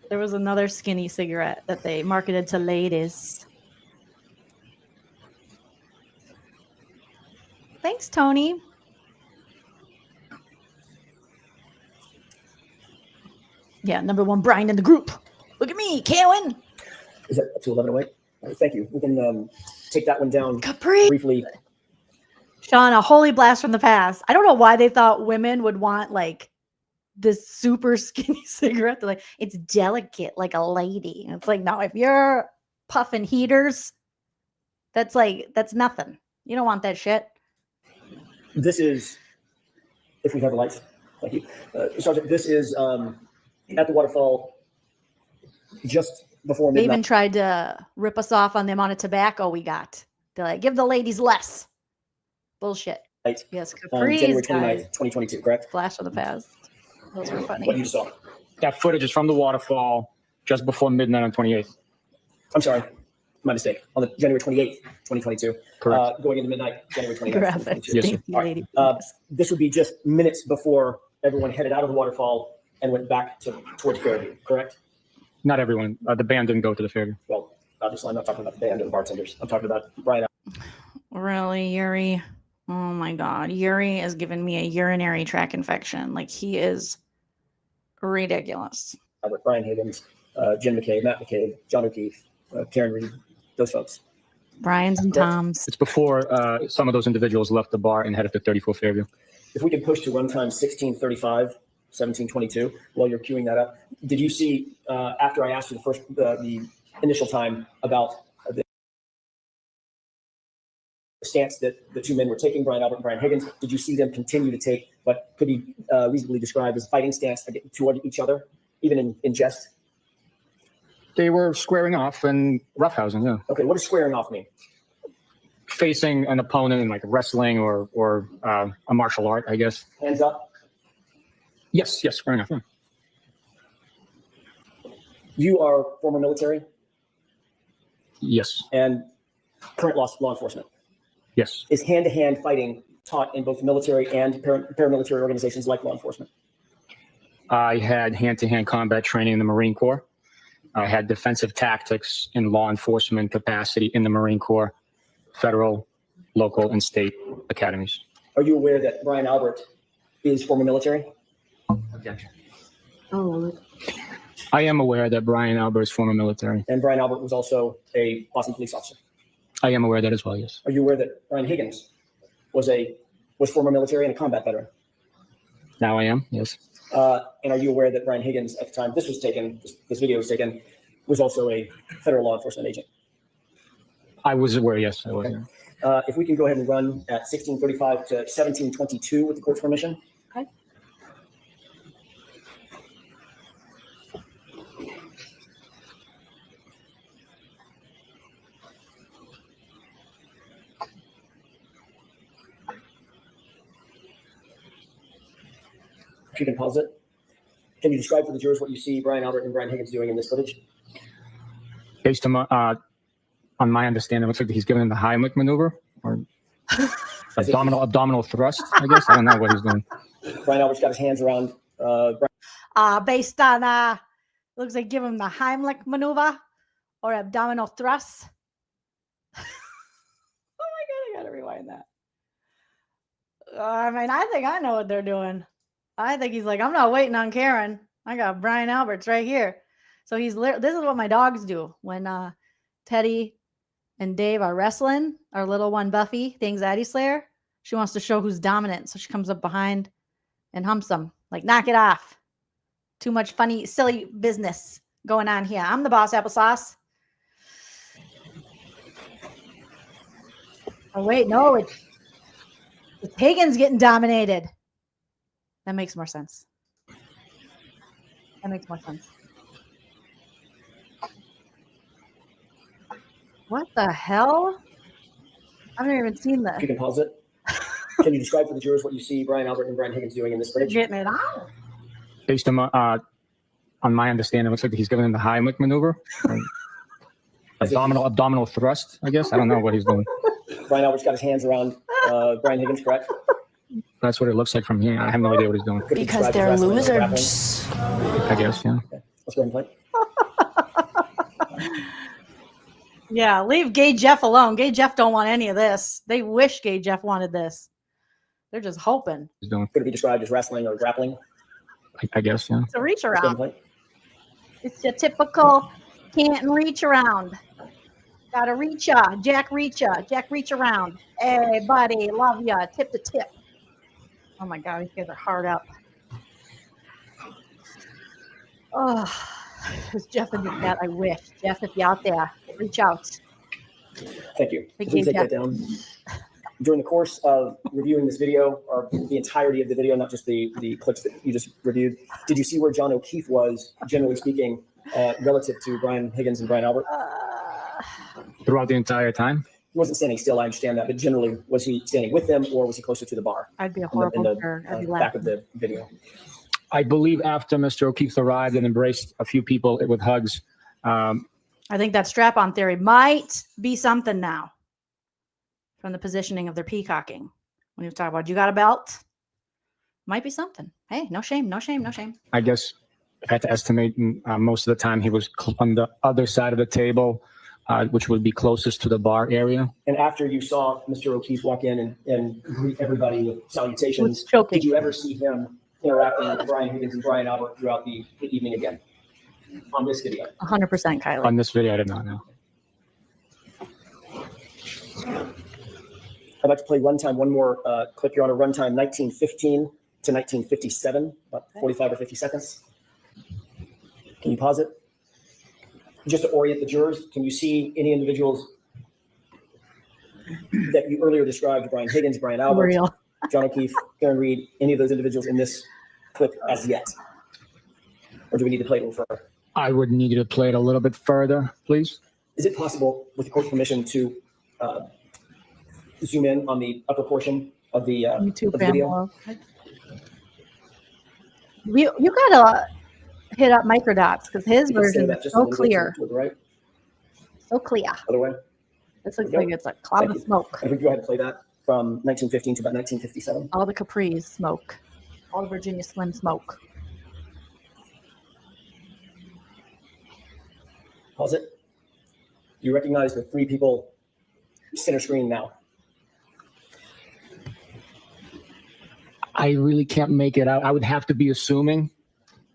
There was another skinny cigarette that they marketed to ladies. Thanks, Tony. Yeah, number one Brian in the group. Look at me, Karen. Is that up to 11:08? Thank you. We can take that one down Capri. Briefly. Sean, a holy blast from the past. I don't know why they thought women would want like this super skinny cigarette. They're like, it's delicate, like a lady. And it's like, no, if you're puffing heaters, that's nothing. You don't want that shit. This is, if we have the lights, thank you. Sergeant, this is at the waterfall just before midnight. They even tried to rip us off on the amount of tobacco we got. They're like, give the ladies less. Bullshit. Right. Yes, Capri's, January 29th, guys. 2022, correct? Flash of the past. Those were funny. What you just saw. That footage is from the waterfall just before midnight on 28th. I'm sorry. My mistake. On the January 28th, 2022. Correct. Going into midnight, January 29th. Graphic. 2022. Yes, sir. Thank you, All lady. right. This would be just minutes before everyone headed out of the waterfall and went back towards Fairview, correct? Not everyone. The band didn't go to the Fairview. Well, obviously, I'm not talking about the band or the bartenders. I'm talking about Brian. Really, Yuri? Oh my God. Yuri is giving me a urinary tract infection. Like, he is ridiculous. Albert, Brian Higgins, Jim McCabe, Matt McCabe, John O'Keefe, Karen Read, those folks. Brian's and Tom's. It's before some of those individuals left the bar and headed to 34 Fairview. If we could push to runtime 16:35, 17:22, while you're queuing that up, did you see, after I asked you the initial time about the stance that the two men were taking, Brian Albert and Brian Higgins, did you see them continue to take what could be reasonably described as fighting stance toward each other, even in jest? They were squaring off and roughhousing, yeah. Okay, what does squaring off mean? Facing an opponent in like wrestling or a martial art, I guess. Hands up? Yes, squaring off. Yeah. You are former military? Yes. And current law enforcement? Yes. Is hand-to-hand fighting taught in both military and paramilitary organizations like law enforcement? I had hand-to-hand combat training in the Marine Corps. I had defensive tactics in law enforcement capacity in the Marine Corps, federal, local, and state academies. Are you aware that Brian Albert is former military? Objection. Oh. I am aware that Brian Albert is former military. And Brian Albert was also a Boston police officer. I am aware of that as well, yes. Are you aware that Brian Higgins was former military and a combat veteran? Now I am, yes. And are you aware that Brian Higgins, at the time this video was taken, was also a federal law enforcement agent? I was aware, yes, I was. Okay. If we can go ahead and run at 16:35 to 17:22 with the court's permission. Okay. If you can pause it. Can you describe for the jurors what you see Brian Albert and Brian Higgins doing in this footage? Based on my understanding, it looks like he's giving the Heimlich maneuver or abdominal thrust, I guess. I don't know what he's doing. Brian Albert's got his hands around Based on looks like give him the Heimlich maneuver or abdominal thrust. Oh my God, I gotta rewind that. I mean, I think I know what they're doing. I think he's like, I'm not waiting on Karen. I got Brian Alberts right here. So this is what my dogs do when Teddy and Dave are wrestling. Our little one, Buffy, the anxiety slayer, she wants to show who's dominant. So she comes up behind and humps them. Like, knock it off. Too much funny, silly business going on here. I'm the boss, applesauce. Oh, wait, no, it's Higgins getting dominated. That makes more sense. That makes more sense. What the hell? I've never even seen this. If you can pause it. Can you describe for the jurors what you see Brian Albert and Brian Higgins doing in this footage? Getting it out. Based on my understanding, it looks like he's giving the Heimlich maneuver. Abdominal thrust, I guess. I don't know what he's doing. Brian Albert's got his hands around Brian Higgins, correct? That's what it looks like from here. I have no idea what he's doing. Because they're losers. I guess, yeah. Okay. Let's go ahead and play. Yeah, leave Gay Jeff alone. Gay Jeff don't want any of this. They wish Gay Jeff wanted this. They're just hoping. He's doing. Could it be described as wrestling or grappling? I guess, yeah. It's a reach Let's go ahead around. and play. It's your typical can't reach around. Gotta reach ya. Jack reach ya. Jack reach around. Hey, buddy, love ya. Tip to tip. Oh my God, these guys are hard up. Oh, is Jeff in the chat? I wish. Jeff, if you're out there, reach out. Thank you. Thank Please you, take that Jeff. down. During the course of reviewing this video, or the entirety of the video, not just the clips that you just reviewed, did you see where John O'Keefe was, generally speaking, relative to Brian Higgins and Brian Albert? Throughout the entire time? He wasn't standing still, I understand that, but generally, was he standing with them or was he closer to the bar? I'd be a In horrible the jerk. I'd be back laughing. of the video. I believe after Mr. O'Keefe arrived and embraced a few people with hugs, I think that strap-on theory might be something now from the positioning of their peacocking. When you talk about, you got a belt? Might be something. Hey, no shame, no shame, no shame. I guess I had to estimate, most of the time he was on the other side of the table, which would be closest to the bar area. And after you saw Mr. O'Keefe walk in and greet everybody with salutations, choking. did you ever see him interacting with Brian Higgins and Brian Albert throughout the evening again on this video? 100% Kylie. On this video, I did not know. I'd like to play runtime, one more clip, Your Honor. Runtime 1915 to 1957, about 45 or 50 seconds. Can you pause it? Just to orient the jurors, can you see any individuals that you earlier described, Brian Higgins, Brian Albert, Real. John O'Keefe, Karen Read, any of those individuals in this clip as yet? Or do we need to play it a little further? I would need you to play it a little bit further, please. Is it possible, with the court's permission, to zoom in on the upper portion of the, YouTube of the video? Venmo. You gotta hit up microdots because his You can say version that is just so a little bit clear. to the right, So clear. other way. This looks There we like go. it's a cloud Thank of you. smoke. And if we go ahead and play that from 1915 to about 1957. All the Capris smoke. All the Virginia Slim smoke. Pause it. You recognize the three people center screen now. I really can't make it out. I would have to be assuming,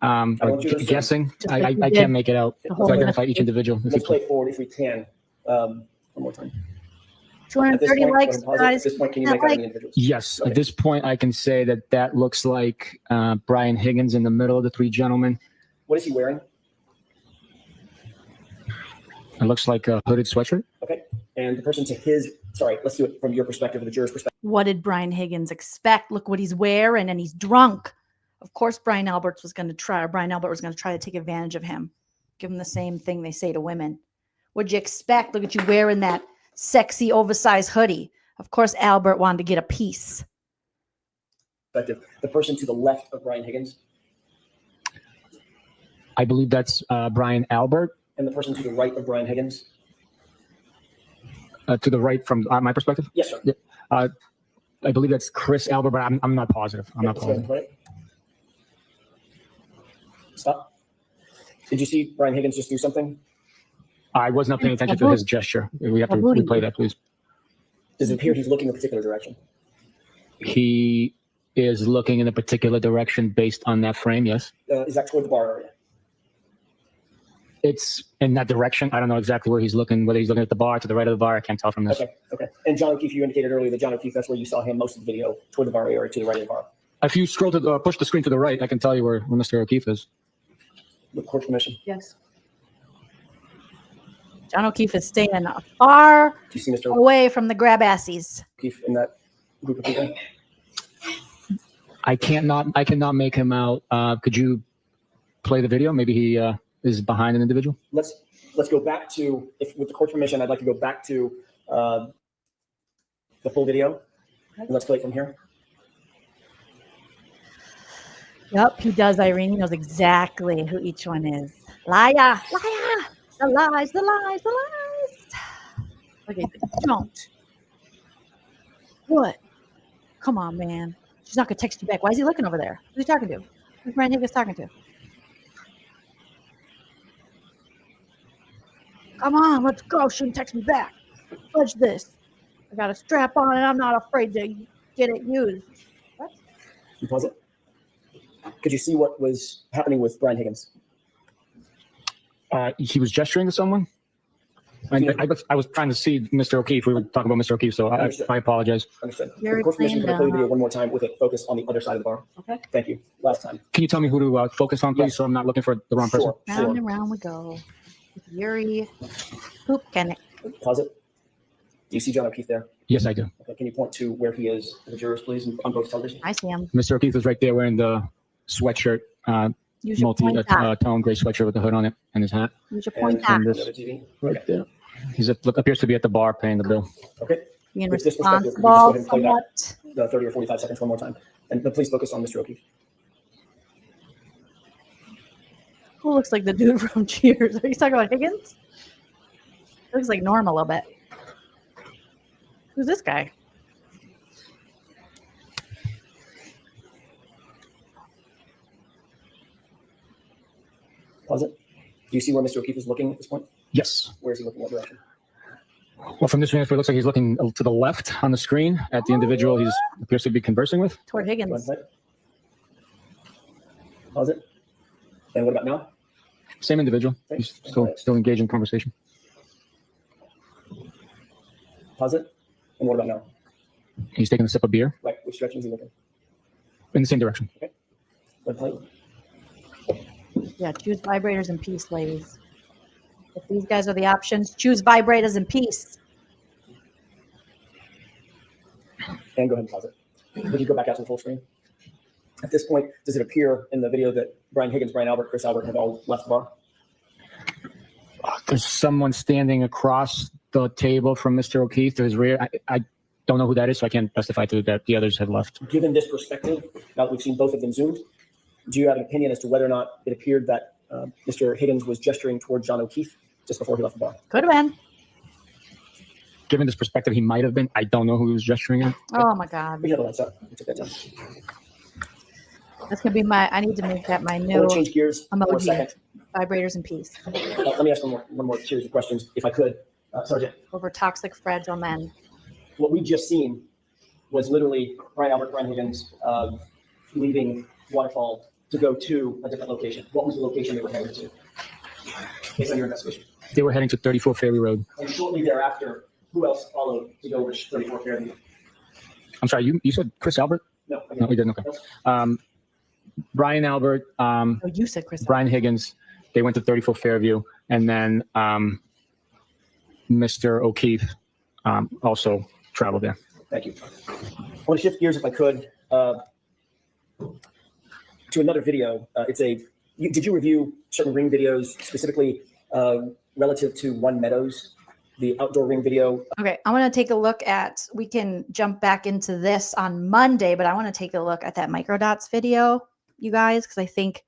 or want you to assume. guessing. Just like you I did can't make it out the to whole identify each individual. If you Let's play it forward if we can. One more time. At this 230 point, likes, go ahead and pause it. guys. At this point, can you That make out like- any individuals? Yes, Okay. at this point, I can say that looks like Brian Higgins in the middle of the three gentlemen. What is he wearing? It looks like a hooded sweatshirt. Okay. And the person to his, sorry, let's do it from your perspective, the juror's perspective. What did Brian Higgins expect? Look what he's wearing, and he's drunk. Of course, Brian Albert was going to try to take advantage of him, give him the same thing they say to women. What'd you expect? Look at you wearing that sexy, oversized hoodie. Of course, Albert wanted to get a piece. The person to the left of Brian Higgins I believe that's Brian Albert. and the person to the right of Brian Higgins. To the right from my perspective. Yes, sir. Yeah. I believe that's Chris Albert, but I'm not positive. I'm not Let's go ahead and positive. play it. Stop. Did you see Brian Higgins just do something? I was not paying attention to his gesture. We have to replay that, please. Does it appear he's looking a particular direction? He is looking in a particular direction based on that frame. Yes, Is that toward the bar area? it's in that direction. I don't know exactly where he's looking. Whether he's looking at the bar, to the right of the bar, I can't tell from this. Okay, okay. And John O'Keefe, you indicated earlier that John O'Keefe, that's where you saw him most of the video, toward the bar area or to the right of the bar. If you scroll to push the screen to the right, I can tell you where Mr. O'Keefe is. With court permission. Yes. John O'Keefe is staying far Do you see Mr. away from the grab assies. O'Keefe in that group of people? I cannot make him out. Could you play the video? Maybe he is behind an individual. Let's go back to, if with the court's permission, I'd like to go back to the full video. And let's play it from here. Yep, he does, Irene. He knows exactly who each one is. Liar, liar, the lies, the lies, the lies. Okay, don't. What? Come on, man. She's not going to text you back. Why is he looking over there? Who's he talking to? Who's Brian Higgins talking to? Come on, let's go. She didn't text me back. Fudge this. I got a strap on and I'm not afraid to get it used. What? You pause it. Could you see what was happening with Brian Higgins? He was gesturing to someone. I was trying to see Mr. O'Keefe. We were talking about Mr. O'Keefe, so I apologize. Understood. You're With court's permission, can I play the playing video one more time with a focus on the other side of the bar? Okay. Thank you. Last time. Can you tell me who to focus on, please, Yes. so I'm not looking for the wrong person? Sure, Round sure. and round we go. With Yuri Bukhenik. Pause it. Do you see John O'Keefe there? Yes, I do. Okay. Can you point to where he is for the jurors, please, on both televisions? I see him. Mr. O'Keefe is right there wearing the sweatshirt, Use your point that. tone gray sweatshirt with the hood on it and his hat. Use your point And that. the other TV. Right there. He's appears to be at the bar paying the bill. Okay. Being With this perspective, could you just go responsible ahead and play that? somewhat. The 30 or 45 seconds one more time. And then please focus on Mr. O'Keefe. Who looks like the dude from Cheers? Are you talking about Higgins? He looks like Norm a little bit. Who's this guy? Do you see where Mr. O'Keefe is looking at this point? Yes. Where is he looking? What direction? Well, from this vantage point, it looks like he's looking to the left on the screen at the individual he appears to be conversing with. Toward Higgins. Pause it. And what about now? Same individual. He's still engaged in conversation. Pause it. And what about now? He's taking a sip of beer. Right. Which direction is he looking? In the same direction. Okay. Red plate. Yeah, choose vibrators and peace, ladies. If these guys are the options, choose vibrators and peace. And go ahead and pause it. Would you go back out to the full screen? At this point, does it appear in the video that Brian Higgins, Brian Albert, Chris Albert have all left the bar? There's someone standing across the table from Mr. O'Keefe to his rear. I don't know who that is, so I can't testify to that the others have left. Given this perspective, now that we've seen both of them zoomed, do you have an opinion as to whether or not it appeared that Mr. Higgins was gesturing toward John O'Keefe just before he left the bar? Could have been. Given this perspective, he might have been. I don't know who he was gesturing at. Oh my God. We had the lights up. We took that down. That's gonna be I need to make that my I new want to change gears for a emoji. second. Vibrators and peace. Let me ask one more series of questions, if I could. Sergeant. Over toxic, fragile men. What we just seen was literally Brian Albert, Brian Higgins leaving Waterfall to go to a different location. What was the location they were headed to, based on your investigation? They were heading to 34 Ferry Road. And shortly thereafter, who else followed to go reach 34 Fairview? I'm sorry, you said Chris Albert? No, we didn't. Okay. Brian Albert. You said Chris. Brian Higgins. They went to 34 Fairview, and then Mr. O'Keefe also traveled there. Thank you. I want to shift gears, if I could, to another video. Did you review certain ring videos, specifically relative to One Meadows, the outdoor ring video? Okay, I want to take a look at, we can jump back into this on Monday, but I want to take a look at that microdots video, you guys, because I think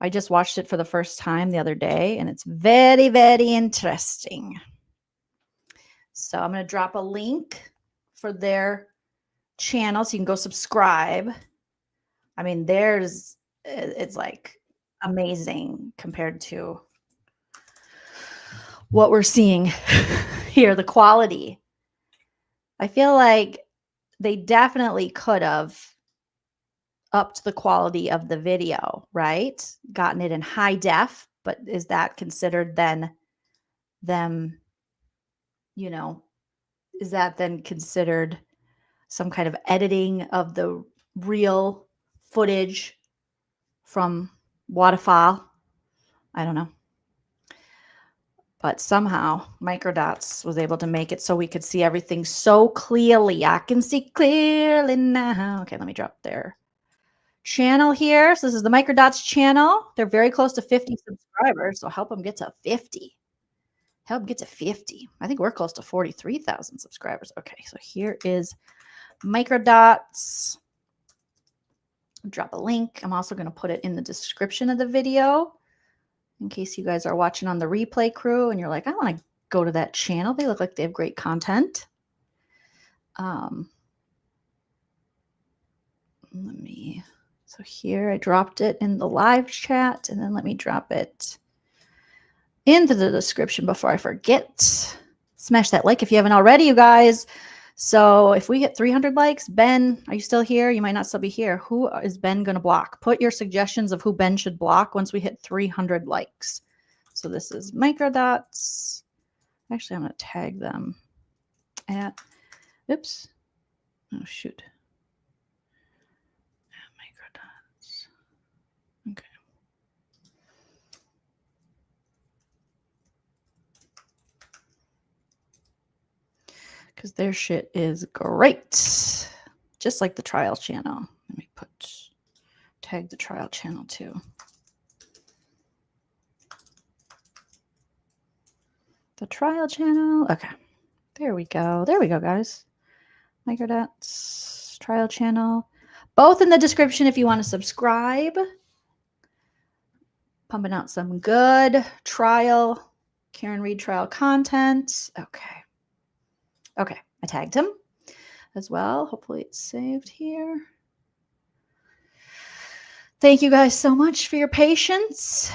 I just watched it for the first time the other day, and it's very, very interesting. So I'm going to drop a link for their channel so you can go subscribe. I mean, it's like amazing compared to what we're seeing here, the quality. I feel like they definitely could have upped the quality of the video, right? Gotten it in high def, but is that considered then them, is that then considered some kind of editing of the real footage from Waterfall? I don't know. But somehow Microdots was able to make it so we could see everything so clearly. I can see clearly now. Okay, let me drop their channel here. So this is the Microdots channel. They're very close to 50 subscribers, so help them get to 50. Help them get to 50. I think we're close to 43,000 subscribers. Okay, so here is Microdots. Drop a link. I'm also going to put it in the description of the video in case you guys are watching on the replay crew and you're like, I want to go to that channel. They look like they have great content. So here I dropped it in the live chat, and then let me drop it into the description before I forget. Smash that like if you haven't already, you guys. So if we get 300 likes, Ben, are you still here? You might not still be here. Who is Ben going to block? Put your suggestions of who Ben should block once we hit 300 likes. So this is Microdots. Actually, I'm going to tag them at, oops. Oh, shoot. Microdots. Okay. Because their shit is great. Just like the trial channel. Let me tag the trial channel too. The trial channel. Okay. There we go. There we go, guys. Microdots trial channel. Both in the description if you want to subscribe. Pumping out some good trial, Karen Read trial content. Okay. Okay, I tagged him as well. Hopefully it's saved here. Thank you guys so much for your patience.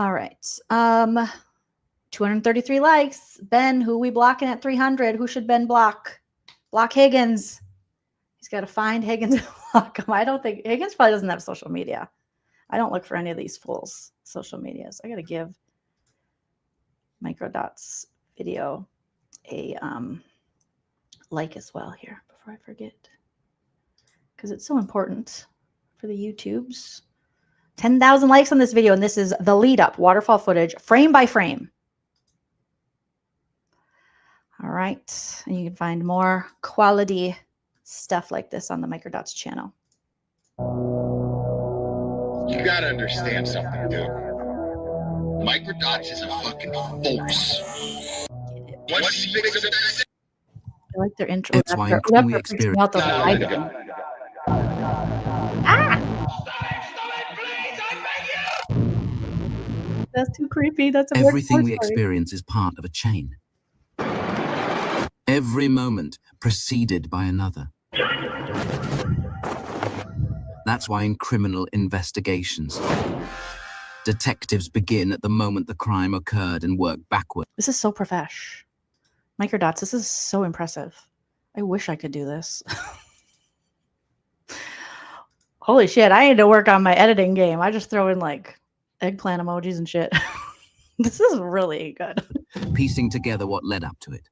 All right. 233 likes. Ben, who we blocking at 300? Who should Ben block? Block Higgins. He's got to find Higgins and block him. I don't think Higgins probably doesn't have social media. I don't look for any of these fools' social medias. I got to give Microdots video a like as well here before I forget, because it's so important for the YouTubes. 10,000 likes on this video, and this is the lead up waterfall footage, frame by frame. All right, and you can find more quality stuff like this on the Microdots channel. You gotta understand something, dude. Microdots is a fucking force. Once you fix it, I like their intro. It's why we experience. That's too creepy. That's everything we experience is part of a chain. Every moment preceded by another. That's why in criminal investigations, detectives begin at the moment the crime occurred and work backward. This is so profesh. Microdots, this is so impressive. I wish I could do this. Holy shit, I need to work on my editing game. I just throw in like eggplant emojis and shit. This is really good. Piecing together what led up to it.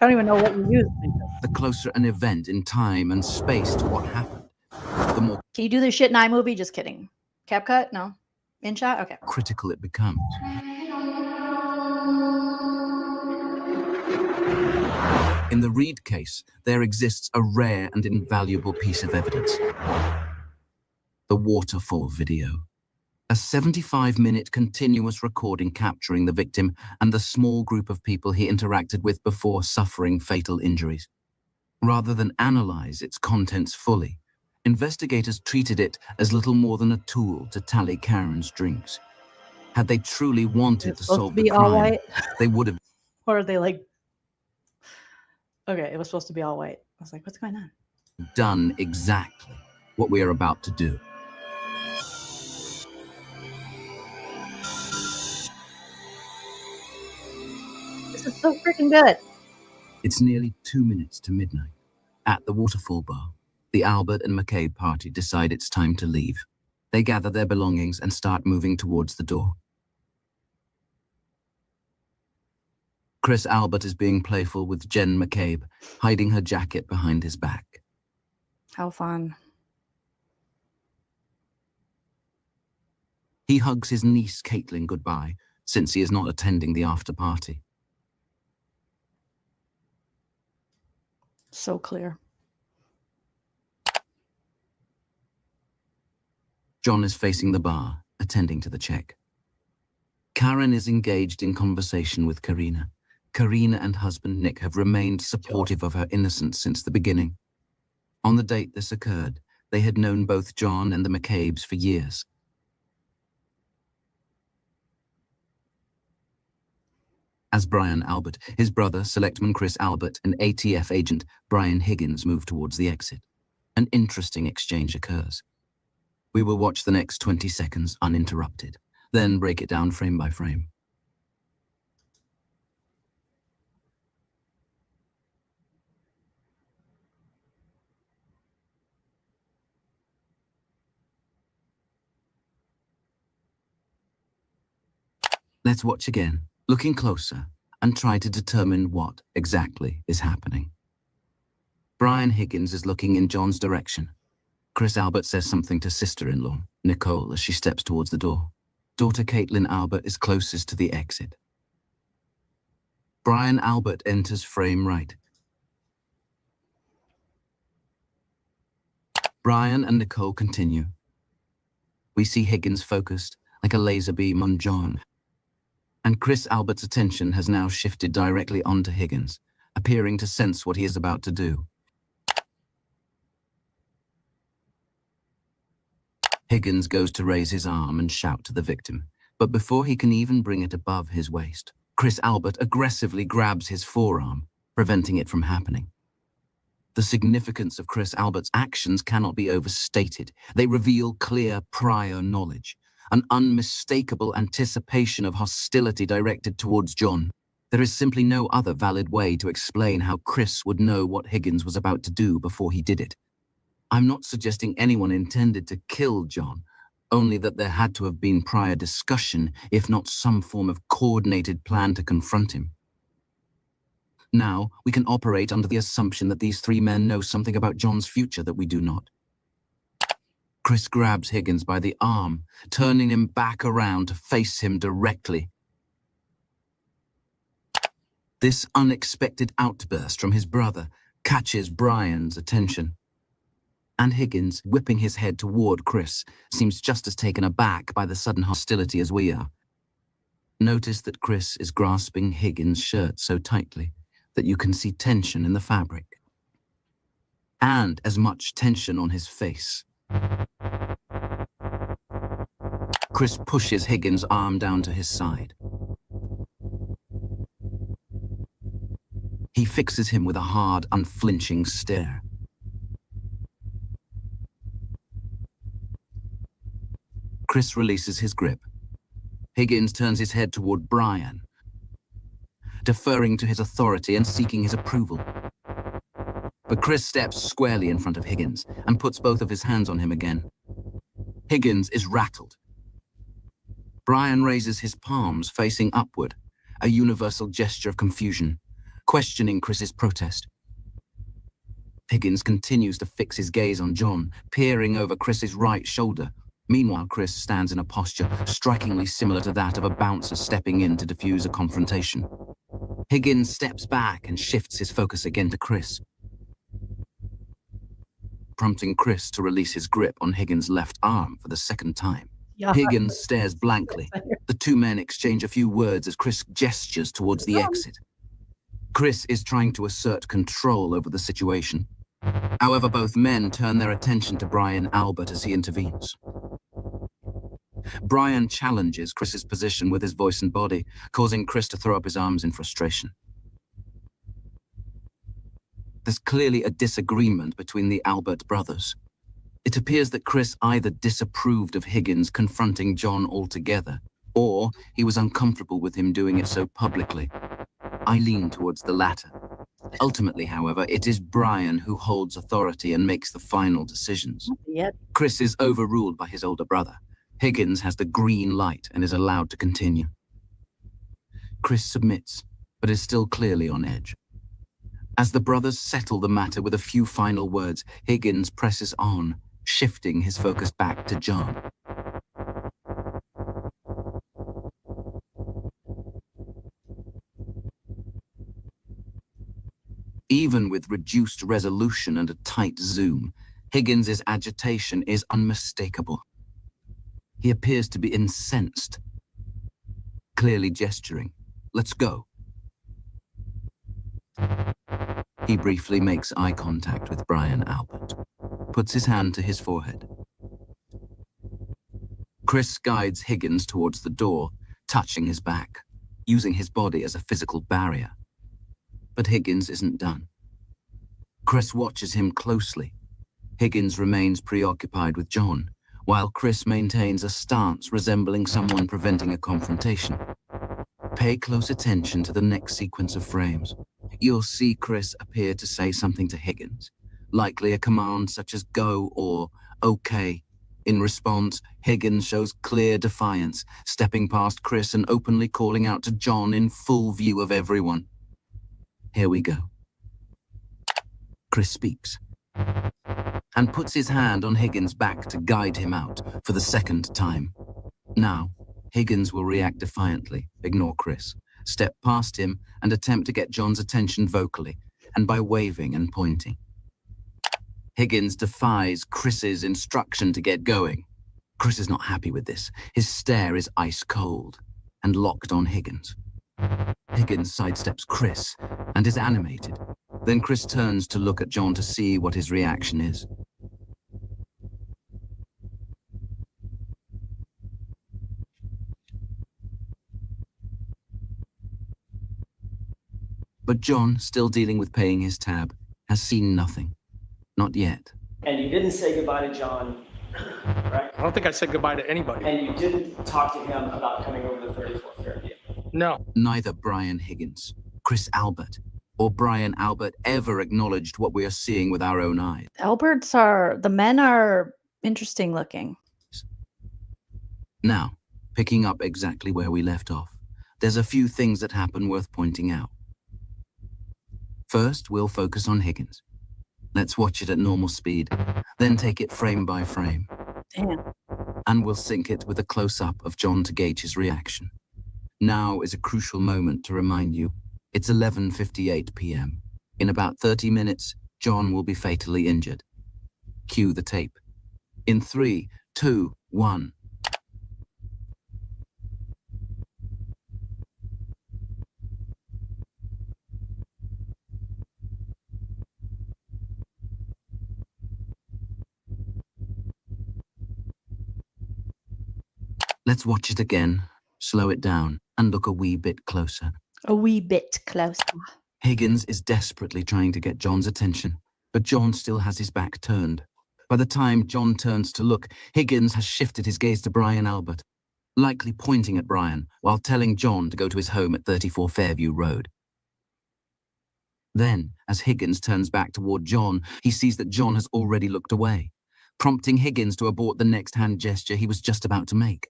I don't even know what you use. The closer an event in time and space to what happened, the more Can you do this shit in iMovie? Just kidding. CapCut? No. InShot? Okay. critical it becomes. In the Read case, there exists a rare and invaluable piece of evidence. The waterfall video. A 75-minute continuous recording capturing the victim and the small group of people he interacted with before suffering fatal injuries. Rather than analyze its contents fully, investigators treated it as little more than a tool to tally Karen's drinks. Had they truly wanted to solve the crime, they would have. Or are they like, okay, it was supposed to be all white. I was like, what's going on? Done exactly what we are about to do. This is so freaking good. It's nearly 2 minutes to midnight. At the waterfall bar, the Albert and McCabe party decide it's time to leave. They gather their belongings and start moving towards the door. Chris Albert is being playful with Jen McCabe, hiding her jacket behind his back. How fun. He hugs his niece Caitlin goodbye, since he is not attending the after party. So clear. John is facing the bar, attending to the check. Karen is engaged in conversation with Karina. Karina and husband Nick have remained supportive of her innocence since the beginning. On the date this occurred, they had known both John and the McCabes for years. As Brian Albert, his brother, Selectman Chris Albert, and ATF agent Brian Higgins move towards the exit, an interesting exchange occurs. We will watch the next 20 seconds uninterrupted, then break it down frame by frame. Let's watch again, looking closer, and try to determine what exactly is happening. Brian Higgins is looking in John's direction. Chris Albert says something to sister-in-law, Nicole, as she steps towards the door. Daughter Caitlin Albert is closest to the exit. Brian Albert enters frame right. Brian and Nicole continue. We see Higgins focused, like a laser beam on John. And Chris Albert's attention has now shifted directly onto Higgins, appearing to sense what he is about to do. Higgins goes to raise his arm and shout to the victim, but before he can even bring it above his waist, Chris Albert aggressively grabs his forearm, preventing it from happening. The significance of Chris Albert's actions cannot be overstated. They reveal clear prior knowledge, an unmistakable anticipation of hostility directed towards John. There is simply no other valid way to explain how Chris would know what Higgins was about to do before he did it. I'm not suggesting anyone intended to kill John, only that there had to have been prior discussion, if not some form of coordinated plan to confront him. Now, we can operate under the assumption that these three men know something about John's future that we do not. Chris grabs Higgins by the arm, turning him back around to face him directly. This unexpected outburst from his brother catches Brian's attention. And Higgins, whipping his head toward Chris, seems just as taken aback by the sudden hostility as we are. Notice that Chris is grasping Higgins' shirt so tightly that you can see tension in the fabric. And as much tension on his face. Chris pushes Higgins' arm down to his side. He fixes him with a hard, unflinching stare. Chris releases his grip. Higgins turns his head toward Brian, deferring to his authority and seeking his approval. But Chris steps squarely in front of Higgins and puts both of his hands on him again. Higgins is rattled. Brian raises his palms facing upward, a universal gesture of confusion, questioning Chris's protest. Higgins continues to fix his gaze on John, peering over Chris's right shoulder. Meanwhile, Chris stands in a posture strikingly similar to that of a bouncer stepping in to defuse a confrontation. Higgins steps back and shifts his focus again to Chris, prompting Chris to release his grip on Higgins' left arm for the second time. Yeah. Higgins stares blankly. The two men exchange a few words as Chris gestures towards the exit. Chris is trying to assert control over the situation. However, both men turn their attention to Brian Albert as he intervenes. Brian challenges Chris's position with his voice and body, causing Chris to throw up his arms in frustration. There's clearly a disagreement between the Albert brothers. It appears that Chris either disapproved of Higgins confronting John altogether, or he was uncomfortable with him doing it so publicly. I lean towards the latter. Ultimately, however, it is Brian who holds authority and makes the final decisions. Yep. Chris is overruled by his older brother. Higgins has the green light and is allowed to continue. Chris submits, but is still clearly on edge. As the brothers settle the matter with a few final words, Higgins presses on, shifting his focus back to John. Even with reduced resolution and a tight zoom, Higgins' agitation is unmistakable. He appears to be incensed, clearly gesturing. "Let's go." He briefly makes eye contact with Brian Albert, puts his hand to his forehead. Chris guides Higgins towards the door, touching his back, using his body as a physical barrier. But Higgins isn't done. Chris watches him closely. Higgins remains preoccupied with John, while Chris maintains a stance resembling someone preventing a confrontation. Pay close attention to the next sequence of frames. You'll see Chris appear to say something to Higgins, likely a command such as go or okay. In response, Higgins shows clear defiance, stepping past Chris and openly calling out to John in full view of everyone. Here we go. Chris speaks and puts his hand on Higgins' back to guide him out for the second time. Now, Higgins will react defiantly, ignore Chris, step past him and attempt to get John's attention vocally and by waving and pointing. Higgins defies Chris's instruction to get going. Chris is not happy with this. His stare is ice cold and locked on Higgins. Higgins sidesteps Chris and is animated. Then Chris turns to look at John to see what his reaction is. But John, still dealing with paying his tab, has seen nothing. Not yet. And you didn't say goodbye to John Right? I don't think I said goodbye to anybody. And you didn't talk to him about coming over to 34th Fairview. No. Neither Brian Higgins, Chris Albert, or Brian Albert ever acknowledged what we are seeing with our own eyes. The men are interesting looking. Now, picking up exactly where we left off, there's a few things that happen worth pointing out. First, we'll focus on Higgins. Let's watch it at normal speed, then take it frame by frame. Damn. And we'll sync it with a close-up of John to gauge his reaction. Now is a crucial moment to remind you. It's 11:58 p.m. In about 30 minutes, John will be fatally injured. Cue the tape. In 3, 2, 1. Let's watch it again, slow it down, and look a wee bit closer. A wee bit closer. Higgins is desperately trying to get John's attention, but John still has his back turned. By the time John turns to look, Higgins has shifted his gaze to Brian Albert, likely pointing at Brian while telling John to go to his home at 34 Fairview Road. Then, as Higgins turns back toward John, he sees that John has already looked away, prompting Higgins to abort the next hand gesture he was just about to make.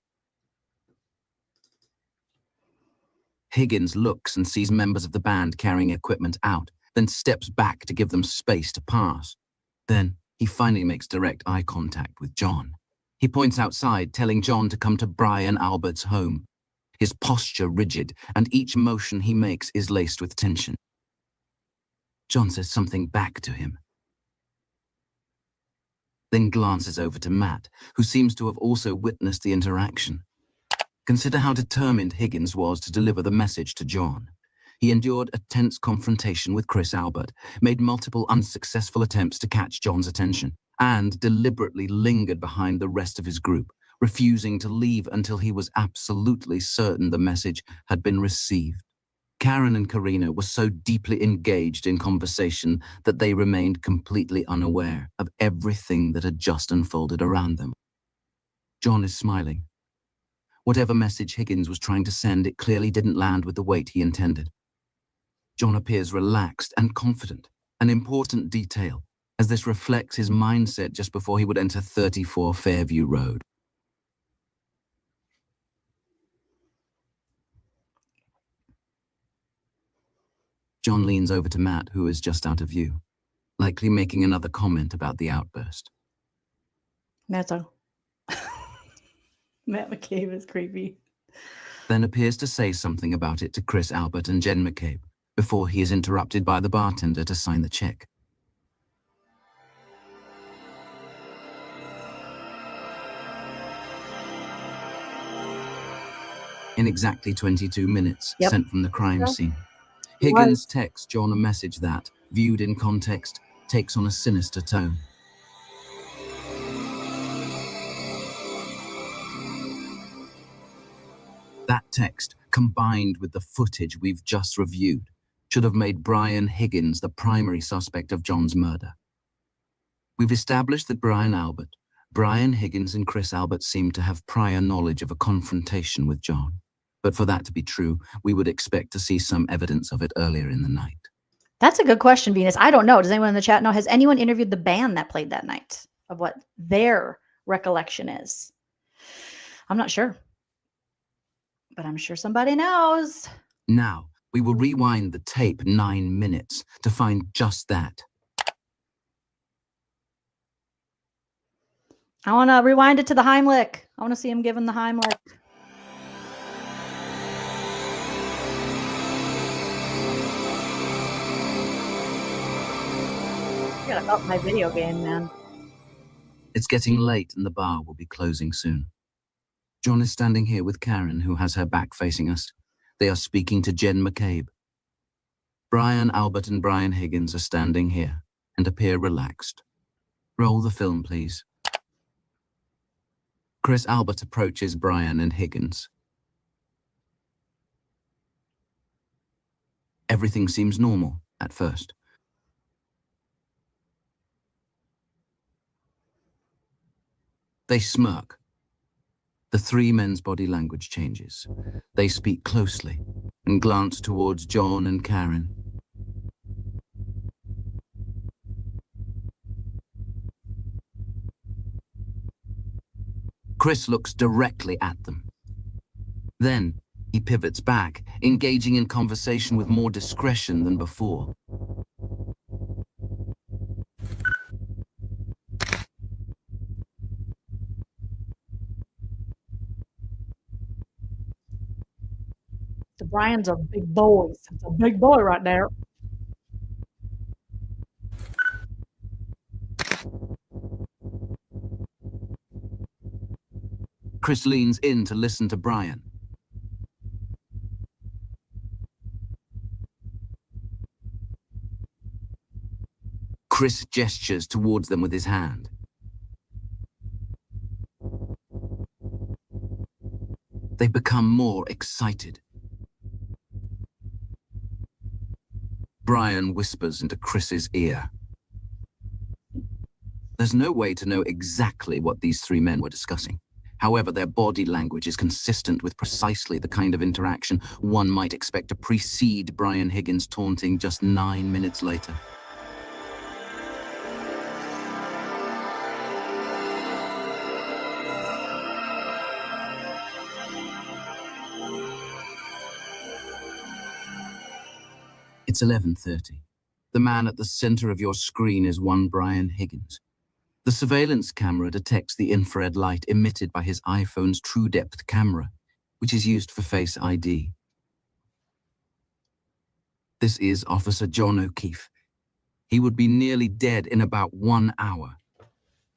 Higgins looks and sees members of the band carrying equipment out, then steps back to give them space to pass. Then, he finally makes direct eye contact with John. He points outside, telling John to come to Brian Albert's home. His posture rigid, and each motion he makes is laced with tension. John says something back to him, then glances over to Matt, who seems to have also witnessed the interaction. Consider how determined Higgins was to deliver the message to John. He endured a tense confrontation with Chris Albert, made multiple unsuccessful attempts to catch John's attention, and deliberately lingered behind the rest of his group, refusing to leave until he was absolutely certain the message had been received. Karen and Karina were so deeply engaged in conversation that they remained completely unaware of everything that had just unfolded around them. John is smiling. Whatever message Higgins was trying to send, it clearly didn't land with the weight he intended. John appears relaxed and confident, an important detail, as this reflects his mindset just before he would enter 34 Fairview Road. John leans over to Matt, who is just out of view, likely making another comment about the outburst. Matt McCabe is creepy. Then appears to say something about it to Chris Albert and Jen McCabe, before he is interrupted by the bartender to sign the check. In exactly 22 minutes, sent from the crime scene, Higgins texts John a message that, viewed in context, takes on a sinister tone. That text, combined with the footage we've just reviewed, should have made Brian Higgins the primary suspect of John's murder. We've established that Brian Albert, Brian Higgins and Chris Albert seemed to have prior knowledge of a confrontation with John. But for that to be true, we would expect to see some evidence of it earlier in the night. That's a good question, Venus. I don't know. Does anyone in the chat know? Has anyone interviewed the band that played that night of what their recollection is? I'm not sure, but I'm sure somebody knows. Now, we will rewind the tape 9 minutes to find just that. I want to rewind it to the Heimlich. I want to see him giving the Heimlich. I gotta up my video game, man. It's getting late and the bar will be closing soon. John is standing here with Karen, who has her back facing us. They are speaking to Jen McCabe. Brian Albert and Brian Higgins are standing here and appear relaxed. Roll the film, please. Chris Albert approaches Brian and Higgins. Everything seems normal at first. They smirk. The three men's body language changes. They speak closely and glance towards John and Karen. Chris looks directly at them. Then he pivots back, engaging in conversation with more discretion than before. Brian's a big boy. It's a big boy right there. Chris leans in to listen to Brian. Chris gestures towards them with his hand. They become more excited. Brian whispers into Chris's ear. There's no way to know exactly what these three men were discussing. However, their body language is consistent with precisely the kind of interaction one might expect to precede Brian Higgins' taunting just 9 minutes later. It's 11:30. The man at the center of your screen is one Brian Higgins. The surveillance camera detects the infrared light emitted by his iPhone's true depth camera, which is used for Face ID. This is Officer John O'Keefe. He would be nearly dead in about 1 hour,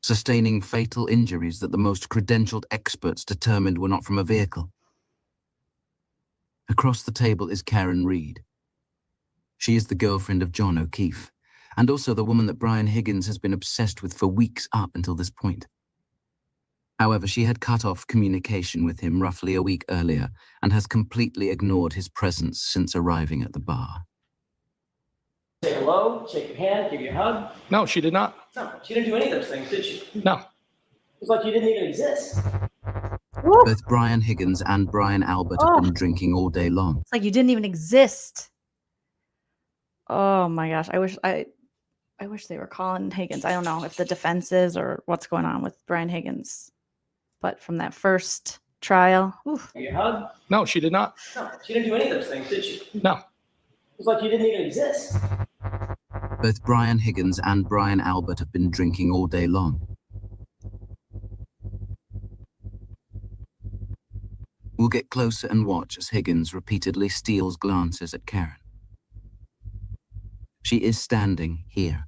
sustaining fatal injuries that the most credentialed experts determined were not from a vehicle. Across the table is Karen Read. She is the girlfriend of John O'Keefe, and also the woman that Brian Higgins has been obsessed with for weeks up until this point. However, she had cut off communication with him roughly a week earlier and has completely ignored his presence since arriving at the bar. Say hello, shake your hand, give you a hug. No, she did not. No, she didn't do any of those things, did she? No. It's like you didn't even exist. Both Brian Higgins and Brian Albert have been drinking all day long. It's like you didn't even exist. Oh my gosh. I wish they were calling Higgins. I don't know if the defense is or what's going on with Brian Higgins. But from that first trial. Oof. Give you a hug. No, she did not. No, she didn't do any of those things, did she? No. It's like you didn't even exist. Both Brian Higgins and Brian Albert have been drinking all day long. We'll get closer and watch as Higgins repeatedly steals glances at Karen. She is standing here.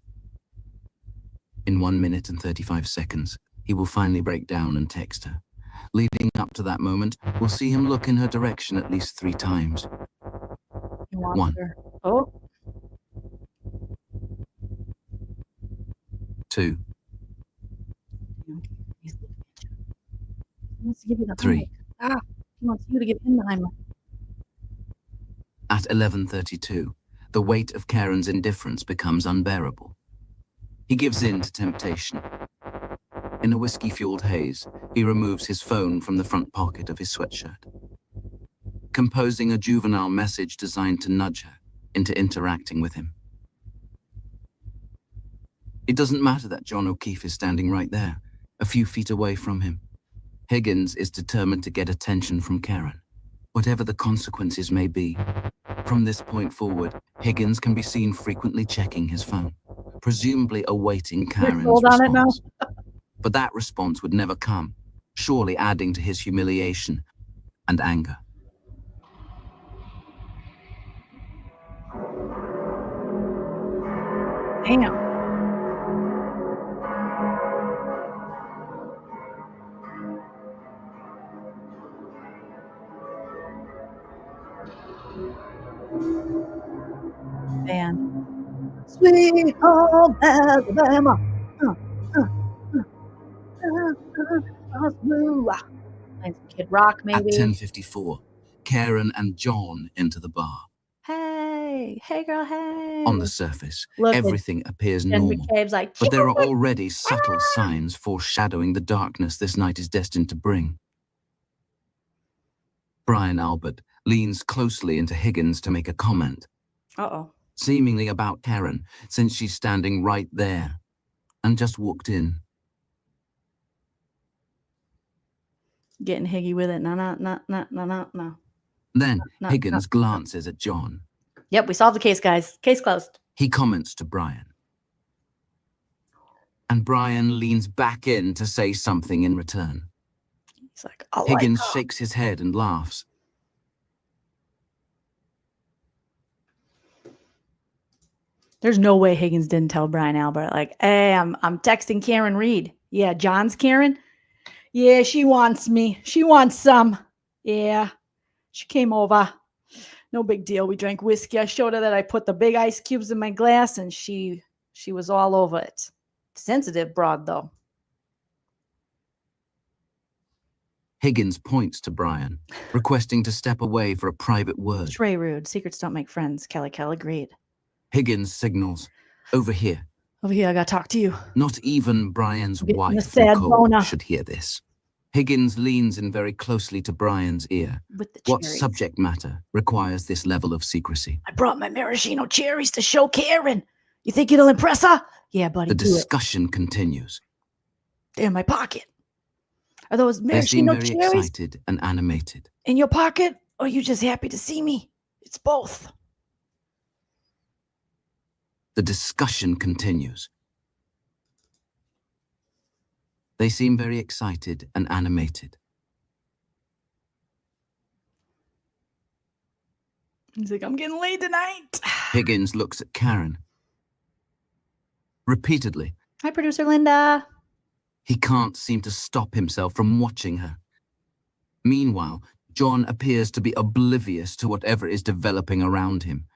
In 1 minute and 35 seconds, he will finally break down and text her. Leading up to that moment, we'll see him look in her direction at least 3 times. 1. Oh. 2. He wants to give you the 3. hug. He wants you to give him the Heimlich. At 11:32, the weight of Karen's indifference becomes unbearable. He gives in to temptation. In a whiskey-fueled haze, he removes his phone from the front pocket of his sweatshirt, composing a juvenile message designed to nudge her into interacting with him. It doesn't matter that John O'Keefe is standing right there, a few feet away from him. Higgins is determined to get attention from Karen, whatever the consequences may be. From this point forward, Higgins can be seen frequently checking his phone, presumably awaiting Karen's response. But that response would never come, surely adding to his humiliation and anger. Damn. Man. Sweet home Alabama. Playing some Kid Rock, maybe. At 10:54, Karen and John enter the bar. Hey. hey, hey, girl, hey. On the surface, Look at everything appears Ken normal, McCabe's like, but there are "Cute." already subtle signs foreshadowing the darkness this night is destined to bring. Brian Albert leans closely into Higgins to make a comment, Uh-oh. seemingly about Karen, since she's standing right there and just walked in. Getting Higgy with it. No. Then No, Higgins no. glances at John. Yep, we solved the case, guys. Case closed. He comments to Brian. And Brian leans back in to say something in return. He's like, I like Higgins her. shakes his head and laughs. There's no way Higgins didn't tell Brian Albert, like, hey, I'm texting Karen Read. Yeah, John's Karen. Yeah, she wants me. She wants some. Yeah, she came over. No big deal. We drank whiskey. I showed her that I put the big ice cubes in my glass, and she was all over it. Sensitive broad, though. Higgins points to Brian, requesting to step away for a private word. Trey Rude. Secrets don't make friends. Kelly Kell agreed. Higgins signals, over here. Over here, I got to talk to you. Not even Brian's Getting the wife, sad Nicole, boner. should hear this. Higgins leans in very closely to Brian's ear. With the What cherries. subject matter requires this level of secrecy? I brought my maraschino cherries to show Karen. You think it'll impress her? Yeah, buddy, The do it. discussion continues. They're in my pocket. Are those They seem maraschino very cherries excited and animated. in your pocket? Or are you just happy to see me? It's both. The discussion continues. They seem very excited and animated. He's like, I'm getting laid tonight. Higgins looks at Karen. Repeatedly, Hi, producer Linda. he can't seem to stop himself from watching her. Meanwhile, John appears to be oblivious to whatever is developing around him.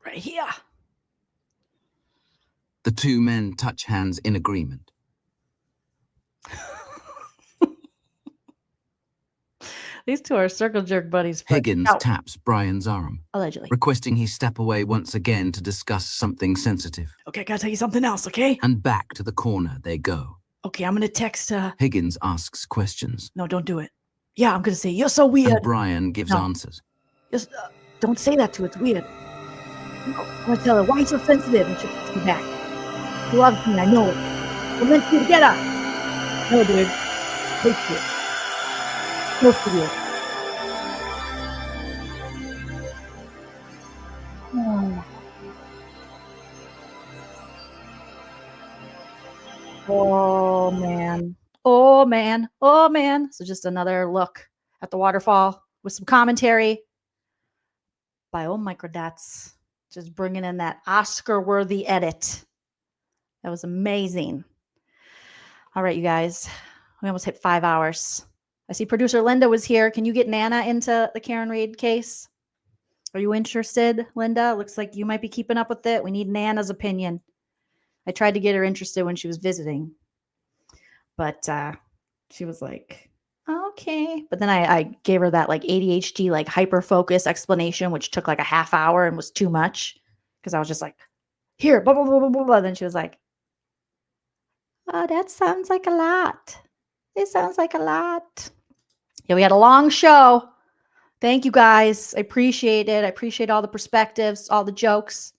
Right here. The two men touch hands in agreement. These two are circle jerk buddies. Higgins taps Brian's arm, Allegedly. requesting he step away once again to discuss something sensitive. Okay, gotta tell you something else, okay? And back to the corner they go. Okay, I'm gonna text. Higgins asks questions, No, don't do it. Yeah, I'm gonna say, you're so weird. and Brian gives No. answers. Just don't say that to her. It's weird. I'm gonna tell her, why are you so sensitive? And she'll text me back. She loves me, I know it. We're meant to be together. No, dude. Wait for it. Close to you. Oh, man. Oh, man. Oh, man. So just another look at the waterfall with some commentary by old Microdots. Just bringing in that Oscar-worthy edit. That was amazing. All right, you guys. We almost hit 5 hours. I see producer Linda was here. Can you get Nana into the Karen Read case? Are you interested, Linda? Looks like you might be keeping up with it. We need Nana's opinion. I tried to get her interested when she was visiting, but she was like, okay. But then I gave her that like ADHD, like hyper focus explanation, which took like a half hour and was too much because I was just like, here, blah, blah, blah, blah, blah, blah. Then she was like, oh, that sounds like a lot. It sounds like a lot. Yeah, we had a long show. Thank you guys. I appreciate it. I appreciate all the perspectives, all the jokes,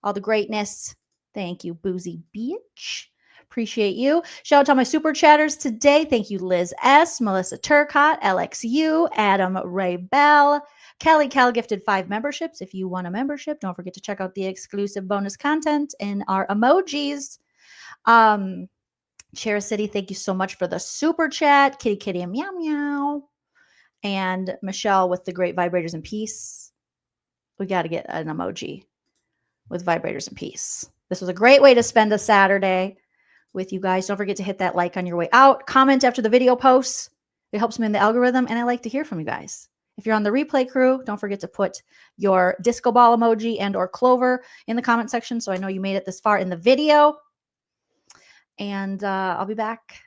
all the greatness. Thank you, boozy bitch. Appreciate you. Shout out to all my super chatters today. Thank you, Liz S, Melissa Turcott, LXU, Adam Ray Bell, Kelly Cal gifted 5 memberships. If you want a membership, don't forget to check out the exclusive bonus content in our emojis. Shara City, thank you so much for the super chat. Kitty Kitty and Meow Meow. And Michelle with the great vibrators and peace. We got to get an emoji with vibrators and peace. This was a great way to spend a Saturday with you guys. Don't forget to hit that like on your way out. Comment after the video posts. It helps me in the algorithm, and I like to hear from you guys. If you're on the replay crew, don't forget to put your disco ball emoji and or clover in the comment section so I know you made it this far in the video. And I'll be back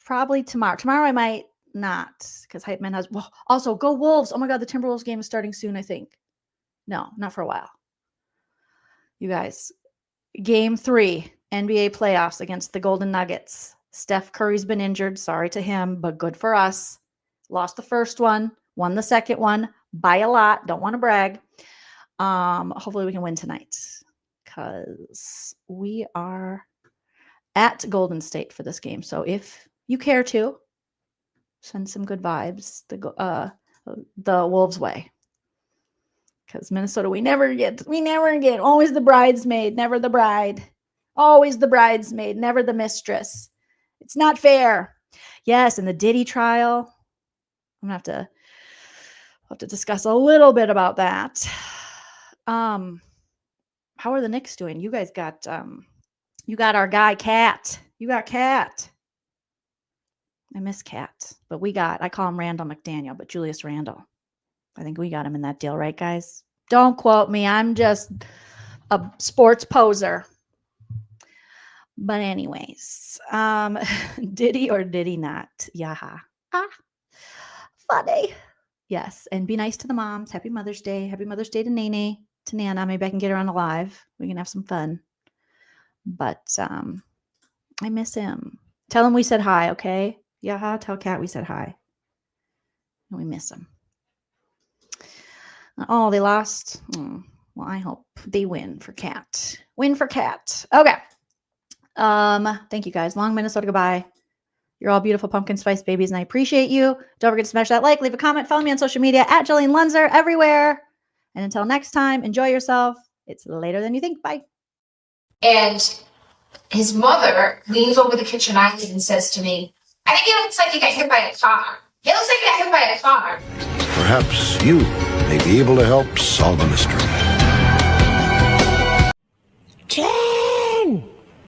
probably tomorrow. Tomorrow I might not, because Hype Man has. Well, also, go Wolves. Oh my God, the Timberwolves game is starting soon, I think. No, not for a while. You guys, Game 3, NBA playoffs against the Golden Nuggets. Steph Curry's been injured. Sorry to him, but good for us. Lost the first one, won the second one by a lot. Don't want to brag. Hopefully we can win tonight because we are at Golden State for this game. So if you care to, send some good vibes the Wolves way. Because Minnesota, we never get. Always the bridesmaid, never the bride. Always the bridesmaid, never the mistress. It's not fair. Yes, and the Diddy trial. I'm gonna have to discuss a little bit about that. How are the Knicks doing? You guys got you got our guy Cat. You got Cat. I miss Cat, but I call him Randall McDaniel, but Julius Randle. I think we got him in that deal, right, guys? Don't quote me. I'm just a sports poser. But anyways, Diddy or Diddy not? Yaha. Funny. Yes, and be nice to the moms. Happy Mother's Day. Happy Mother's Day to Nene, to Nana. Maybe I can get her on live. We can have some fun. But I miss him. Tell him we said hi, okay? Yaha, tell Cat we said hi. And we miss him. Oh, they lost. Well, I hope they win for Cat. Win for Cat. Okay. Thank you guys. Long Minnesota goodbye. You're all beautiful pumpkin spice babies, and I appreciate you. Don't forget to smash that like, leave a comment, follow me on social media at Joleen Lunzer everywhere. And until next time, enjoy yourself. It's later than you think. Bye. And his mother leans over the kitchen island and says to me, I think it looks like you got hit by a car. It looks like you got hit by a car. Perhaps you may be able to help solve a mystery.